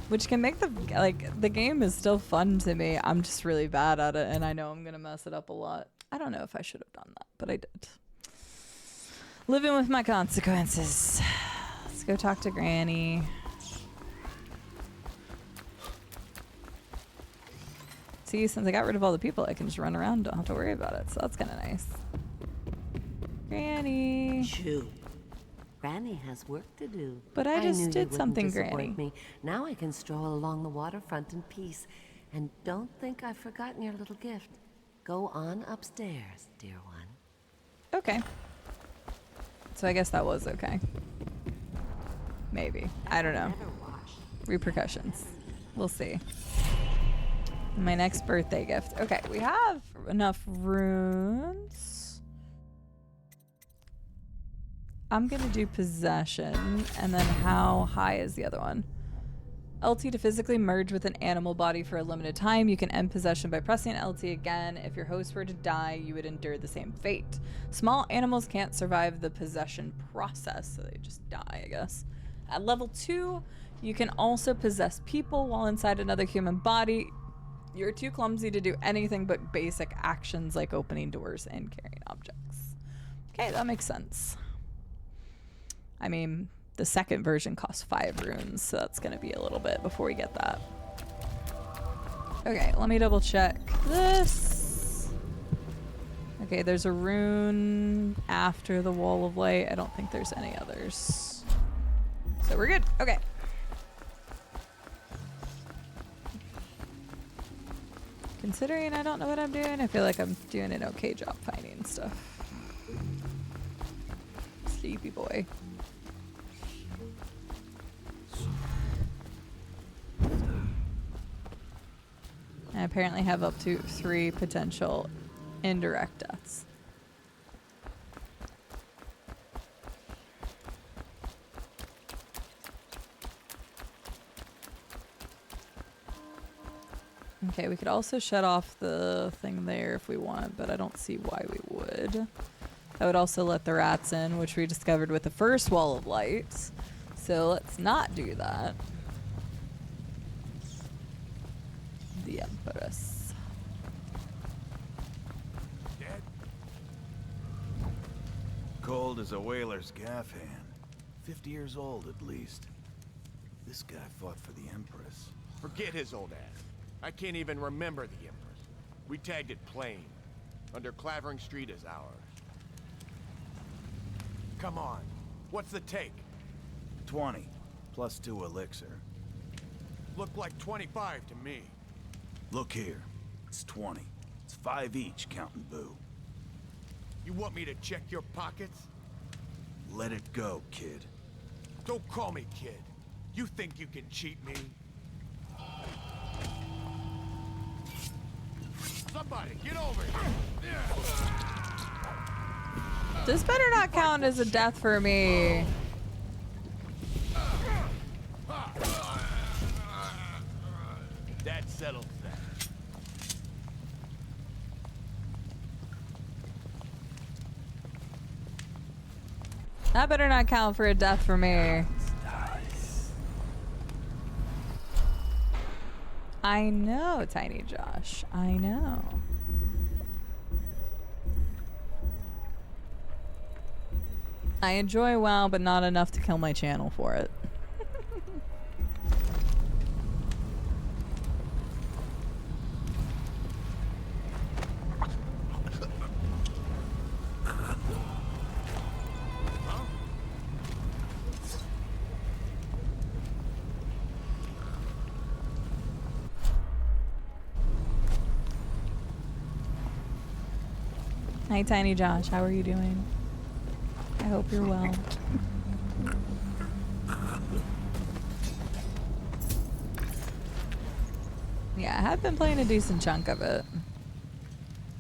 A: Which can make the game is still fun to me. I'm just really bad at it, and I know I'm gonna mess it up a lot. I don't know if I should have done that, but I did. Living with my consequences. Let's go talk to Granny. See, since I got rid of all the people, I can just run around, don't have to worry about it. So that's kind of nice. Granny.
G: Shoo. Granny has work to do.
A: But I just did something,
G: Granny.
A: Granny.
G: Now I can stroll along the waterfront in peace. And don't think I've forgotten your little gift. Go on upstairs, dear one.
A: Okay. So I guess that was okay. Maybe. I don't know. Repercussions. We'll see. My next birthday gift. Okay, we have enough runes. I'm gonna do possession, and then how high is the other one? LT to physically merge with an animal body for a limited time. You can end possession by pressing LT again. If your host were to die, you would endure the same fate. Small animals can't survive the possession process, so they just die, I guess. At level 2, you can also possess people while inside another human body. You're too clumsy to do anything but basic actions like opening doors and carrying objects. Okay, that makes sense. I mean, the second version costs 5 runes, so that's going to be a little bit before we get that. Okay, let me double check this. Okay, there's a rune after the Wall of Light. I don't think there's any others. So we're good. Okay. Considering I don't know what I'm doing, I feel like I'm doing an okay job finding stuff. Sleepy boy. I apparently have up to 3 potential indirect deaths. Okay, we could also shut off the thing there if we want, but I don't see why we would. That would also let the rats in, which we discovered with the first wall of lights. So let's not do that. The Empress.
F: Dead? Cold as a whaler's gaff hand. 50 years old at least. This guy fought for the Empress.
C: Forget his old ass. I can't even remember the Empress. We tagged it plain. Under Clavering Street is ours. Come on. What's the take?
F: 20, plus 2 elixir.
C: Looked like 25 to me.
F: Look here. It's 20. It's 5 each, counting Boo.
C: You want me to check your pockets?
F: Let it go, kid.
C: Don't call me kid. You think you can cheat me? Somebody, get over here!
A: This better not count as a death for me.
C: That settles that.
A: That better not count for a death for me. I know, Tiny Josh. I know. I enjoy WoW, but not enough to kill my channel for it. Hi, Tiny Josh. How are you doing? I hope you're well. Yeah, I have been playing a decent chunk of it.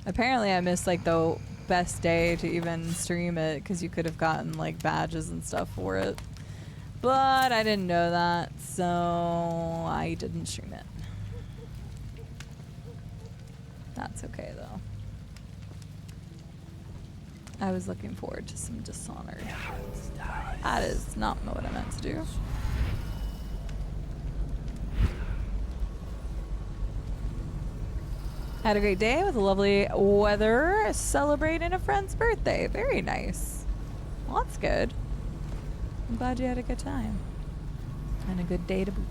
A: Apparently I missed like the best day to even stream it because you could have gotten like badges and stuff for it. But I didn't know that, so I didn't stream it. That's okay though. I was looking forward to some Dishonored. That is not what I meant to do. Had a great day with lovely weather, celebrating a friend's birthday. Very nice. Well, that's good. I'm glad you had a good time. And a good day to boot.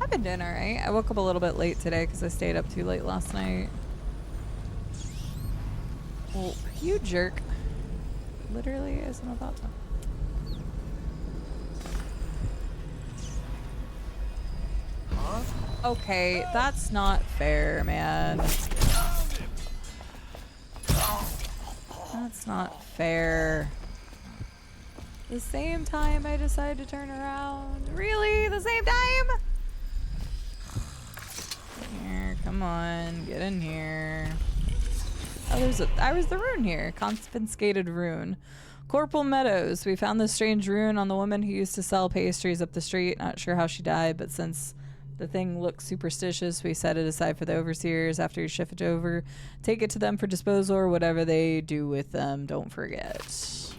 A: I've been doing alright. I woke up a little bit late today because I stayed up too late last night. Well, you jerk. Literally isn't about to.
C: Huh?
A: Okay, that's not fair, man. That's not fair. The same time I decide to turn around. Really? The same time? Here, come on. Get in here. Oh, I was the rune here. Confiscated rune. Corporal Meadows. We found this strange rune on the woman who used to sell pastries up the street. Not sure how she died, but since the thing looks superstitious, we set it aside for the overseers after you shift it over. Take it to them for disposal or whatever they do with them. Don't forget.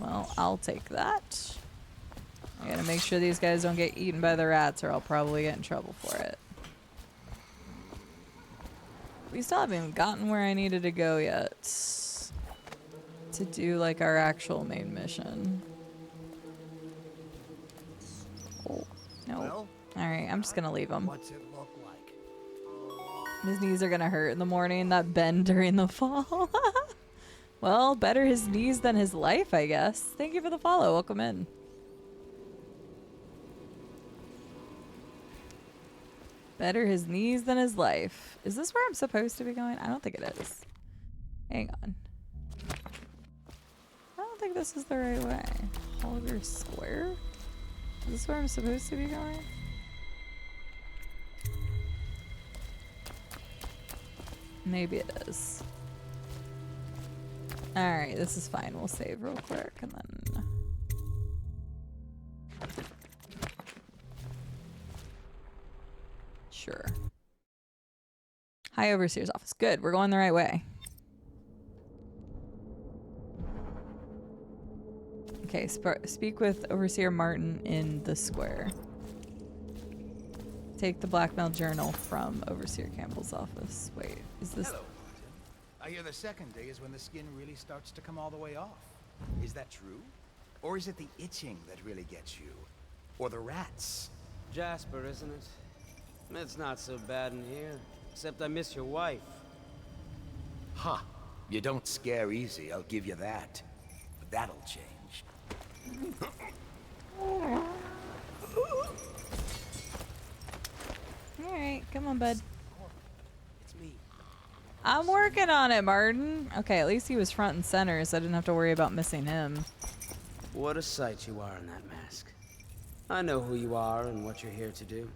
A: Well, I'll take that. I gotta make sure these guys don't get eaten by the rats or I'll probably get in trouble for it. We still haven't even gotten where I needed to go yet to do like our actual main mission. Oh, no.
H: Well,
A: alright, I'm just gonna leave him.
H: What's it look like?
A: His knees are gonna hurt in the morning, that bend during the fall. Well, better his knees than his life, I guess. Thank you for the follow. Welcome in. Better his knees than his life. Is this where I'm supposed to be going? I don't think it is. Hang on. I don't think this is the right way. Holger Square? Is this where I'm supposed to be going? Maybe it is. Alright, this is fine. We'll save real quick and then... Sure. High Overseer's office. Good, we're going the right way. Okay, speak with Overseer Martin in the square. Take the blackmail journal from Overseer Campbell's office. Wait, is this...
M: Hello, Martin. I hear the second day is when the skin really starts to come all the way off. Is that true? Or is it the itching that really gets you? Or the rats?
V: Jasper, isn't it? It's not so bad in here. Except I miss your wife.
M: Huh. You don't scare easy, I'll give you that. But that'll change.
A: Alright, come on, bud.
V: It's me.
A: I'm working on it, Martin. Okay, at least he was front and center, so I didn't have to worry about missing him.
V: What a sight you are in that mask. I know who you are and what you're here to do.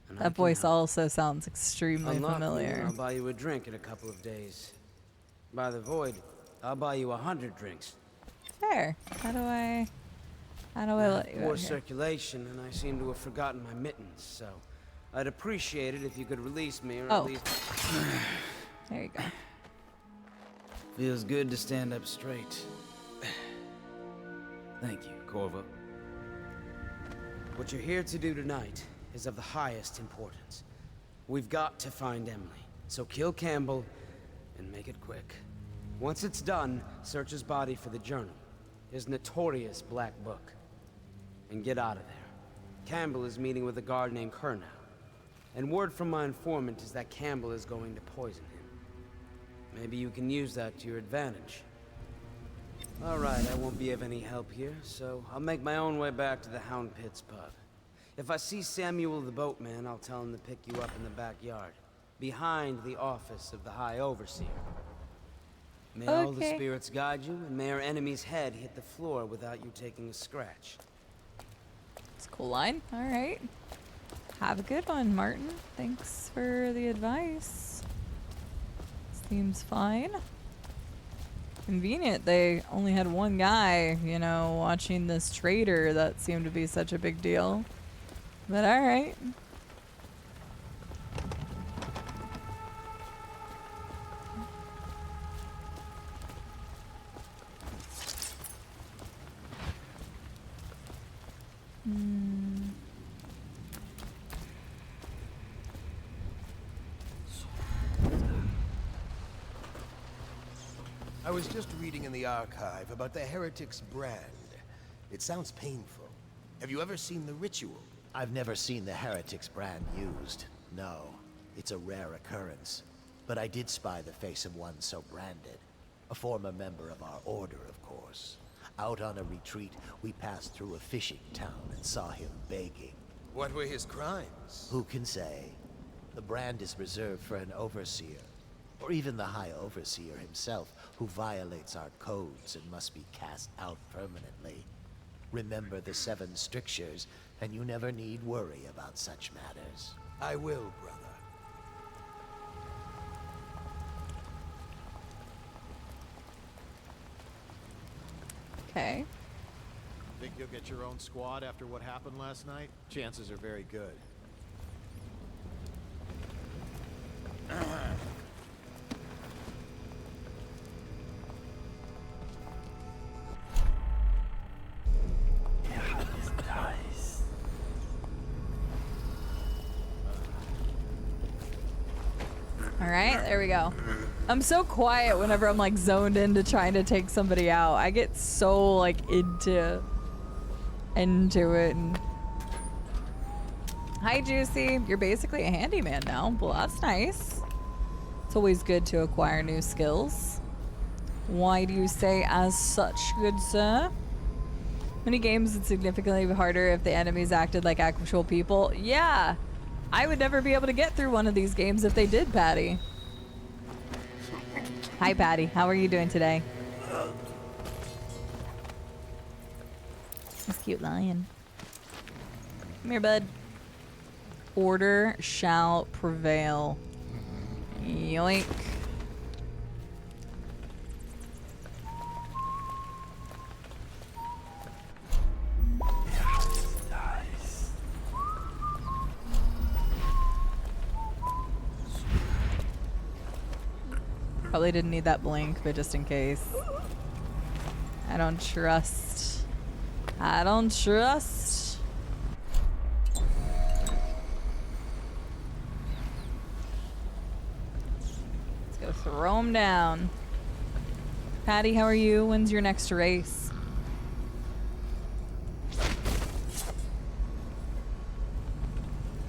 V: And
A: That voice also sounds extremely
V: Unlock me
A: familiar.
V: and I'll buy you a drink in a couple of days. By the void, I'll buy you 100 drinks.
A: Fair. How do I let you
V: Poor
A: out here?
V: circulation, and I seem to have forgotten my mittens, so I'd appreciate it if you could release me, or
A: Oh.
V: at least...
A: There you go.
V: Feels good to stand up straight. Thank you, Corvo. What you're here to do tonight is of the highest importance. We've got to find Emily, so kill Campbell and make it quick. Once it's done, search his body for the journal, his notorious black book, and get out of there. Campbell is meeting with a guard named Kernow, and word from my informant is that Campbell is going to poison him. Maybe you can use that to your advantage. All right, I won't be of any help here, so I'll make my own way back to the Hound Pits pub. If I see Samuel the boatman, I'll tell him to pick you up in the backyard, behind the office of the High Overseer. May all the spirits guide you, and may our enemy's head hit the floor without you taking a scratch.
A: It's a cool line. All right. Have a good one, Martin. Thanks for the advice. Seems fine. Convenient. They only had one guy, you know, watching this trader that seemed to be such a big deal. But all right.
C: I was just reading in the archive about the heretic's brand. It sounds painful. Have you ever seen the ritual?
J: I've never seen the heretic's brand used. No, it's a rare occurrence. But I did spy the face of one so branded. A former member of our order, of course. Out on a retreat, we passed through a fishing town and saw him begging.
C: What were his crimes?
J: Who can say? The brand is reserved for an overseer. Or even the High Overseer himself, who violates our codes and must be cast out permanently. Remember the 7 strictures, and you never need worry about such matters.
C: I will, brother.
A: Okay.
W: Think you'll get your own squad after what happened last night? Chances are very good.
A: All right, there we go. I'm so quiet whenever I'm like zoned into trying to take somebody out. I get so like into it. And hi, Juicy. You're basically a handyman now. Well, that's nice. It's always good to acquire new skills. Why do you say as such, good sir? Many games it's significantly harder if the enemies acted like actual people. Yeah. I would never be able to get through one of these games if they did, Patty. Hi, Patty. How are you doing today? This cute lion. Come here, bud. Order shall prevail. Yoink. Probably didn't need that blink, but just in case. I don't trust. I don't trust. Let's go throw him down. Patty, how are you? When's your next race?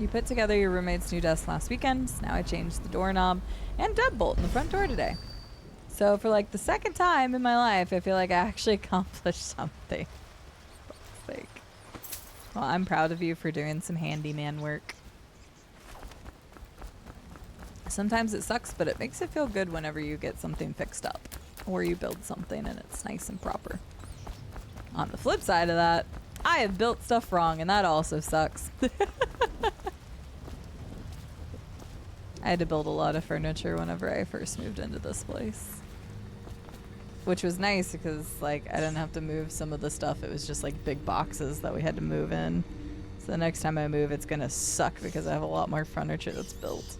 A: You put together your roommate's new desk last weekend. Now I changed the doorknob and deadbolt in the front door today. So for like the second time in my life, I feel like I actually accomplished something. Like, well, I'm proud of you for doing some handyman work. Sometimes it sucks, but it makes it feel good whenever you get something fixed up or you build something and it's nice and proper. On the flip side of that, I have built stuff wrong and that also sucks. I had to build a lot of furniture whenever I first moved into this place. Which was nice because, like, I didn't have to move some of the stuff. It was just, like, big boxes that we had to move in. So the next time I move, it's gonna suck because I have a lot more furniture that's built.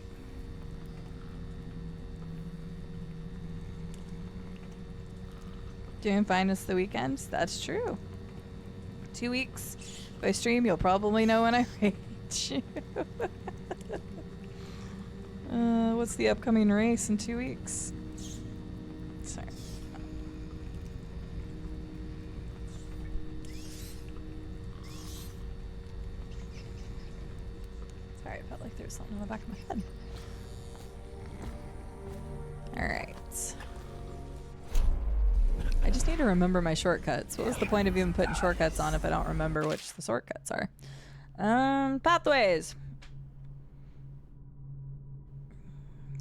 A: Doing fine this the weekend? That's true. 2 weeks. If I stream, you'll probably know when I rage you. What's the upcoming race in 2 weeks? Sorry. Sorry, I felt like there was something in the back of my head. Alright. I just need to remember my shortcuts. What was the point of even putting shortcuts on if I don't remember which the shortcuts are? Pathways.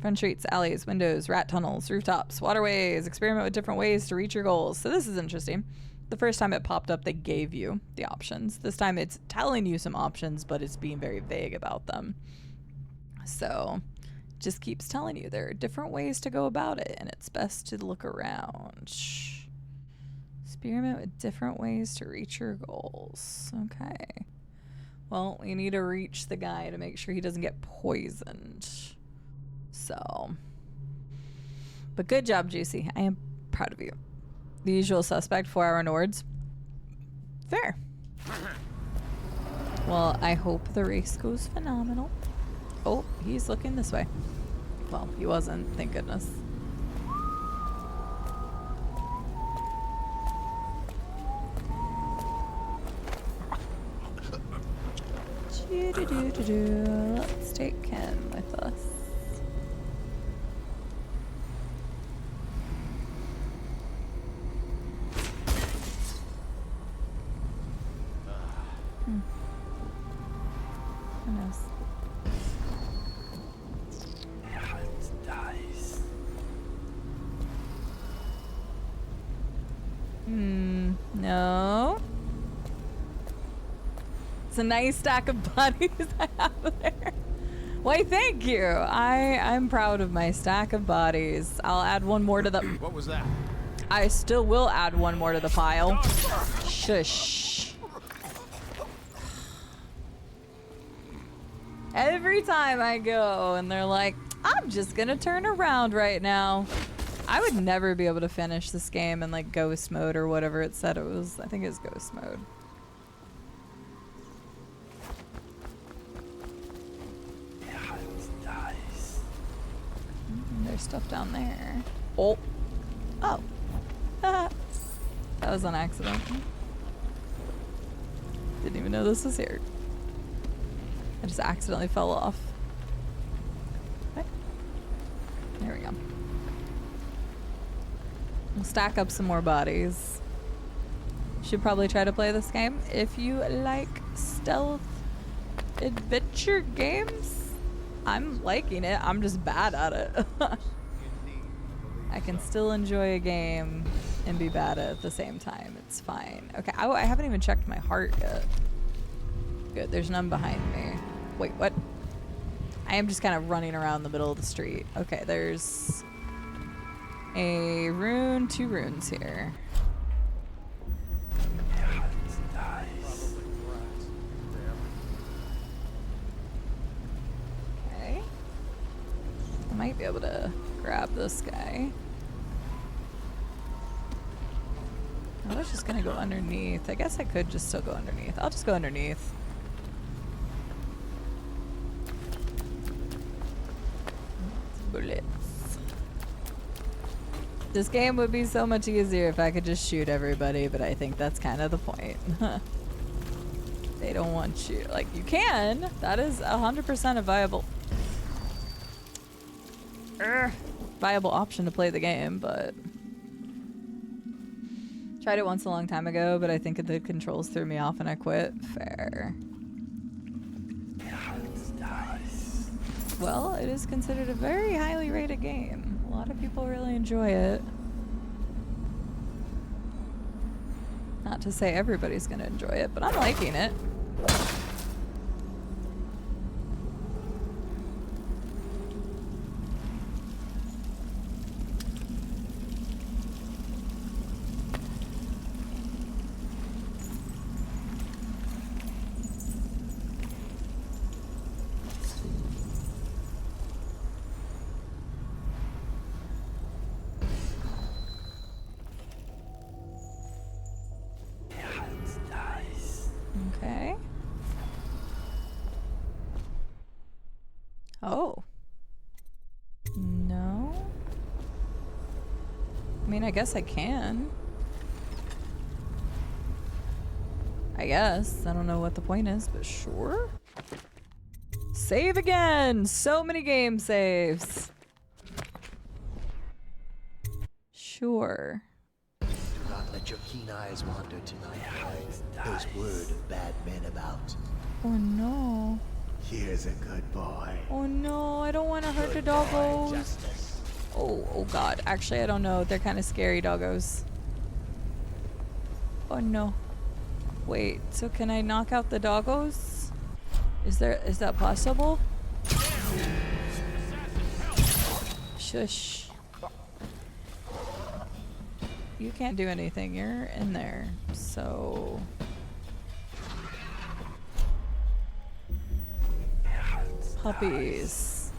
A: Front streets, alleys, windows, rat tunnels, rooftops, waterways. Experiment with different ways to reach your goals. So this is interesting. The first time it popped up, they gave you the options. This time it's telling you some options, but it's being very vague about them. So it just keeps telling you there are different ways to go about it, and it's best to look around. Experiment with different ways to reach your goals. Okay. Well, we need to reach the guy to make sure he doesn't get poisoned. So, but good job, Juicy. I am proud of you. The usual suspect, 4-hour Nords. Fair. Well, I hope the race goes phenomenal. Oh, he's looking this way. Well, he wasn't, thank goodness. Let's take him with us. Who knows? No. It's a nice stack of bodies I have there. Why, thank you. I'm proud of my stack of bodies. I'll add one more to the...
W: What was that?
A: I still will add one more to the pile. Shush. Every time I go and they're like, I'm just gonna turn around right now. I would never be able to finish this game in like ghost mode or whatever it said it was. I think it's ghost mode. There's stuff down there. Oh. Oh. That was an accident. Didn't even know this was here. I just accidentally fell off. Okay. There we go. We'll stack up some more bodies. Should probably try to play this game if you like stealth adventure games. I'm liking it. I'm just bad at it. I can still enjoy a game and be bad at the same time. It's fine. Okay, I haven't even checked my heart yet. Good, there's none behind me. Wait, what? I am just kind of running around the middle of the street. Okay, there's a rune, 2 runes here. Okay. I might be able to grab this guy. I was just gonna go underneath. I guess I could just still go underneath. I'll just go underneath. Bullets. This game would be so much easier if I could just shoot everybody, but I think that's kind of the point. They don't want you. Like, you can. That is 100% a viable option to play the game, but tried it once a long time ago, but I think the controls threw me off and I quit. Fair. Well, it is considered a very highly rated game. A lot of people really enjoy it. Not to say everybody's gonna enjoy it, but I'm liking it. Okay. Oh. No. I mean, I guess I can. I guess. I don't know what the point is, but sure. Save again! So many game saves. Sure.
J: Do not let your keen eyes wander tonight. There's word of bad men about.
A: Oh no.
J: Here's a good boy.
A: Oh no, I don't want to hurt the doggos. Oh god. Actually, I don't know. They're kind of scary doggos. Oh no. Wait, so can I knock out the doggos? Is that possible? Shush. You can't do anything. You're in there. So puppies.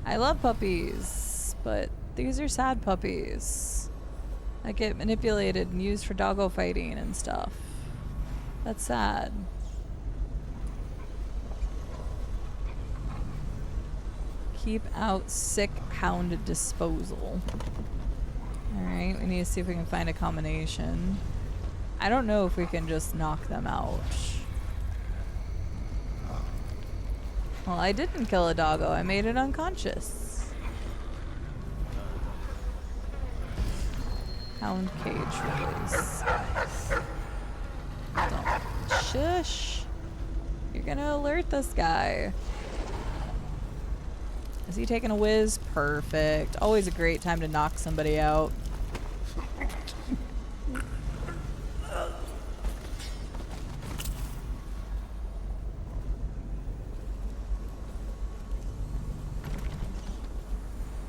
A: I love puppies, but these are sad puppies that get manipulated and used for doggo fighting and stuff. That's sad. Keep out sick hound disposal. Alright, we need to see if we can find a combination. I don't know if we can just knock them out. Well, I didn't kill a doggo. I made it unconscious. Hound cage release. Don't. Shush. You're gonna alert this guy. Is he taking a whiz? Perfect. Always a great time to knock somebody out.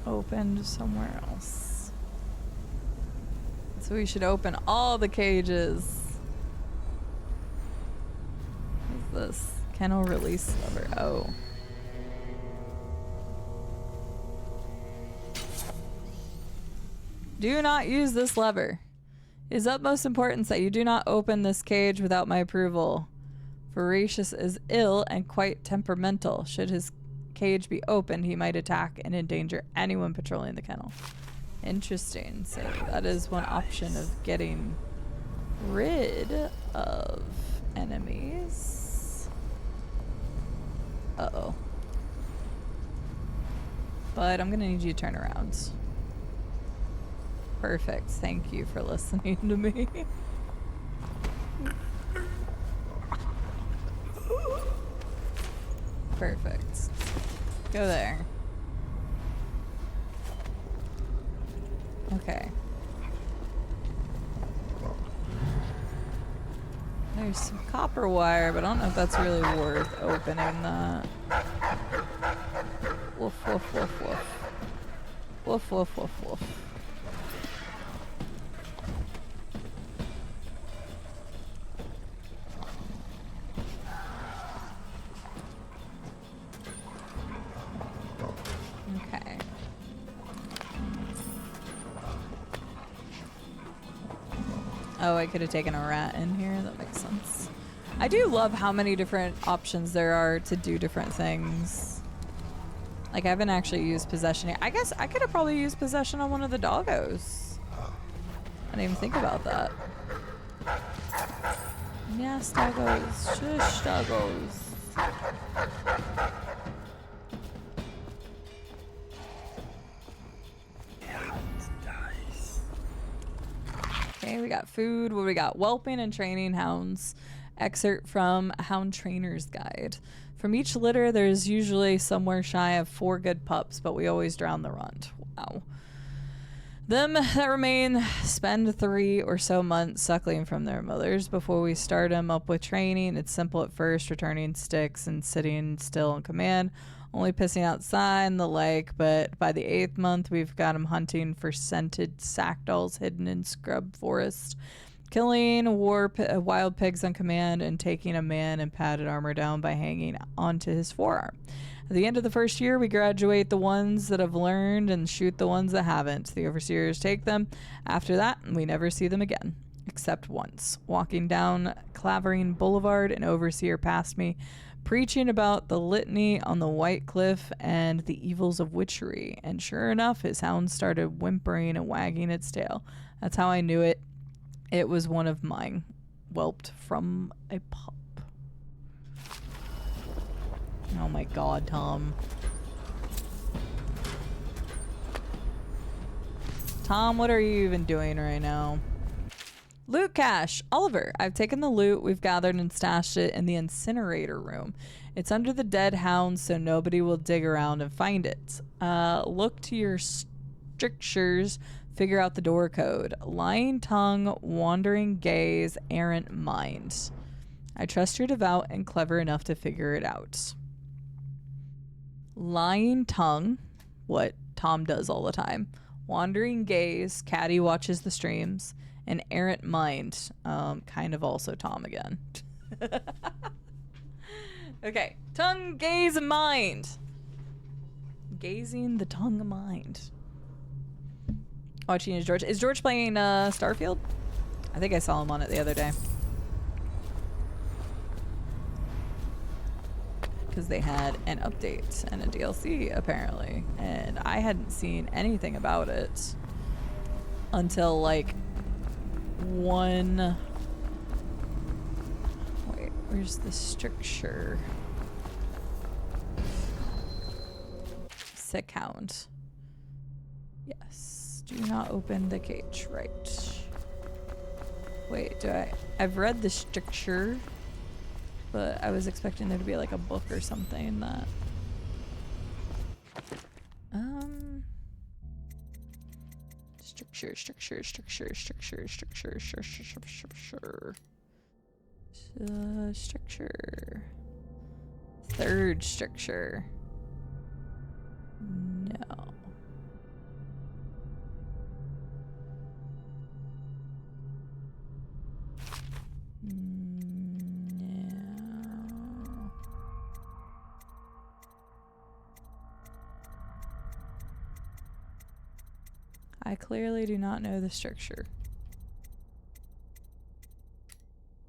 A: Opened somewhere else. So we should open all the cages. What is this? Kennel release lever. Oh. Do not use this lever. It is utmost importance that you do not open this cage without my approval. Voracious is ill and quite temperamental. Should his cage be opened, he might attack and endanger anyone patrolling the kennel. Interesting. So that is one option of getting rid of enemies. Uh-oh. But I'm gonna need you to turn around. Perfect. Thank you for listening to me. Perfect. Go there. Okay. There's some copper wire, but I don't know if that's really worth opening that. Woof, woof, woof, woof. Woof, woof, woof, woof. Okay. Oh, I could have taken a rat in here. That makes sense. I do love how many different options there are to do different things. Like, I haven't actually used possession yet. I guess I could have probably used possession on one of the doggos. I didn't even think about that. Yes, doggos. Shush, doggos. Okay, we got food. What do we got? Whelping and training hounds. Excerpt from a Hound Trainer's Guide. From each litter, there's usually somewhere shy of 4 good pups, but we always drown the runt. Wow. Them that remain spend 3 or so months suckling from their mothers before we start them up with training. It's simple at first, returning sticks and sitting still on command, only pissing outside and the like, but by the 8th month, we've got them hunting for scented sack dolls hidden in scrub forest, killing wild pigs on command, and taking a man in padded armor down by hanging onto his forearm. At the end of the first year, we graduate the ones that have learned and shoot the ones that haven't. The overseers take them. After that, we never see them again, except once. Walking down Clavering Boulevard, an overseer passed me, preaching about the litany on the White Cliff and the evils of witchery. And sure enough, his hound started whimpering and wagging its tail. That's how I knew it. It was one of mine, whelped from a pup. Oh my god, Tom. Tom, what are you even doing right now? Loot cache. Oliver, I've taken the loot we've gathered and stashed it in the incinerator room. It's under the dead hounds, so nobody will dig around and find it. Look to your strictures. Figure out the door code. Lying tongue, wandering gaze, errant mind. I trust you're devout and clever enough to figure it out. Lying tongue, what Tom does all the time. Wandering gaze, Caddy watches the streams. And errant mind, kind of also Tom again. Okay, tongue, gaze, and mind. Gazing the tongue of mind. Watching is George. Is George playing Starfield? I think I saw him on it the other day. Because they had an update and a DLC, apparently. And I hadn't seen anything about it until, like, one... Wait, where's the stricture? Sick hound. Yes. Do not open the cage. Right. Wait, I've read the stricture, but I was expecting there to be like a book or something that... Stricture. Stricture. Third stricture. No. I clearly do not know the stricture.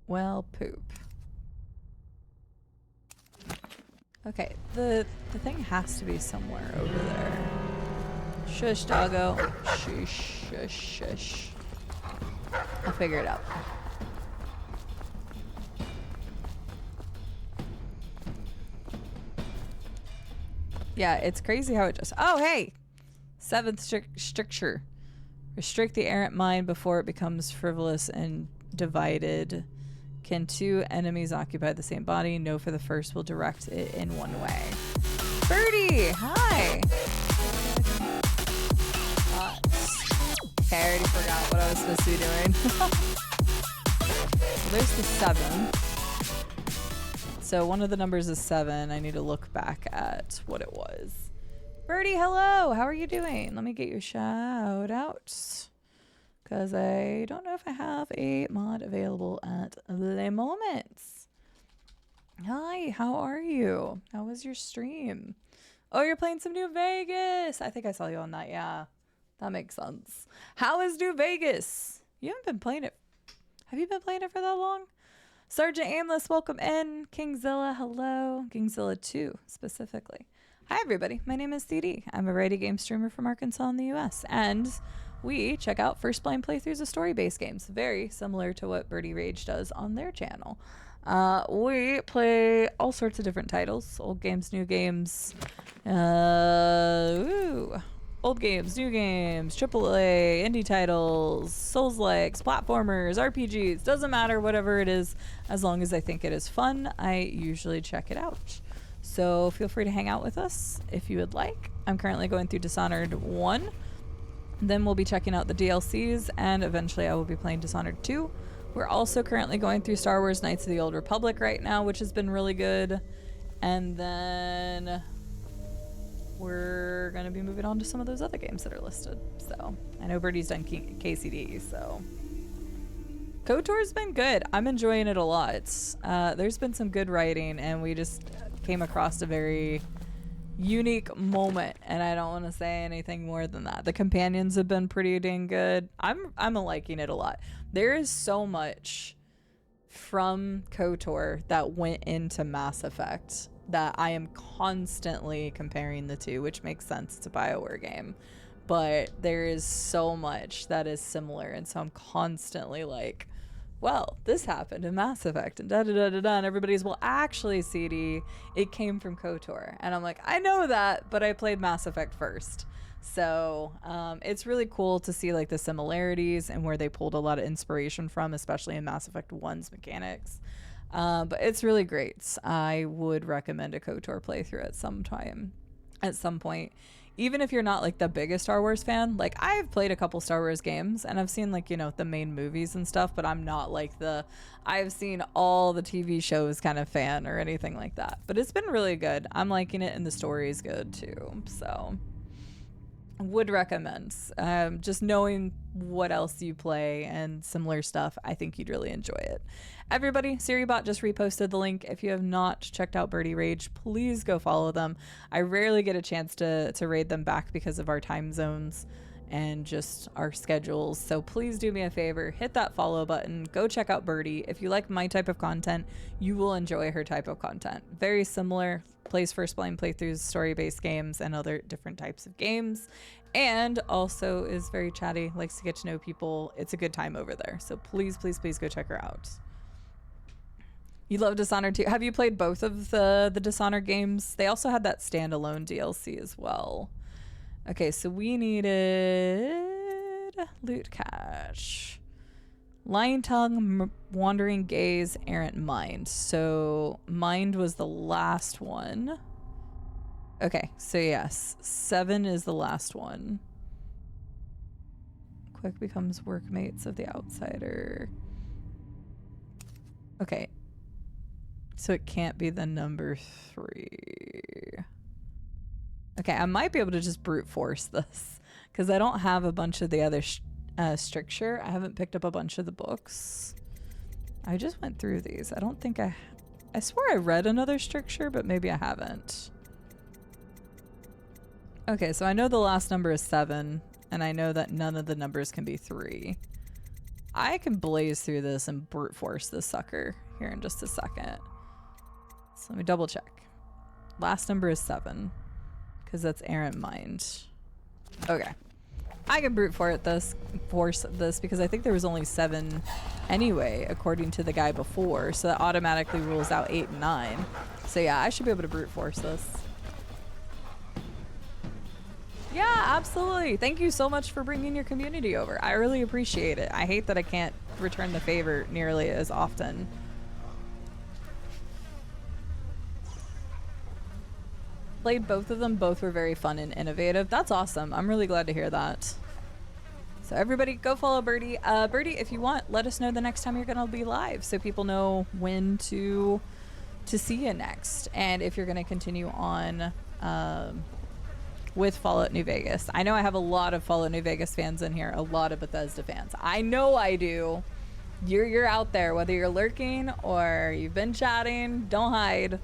A: Well, poop. Okay, the thing has to be somewhere over there. Shush, doggo. Shush, shush, shush. I'll figure it out. Yeah, it's crazy how it just... Oh, hey! 7th stricture. Restrict the errant mind before it becomes frivolous and divided. Can 2 enemies occupy the same body? No, for the first will direct it in one way. Birdie! Hi! Okay, I already forgot what I was supposed to be doing. Well, there's the 7. So one of the numbers is 7. I need to look back at what it was. Birdie, hello! How are you doing? Let me get you a shout out. Because I don't know if I have a mod available at the moment. Hi, how are you? How was your stream? Oh, you're playing some New Vegas! I think I saw you on that, yeah. That makes sense. How is New Vegas? You haven't been playing it Have you been playing it for that long? Sergeant Aimless, welcome in. Kingzilla, hello. Kingzilla 2, specifically. Hi, everybody. My name is CD. I'm a writing game streamer from Arkansas in the U.S., and we check out First Blind playthroughs of story-based games, very similar to what Birdie Rage does on their channel. We play all sorts of different titles, old games, new games, old games, new games, AAA, indie titles, Souls-likes, platformers, RPGs, doesn't matter, whatever it is, as long as I think it is fun, I usually check it out. So feel free to hang out with us if you would like. I'm currently going through Dishonored 1, then we'll be checking out the DLCs, and eventually I will be playing Dishonored 2. We're also currently going through Star Wars Knights of the Old Republic right now, which has been really good. And then we're going to be moving on to some of those other games that are listed. So I know Birdie's done KCD, so. KOTOR's been good. I'm enjoying it a lot. There's been some good writing, and we just came across a very unique moment, and I don't want to say anything more than that. The companions have been pretty dang good. I'm liking it a lot. There is so much from KOTOR that went into Mass Effect that I am constantly comparing the two, which makes sense. It's a BioWare game, but there is so much that is similar, and so I'm constantly like, well, this happened in Mass Effect, and da-da-da-da-da, and everybody's, well, actually, CD, it came from KOTOR. And I'm like, I know that, but I played Mass Effect first. So it's really cool to see like the similarities and where they pulled a lot of inspiration from, especially in Mass Effect 1's mechanics. But it's really great. I would recommend a KOTOR playthrough at some point. Even if you're not like the biggest Star Wars fan, like I've played a couple Star Wars games and I've seen like, you know, the main movies and stuff, but I'm not like I've seen all the TV shows kind of fan or anything like that. But it's been really good. I'm liking it, and the story is good too. So would recommend. Just knowing what else you play and similar stuff, I think you'd really enjoy it. Everybody, SiriBot just reposted the link. If you have not checked out Birdie Rage, please go follow them. I rarely get a chance to raid them back because of our time zones and just our schedules. So please do me a favor, hit that follow button, go check out Birdie. If you like my type of content, you will enjoy her type of content. Very similar, plays First Blind playthroughs, story-based games, and other different types of games. And also is very chatty, likes to get to know people. It's a good time over there. So please, please, please go check her out. You love Dishonored 2. Have you played both of the Dishonored games? They also had that standalone DLC as well. Okay, so we needed loot cache. Lying tongue, wandering gaze, errant mind. So mind was the last one. Okay, so yes, 7 is the last one. Quick becomes workmates of the outsider. Okay, so it can't be the number 3. Okay, I might be able to just brute force this because I don't have a bunch of the other stricture. I haven't picked up a bunch of the books. I just went through these. I don't think I swear I read another stricture, but maybe I haven't. Okay, so I know the last number is 7, and I know that none of the numbers can be 3. I can blaze through this and brute force this sucker here in just a second. So let me double check. Last number is 7, because that's errant mind. Okay. I can brute force this because I think there was only 7 anyway, according to the guy before, so that automatically rules out 8 and 9. So yeah, I should be able to brute force this. Yeah, absolutely. Thank you so much for bringing your community over. I really appreciate it. I hate that I can't return the favor nearly as often. Played both of them. Both were very fun and innovative. That's awesome. I'm really glad to hear that. So everybody go follow Birdie. Birdie, if you want, let us know the next time you're going to be live so people know when to see you next. And if you're going to continue on with Fallout New Vegas. I know I have a lot of Fallout New Vegas fans in here, a lot of Bethesda fans. I know I do. You're out there, whether you're lurking or you've been chatting, don't hide.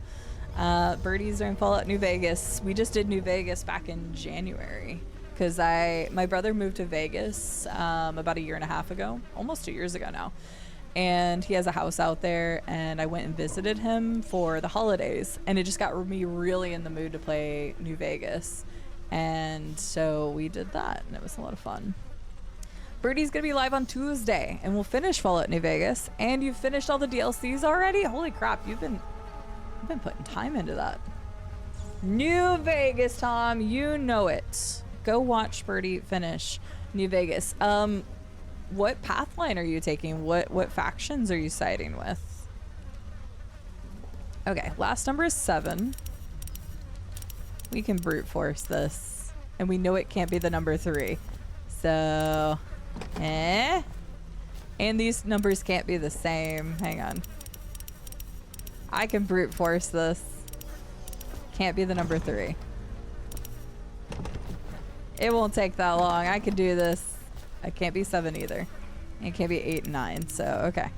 A: Birdie's are in Fallout New Vegas. We just did New Vegas back in January because my brother moved to Vegas about a year and a half ago, almost 2 years ago now. and he has a house out there, and I went and visited him for the holidays, and it just got me really in the mood to play New Vegas. And so we did that, and it was a lot of fun. Birdie's gonna be live on Tuesday, and we'll finish Fallout New Vegas. And you've finished all the DLCs already? Holy crap, you've been putting time into that. New Vegas, Tom, you know it. Go watch Birdie finish New Vegas. What pathline are you taking? What factions are you siding with? Okay, last number is 7. We can brute force this, and we know it can't be the number 3. So, and these numbers can't be the same. Hang on. I can brute force this. Can't be the number 3. It won't take that long. I can do this. It can't be 7 either. It can't be 8 and 9. So, okay.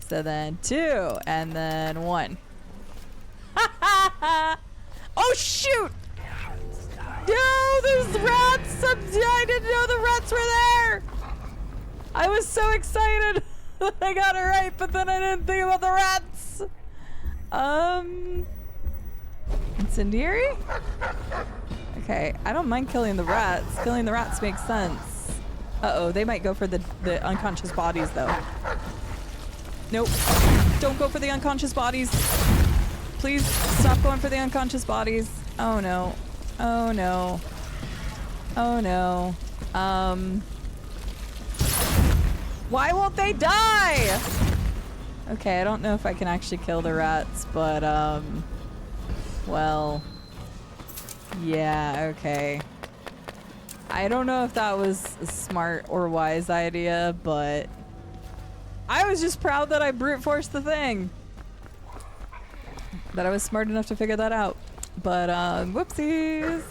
A: So then 2 and then 1. Oh, shoot! No, there's rats! I didn't know the rats were there! I was so excited that I got it right, but then I didn't think about the rats. Incendiary? Okay, I don't mind killing the rats. Killing the rats makes sense. Uh-oh, they might go for the unconscious bodies, though. Nope. Don't go for the unconscious bodies. Please stop going for the unconscious bodies. Oh, no. Oh, no. Oh, no. Why won't they die? Okay, I don't know if I can actually kill the rats, but, well, yeah, okay. I don't know if that was a smart or wise idea, but I was just proud that I brute forced the thing. That I was smart enough to figure that out. But, whoopsies.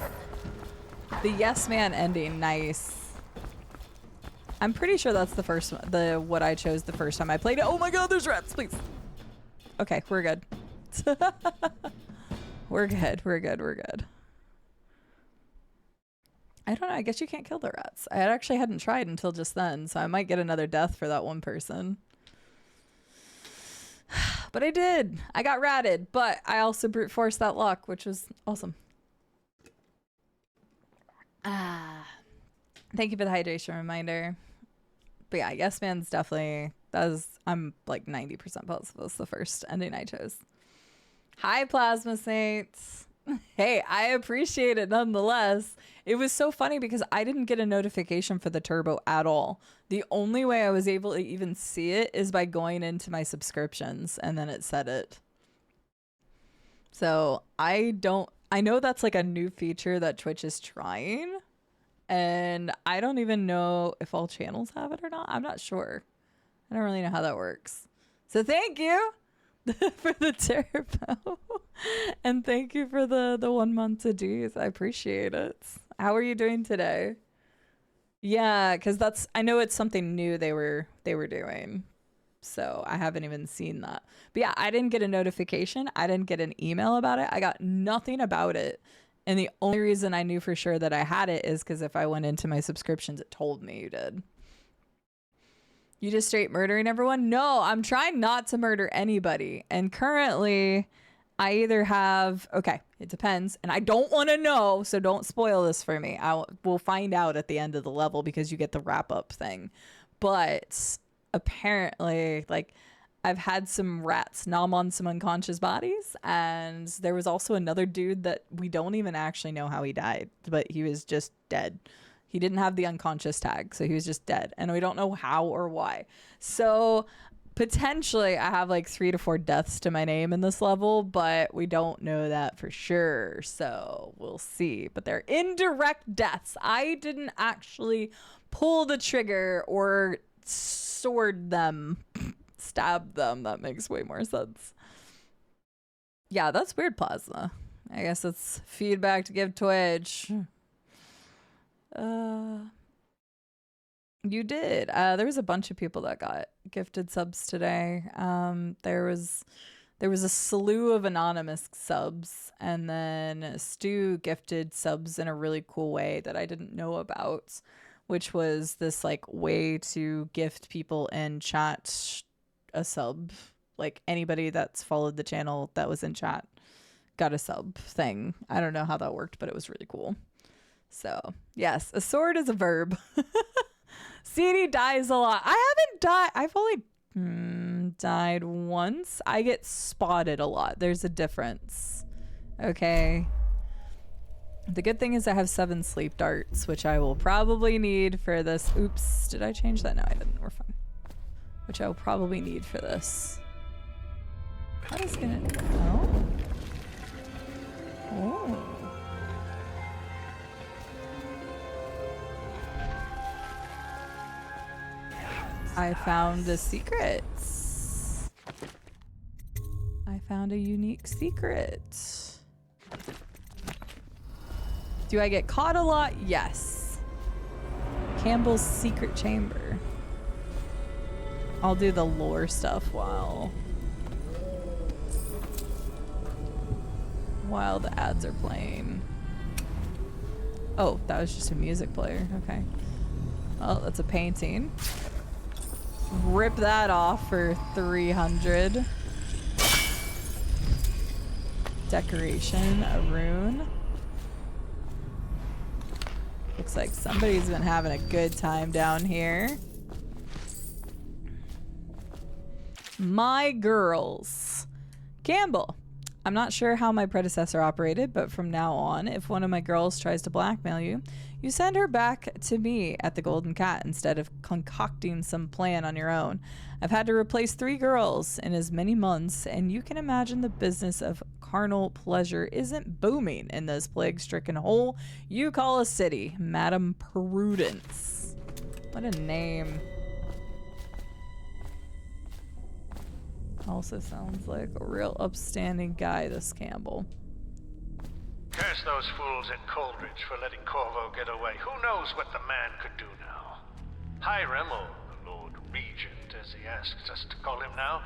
A: The yes man ending, nice. I'm pretty sure that's the first one, what I chose the first time I played it. Oh my god, there's rats, please. Okay, we're good. We're good, we're good, we're good. I don't know, I guess you can't kill the rats. I actually hadn't tried until just then, so I might get another death for that one person. But I did. I got ratted, but I also brute forced that luck, which was awesome. Thank you for the hydration reminder. But yeah, yes man's definitely, I'm like 90% positive that's the first ending I chose. Hi, Plasma Saints. Hey, I appreciate it nonetheless. It was so funny because I didn't get a notification for the turbo at all. The only way I was able to even see it is by going into my subscriptions, and then it said it. So I know that's like a new feature that Twitch is trying, and I don't even know if all channels have it or not. I'm not sure. I don't really know how that works. So thank you for the turbo. And thank you for the 1 month to D's. I appreciate it. How are you doing today? Yeah, because I know it's something new they were doing. So I haven't even seen that. But yeah, I didn't get a notification. I didn't get an email about it. I got nothing about it. And the only reason I knew for sure that I had it is because if I went into my subscriptions, it told me you did. You just straight murdering everyone? No, I'm trying not to murder anybody. And currently, I either have... Okay, it depends. And I don't want to know, so don't spoil this for me. We'll find out at the end of the level because you get the wrap-up thing. But apparently, like, I've had some rats nom on some unconscious bodies. And there was also another dude that we don't even actually know how he died. But he was just dead. He didn't have the unconscious tag, so he was just dead. And we don't know how or why. So potentially I have like 3 to 4 deaths to my name in this level, but we don't know that for sure. So we'll see. But they're indirect deaths. I didn't actually pull the trigger or sword them, stab them. That makes way more sense. Yeah, that's weird, Plasma. I guess it's feedback to give Twitch. You did. There was a bunch of people that got gifted subs today. There was a slew of anonymous subs, and then Stu gifted subs in a really cool way that I didn't know about, which was this like way to gift people in chat a sub. Like anybody that's followed the channel that was in chat got a sub thing. I don't know how that worked, but it was really cool. So yes, a sword is a verb. CD dies a lot. I haven't died. I've only died once. I get spotted a lot. There's a difference. Okay. The good thing is I have 7 sleep darts, which I will probably need for this. Oops, did I change that? No, I didn't. We're fine. Which I will probably need for this. That is gonna... Oh. Oh. I found the secrets. I found a unique secret. Do I get caught a lot? Yes. Campbell's secret chamber. I'll do the lore stuff while the ads are playing. Oh, that was just a music player. Okay. Well, that's a painting. Rip that off for 300. Decoration, a rune. Looks like somebody's been having a good time down here. My girls. Campbell. I'm not sure how my predecessor operated, but from now on, if one of my girls tries to blackmail you, you send her back to me at the Golden Cat instead of concocting some plan on your own. I've had to replace 3 girls in as many months, and you can imagine the business of carnal pleasure isn't booming in this plague-stricken hole you call a city. Madam Prudence. What a name. Also sounds like a real upstanding guy, this Campbell.
E: Curse those fools at Coldridge for letting Corvo get away. Who knows what the man could do now? Hiram, or the Lord Regent, as he asks us to call him now,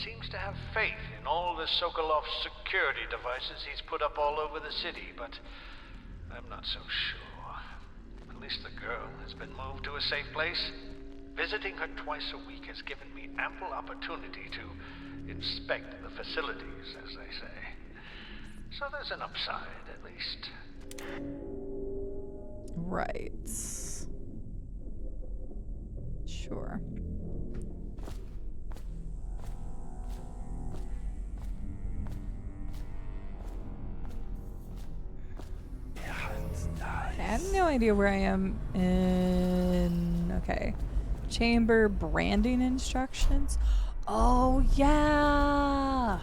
E: seems to have faith in all the Sokolov security devices he's put up all over the city, but I'm not so sure. At least the girl has been moved to a safe place. Visiting her twice a week has given me ample opportunity to inspect the facilities, as they say. So there's an upside, at least.
A: Right. Sure. I have no idea where I am in... Okay. Chamber branding instructions. Oh, yeah.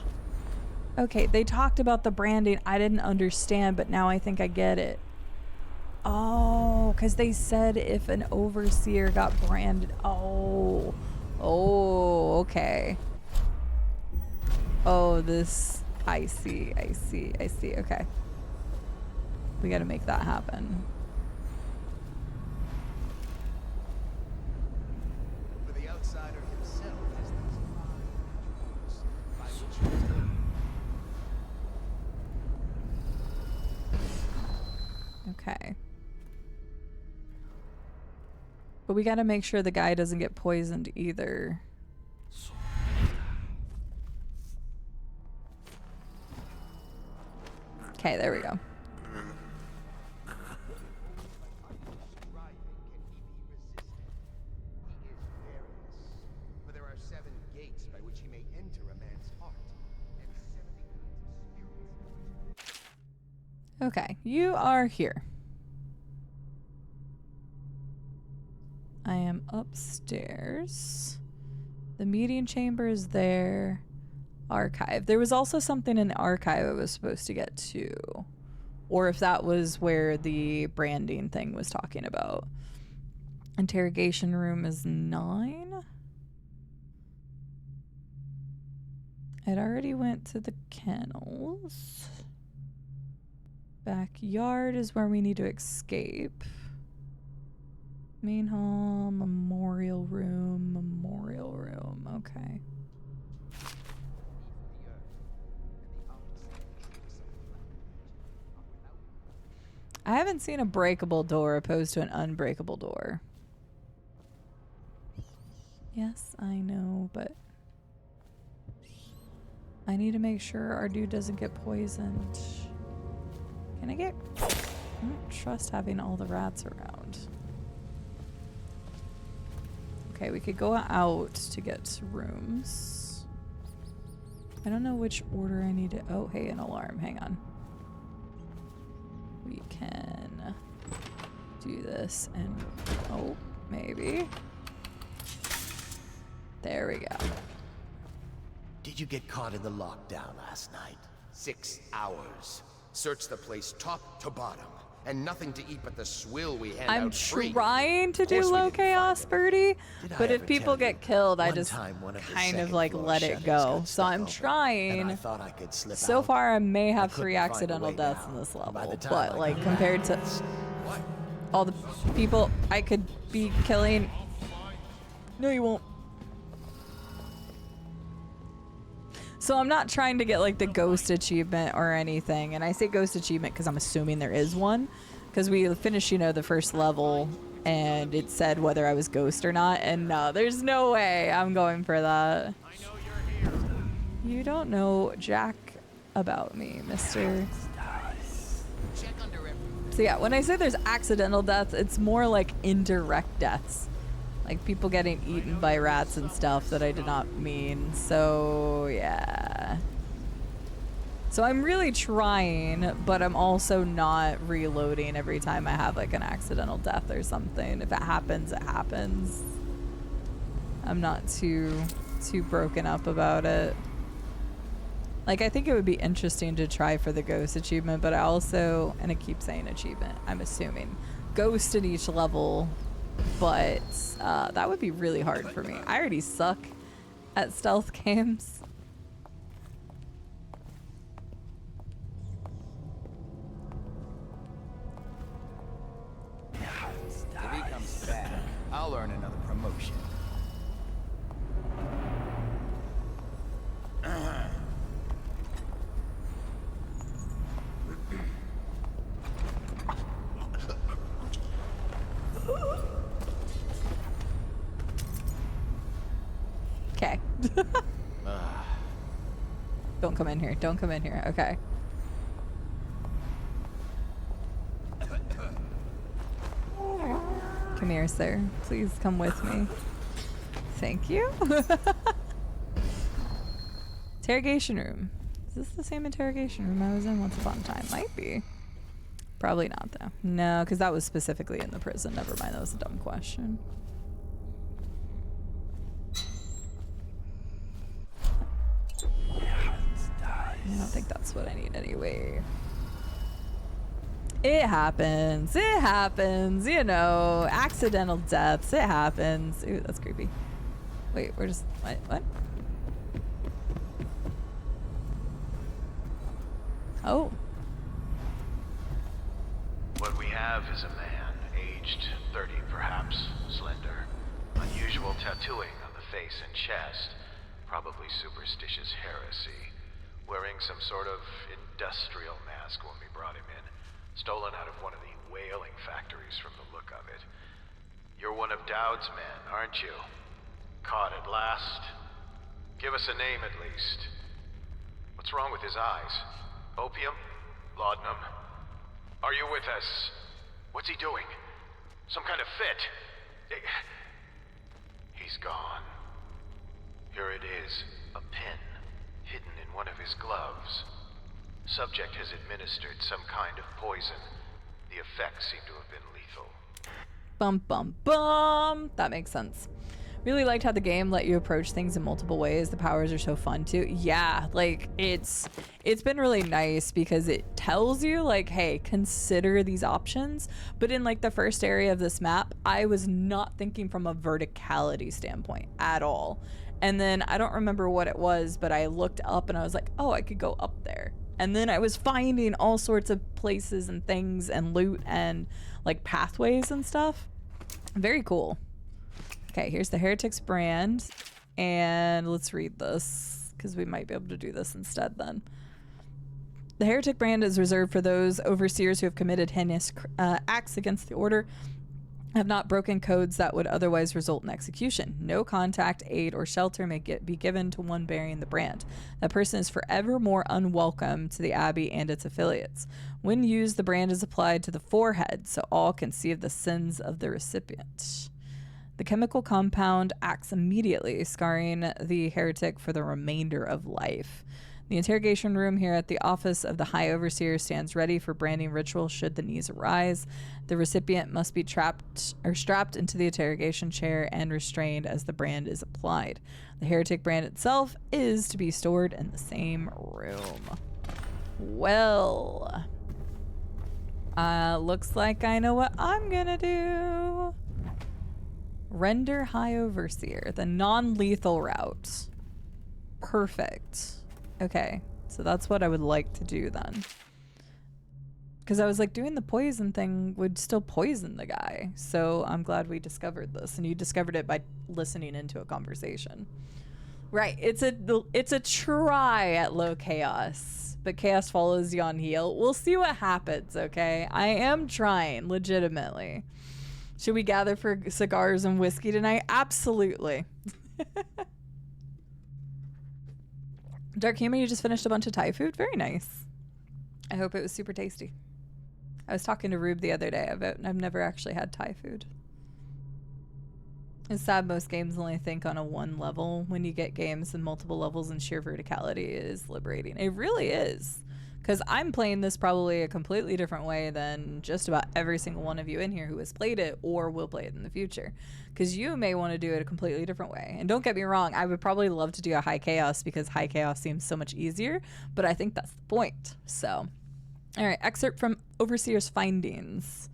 A: Okay, they talked about the branding. I didn't understand, but now I think I get it. Oh, because they said if an overseer got branded. Oh. Oh, okay. Oh, this. I see. Okay. We got to make that happen.
M: For the outsider himself has these by which
A: Okay. But we got to make sure the guy doesn't get poisoned either. Okay, there we go.
M: For there are 7 gates by which he may enter a man's heart, and 70 kinds of spirits.
A: Okay, you are here. I am upstairs. The meeting chamber is there. Archive. There was also something in the archive I was supposed to get to. Or if that was where the branding thing was talking about. Interrogation room is 9. It already went to the kennels. Backyard is where we need to escape. Main hall, memorial room, okay. I haven't seen a breakable door opposed to an unbreakable door. Yes, I know, but I need to make sure our dude doesn't get poisoned. Can I get... I don't trust having all the rats around. Okay, we could go out to get rooms. I don't know which order I need to... Oh, hey, an alarm. Hang on. We can do this and... Oh, maybe. There we go.
L: Did you get caught in the lockdown last night? 6 hours. Search the place top to bottom. And nothing to eat but the swill we hand out free.
A: I'm trying to do low chaos, Birdie, but if people get killed, I just kind of like let it go. So I'm trying. So far, I may have 3 accidental deaths in this level, but like compared to all the people I could be killing, no, you won't. So I'm not trying to get like the ghost achievement or anything. And I say ghost achievement because I'm assuming there is one. Because we finished, you know, the first level and it said whether I was ghost or not. And no, there's no way I'm going for that. You don't know jack about me, mister. So yeah, when I say there's accidental deaths, it's more like indirect deaths. Like people getting eaten by rats and stuff that I did not mean. So yeah. So I'm really trying, but I'm also not reloading every time I have like an accidental death or something. If it happens, it happens. I'm not too broken up about it. Like I think it would be interesting to try for the ghost achievement, but I also, and I keep saying achievement, I'm assuming ghost at each level. But that would be really hard for me. I already suck at stealth games.
M: If he comes back, I'll earn another promotion.
A: Okay. Don't come in here. Don't come in here. Okay. Come here, sir. Please come with me. Thank you. Interrogation room. Is this the same interrogation room I was in once upon a time? Might be. Probably not, though. No, because that was specifically in the prison. Never mind. That was a dumb question. I don't think that's what I need anyway. It happens. It happens. You know, accidental deaths. It happens. Ooh, that's creepy. Wait, we're just... What? Oh.
D: What we have is a man, aged 30 perhaps, slender. Unusual tattooing on the face and chest. Probably superstitious heresy. Wearing some sort of industrial mask when we brought him in. Stolen out of one of the whaling factories from the look of it. You're one of Dowd's men, aren't you? Caught at last? Give us a name at least. What's wrong with his eyes? Opium? Laudanum? Are you with us? What's he doing? Some kind of fit? He's gone. Here it is, a pin. Hidden in one of his gloves. Subject has administered some kind of poison. The effects seem to have been lethal.
A: Bum, bum, bum. That makes sense. Really liked how the game let you approach things in multiple ways. The powers are so fun too. Yeah, like it's been really nice because it tells you like, hey, consider these options. But in like the first area of this map, I was not thinking from a verticality standpoint at all. And then I don't remember what it was, but I looked up and I was like, oh, I could go up there. And then I was finding all sorts of places and things and loot and like pathways and stuff. Very cool. Okay, here's the Heretics brand. And let's read this because we might be able to do this instead then. The Heretic brand is reserved for those overseers who have committed heinous acts against the order have not broken codes that would otherwise result in execution. No contact, aid, or shelter may be given to one bearing the brand. That person is forevermore unwelcome to the Abbey and its affiliates. When used, the brand is applied to the forehead so all can see of the sins of the recipient. The chemical compound acts immediately, scarring the heretic for the remainder of life. The interrogation room here at the office of the High Overseer stands ready for branding ritual should the needs arise. The recipient must be strapped into the interrogation chair and restrained as the brand is applied. The heretic brand itself is to be stored in the same room. Well, looks like I know what I'm gonna do. Render High Overseer, the non-lethal route. Perfect. Okay, so that's what I would like to do then. Because I was like, doing the poison thing would still poison the guy. So I'm glad we discovered this. And you discovered it by listening into a conversation. Right, it's a try at low chaos. But chaos follows you on heel. We'll see what happens, okay? I am trying, legitimately. Should we gather for cigars and whiskey tonight? Absolutely. Dark Humor, you just finished a bunch of Thai food? Very nice. I hope it was super tasty. I was talking to Rube the other day about it, and I've never actually had Thai food. It's sad most games only think on a one level. When you get games in multiple levels and sheer verticality, it is liberating. It really is. Because I'm playing this probably a completely different way than just about every single one of you in here who has played it or will play it in the future. Because you may want to do it a completely different way. And don't get me wrong, I would probably love to do a high chaos because high chaos seems so much easier, but I think that's the point. So, all right, excerpt from Overseer's Findings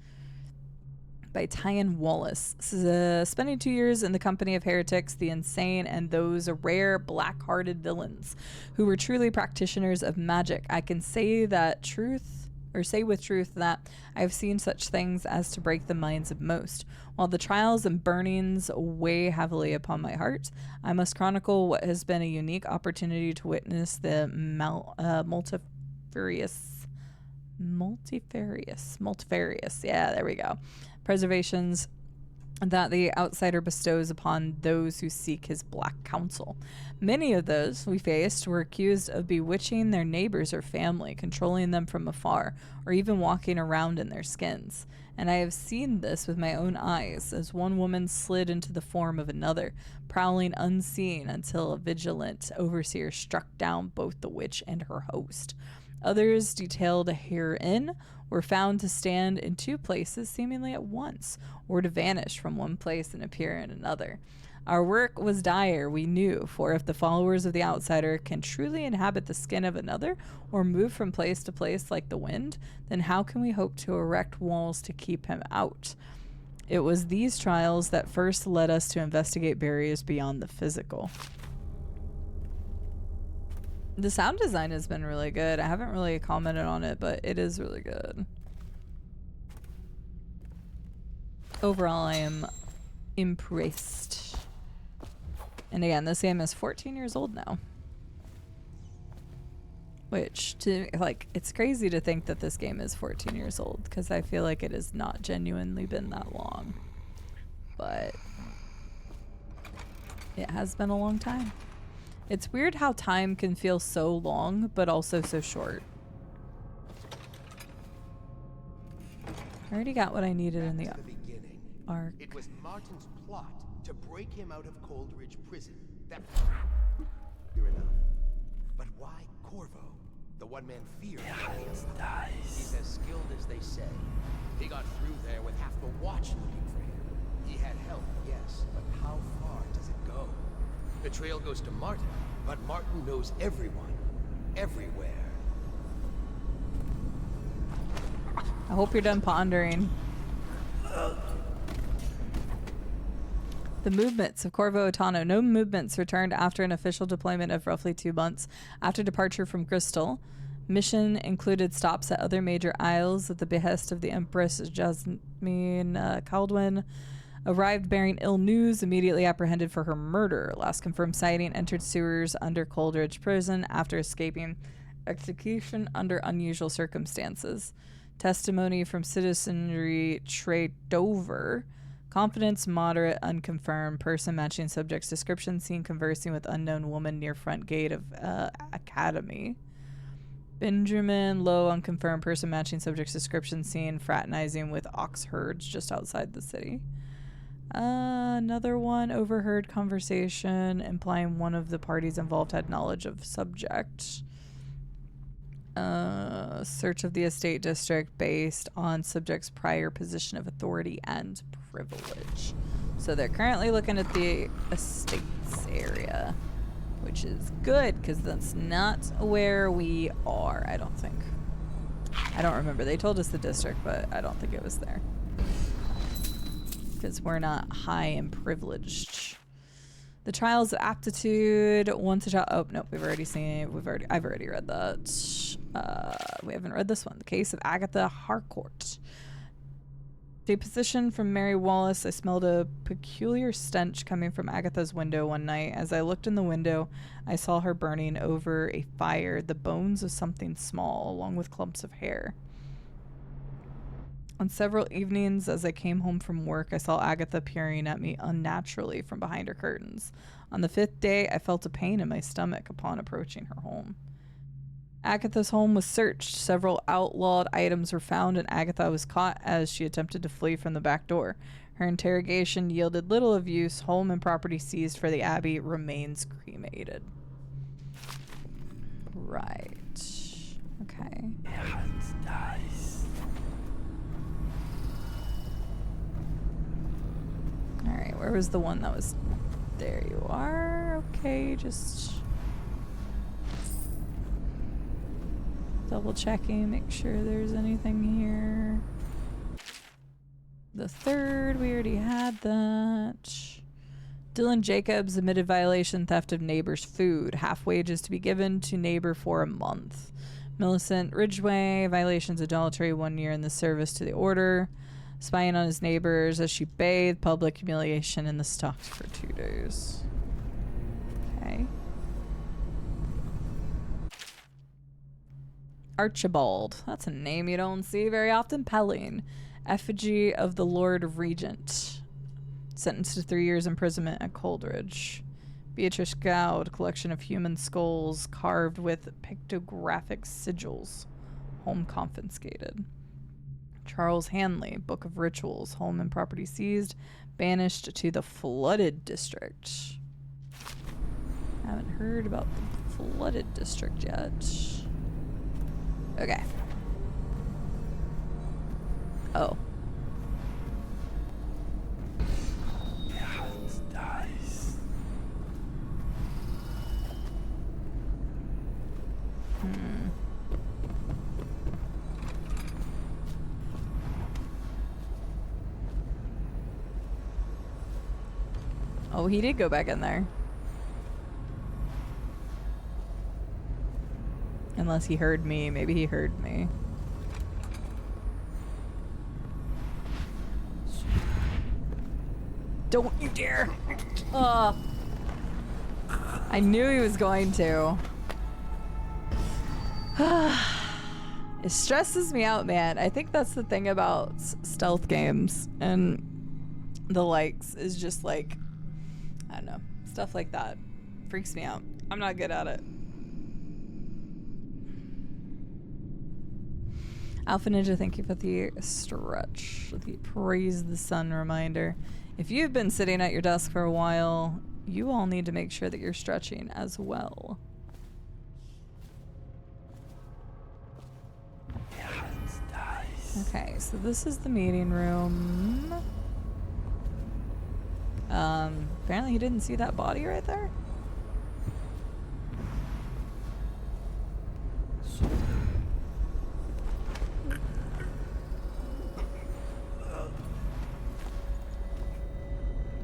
A: by Tyan Wallace. This is, spending 2 years in the company of heretics, the insane, and those rare black-hearted villains who were truly practitioners of magic, I can say with truth that I have seen such things as to break the minds of most. While the trials and burnings weigh heavily upon my heart, I must chronicle what has been a unique opportunity to witness the multifarious, yeah, there we go, preservations that the outsider bestows upon those who seek his black counsel. Many of those we faced were accused of bewitching their neighbors or family, controlling them from afar, or even walking around in their skins. And I have seen this with my own eyes, as one woman slid into the form of another, prowling unseen until a vigilant overseer struck down both the witch and her host. Others, detailed herein, were found to stand in two places seemingly at once, or to vanish from one place and appear in another. Our work was dire, we knew, for if the followers of the outsider can truly inhabit the skin of another, or move from place to place like the wind, then how can we hope to erect walls to keep him out? It was these trials that first led us to investigate barriers beyond the physical. The sound design has been really good. I haven't really commented on it, but it is really good. Overall, I am impressed. And again, this game is 14 years old now. Which, it's crazy to think that this game is 14 years old, because I feel like it has not genuinely been that long. But it has been a long time. It's weird how time can feel so long, but also so short. I already got what I needed in the arc.
L: It was Martin's plot to break him out of Coldridge Prison. You're enough. But why Corvo? The one-man fear. He's as skilled as they say. He got through there with half the watch looking for him. He had help, yes, but how far does it go? The trail goes to Martin, but Martin knows everyone, everywhere.
A: I hope you're done pondering. The movements of Corvo Otano. No movements returned after an official deployment of roughly 2 months. After departure from Crystal, mission included stops at other major isles at the behest of the Empress Jasmine Caldwin. Arrived bearing ill news, immediately apprehended for her murder. Last confirmed sighting, entered sewers under Coldridge Prison after escaping execution under unusual circumstances. Testimony from citizenry Trade Dover Confidence, moderate, unconfirmed. Person matching subject's description. Seen conversing with unknown woman near front gate of academy. Benjamin, low, unconfirmed. Person matching subject's description. Seen fraternizing with ox herds just outside the city. Another one, overheard conversation implying one of the parties involved had knowledge of subject. Search of the estate district based on subject's prior position of authority and privilege. So they're currently looking at the estates area, which is good because that's not where we are, I don't think. I don't remember. They told us the district, but I don't think it was there. Because we're not high and privileged. The trials of aptitude. Once a child. Oh no, we've already seen it. I've already read that. We haven't read this one. The case of Agatha Harcourt. Deposition from Mary Wallace. I smelled a peculiar stench coming from Agatha's window one night. As I looked in the window, I saw her burning over a fire. The bones of something small, along with clumps of hair. On several evenings, as I came home from work, I saw Agatha peering at me unnaturally from behind her curtains. On the 5th day, I felt a pain in my stomach upon approaching her home. Agatha's home was searched. Several outlawed items were found, and Agatha was caught as she attempted to flee from the back door. Her interrogation yielded little of use. Home and property seized for the Abbey. Remains cremated. Right. Okay. Alright, where was the one that was... There you are. Okay, just... double checking, make sure there's anything here. The 3rd, we already had that. Dylan Jacobs admitted violation, theft of neighbor's food. Half wages to be given to neighbor for a month. Millicent Ridgway, violations adultery, 1 year in the service to the order. Spying on his neighbors as she bathed. Public humiliation in the stocks for 2 days. Okay. Archibald. That's a name you don't see very often. Pelling. Effigy of the Lord Regent. Sentenced to 3 years imprisonment at Coleridge. Beatrice Goud. Collection of human skulls carved with pictographic sigils. Home confiscated. Charles Hanley. Book of Rituals. Home and property seized. Banished to the flooded district. I haven't heard about the flooded district yet. Okay. Oh. Oh, he did go back in there. Unless he heard me. Maybe he heard me. Don't you dare! I knew he was going to. It stresses me out, man. I think that's the thing about stealth games and the likes is just like, I don't know, stuff like that freaks me out. I'm not good at it. Alpha Ninja, thank you for the stretch. The praise the sun reminder. If you've been sitting at your desk for a while, you all need to make sure that you're stretching as well. Okay, so this is the meeting room. Apparently he didn't see that body right there.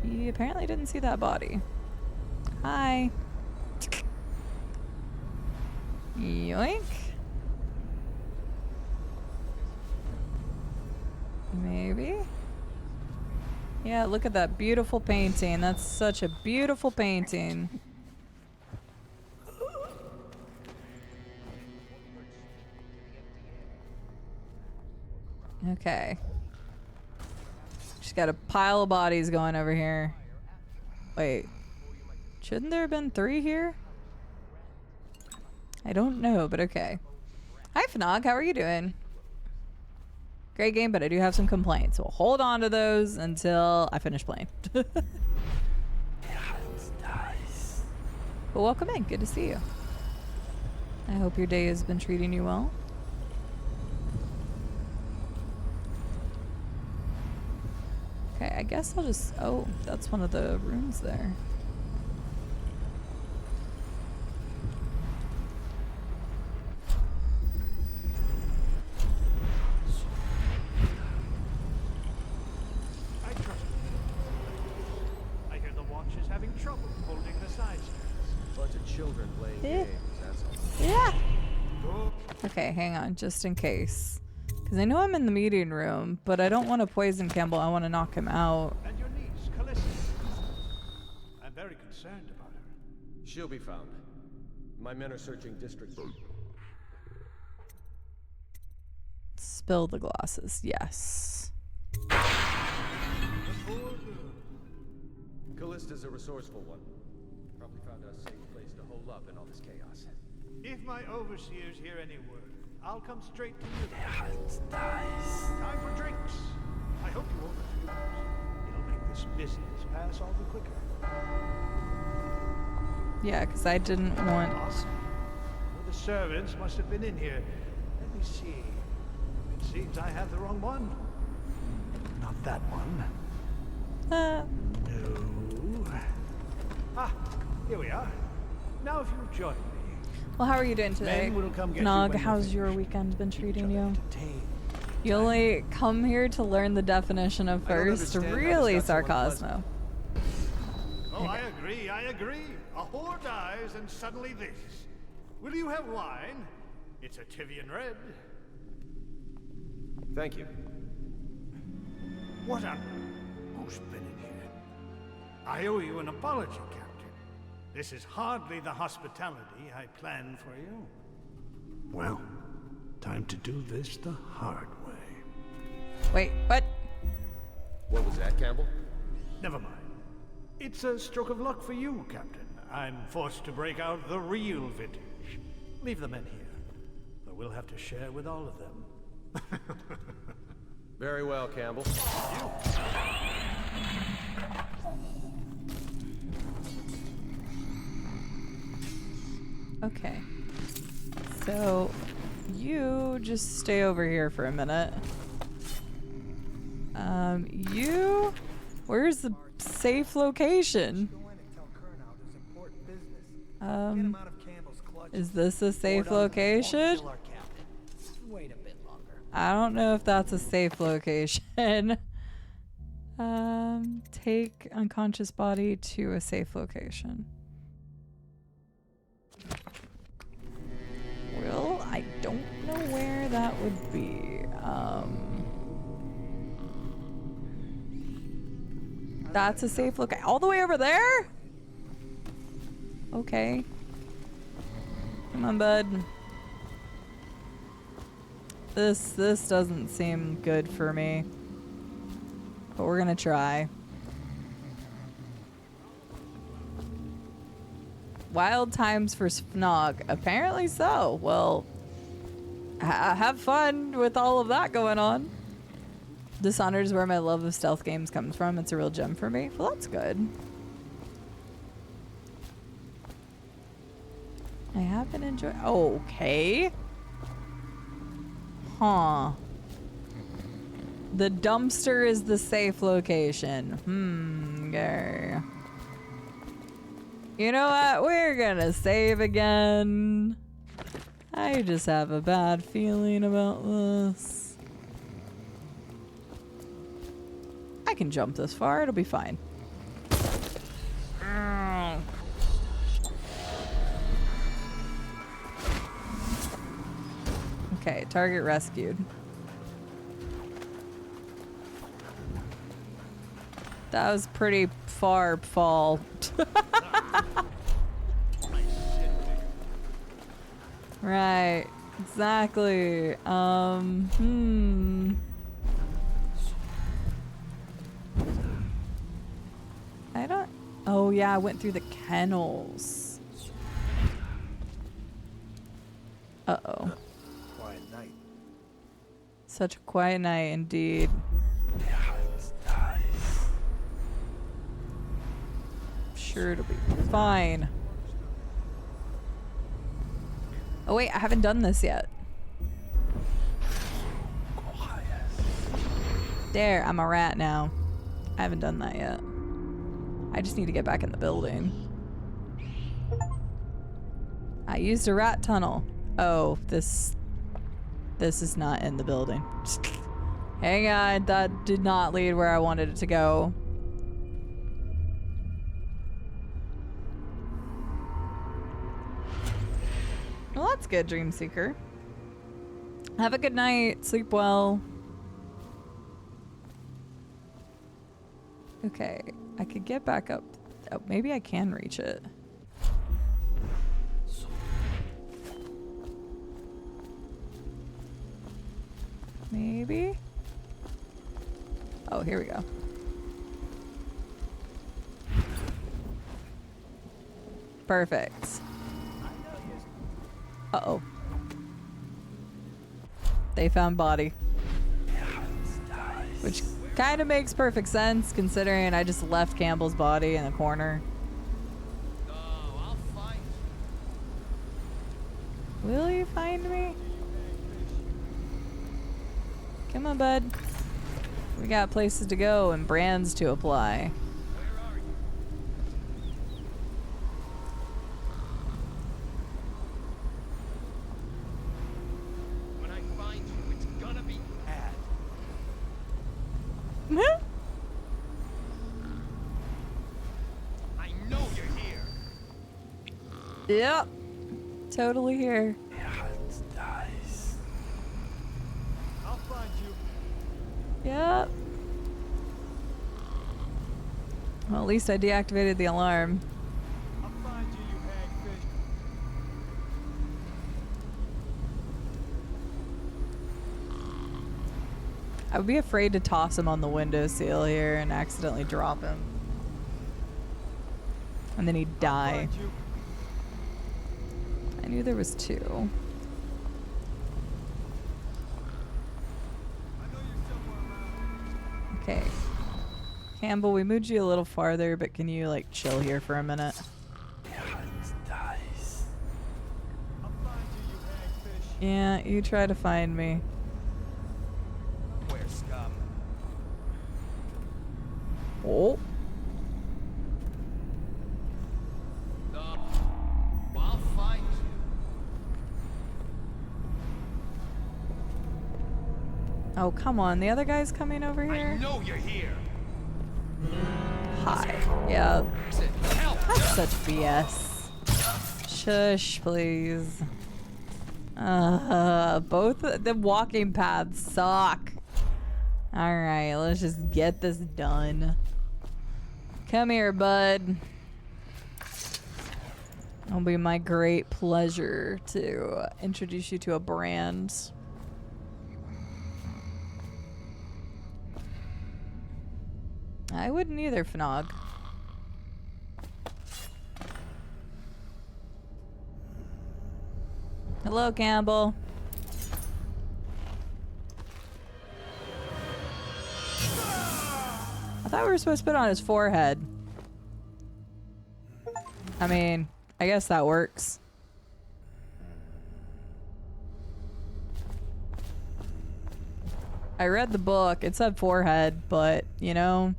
A: He apparently didn't see that body. Hi. Yoink. Maybe? Yeah, look at that beautiful painting. That's such a beautiful painting. Okay. She's got a pile of bodies going over here. Wait. Shouldn't there have been 3 here? I don't know, but okay. Hi, Fnog. How are you doing? Great game, but I do have some complaints. So we'll hold on to those until I finish playing. Well, welcome in. Good to see you. I hope your day has been treating you well. Okay, I guess I'll just... Oh, that's one of the rooms there.
E: I hear the watch is having trouble holding the side stands.
K: Bunch of children playing
A: Yeah.
K: games, that's all.
A: Yeah. Okay, hang on, just in case. Because I know I'm in the meeting room, but I don't want to poison Campbell. I want to knock him out.
E: And your niece, Callista. I'm very concerned about her.
K: She'll be found. My men are searching District.
A: Spill the glasses, yes.
K: Callista's a resourceful one. Probably found a safe place to hole up in all this chaos.
E: If my overseers hear any word, I'll come straight to you. Time for drinks. I hope you won't refuse. It'll make this business pass all the quicker.
A: Yeah, because I didn't want...
E: Well, the servants must have been in here. Let me see. It seems I have the wrong one. Not that one. No. Ah, here we are. Now if you'll join me.
A: Well, how are you doing today? Nog, how's your weekend been treating you? You only come here to learn the definition of first. Really, Sarcasmo.
E: Oh, I agree, I agree. A whore dies and suddenly this. Will you have wine? It's a Tivian red.
K: Thank you.
E: What a... Who's been in here? I owe you an apology, Captain. This is hardly the hospitality I planned for you. Well, time to do this the hard way.
A: Wait, what?
K: What was that, Campbell?
E: Never mind. It's a stroke of luck for you, Captain. I'm forced to break out the real vintage. Leave the men here, but we'll have to share with all of them.
K: Very well, Campbell.
A: Okay. So, you just stay over here for a minute. You... Where's the safe location? Is this a safe location?
L: Wait a bit longer.
A: I don't know if that's a safe location. Take unconscious body to a safe location. Well, I don't know where that would be. That's a safe location. All the way over there? Okay. Come on, bud. This doesn't seem good for me. But we're gonna try. Wild times for Snog. Apparently so. Well, have fun with all of that going on. Dishonored is where my love of stealth games comes from. It's a real gem for me. Well, that's good. I have been enjoying... Okay. Huh. The dumpster is the safe location. Okay. You know what? We're gonna save again. I just have a bad feeling about this. I can jump this far. It'll be fine. Okay, target rescued. That was pretty far fall. Right, exactly. Oh, yeah, I went through the kennels. Uh-oh.
H: Quiet night.
A: Such a quiet night, indeed. Sure, it'll be fine. Oh, wait, I haven't done this yet. There, I'm a rat now. I haven't done that yet. I just need to get back in the building. I used a rat tunnel. Oh, this is not in the building. Hang on, that did not lead where I wanted it to go. Well, that's good, Dreamseeker. Have a good night. Sleep well. Okay, I could get back up. Oh, maybe I can reach it. Maybe? Oh, here we go. Perfect. Uh-oh. They found body. Which kind of makes perfect sense considering I just left Campbell's body in the corner. Will you find me? Come on, bud. We got places to go and brands to apply.
C: When I find you, it's gonna be bad. I know you're here.
A: Yep. Totally here.
C: I'll find you.
A: Yep. Well, at least I deactivated the alarm.
C: I'll find you, you hagfish.
A: I would be afraid to toss him on the windowsill here and accidentally drop him. And then he'd die. I knew there was two. Okay. Campbell, we moved you a little farther, but can you, like, chill here for a minute? Yeah, you try to find me.
C: Where, scum?
A: Oh.
C: I'll find you.
A: Oh, come on. The other guy's coming over here?
C: I know you're here.
A: Hi. Yeah. That's such BS. Shush, please. Both the walking paths suck. Alright, let's just get this done. Come here, bud. It'll be my great pleasure to introduce you to a brand. I wouldn't either, Fnog. Hello, Campbell. I thought we were supposed to put it on his forehead. I mean, I guess that works. I read the book. It said forehead, but, you know,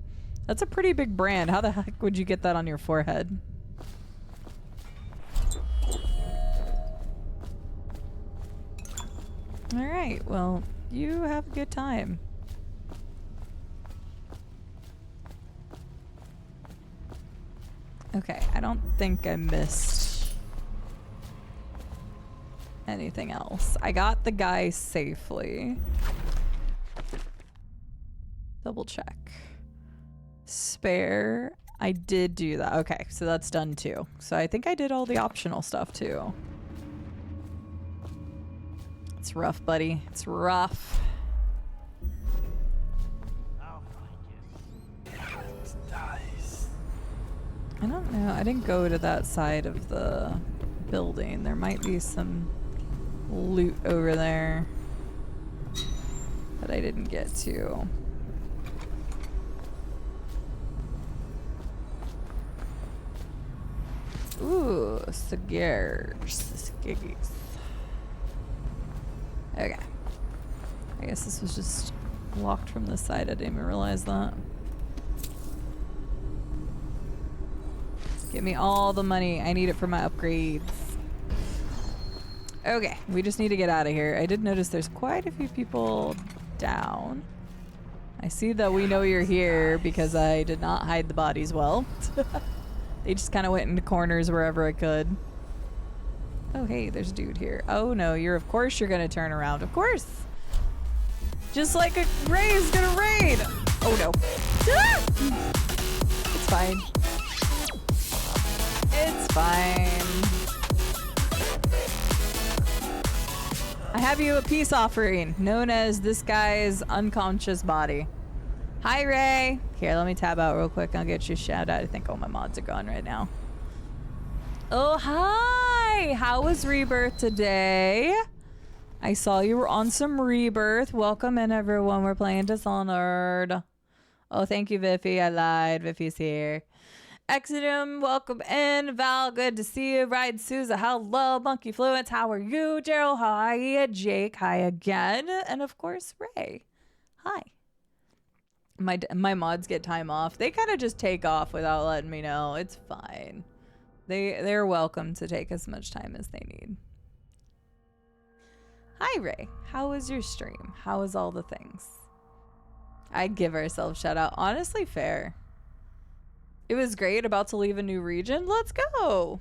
A: that's a pretty big brand. How the heck would you get that on your forehead? Alright, well, you have a good time. Okay, I don't think I missed anything else. I got the guy safely. Double check. Spare. I did do that. Okay, so that's done too. So I think I did all the optional stuff too. It's rough, buddy. It's rough. I don't No, I didn't go to that side of the building. There might be some loot over there that I didn't get to. Ooh, cigars. Okay. I guess this was just locked from the side. I didn't even realize that. Give me all the money. I need it for my upgrades. Okay, we just need to get out of here. I did notice there's quite a few people down. I see that we know you're here because I did not hide the bodies well. They just kind of went into corners wherever I could. Oh, hey, there's a dude here. Oh, no, of course you're going to turn around. Of course. Just like a Ray's going to raid. Oh, no. Ah! It's fine. It's fine. I have you a peace offering known as this guy's unconscious body. Hi, Ray. Here, let me tab out real quick. I'll get you a shout out. I think all my mods are gone right now. Oh, hi. How was Rebirth today? I saw you were on some Rebirth. Welcome in, everyone. We're playing Dishonored. Oh, thank you, Viffy. I lied. Viffy's here. Exodum, welcome in. Val, good to see you. Ride Souza, hello. Monkey Fluence, how are you? Gerald, hi. Jake, hi again. And of course, Ray. Hi. My mods get time off. They kind of just take off without letting me know. It's fine. They're welcome to take as much time as they need. Hi, Ray. How was your stream? How was all the things? I'd give ourselves shout out. Honestly, fair. It was great. About to leave a new region. Let's go.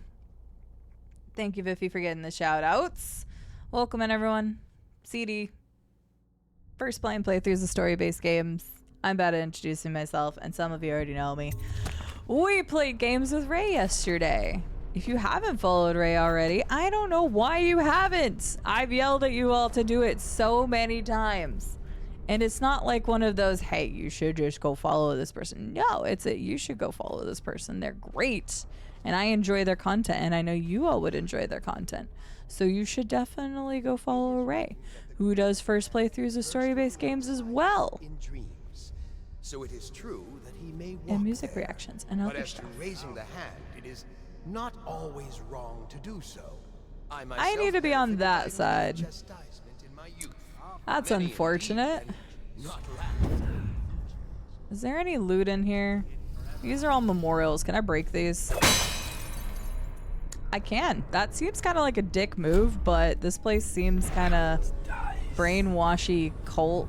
A: Thank you, Viffy, for getting the shout outs. Welcome in, everyone. CD. First playing playthroughs of story-based games. I'm bad at introducing myself, and some of you already know me. We played games with Ray yesterday. If you haven't followed Ray already, I don't know why you haven't. I've yelled at you all to do it so many times. And it's not like one of those, hey, you should just go follow this person. No, it's a, you should go follow this person. They're great. And I enjoy their content, and I know you all would enjoy their content. So you should definitely go follow Ray, who does first playthroughs of story-based games as well.
L: So it is true that he may walk
A: and music
L: there.
A: reactions and other
L: But as
A: stuff.
L: to raising the hand, it is not always wrong to do so.
A: I need to be on that side. That's unfortunate. Is there any loot in here? These are all memorials. Can I break these? I can. That seems kind of like a dick move, but this place seems kind of brainwashy cult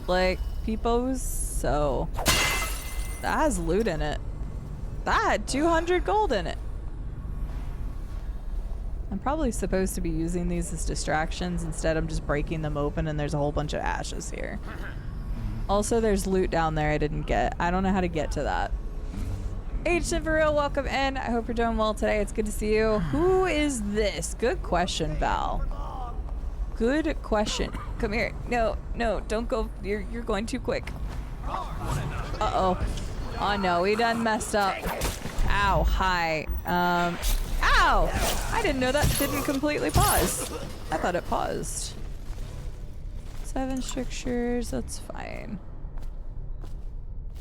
A: like peepos, so that has loot in it. That had 200 gold in it. I'm probably supposed to be using these as distractions. Instead, I'm just breaking them open and there's a whole bunch of ashes here. Also, there's loot down there I didn't get. I don't know how to get to that. Ancient for real, welcome in. I hope you're doing well today. It's good to see you. Who is this? Good question, Val. Good question. Come here. No, don't go. You're going too quick. Uh-oh. Oh no, we done messed up. Ow, hi. Ow! I didn't know that didn't completely pause. I thought it paused. 7 strictures, that's fine.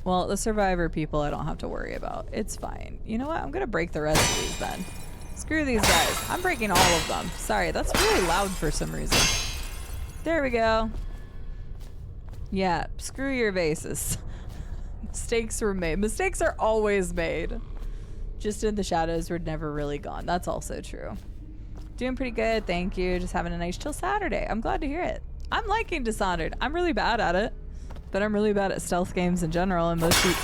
A: Well, the survivor people I don't have to worry about. It's fine. You know what? I'm gonna break the rest of these then. Screw these guys. I'm breaking all of them. Sorry, that's really loud for some reason. There we go. Yeah, screw your vases. Mistakes were made. Mistakes are always made. Just in the shadows, we're never really gone. That's also true. Doing pretty good, thank you. Just having a nice chill Saturday. I'm glad to hear it. I'm liking Dishonored. I'm really bad at it, but I'm really bad at stealth games in general. And most people...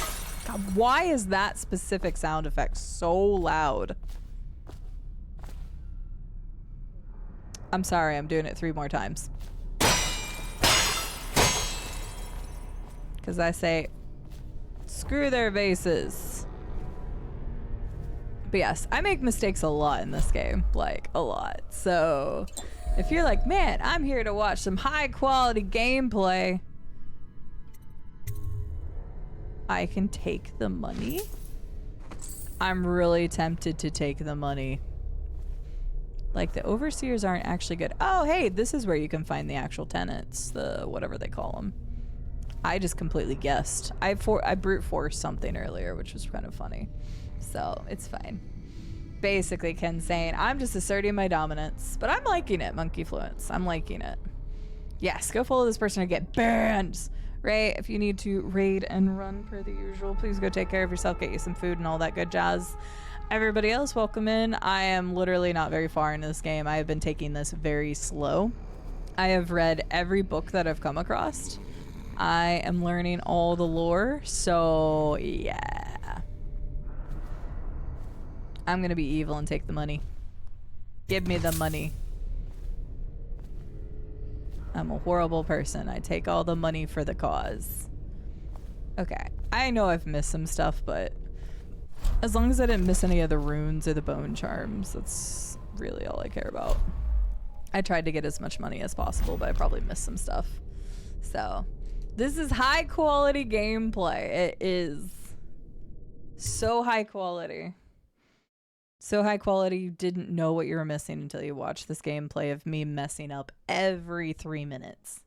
A: God, why is that specific sound effect so loud? I'm sorry, I'm doing it 3 more times. Because I say, screw their vases. But yes, I make mistakes a lot in this game. Like, a lot. So, if you're like, man, I'm here to watch some high quality gameplay, I can take the money. I'm really tempted to take the money. Like, the overseers aren't actually good. Oh, hey, this is where you can find the actual tenants, the whatever they call them. I just completely guessed. I brute forced something earlier, which was kind of funny. So, it's fine. Basically, Ken's saying, I'm just asserting my dominance. But I'm liking it, Monkey Fluence. I'm liking it. Yes, go follow this person or get banned. Ray, if you need to raid and run per the usual, please go take care of yourself, get you some food and all that good jazz. Everybody else, welcome in. I am literally not very far into this game. I have been taking this very slow. I have read every book that I've come across. I am learning all the lore, so yeah. I'm gonna be evil and take the money. Give me the money. I'm a horrible person. I take all the money for the cause. Okay. I know I've missed some stuff, but as long as I didn't miss any of the runes or the bone charms, that's really all I care about. I tried to get as much money as possible, but I probably missed some stuff. So, this is high quality gameplay. It is so high quality. So high quality you didn't know what you were missing until you watched this gameplay of me messing up every 3 minutes.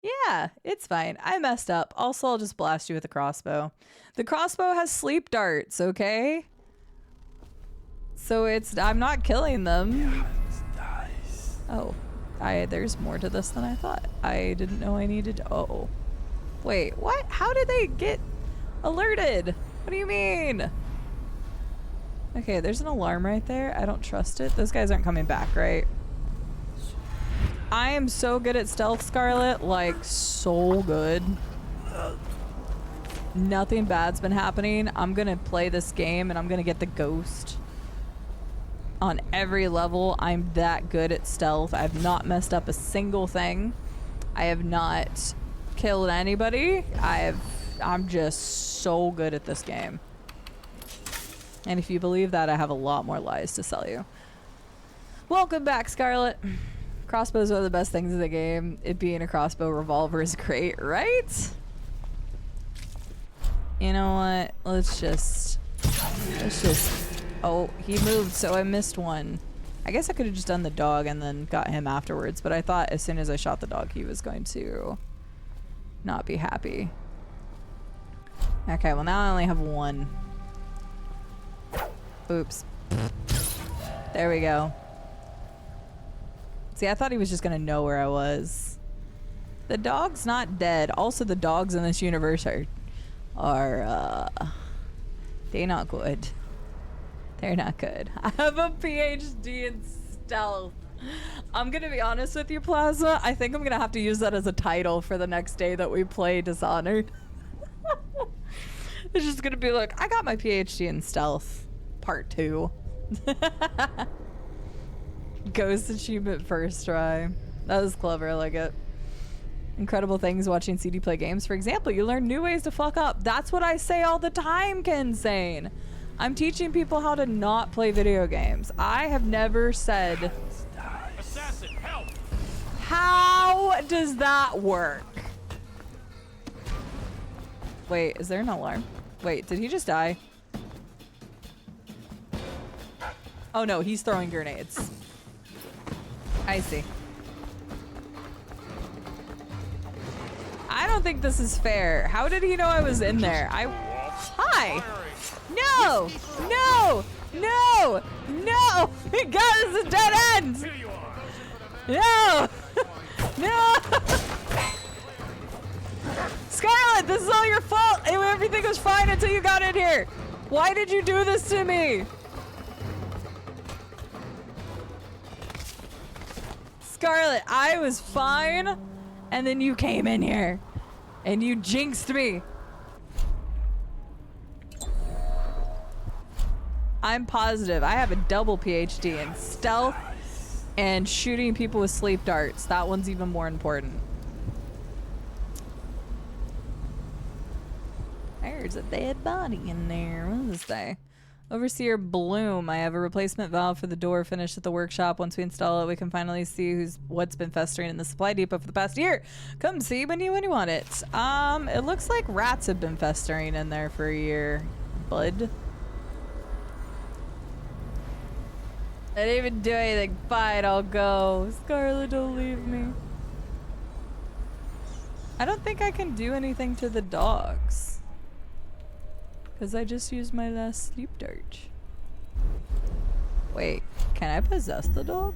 A: Yeah, it's fine. I messed up. Also, I'll just blast you with a crossbow. The crossbow has sleep darts, okay? So I'm not killing them. Oh, there's more to this than I thought. I didn't know I needed to, oh. Wait, what? How did they get alerted? What do you mean? Okay, there's an alarm right there. I don't trust it. Those guys aren't coming back, right? I am so good at stealth, Scarlet. Like, so good. Nothing bad's been happening. I'm gonna play this game and I'm gonna get the ghost. On every level, I'm that good at stealth. I've not messed up a single thing. I have not killed anybody. I'm just so good at this game. And if you believe that, I have a lot more lies to sell you. Welcome back, Scarlet. Crossbows are the best things in the game. It being a crossbow revolver is great, right? You know what? Let's just... Oh, he moved, so I missed one. I guess I could have just done the dog and then got him afterwards, but I thought as soon as I shot the dog, he was going to not be happy. Okay, well now I only have one. Oops. There we go. See, I thought he was just gonna know where I was. The dog's not dead. Also, the dogs in this universe are they're not good. They're not good. I have a PhD in stealth. I'm gonna be honest with you, Plaza. I think I'm gonna have to use that as a title for the next day that we play Dishonored. It's just gonna be like, I got my PhD in stealth, part 2. Ghost achievement first try. That was clever, I like it. Incredible things watching CD play games. For example, you learn new ways to fuck up. That's what I say all the time, Kensane. I'm teaching people how to not play video games. I have never said...
C: Assassin, help!
A: How does that work? Wait, is there an alarm? Wait, did he just die? Oh no, he's throwing grenades. I see. I don't think this is fair. How did he know I was in there? Hi! No! No! No! No! God, this is a dead end! No! No! Scarlet, this is all your fault! Everything was fine until you got in here! Why did you do this to me? Scarlet, I was fine, and then you came in here, and you jinxed me. I'm positive. I have a double PhD in stealth and shooting people with sleep darts. That one's even more important. There's a dead body in there. What does it say? Overseer Bloom, I have a replacement valve for the door finished at the workshop. Once we install it, we can finally see what's been festering in the supply depot for the past year. Come see when you want it. It looks like rats have been festering in there for a year, bud. I didn't even do anything. Fine, I'll go. Scarlet, don't leave me. I don't think I can do anything to the dogs. Because I just used my last sleep dart. Wait, can I possess the dog?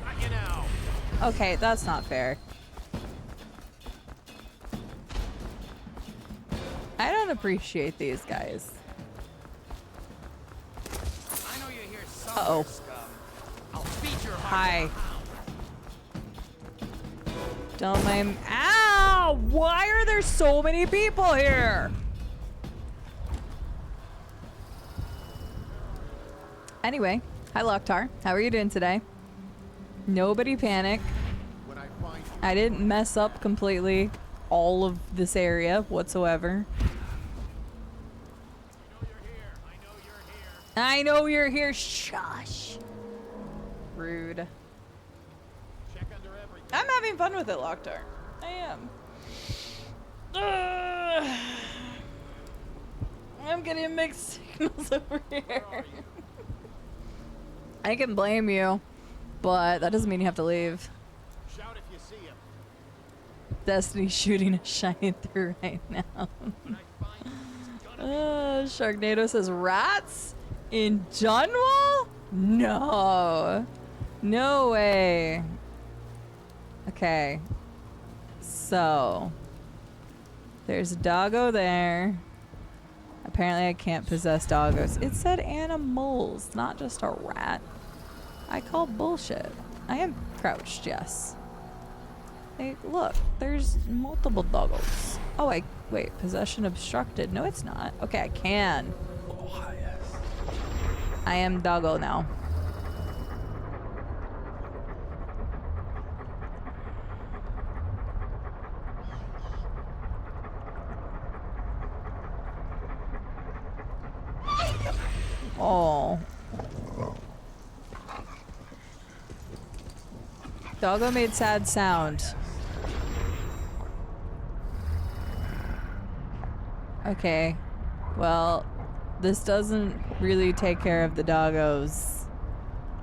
C: Not you now.
A: Okay, that's not fair. I don't appreciate these guys.
L: I know you're here
A: Uh-oh.
L: scum. I'll feed your
A: Hi. Don't mind. Ow! Why are there so many people here? Anyway, hi Loktar. How are you doing today? Nobody panic. I didn't mess up completely all of this area whatsoever. I know you're here. Shush. Rude. I'm having fun with it, Loktar. I am. I'm getting mixed signals over here. I can blame you, but that doesn't mean you have to leave.
C: Shout if you see him.
A: Destiny's shooting a shine through right now. Sharknado says rats in Dunwall? No. No way. Okay. So there's a doggo there. Apparently I can't possess doggos. It said animals, not just a rat. I call bullshit. I am crouched, yes. Hey, look, there's multiple doggos. Oh, wait, possession obstructed. No, it's not. Okay, I can. I am doggo now. Oh. Doggo made sad sound. Okay. Well, this doesn't really take care of the doggos.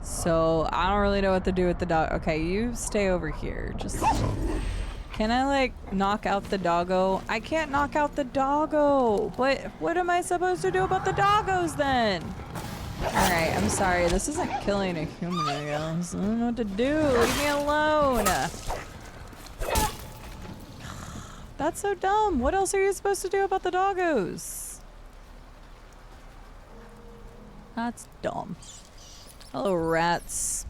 A: So, I don't really know what to do with the dog. Okay, you stay over here. Just... Can I, like, knock out the doggo? I can't knock out the doggo. But what am I supposed to do about the doggos then? Alright, I'm sorry. This isn't killing a human, I guess. I don't know what to do. Leave me alone. That's so dumb. What else are you supposed to do about the doggos? That's dumb. Hello, rats.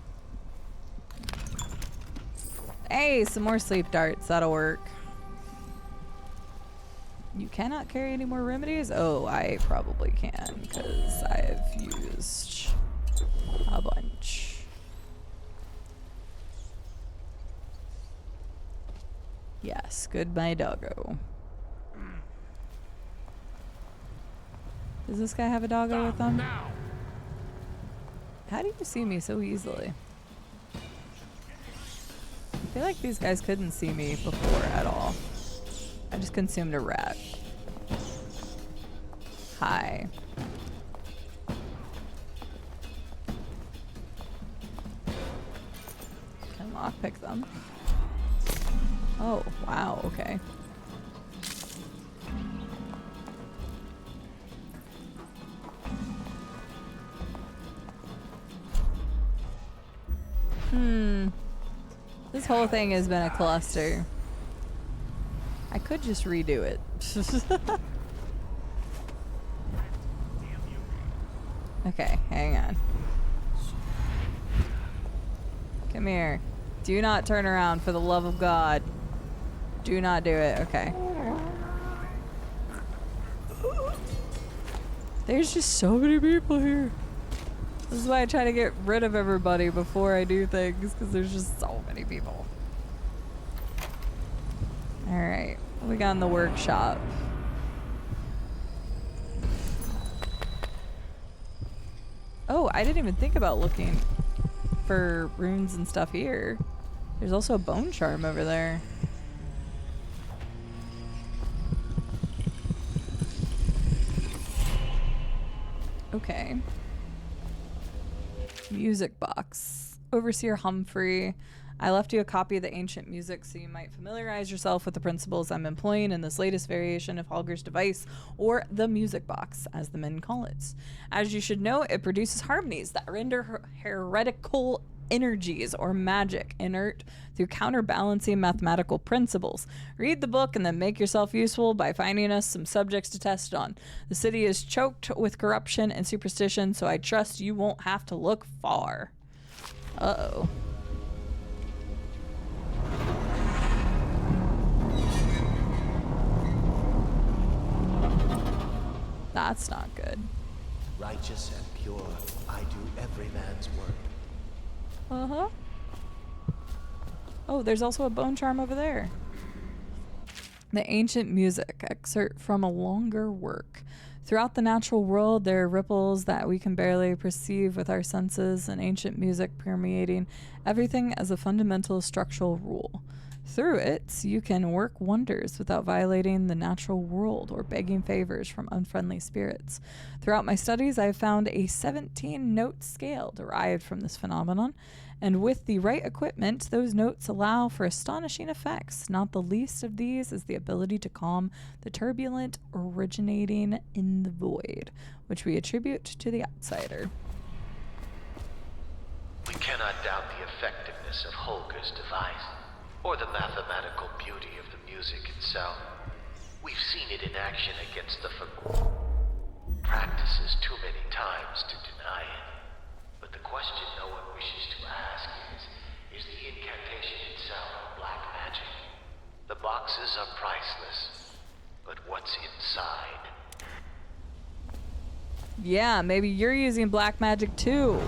A: Hey, some more sleep darts. That'll work. You cannot carry any more remedies? Oh, I probably can, because I've used a bunch. Yes, goodbye, doggo. Does this guy have a doggo with him? How do you see me so easily? I feel like these guys couldn't see me before at all. I just consumed a rat. Hi. Can I lockpick them? Oh, wow, okay. This whole thing has been a cluster. I could just redo it. Okay, hang on. Come here. Do not turn around, for the love of God. Do not do it. Okay. There's just so many people here. This is why I try to get rid of everybody before I do things, because there's just so many people. Alright. What we got in the workshop? Oh, I didn't even think about looking for runes and stuff here. There's also a bone charm over there. Okay. Music box. Overseer Humphrey. I left you a copy of the ancient music so you might familiarize yourself with the principles I'm employing in this latest variation of Holger's device, or the music box, as the men call it. As you should know, it produces harmonies that render heretical energies or magic inert through counterbalancing mathematical principles. Read the book and then make yourself useful by finding us some subjects to test on. The city is choked with corruption and superstition, so I trust you won't have to look far. Uh-oh. That's not good.
L: Righteous and pure, I do every man's work.
A: Uh-huh. Oh, there's also a bone charm over there. The ancient music, excerpt from a longer work. Throughout the natural world, there are ripples that we can barely perceive with our senses, and ancient music permeating everything as a fundamental structural rule. Through it, you can work wonders without violating the natural world or begging favors from unfriendly spirits. Throughout my studies, I have found a 17-note scale derived from this phenomenon, and with the right equipment, those notes allow for astonishing effects. Not the least of these is the ability to calm the turbulent originating in the void, which we attribute to the outsider.
P: We cannot doubt the effectiveness of Holger's device, or the mathematical beauty of the music itself. We've seen it in action against the practices too many times to deny it. But the question no one wishes to ask is the incantation itself black magic? The boxes are priceless, but what's inside?
A: Yeah, maybe you're using black magic too.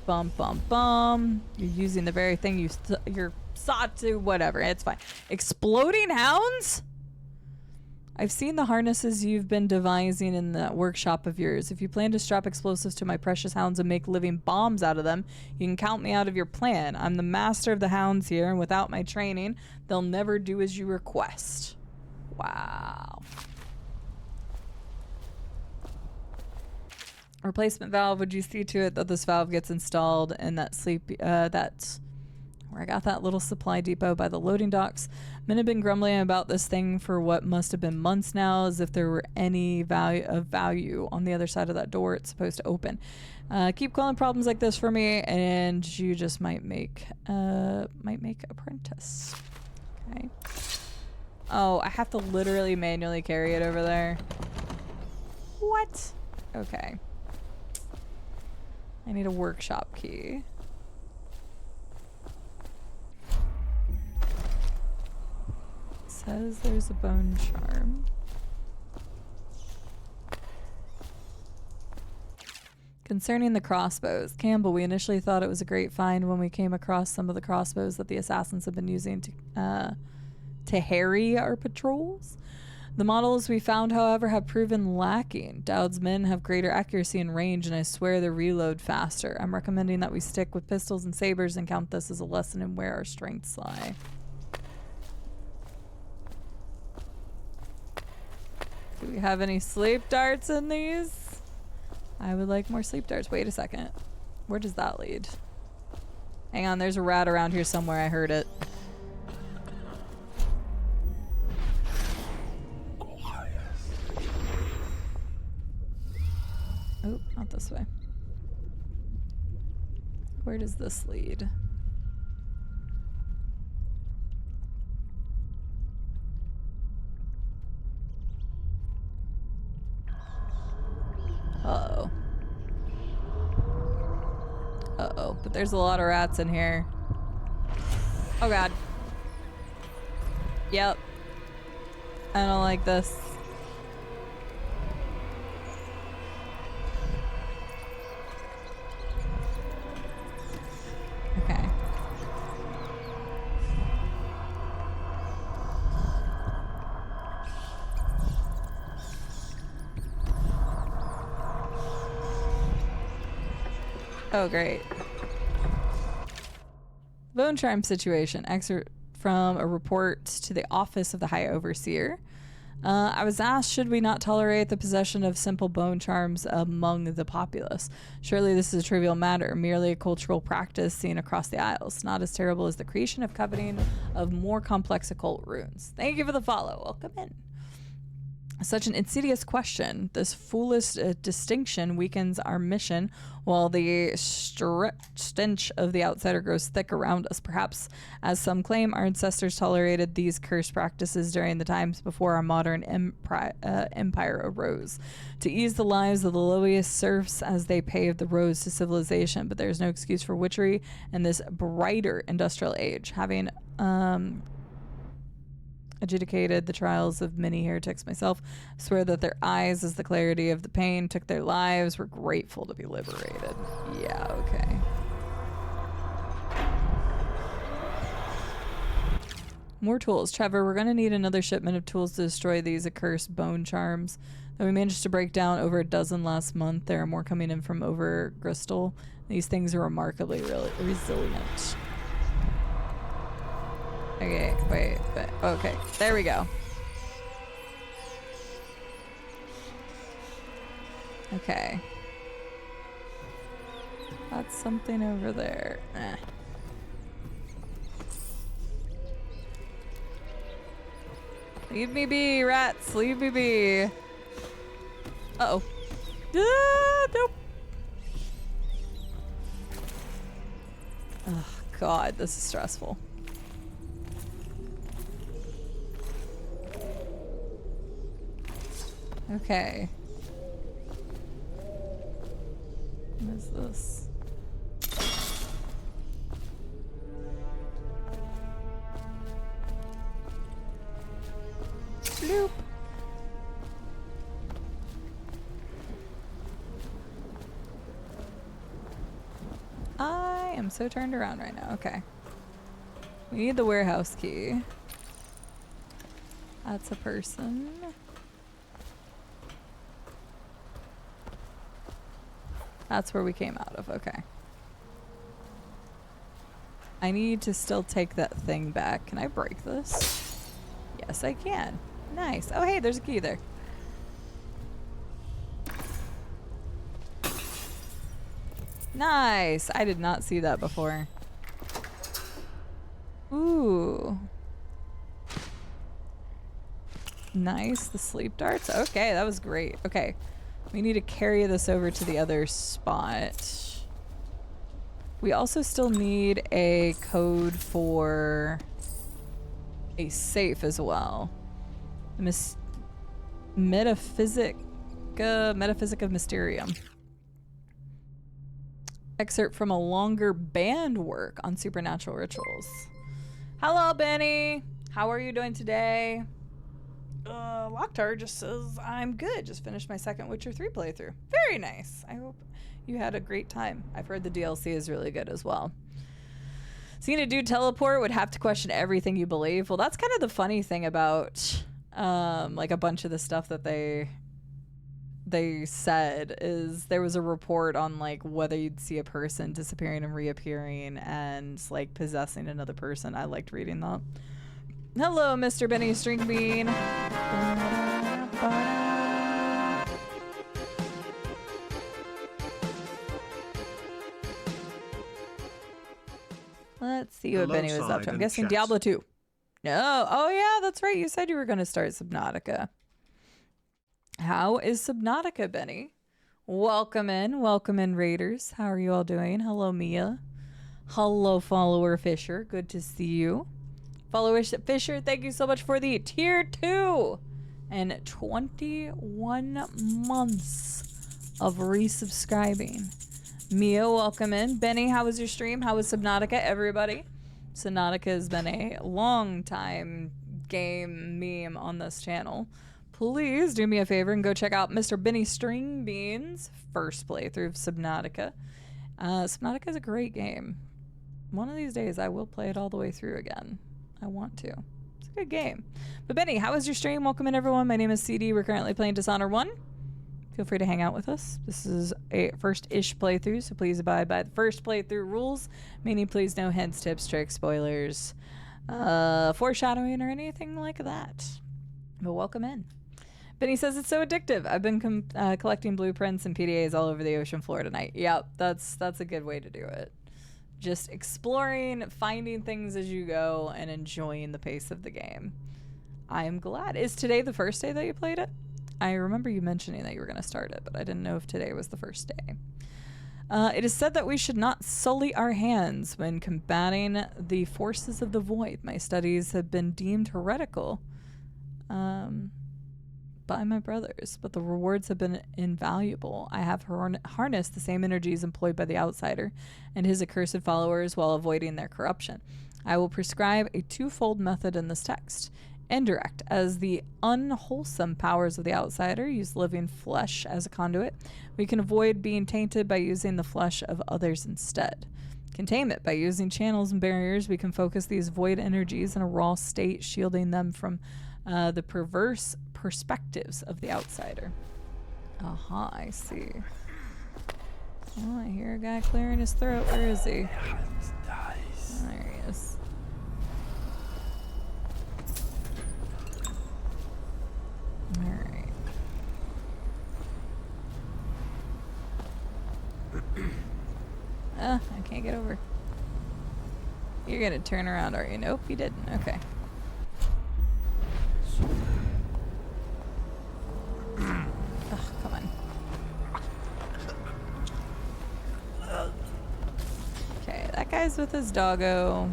A: Bum, bum, bum. You're using the very thing you're sought to. Whatever, it's fine. Exploding hounds? I've seen the harnesses you've been devising in that workshop of yours. If you plan to strap explosives to my precious hounds and make living bombs out of them, you can count me out of your plan. I'm the master of the hounds here, and without my training, they'll never do as you request. Wow. Replacement valve. Would you see to it that this valve gets installed in that that's where I got that little supply depot by the loading docks? Men have been grumbling about this thing for what must have been months now, as if there were any value on the other side of that door it's supposed to open. Keep calling problems like this for me, and you just might make apprentice. Okay. Oh, I have to literally manually carry it over there. What? Okay. I need a workshop key. It says there's a bone charm. Concerning the crossbows, Campbell, we initially thought it was a great find when we came across some of the crossbows that the assassins have been using to harry our patrols. The models we found, however, have proven lacking. Dowd's men have greater accuracy and range, and I swear they reload faster. I'm recommending that we stick with pistols and sabers and count this as a lesson in where our strengths lie. Do we have any sleep darts in these? I would like more sleep darts. Wait a second. Where does that lead? Hang on, there's a rat around here somewhere. I heard it. Oh, not this way. Where does this lead? Uh-oh. Uh-oh, but there's a lot of rats in here. Oh god. Yep. I don't like this. Okay. Oh, great. Bone charm situation. Excerpt from a report to the office of the High Overseer. I was asked, should we not tolerate the possession of simple bone charms among the populace? Surely this is a trivial matter, merely a cultural practice seen across the Isles, not as terrible as the creation of coveting of more complex occult runes. Thank you for the follow. Welcome in. Such an insidious question. This foolish distinction weakens our mission while the stench of the outsider grows thick around us. Perhaps, as some claim, our ancestors tolerated these cursed practices during the times before our modern empire arose, to ease the lives of the lowliest serfs as they paved the roads to civilization. But there is no excuse for witchery in this brighter industrial age. Having adjudicated the trials of many heretics myself, swear that their eyes, as the clarity of the pain took their lives, were grateful to be liberated. Yeah, okay. More tools. Trevor, we're going to need another shipment of tools to destroy these accursed bone charms that we managed to break down over a dozen last month. There are more coming in from over Bristol. These things are remarkably resilient. Okay, wait, okay, there we go. Okay. That's something over there. Leave me be, rats, leave me be. Uh-oh. Nope. Oh, God, this is stressful. Okay. What is this? Bloop. I am so turned around right now. Okay. We need the warehouse key. That's a person. That's where we came out of. Okay. I need to still take that thing back. Can I break this? Yes, I can. Nice. Oh, hey, there's a key there. Nice. I did not see that before. Ooh. Nice. The sleep darts. Okay, that was great. Okay. We need to carry this over to the other spot. We also still need a code for a safe as well. Metaphysic of Mysterium. Excerpt from a longer band work on supernatural rituals. Hello, Benny. How are you doing today? Locktar just says, I'm good. Just finished my second Witcher 3 playthrough. Very nice. I hope you had a great time. I've heard the DLC is really good as well. Seeing a dude teleport would have to question everything you believe. Well, that's kind of the funny thing about like a bunch of the stuff that they said is there was a report on like whether you'd see a person disappearing and reappearing and like possessing another person. I liked reading that. Hello, Mr. Benny Stringbean. Let's see what Benny was up to. I'm guessing Diablo 2. No. Oh, yeah, that's right. You said you were going to start Subnautica. How is Subnautica, Benny? Welcome in, Raiders. How are you all doing? Hello, Mia. Hello, follower Fisher. Good to see you. Follower Fisher, thank you so much for the tier 2 and 21 months of resubscribing. Mia, welcome in. Benny, how was your stream? How was Subnautica, everybody? Subnautica has been a long time game meme on this channel. Please do me a favor and go check out Mr. Benny Stringbean's first playthrough of Subnautica. Subnautica is a great game. One of these days I will play it all the way through again. I want to. It's a good game. But Benny, how was your stream? Welcome in, everyone. My name is Cide. We're currently playing Dishonored 1. feel free to hang out with us. This is a first-ish playthrough, so please abide by the first playthrough rules, meaning please no hints, tips, tricks, spoilers, foreshadowing, or anything like that. But welcome in. Benny says it's so addictive. I've been collecting blueprints and PDAs all over the ocean floor tonight. Yep, that's a good way to do it. Just exploring, finding things as you go, and enjoying the pace of the game. I am glad. Is today the first day that you played it? I remember you mentioning that you were going to start it, but I didn't know if today was the first day. It is said that we should not sully our hands when combating the forces of the void. My studies have been deemed heretical by my brothers, but the rewards have been invaluable. I have harnessed the same energies employed by the outsider and his accursed followers while avoiding their corruption. I will prescribe a twofold method in this text. Indirect, as the unwholesome powers of the outsider use living flesh as a conduit. We can avoid being tainted by using the flesh of others instead. Containment, by using channels and barriers, we can focus these void energies in a raw state, shielding them from the perverse perspectives of the outsider. Aha, I see. Oh, I hear a guy clearing his throat. Where is he? There he is. Alright. I can't get over. You're gonna turn around, are you? Nope, you didn't. Okay. Ugh, come on. Okay, that guy's with his doggo.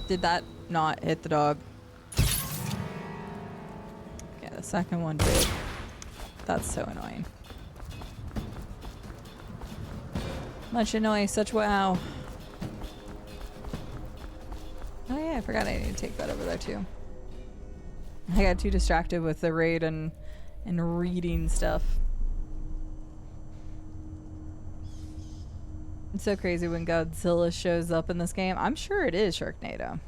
A: Did that not hit the dog? Okay, the second one did. That's so annoying. Much annoying, such wow. Oh yeah, I forgot I need to take that over there too. I got too distracted with the raid and reading stuff. It's so crazy when Godzilla shows up in this game. I'm sure it is Sharknado.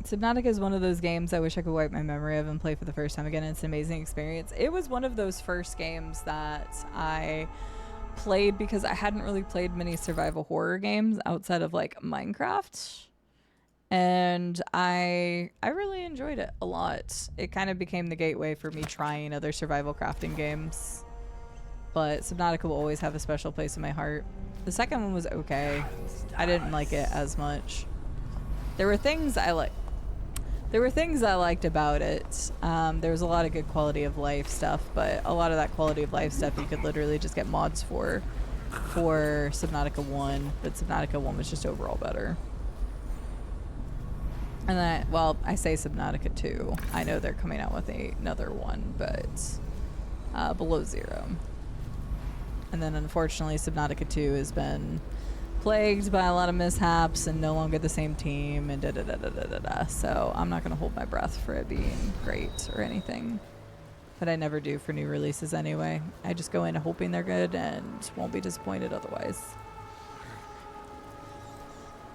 A: Subnautica is one of those games I wish I could wipe my memory of and play for the first time again. It's an amazing experience. It was one of those first games that I played because I hadn't really played many survival horror games outside of like Minecraft. And I really enjoyed it a lot. It kind of became the gateway for me trying other survival crafting games. But Subnautica will always have a special place in my heart. The second one was okay. I didn't like it as much. There were things I liked about it. There was a lot of good quality of life stuff, but a lot of that quality of life stuff you could literally just get mods for Subnautica 1, but Subnautica 1 was just overall better. And then, well, I say Subnautica 2. I know they're coming out with another one, but Below Zero. And then unfortunately Subnautica 2 has been plagued by a lot of mishaps and no longer the same team and da-da-da-da-da-da. So I'm not going to hold my breath for it being great or anything. But I never do for new releases anyway. I just go in hoping they're good and won't be disappointed otherwise.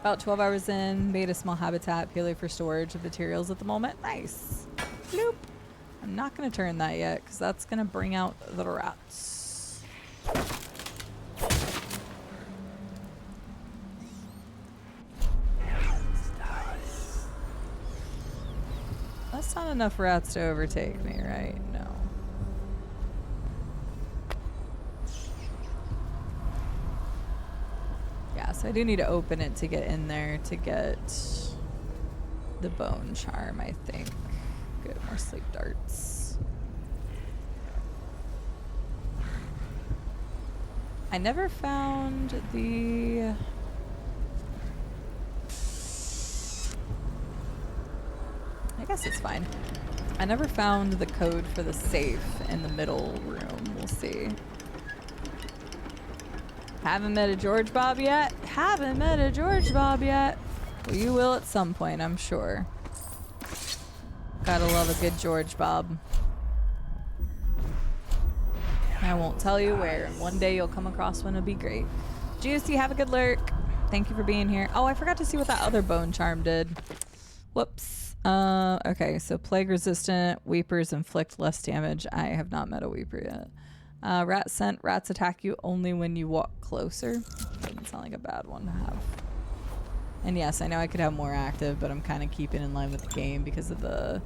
A: About 12 hours in, made a small habitat purely for storage of materials at the moment. Nice. Bloop. I'm not going to turn that yet because that's going to bring out the rats. That's not enough rats to overtake me, right? No. Yeah, so I do need to open it to get in there to get the bone charm, I think. Good, more sleep darts. I never found the... I guess it's fine. I never found the code for the safe in the middle room. We'll see. Haven't met a George Bob yet? Haven't met a George Bob yet. Well, you will at some point, I'm sure. Gotta love a good George Bob. I won't tell you where. One day you'll come across one. It'll be great. Juicy, have a good lurk. Thank you for being here. Oh, I forgot to see what that other bone charm did. Whoops. Okay, so plague resistant weepers inflict less damage. I have not met a weeper yet. Rat scent. Rats attack you only when you walk closer. Doesn't sound like a bad one to have. And yes, I know I could have more active, but I'm kind of keeping in line with the game because of the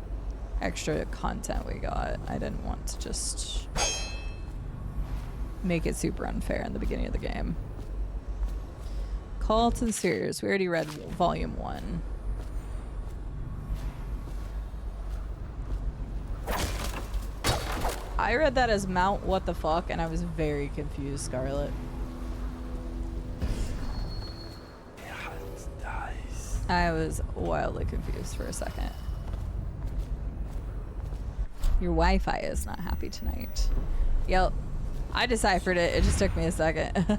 A: extra content we got. I didn't want to just make it super unfair in the beginning of the game. Call to the Spheres. We already read volume 1. I read that as Mount What the Fuck, and I was very confused, Scarlet. I was wildly confused for a second. Your Wi-Fi is not happy tonight. Yep. I deciphered it. It just took me a second.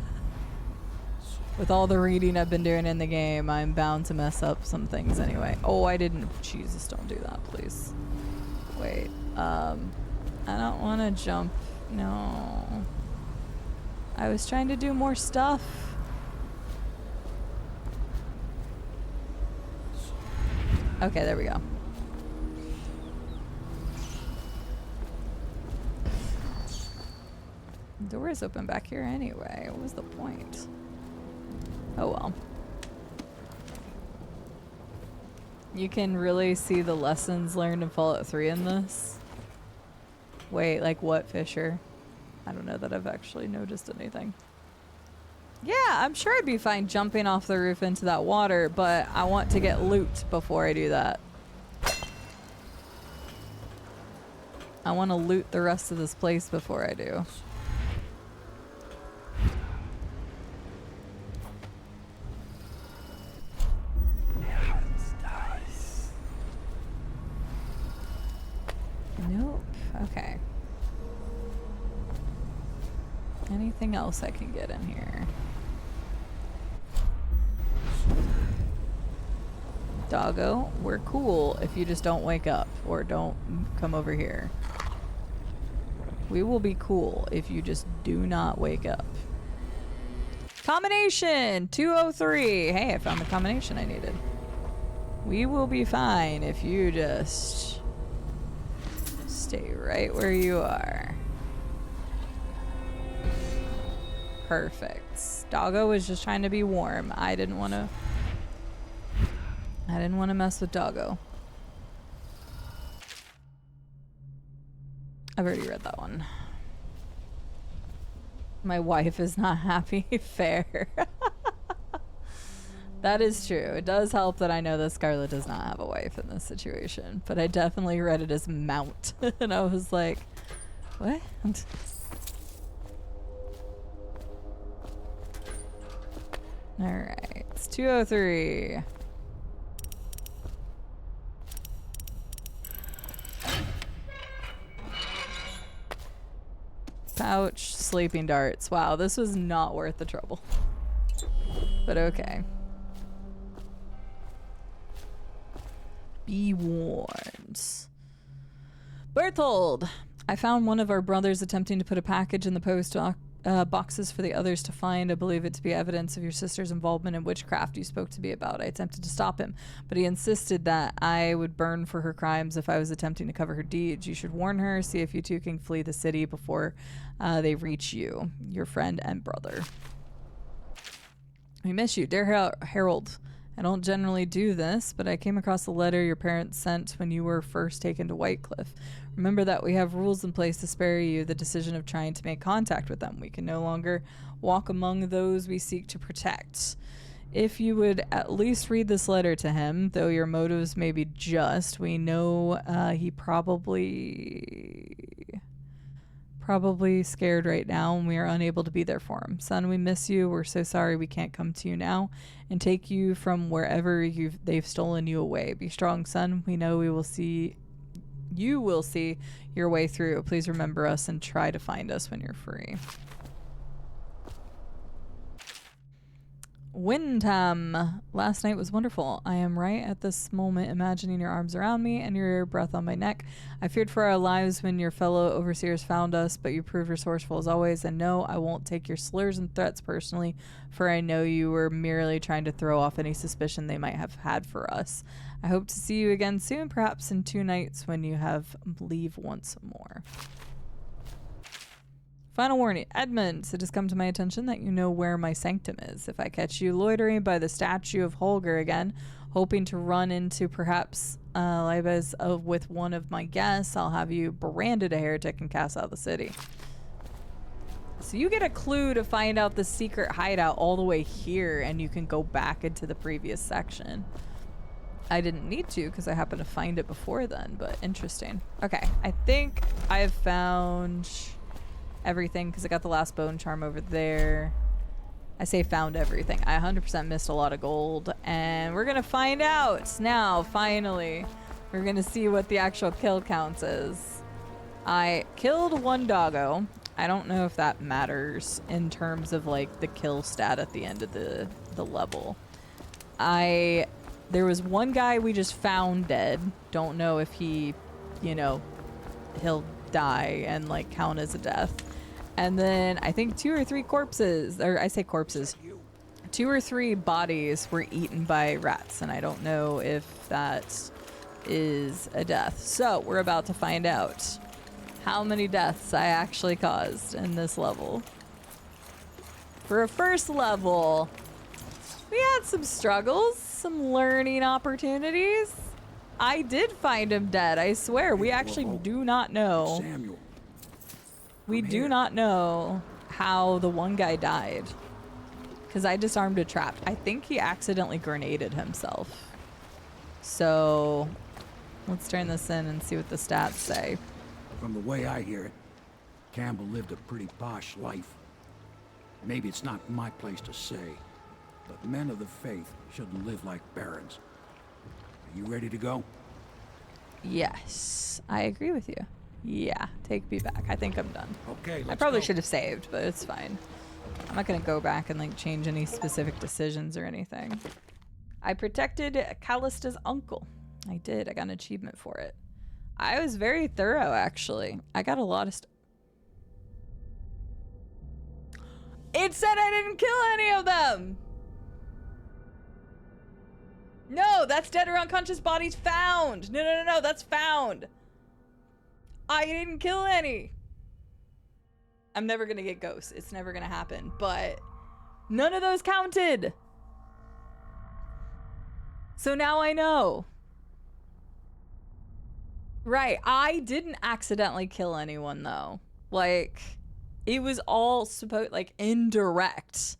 A: With all the reading I've been doing in the game, I'm bound to mess up some things anyway. Oh, I didn't. Jesus, don't do that, please. Wait. I don't want to jump. No. I was trying to do more stuff. Okay, there we go. The door is open back here anyway. What was the point? Oh well. You can really see the lessons learned in Fallout 3 in this. Wait, like what, Fisher? I don't know that I've actually noticed anything. Yeah, I'm sure I'd be fine jumping off the roof into that water, but I want to get loot before I do that. I want to loot the rest of this place before I do. Nope. Okay. Anything else I can get in here? Doggo, we're cool if you just don't wake up or don't come over here. We will be cool if you just do not wake up. Combination 203. Hey, I found the combination I needed. We will be fine if you just stay right where you are. Perfect. Doggo was just trying to be warm. I didn't want to mess with Doggo. I've already read that one. My wife is not happy. Fair. That is true. It does help that I know that Scarlet does not have a wife in this situation, but I definitely read it as Mount. And I was like, what? Alright, it's 203. Pouch, sleeping darts. Wow, this was not worth the trouble. But okay. Be warned. Berthold! I found one of our brothers attempting to put a package in the post boxes for the others to find. I believe it to be evidence of your sister's involvement in witchcraft you spoke to me about. I attempted to stop him, but he insisted that I would burn for her crimes if I was attempting to cover her deeds. You should warn her, see if you two can flee the city before they reach you, your friend and brother. We miss you, dear Harold. I don't generally do this, but I came across a letter your parents sent when you were first taken to Whitecliff. Remember that we have rules in place to spare you the decision of trying to make contact with them. We can no longer walk among those we seek to protect. If you would at least read this letter to him, though your motives may be just, we know he probably scared right now, and we are unable to be there for him. Son, we miss you. We're so sorry we can't come to you now and take you from wherever they've stolen you away. Be strong, son. We know you will see your way through. Please remember us and try to find us when you're free. Windham. Last night was wonderful. I am right at this moment imagining your arms around me and your breath on my neck. I feared for our lives when your fellow overseers found us, but you proved resourceful as always. And no, I won't take your slurs and threats personally, for I know you were merely trying to throw off any suspicion they might have had for us. I hope to see you again soon, perhaps in 2 nights when you have leave once more. Final warning, Edmund, it has come to my attention that you know where my sanctum is. If I catch you loitering by the statue of Holger again, hoping to run into perhaps Libes with one of my guests, I'll have you branded a heretic and cast out of the city. So you get a clue to find out the secret hideout all the way here, and you can go back into the previous section. I didn't need to because I happened to find it before then, but interesting. Okay, I think I've found everything because I got the last bone charm over there. I say found everything. I 100% missed a lot of gold, and we're gonna find out now. Finally, we're gonna see what the actual kill counts is. I killed 1 doggo. I don't know if that matters in terms of like the kill stat at the end of the level. There was 1 guy we just found dead. Don't know if he, you know, he'll die and like count as a death. And then I think 2 or 3 corpses, or I say corpses, 2 or 3 bodies were eaten by rats, and I don't know if that is a death. So we're about to find out how many deaths I actually caused in this level. For a first level, we had some struggles, some learning opportunities. I did find him dead, I swear. We actually do not know.
O: Samuel.
A: We do not know how the 1 guy died. Because I disarmed a trap. I think he accidentally grenaded himself. So let's turn this in and see what the stats say.
O: From the way I hear it, Campbell lived a pretty posh life. Maybe it's not my place to say, but men of the faith shouldn't live like barons. Are you ready to go?
A: Yes, I agree with you. Yeah, take me back. I think I'm done.
O: Okay, let's
A: I probably
O: go.
A: should have saved, but it's fine. I'm not gonna go back and like change any specific decisions or anything. I protected Callista's uncle. I did. I got an achievement for it. I was very thorough, actually. I got a lot of It said I didn't kill any of them! No, that's dead or unconscious bodies found! No, that's found! I didn't kill any! I'm never gonna get ghosts. It's never gonna happen, but none of those counted! So now I know. Right, I didn't accidentally kill anyone though. Like, it was all indirect.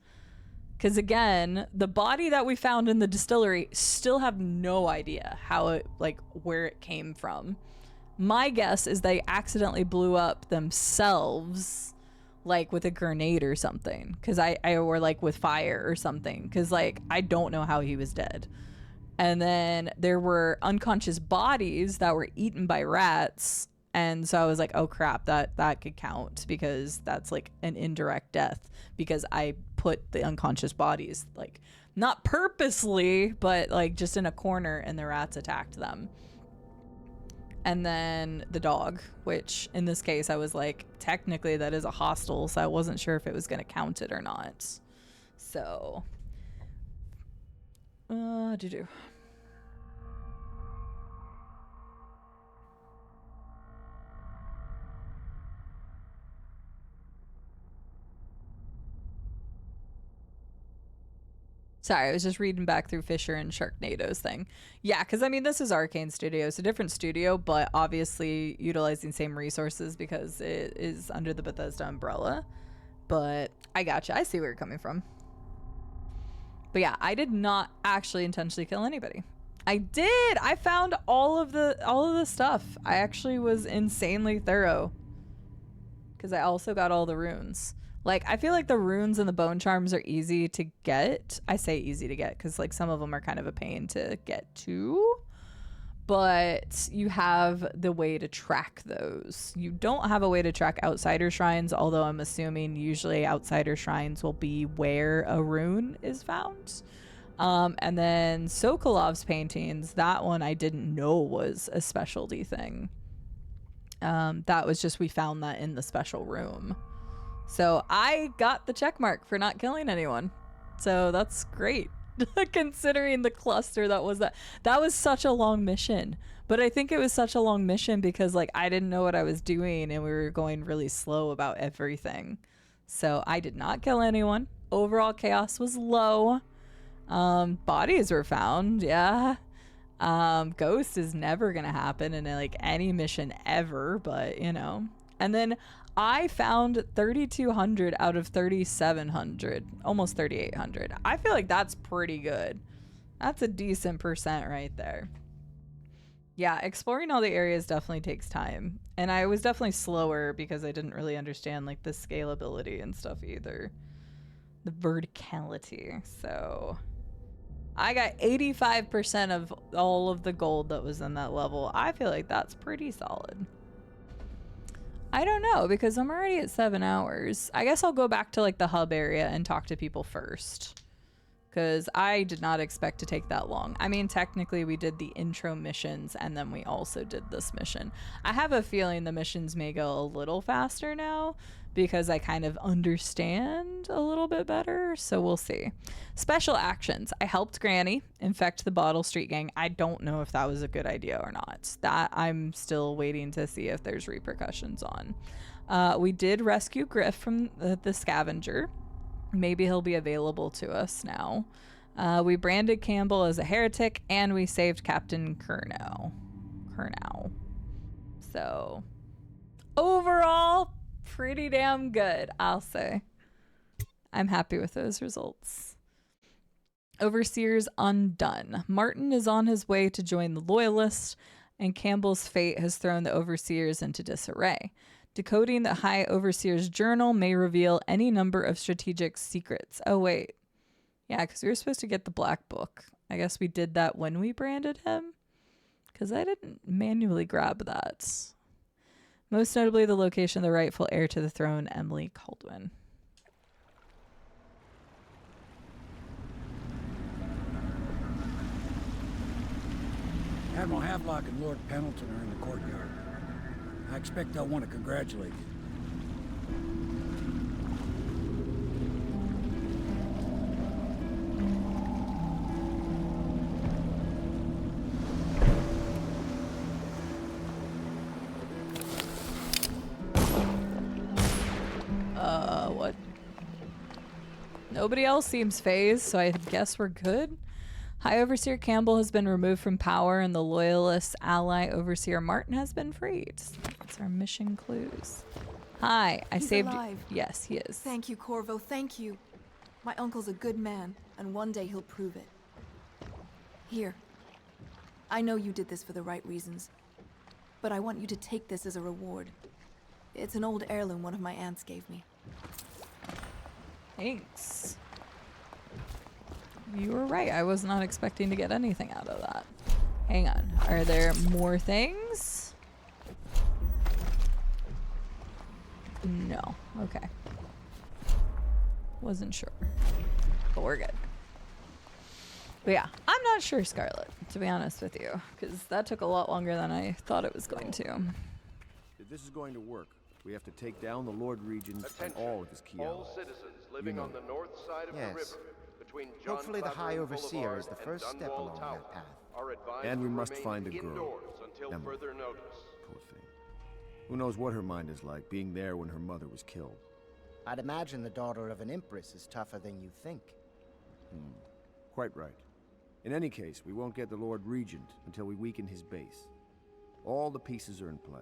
A: Because again, the body that we found in the distillery still have no idea how it, where it came from. My guess is they accidentally blew up themselves, with a grenade or something. Because or with fire or something. Because I don't know how he was dead. And then there were unconscious bodies that were eaten by rats. And so I was like, oh crap, that could count because that's an indirect death because I put the unconscious bodies not purposely, but just in a corner and the rats attacked them. And then the dog, which in this case I was technically that is a hostile, so I wasn't sure if it was going to count it or not. So, Sorry, I was just reading back through Fisher and Sharknado's thing. Yeah, because I mean, this is Arcane Studios, a different studio, but obviously utilizing same resources because it is under the Bethesda umbrella. But I gotcha. I see where you're coming from. But yeah, I did not actually intentionally kill anybody. I did. I found all of the stuff. I actually was insanely thorough because I also got all the runes. I feel like the runes and the bone charms are easy to get. I say easy to get because some of them are kind of a pain to get to. But you have the way to track those. You don't have a way to track outsider shrines, although I'm assuming usually outsider shrines will be where a rune is found. And then Sokolov's paintings, that one I didn't know was a specialty thing. That was just we found that in the special room. So I got the check mark for not killing anyone. So that's great. Considering the cluster that was that was such a long mission. But I think it was such a long mission because like I didn't know what I was doing and we were going really slow about everything. So I did not kill anyone. Overall chaos was low. Bodies were found, yeah. Ghost is never gonna happen in like any mission ever, but you know. And then I found 3,200 out of 3,700, almost 3,800. I feel like that's pretty good. That's a decent percent right there. Yeah, exploring all the areas definitely takes time. And I was definitely slower because I didn't really understand like the scalability and stuff either. The verticality. So I got 85% of all of the gold that was in that level. I feel like that's pretty solid. I don't know because I'm already at 7 hours. I guess I'll go back to like the hub area and talk to people first because I did not expect to take that long. I mean, technically we did the intro missions and then we also did this mission. I have a feeling the missions may go a little faster now because I kind of understand a little bit better. So we'll see. Special actions. I helped Granny infect the Bottle Street Gang. I don't know if that was a good idea or not. That I'm still waiting to see if there's repercussions on. We did rescue Griff from the scavenger. Maybe he'll be available to us now. We branded Campbell as a heretic and we saved Captain Curnow. So overall, pretty damn good, I'll say. I'm happy with those results. Overseers undone. Martin is on his way to join the Loyalists, and Campbell's fate has thrown the Overseers into disarray. Decoding the High Overseer's journal may reveal any number of strategic secrets. Oh, wait. Yeah, because we were supposed to get the Black Book. I guess we did that when we branded him, because I didn't manually grab that. Most notably, the location of the rightful heir to the throne, Emily Caldwin.
O: Admiral Havelock and Lord Pendleton are in the courtyard. I expect they'll want to congratulate you.
A: What? Nobody else seems phased, so I guess we're good. High Overseer Campbell has been removed from power and the Loyalist ally Overseer Martin has been freed. That's our mission clues. Hi, I saved
B: alive.
A: you. Yes, he is.
B: Thank you, Corvo, thank you. My uncle's a good man, and one day he'll prove it. Here. I know you did this for the right reasons, but I want you to take this as a reward. It's an old heirloom one of my aunts gave me.
A: Thanks. You were right. I was not expecting to get anything out of that. Hang on. Are there more things? No. Okay. Wasn't sure. But we're good. But yeah, I'm not sure, Scarlet, to be honest with you, because that took a lot longer than I thought it was going to.
C: If this is going to work, we have to take down the Lord Regent and all of his key allies.
K: All citizens living on the north side of the river, between John
M: Hopefully the High
K: Clavering
M: Overseer
K: Boulevard
M: is the
K: and
M: first step
K: Dunwall
M: along
K: Tower,
M: that path.
K: are advised
C: And we
K: to
C: must
K: remain
C: find a girl,
K: indoors until
C: Emily.
K: further notice.
C: Poor thing. Who knows what her mind is like, being there when her mother was killed.
M: I'd imagine the daughter of an empress is tougher than you think.
C: Quite right. In any case, we won't get the Lord Regent until we weaken his base. All the pieces are in play.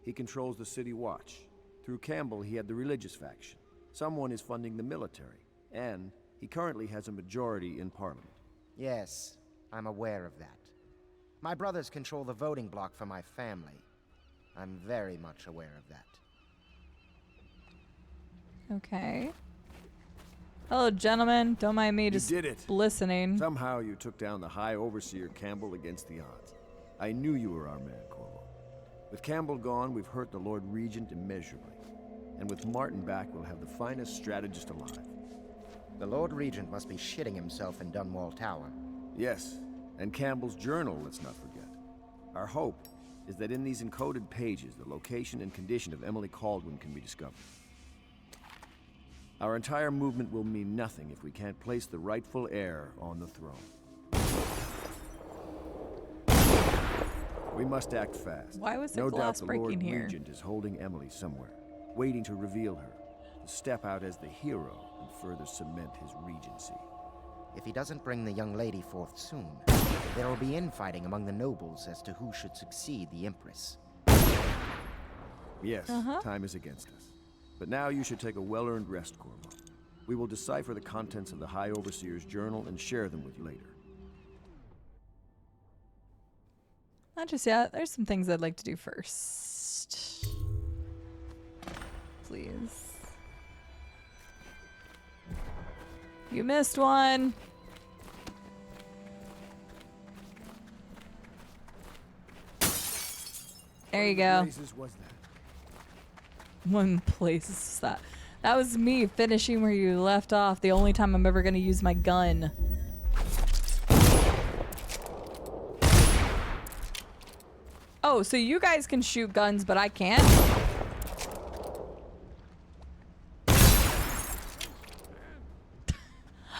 C: He controls the City Watch. Through Campbell, he had the religious faction. Someone is funding the military. And he currently has a majority in Parliament.
M: Yes, I'm aware of that. My brothers control the voting bloc for my family. I'm very much aware of that.
A: Okay. Hello, gentlemen. Don't mind me just
C: did it.
A: listening.
C: Somehow you took down the High Overseer Campbell against the odds. I knew you were our man, Corvo. With Campbell gone, we've hurt the Lord Regent immeasurably. And with Martin back, we'll have the finest strategist alive.
M: The Lord Regent must be shitting himself in Dunwall Tower.
C: Yes, and Campbell's journal, let's not forget. Our hope is that in these encoded pages, the location and condition of Emily Caldwin can be discovered. Our entire movement will mean nothing if we can't place the rightful heir on the throne. We must act fast.
A: Why was the
C: no doubt
A: glass
C: the
A: breaking
C: Lord
A: here?
C: Regent is holding Emily somewhere, waiting to reveal her, to step out as the hero and further cement his regency.
Q: If he doesn't bring the young lady forth soon, there will be infighting among the nobles as to who should succeed the Empress.
C: Yes, time is against us. But now you should take a well-earned rest, Corvo. We will decipher the contents of the High Overseer's journal and share them with you later.
A: Not just yet. There's some things I'd like to do first. Please. You missed one. There you go. One place is that. That was me finishing where you left off. The only time I'm ever going to use my gun. Oh, so you guys can shoot guns, but I can't?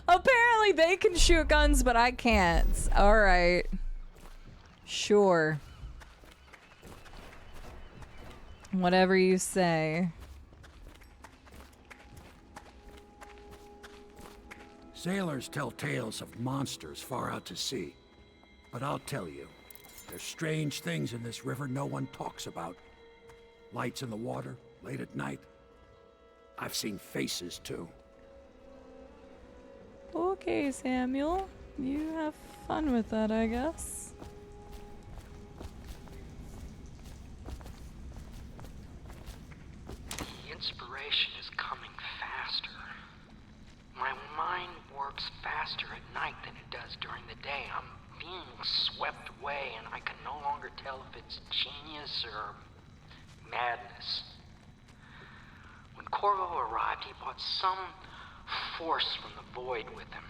A: Apparently they can shoot guns, but I can't. Alright. Sure. Whatever you say.
O: Sailors tell tales of monsters far out to sea. But I'll tell you, there's strange things in this river no one talks about. Lights in the water, late at night. I've seen faces, too.
A: Okay, Samuel. You have fun with that, I guess.
I: The inspiration is coming faster. My mind works faster at night than it does during the day. I'm being swept away, and I can no longer tell if it's genius or madness. When Corvo arrived, he brought some force from the void with him.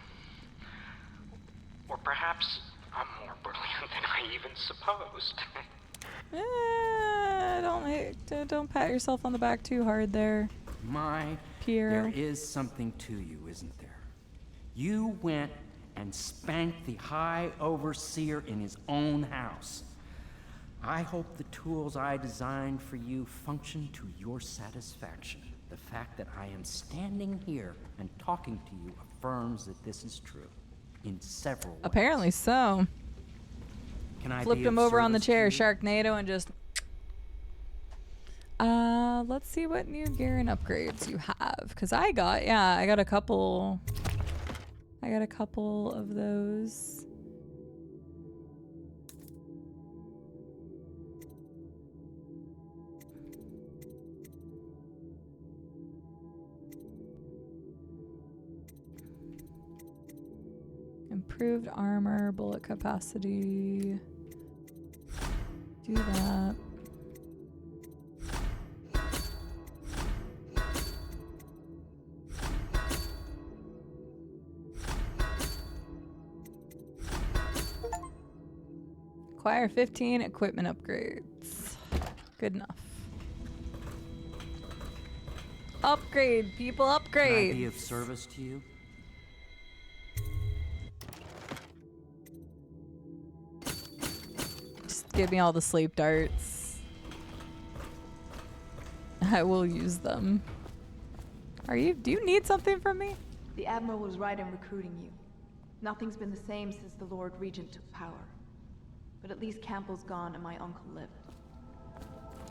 I: Or perhaps I'm more brilliant than I even supposed.
A: Don't pat yourself on the back too hard there.
S: There is something to you, isn't there? You went and spanked the High Overseer in his own house. I hope the tools I designed for you function to your satisfaction. The fact that I am standing here and talking to you affirms that this is true. In several ways.
A: Apparently so.
S: Can I
A: Flipped
S: be of
A: him over on the
S: service
A: chair,
S: to you?
A: Sharknado, and just... let's see what new gear and upgrades you have. Because I got a couple... I got a couple of those. Improved armor, bullet capacity. Do that. Acquire 15 equipment upgrades. Good enough. Upgrade, people, upgrade.
S: Can I be of service to you?
A: Just give me all the sleep darts. I will use them. Do you need something from me?
B: The Admiral was right in recruiting you. Nothing's been the same since the Lord Regent took power. But at least Campbell's gone and my uncle lived.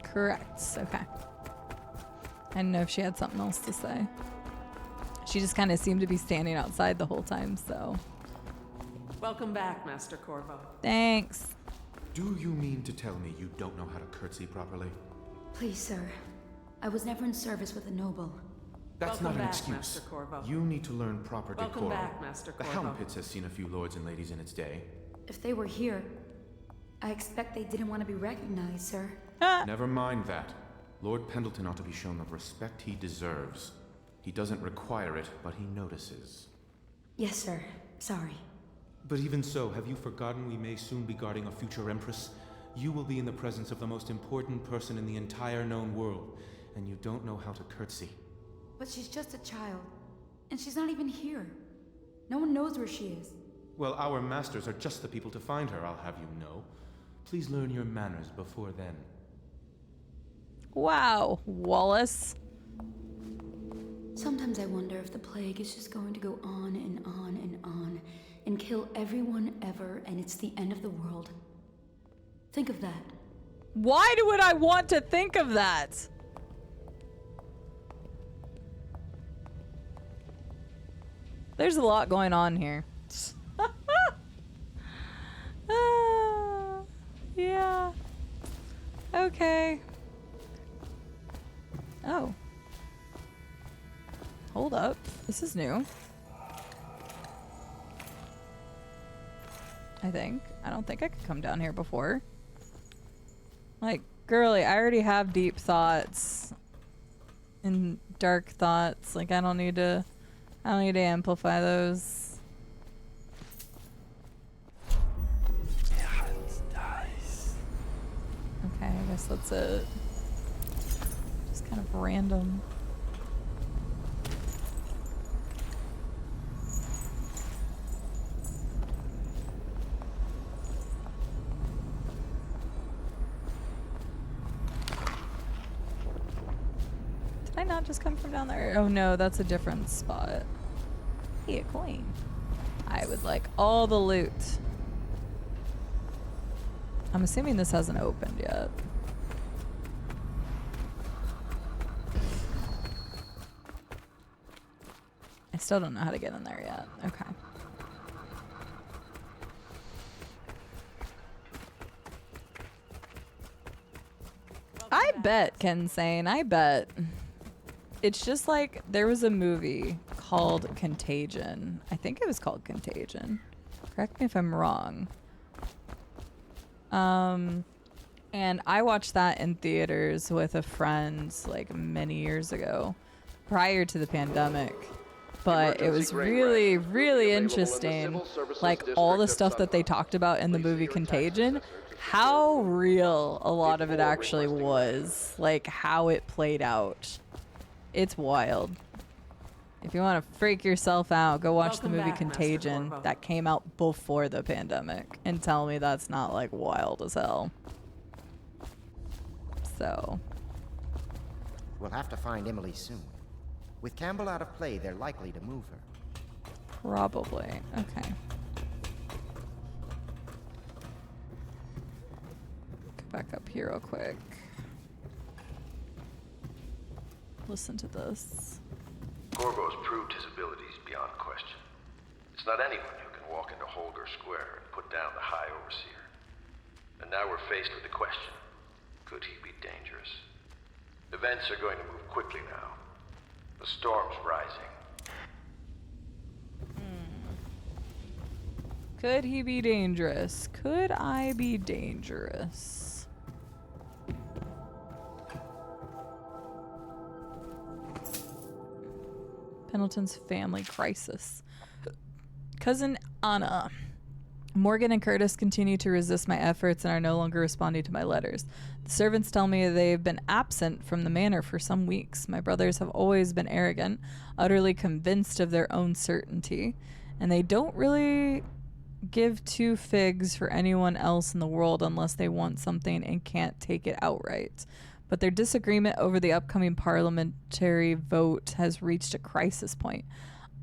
A: Correct. Okay. I didn't know if she had something else to say. She just kind of seemed to be standing outside the whole time, so.
R: Welcome back, Master Corvo.
A: Thanks.
T: Do you mean to tell me you don't know how to curtsy properly?
X: Please, sir. I was never in service with a noble.
T: That's
R: Welcome
T: not an
R: back,
T: excuse.
R: Master Corvo.
T: You need to learn proper
R: Welcome
T: decorum.
R: back, Master
T: The
R: Corvo.
T: Helm Pits has seen a few lords and ladies in its day.
X: If they were here, I expect they didn't want to be recognized, sir.
T: Never mind that. Lord Pendleton ought to be shown the respect he deserves. He doesn't require it, but he notices.
X: Yes, sir. Sorry.
T: But even so, have you forgotten we may soon be guarding a future Empress? You will be in the presence of the most important person in the entire known world, and you don't know how to curtsy.
X: But she's just a child. And she's not even here. No one knows where she is.
T: Well, our masters are just the people to find her, I'll have you know. Please learn your manners before then.
A: Wow, Wallace.
X: Sometimes I wonder if the plague is just going to go on and on and on and kill everyone ever, and it's the end of the world. Think of that.
A: Why would I want to think of that? There's a lot going on here. Yeah. Okay. Oh. Hold up. This is new. I think. I don't think I could come down here before. Like, girly, I already have deep thoughts and dark thoughts. Like, I don't need to amplify those. Okay, I guess that's it. Just kind of random. Did I not just come from down there? Oh no, that's a different spot. Hey, a coin. I would like all the loot. I'm assuming this hasn't opened yet. I still don't know how to get in there yet. Okay. I bet, Kensane, I bet. It's just like there was a movie called Contagion. I think it was called Contagion. Correct me if I'm wrong. And I watched that in theaters with a friend like many years ago, prior to the pandemic. But it was really, really interesting. Like all the stuff that they talked about in the movie Contagion, how real a lot of it actually was. Like how it played out. It's wild. If you want to freak yourself out, go watch the movie Contagion that came out before the pandemic and tell me that's not like wild as hell. So.
Q: We'll have to find Emily soon. With Campbell out of play, they're likely to move her.
A: Probably. Okay. Go back up here real quick. Listen to this.
D: Corvo's proved his abilities beyond question. It's not anyone who can walk into Holger Square and put down the High Overseer. And now we're faced with the question, could he be dangerous? Events are going to move quickly now. The storm's rising.
A: Could he be dangerous? Could I be dangerous? Pendleton's family crisis. Cousin Anna. Morgan and Curtis continue to resist my efforts and are no longer responding to my letters. The servants tell me they've been absent from the manor for some weeks. My brothers have always been arrogant, utterly convinced of their own certainty, and they don't really give two figs for anyone else in the world unless they want something and can't take it outright. But their disagreement over the upcoming parliamentary vote has reached a crisis point.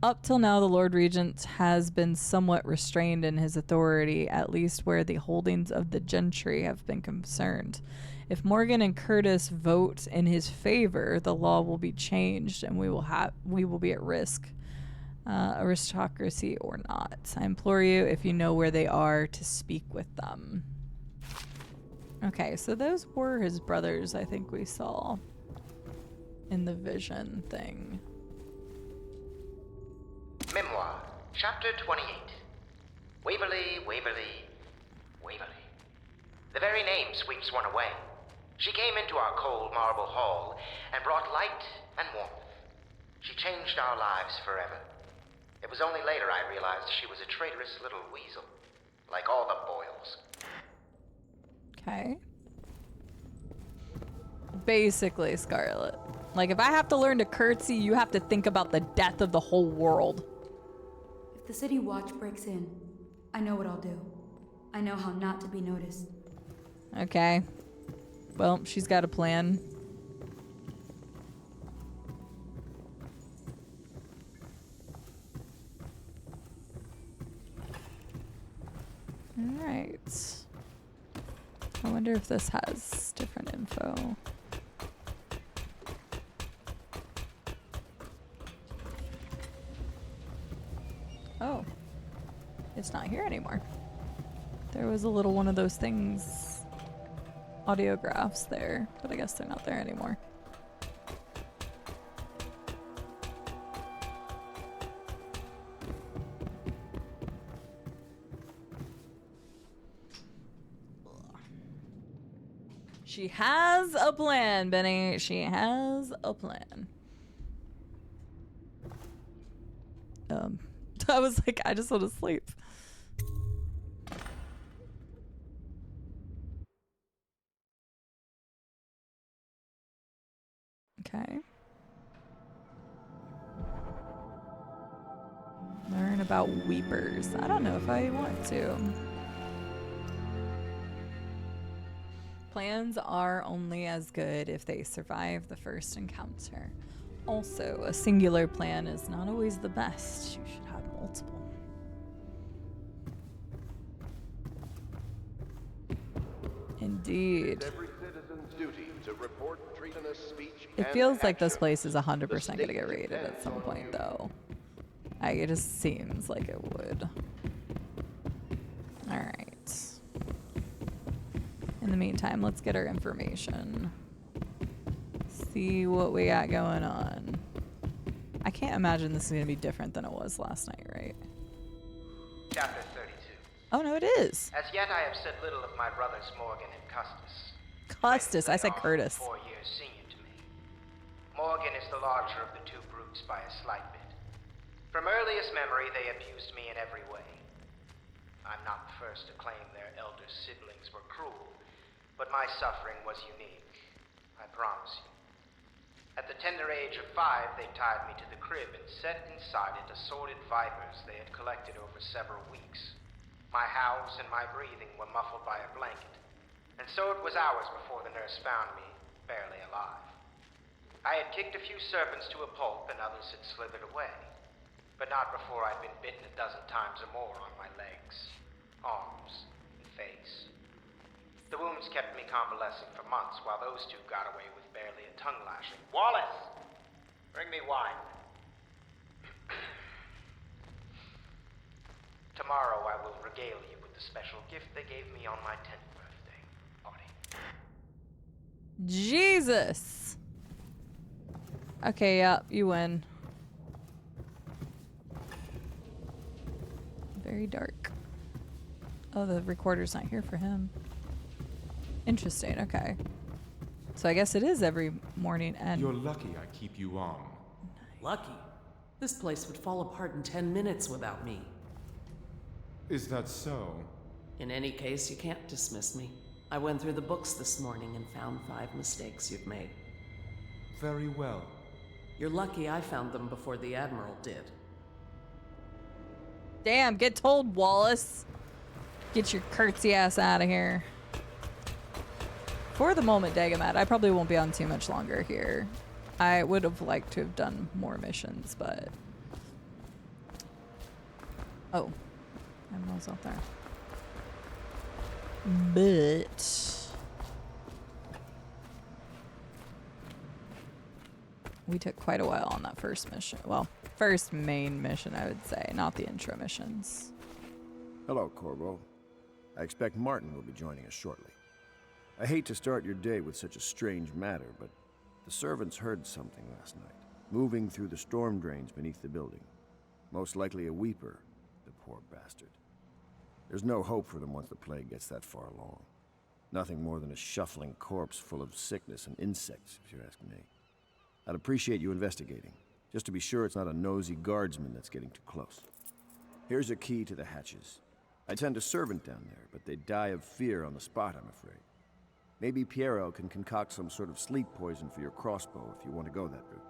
A: Up till now, the Lord Regent has been somewhat restrained in his authority, at least where the holdings of the gentry have been concerned. If Morgan and Curtis vote in his favor, the law will be changed and we will be at risk. Aristocracy or not. I implore you, if you know where they are, to speak with them. Okay, so those were his brothers, I think we saw in the vision thing.
Q: Memoir, Chapter 28. Waverly, Waverly, Waverly. The very name sweeps one away. She came into our cold marble hall and brought light and warmth. She changed our lives forever. It was only later I realized she was a traitorous little weasel, like all the Boyles.
A: Okay. Basically, Scarlet. Like, if I have to learn to curtsy, you have to think about the death of the whole world.
X: If the city watch breaks in, I know what I'll do. I know how not to be noticed.
A: Okay. Well, she's got a plan. Alright. I wonder if this has different info. Oh. It's not here anymore. There was a little one of those things, audiographs there, but I guess they're not there anymore. She has a plan, Benny. She has a plan. I was like, I just want to sleep. Okay. Learn about weepers. I don't know if I want to. Plans are only as good if they survive the first encounter. Also, a singular plan is not always the best. You should have multiple. Indeed.
K: Every citizen's duty to report treasonous speech.
A: It feels like this place is 100% going to get raided at some point, though. It just seems like it would. Alright. In the meantime, let's get our information. See what we got going on. I can't imagine this is going to be different than it was last night, right?
Q: Chapter 32.
A: Oh, no, it is.
Q: As yet I have said little of my brothers Morgan and Custis.
A: Custis, I said Curtis.
Q: 4 years senior to me. Morgan is the larger of the two brutes by a slight bit. From earliest memory, they abused me in every way. I'm not the first to claim their elder siblings were cruel, but my suffering was unique, I promise you. At the tender age of 5, they tied me to the crib and set inside it assorted vipers they had collected over several weeks. My howls and my breathing were muffled by a blanket, and so it was hours before the nurse found me, barely alive. I had kicked a few serpents to a pulp and others had slithered away, but not before I'd been bitten a dozen times or more on my legs, arms, and face. The wounds kept me convalescing for months while those two got away with barely a tongue lashing. Wallace! Bring me wine. Tomorrow I will regale you with the special gift they gave me on my 10th birthday party.
A: Jesus! Okay, yeah, you win. Very dark. Oh, the recorder's not here for him. Interesting, okay. So I guess it is every morning and...
T: You're lucky I keep you on.
R: Lucky? This place would fall apart in 10 minutes without me.
T: Is that so?
R: In any case, you can't dismiss me. I went through the books this morning and found 5 mistakes you've made.
T: Very well.
R: You're lucky I found them before the Admiral did.
A: Damn, get told, Wallace. Get your curtsy ass out of here. For the moment, Dagamat, I probably won't be on too much longer here. I would have liked to have done more missions, but... Oh. Admiral's out there. But... we took quite a while on that first mission. Well, first main mission, I would say, not the intro missions.
F: Hello, Corvo. I expect Martin will be joining us shortly. I hate to start your day with such a strange matter, but the servants heard something last night, moving through the storm drains beneath the building. Most likely a weeper, the poor bastard. There's no hope for them once the plague gets that far along. Nothing more than a shuffling corpse full of sickness and insects, if you ask me. I'd appreciate you investigating, just to be sure it's not a nosy guardsman that's getting too close. Here's a key to the hatches. I'd send a servant down there, but they'd die of fear on the spot, I'm afraid. Maybe Piero can concoct some sort of sleep poison for your crossbow if you want to go that route.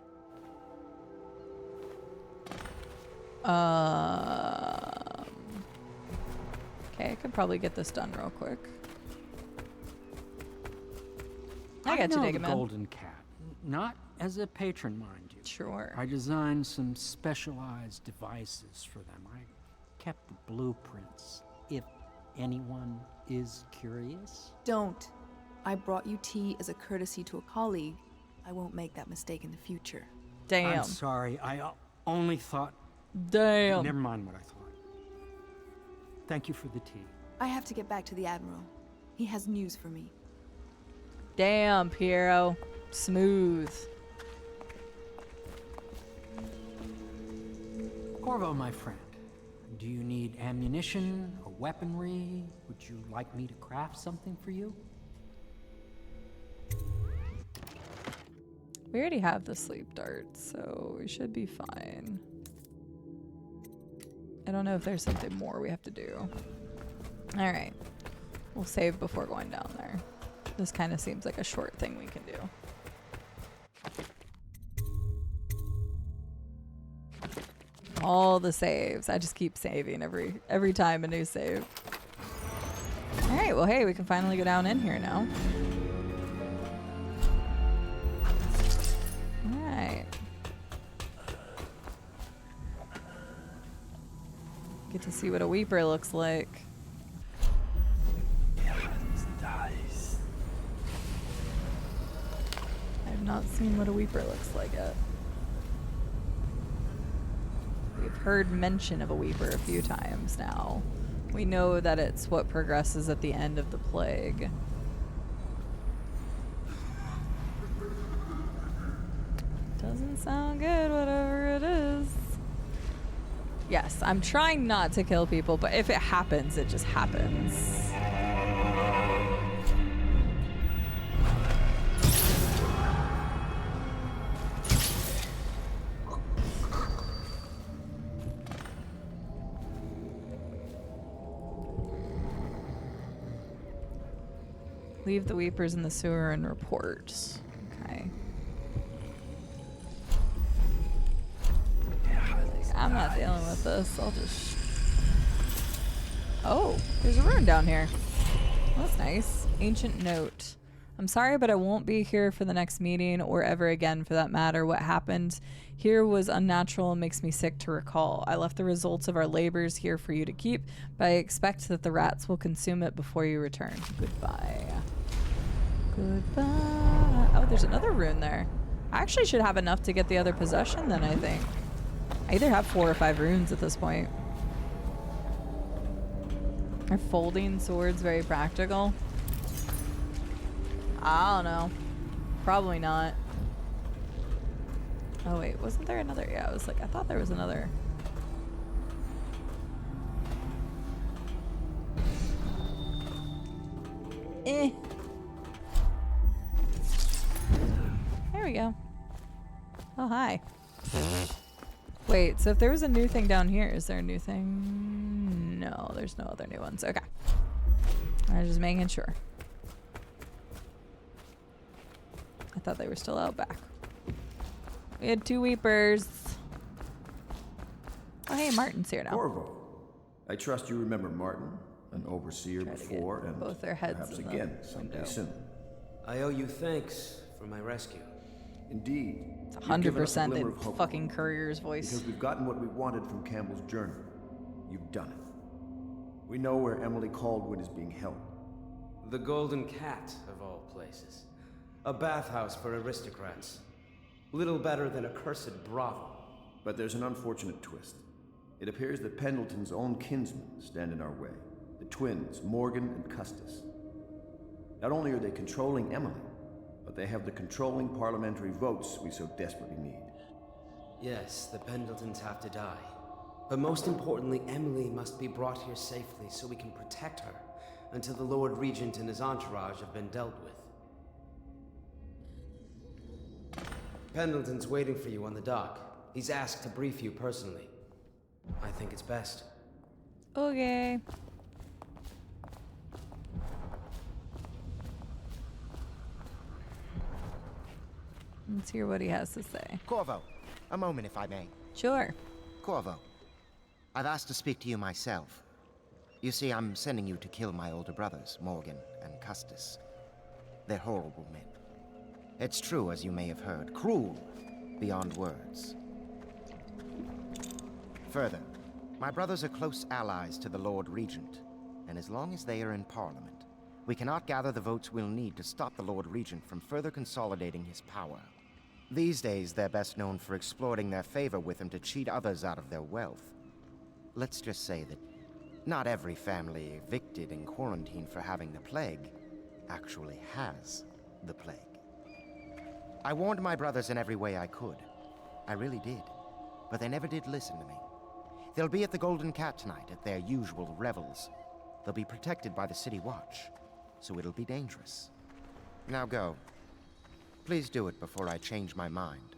A: Okay, I could probably get this done real quick. I got you,
S: know
A: Digga
S: the
A: Man.
S: Golden Cat. Not as a patron, mind you.
A: Sure.
S: I designed some specialized devices for them. I kept the blueprints, if anyone is curious.
G: Don't. I brought you tea as a courtesy to a colleague. I won't make that mistake in the future.
A: Damn.
S: I'm sorry. I only thought...
A: Damn.
S: Never mind what I thought. Thank you for the tea.
G: I have to get back to the Admiral. He has news for me.
A: Damn, Piero. Smooth.
S: Corvo, my friend, do you need ammunition or weaponry? Would you like me to craft something for you?
A: We already have the sleep dart, so we should be fine. I don't know if there's something more we have to do. Alright. We'll save before going down there. This kind of seems like a short thing we can do. All the saves. I just keep saving every time a new save. Alright, well hey, we can finally go down in here now. Alright. Get to see what a weeper looks like. I've not seen what a weeper looks like yet. We've heard mention of a weeper a few times now. We know that it's what progresses at the end of the plague. Doesn't sound good, whatever it is. Yes, I'm trying not to kill people, but if it happens, it just happens. Leave the weepers in the sewer and report. Okay. I'm not dealing with this. I'll just... Oh, there's a rune down here. That's nice. Ancient note. I'm sorry, but I won't be here for the next meeting or ever again for that matter. What happened here was unnatural and makes me sick to recall. I left the results of our labors here for you to keep, but I expect that the rats will consume it before you return. Goodbye. Goodbye. Oh, there's another rune there. I actually should have enough to get the other possession then, I think. I either have 4 or 5 runes at this point. Are folding swords very practical? I don't know. Probably not. Oh wait, wasn't there another? Yeah, I was like, I thought there was another. Eh. There we go. Oh, hi. Wait, so if there was a new thing down here, is there a new thing? No, there's no other new ones. Okay. I was just making sure. I thought they were still out back. We had 2 weepers. Oh, hey, Martin's here now.
F: Corvo. I trust you remember Martin, an overseer before, and
A: both their heads
F: perhaps
A: in the
F: again someday
A: window.
F: soon.
N: I owe you thanks for my rescue.
F: Indeed.
A: It's
F: You've given us a
A: 100%
F: glimmer
A: the
F: of hope.
A: fucking courier's voice.
F: Because we've gotten what we wanted from Campbell's journal. You've done it. We know where Emily Caldwin is being held.
N: The Golden Cat, of all places. A bathhouse for aristocrats. Little better than a cursed brothel.
F: But there's an unfortunate twist. It appears that Pendleton's own kinsmen stand in our way. The twins, Morgan and Custis. Not only are they controlling Emily, but they have the controlling parliamentary votes we so desperately need.
N: Yes, the Pendletons have to die. But most importantly, Emily must be brought here safely so we can protect her until the Lord Regent and his entourage have been dealt with. Pendleton's waiting for you on the dock. He's asked to brief you personally. I think it's best.
A: Okay. Let's hear what he has to say.
J: Corvo, a moment if I may.
A: Sure.
J: Corvo, I've asked to speak to you myself. You see, I'm sending you to kill my older brothers, Morgan and Custis. They're horrible men. It's true, as you may have heard, cruel beyond words. Further, my brothers are close allies to the Lord Regent, and as long as they are in Parliament, we cannot gather the votes we'll need to stop the Lord Regent from further consolidating his power. These days, they're best known for exploiting their favor with him to cheat others out of their wealth. Let's just say that not every family evicted and quarantined for having the plague actually has the plague. I warned my brothers in every way I could. I really did. But they never did listen to me. They'll be at the Golden Cat tonight at their usual revels. They'll be protected by the City Watch, so it'll be dangerous. Now go. Please do it before I change my mind.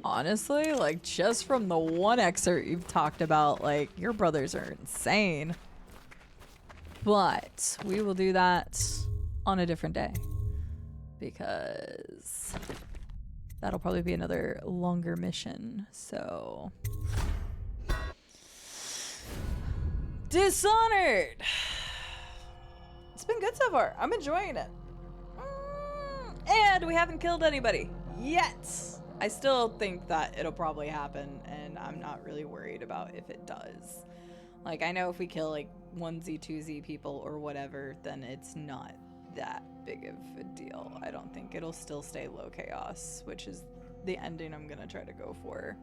A: Honestly, like, just from the one excerpt you've talked about, like, your brothers are insane. But we will do that on a different day, because that'll probably be another longer mission. So Dishonored. It's been good so far. I'm enjoying it. And we haven't killed anybody yet. I still think that it'll probably happen, and I'm not really worried about if it does. Like, I know if we kill like 1Z, 2Z people or whatever, then it's not that big of a deal. I don't think it'll still stay low chaos, which is the ending I'm gonna try to go for.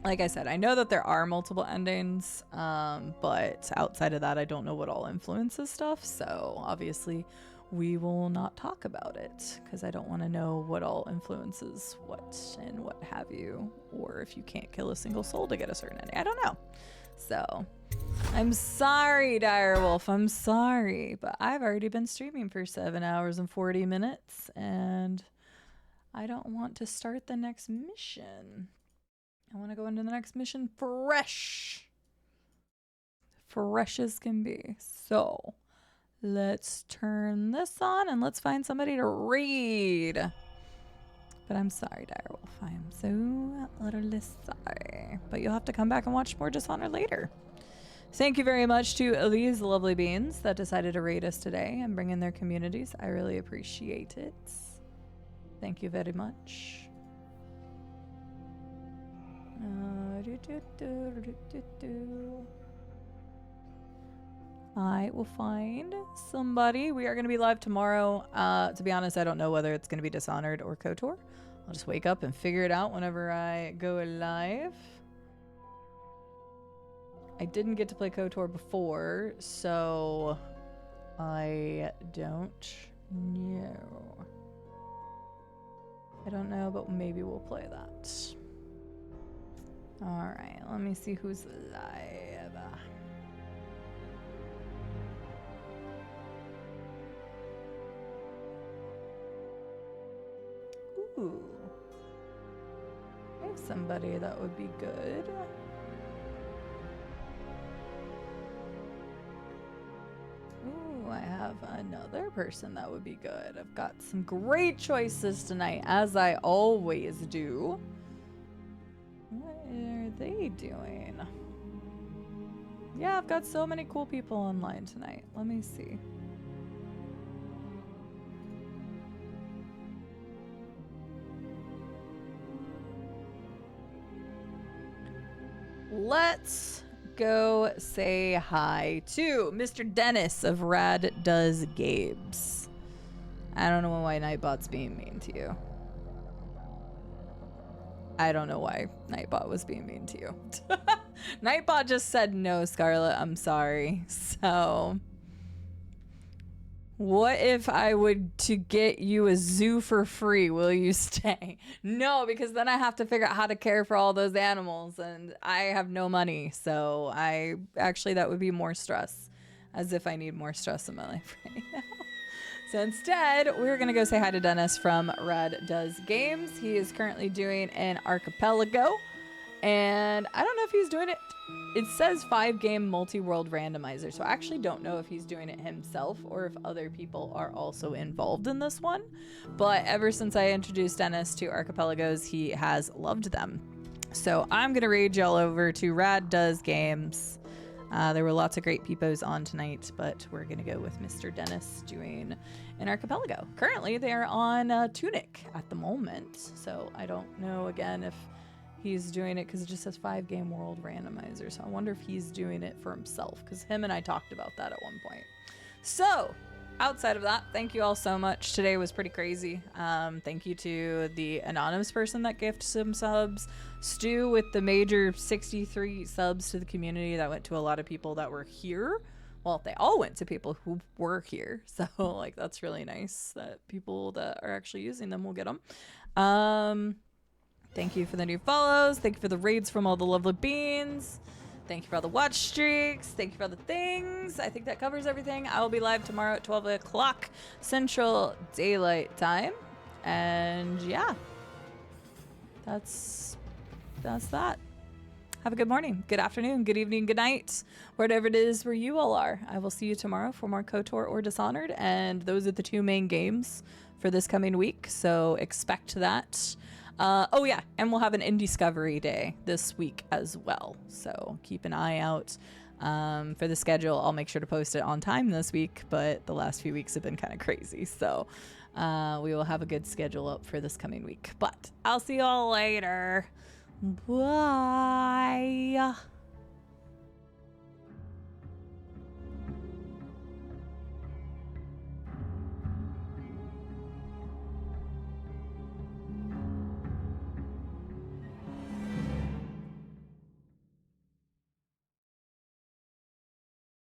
A: Like I said, I know that there are multiple endings, but outside of that, I don't know what all influences stuff. So obviously we will not talk about it, because I don't want to know what all influences what and what have you, or if you can't kill a single soul to get a certain ending. I don't know. So I'm sorry, Direwolf. I'm sorry, but I've already been streaming for 7 hours and 40 minutes, and I don't want to start the next mission. I want to go into the next mission fresh. Fresh as can be. So let's turn this on and let's find somebody to read. But I'm sorry, Direwolf. I am so utterly sorry. But you'll have to come back and watch more Dishonored later. Thank you very much to these lovely beings that decided to raid us today and bring in their communities. I really appreciate it. Thank you very much. I will find somebody. We are going to be live tomorrow. To be honest, I don't know whether it's going to be Dishonored or KOTOR. I'll just wake up and figure it out whenever I go live. I didn't get to play KOTOR before, so I don't know. I don't know, but maybe we'll play that. Alright, let me see who's live. Ooh. I have somebody that would be good. Ooh, I have another person that would be good. I've got some great choices tonight, as I always do. What are they doing? Yeah, I've got so many cool people online tonight. Let me see. Let's go say hi to Mr. Dennis of Rad Does Games. I don't know why Nightbot's being mean to you. I don't know why Nightbot was being mean to you. Nightbot just said no, Scarlet. I'm sorry. So, what if I would to get you a zoo for free? Will you stay? No, because then I have to figure out how to care for all those animals, and I have no money. So that would be more stress, as if I need more stress in my life right now. So instead, we're going to go say hi to Dennis from Rad Does Games. He is currently doing an archipelago, and I don't know if he's doing it It says 5-game multi-world randomizer, so I actually don't know if he's doing it himself or if other people are also involved in this one. But ever since I introduced Dennis to Archipelagos, he has loved them. So I'm going to raid y'all over to Rad Does Games. There were lots of great peepos on tonight, but we're going to go with Mr. Dennis doing an Archipelago. Currently, they are on Tunic at the moment, so I don't know, again, if he's doing it because it just says 5-game world randomizer. So I wonder if he's doing it for himself, because him and I talked about that at one point. So outside of that, thank you all so much. Today was pretty crazy. Thank you to the anonymous person that gifted some subs. Stu with the major 63 subs to the community that went to a lot of people that were here. Well, they all went to people who were here. So like, that's really nice that people that are actually using them will get them. Thank you for the new follows. Thank you for the raids from all the lovely beans. Thank you for all the watch streaks. Thank you for all the things. I think that covers everything. I will be live tomorrow at 12 o'clock Central Daylight Time. And yeah, that's that. Have a good morning, good afternoon, good evening, good night, whatever it is where you all are. I will see you tomorrow for more KOTOR or Dishonored. And those are the 2 main games for this coming week. So expect that. Oh yeah, and we'll have an Indiscovery Day this week as well. So keep an eye out for the schedule. I'll make sure to post it on time this week, but the last few weeks have been kind of crazy. So we will have a good schedule up for this coming week. But I'll see you all later. Bye.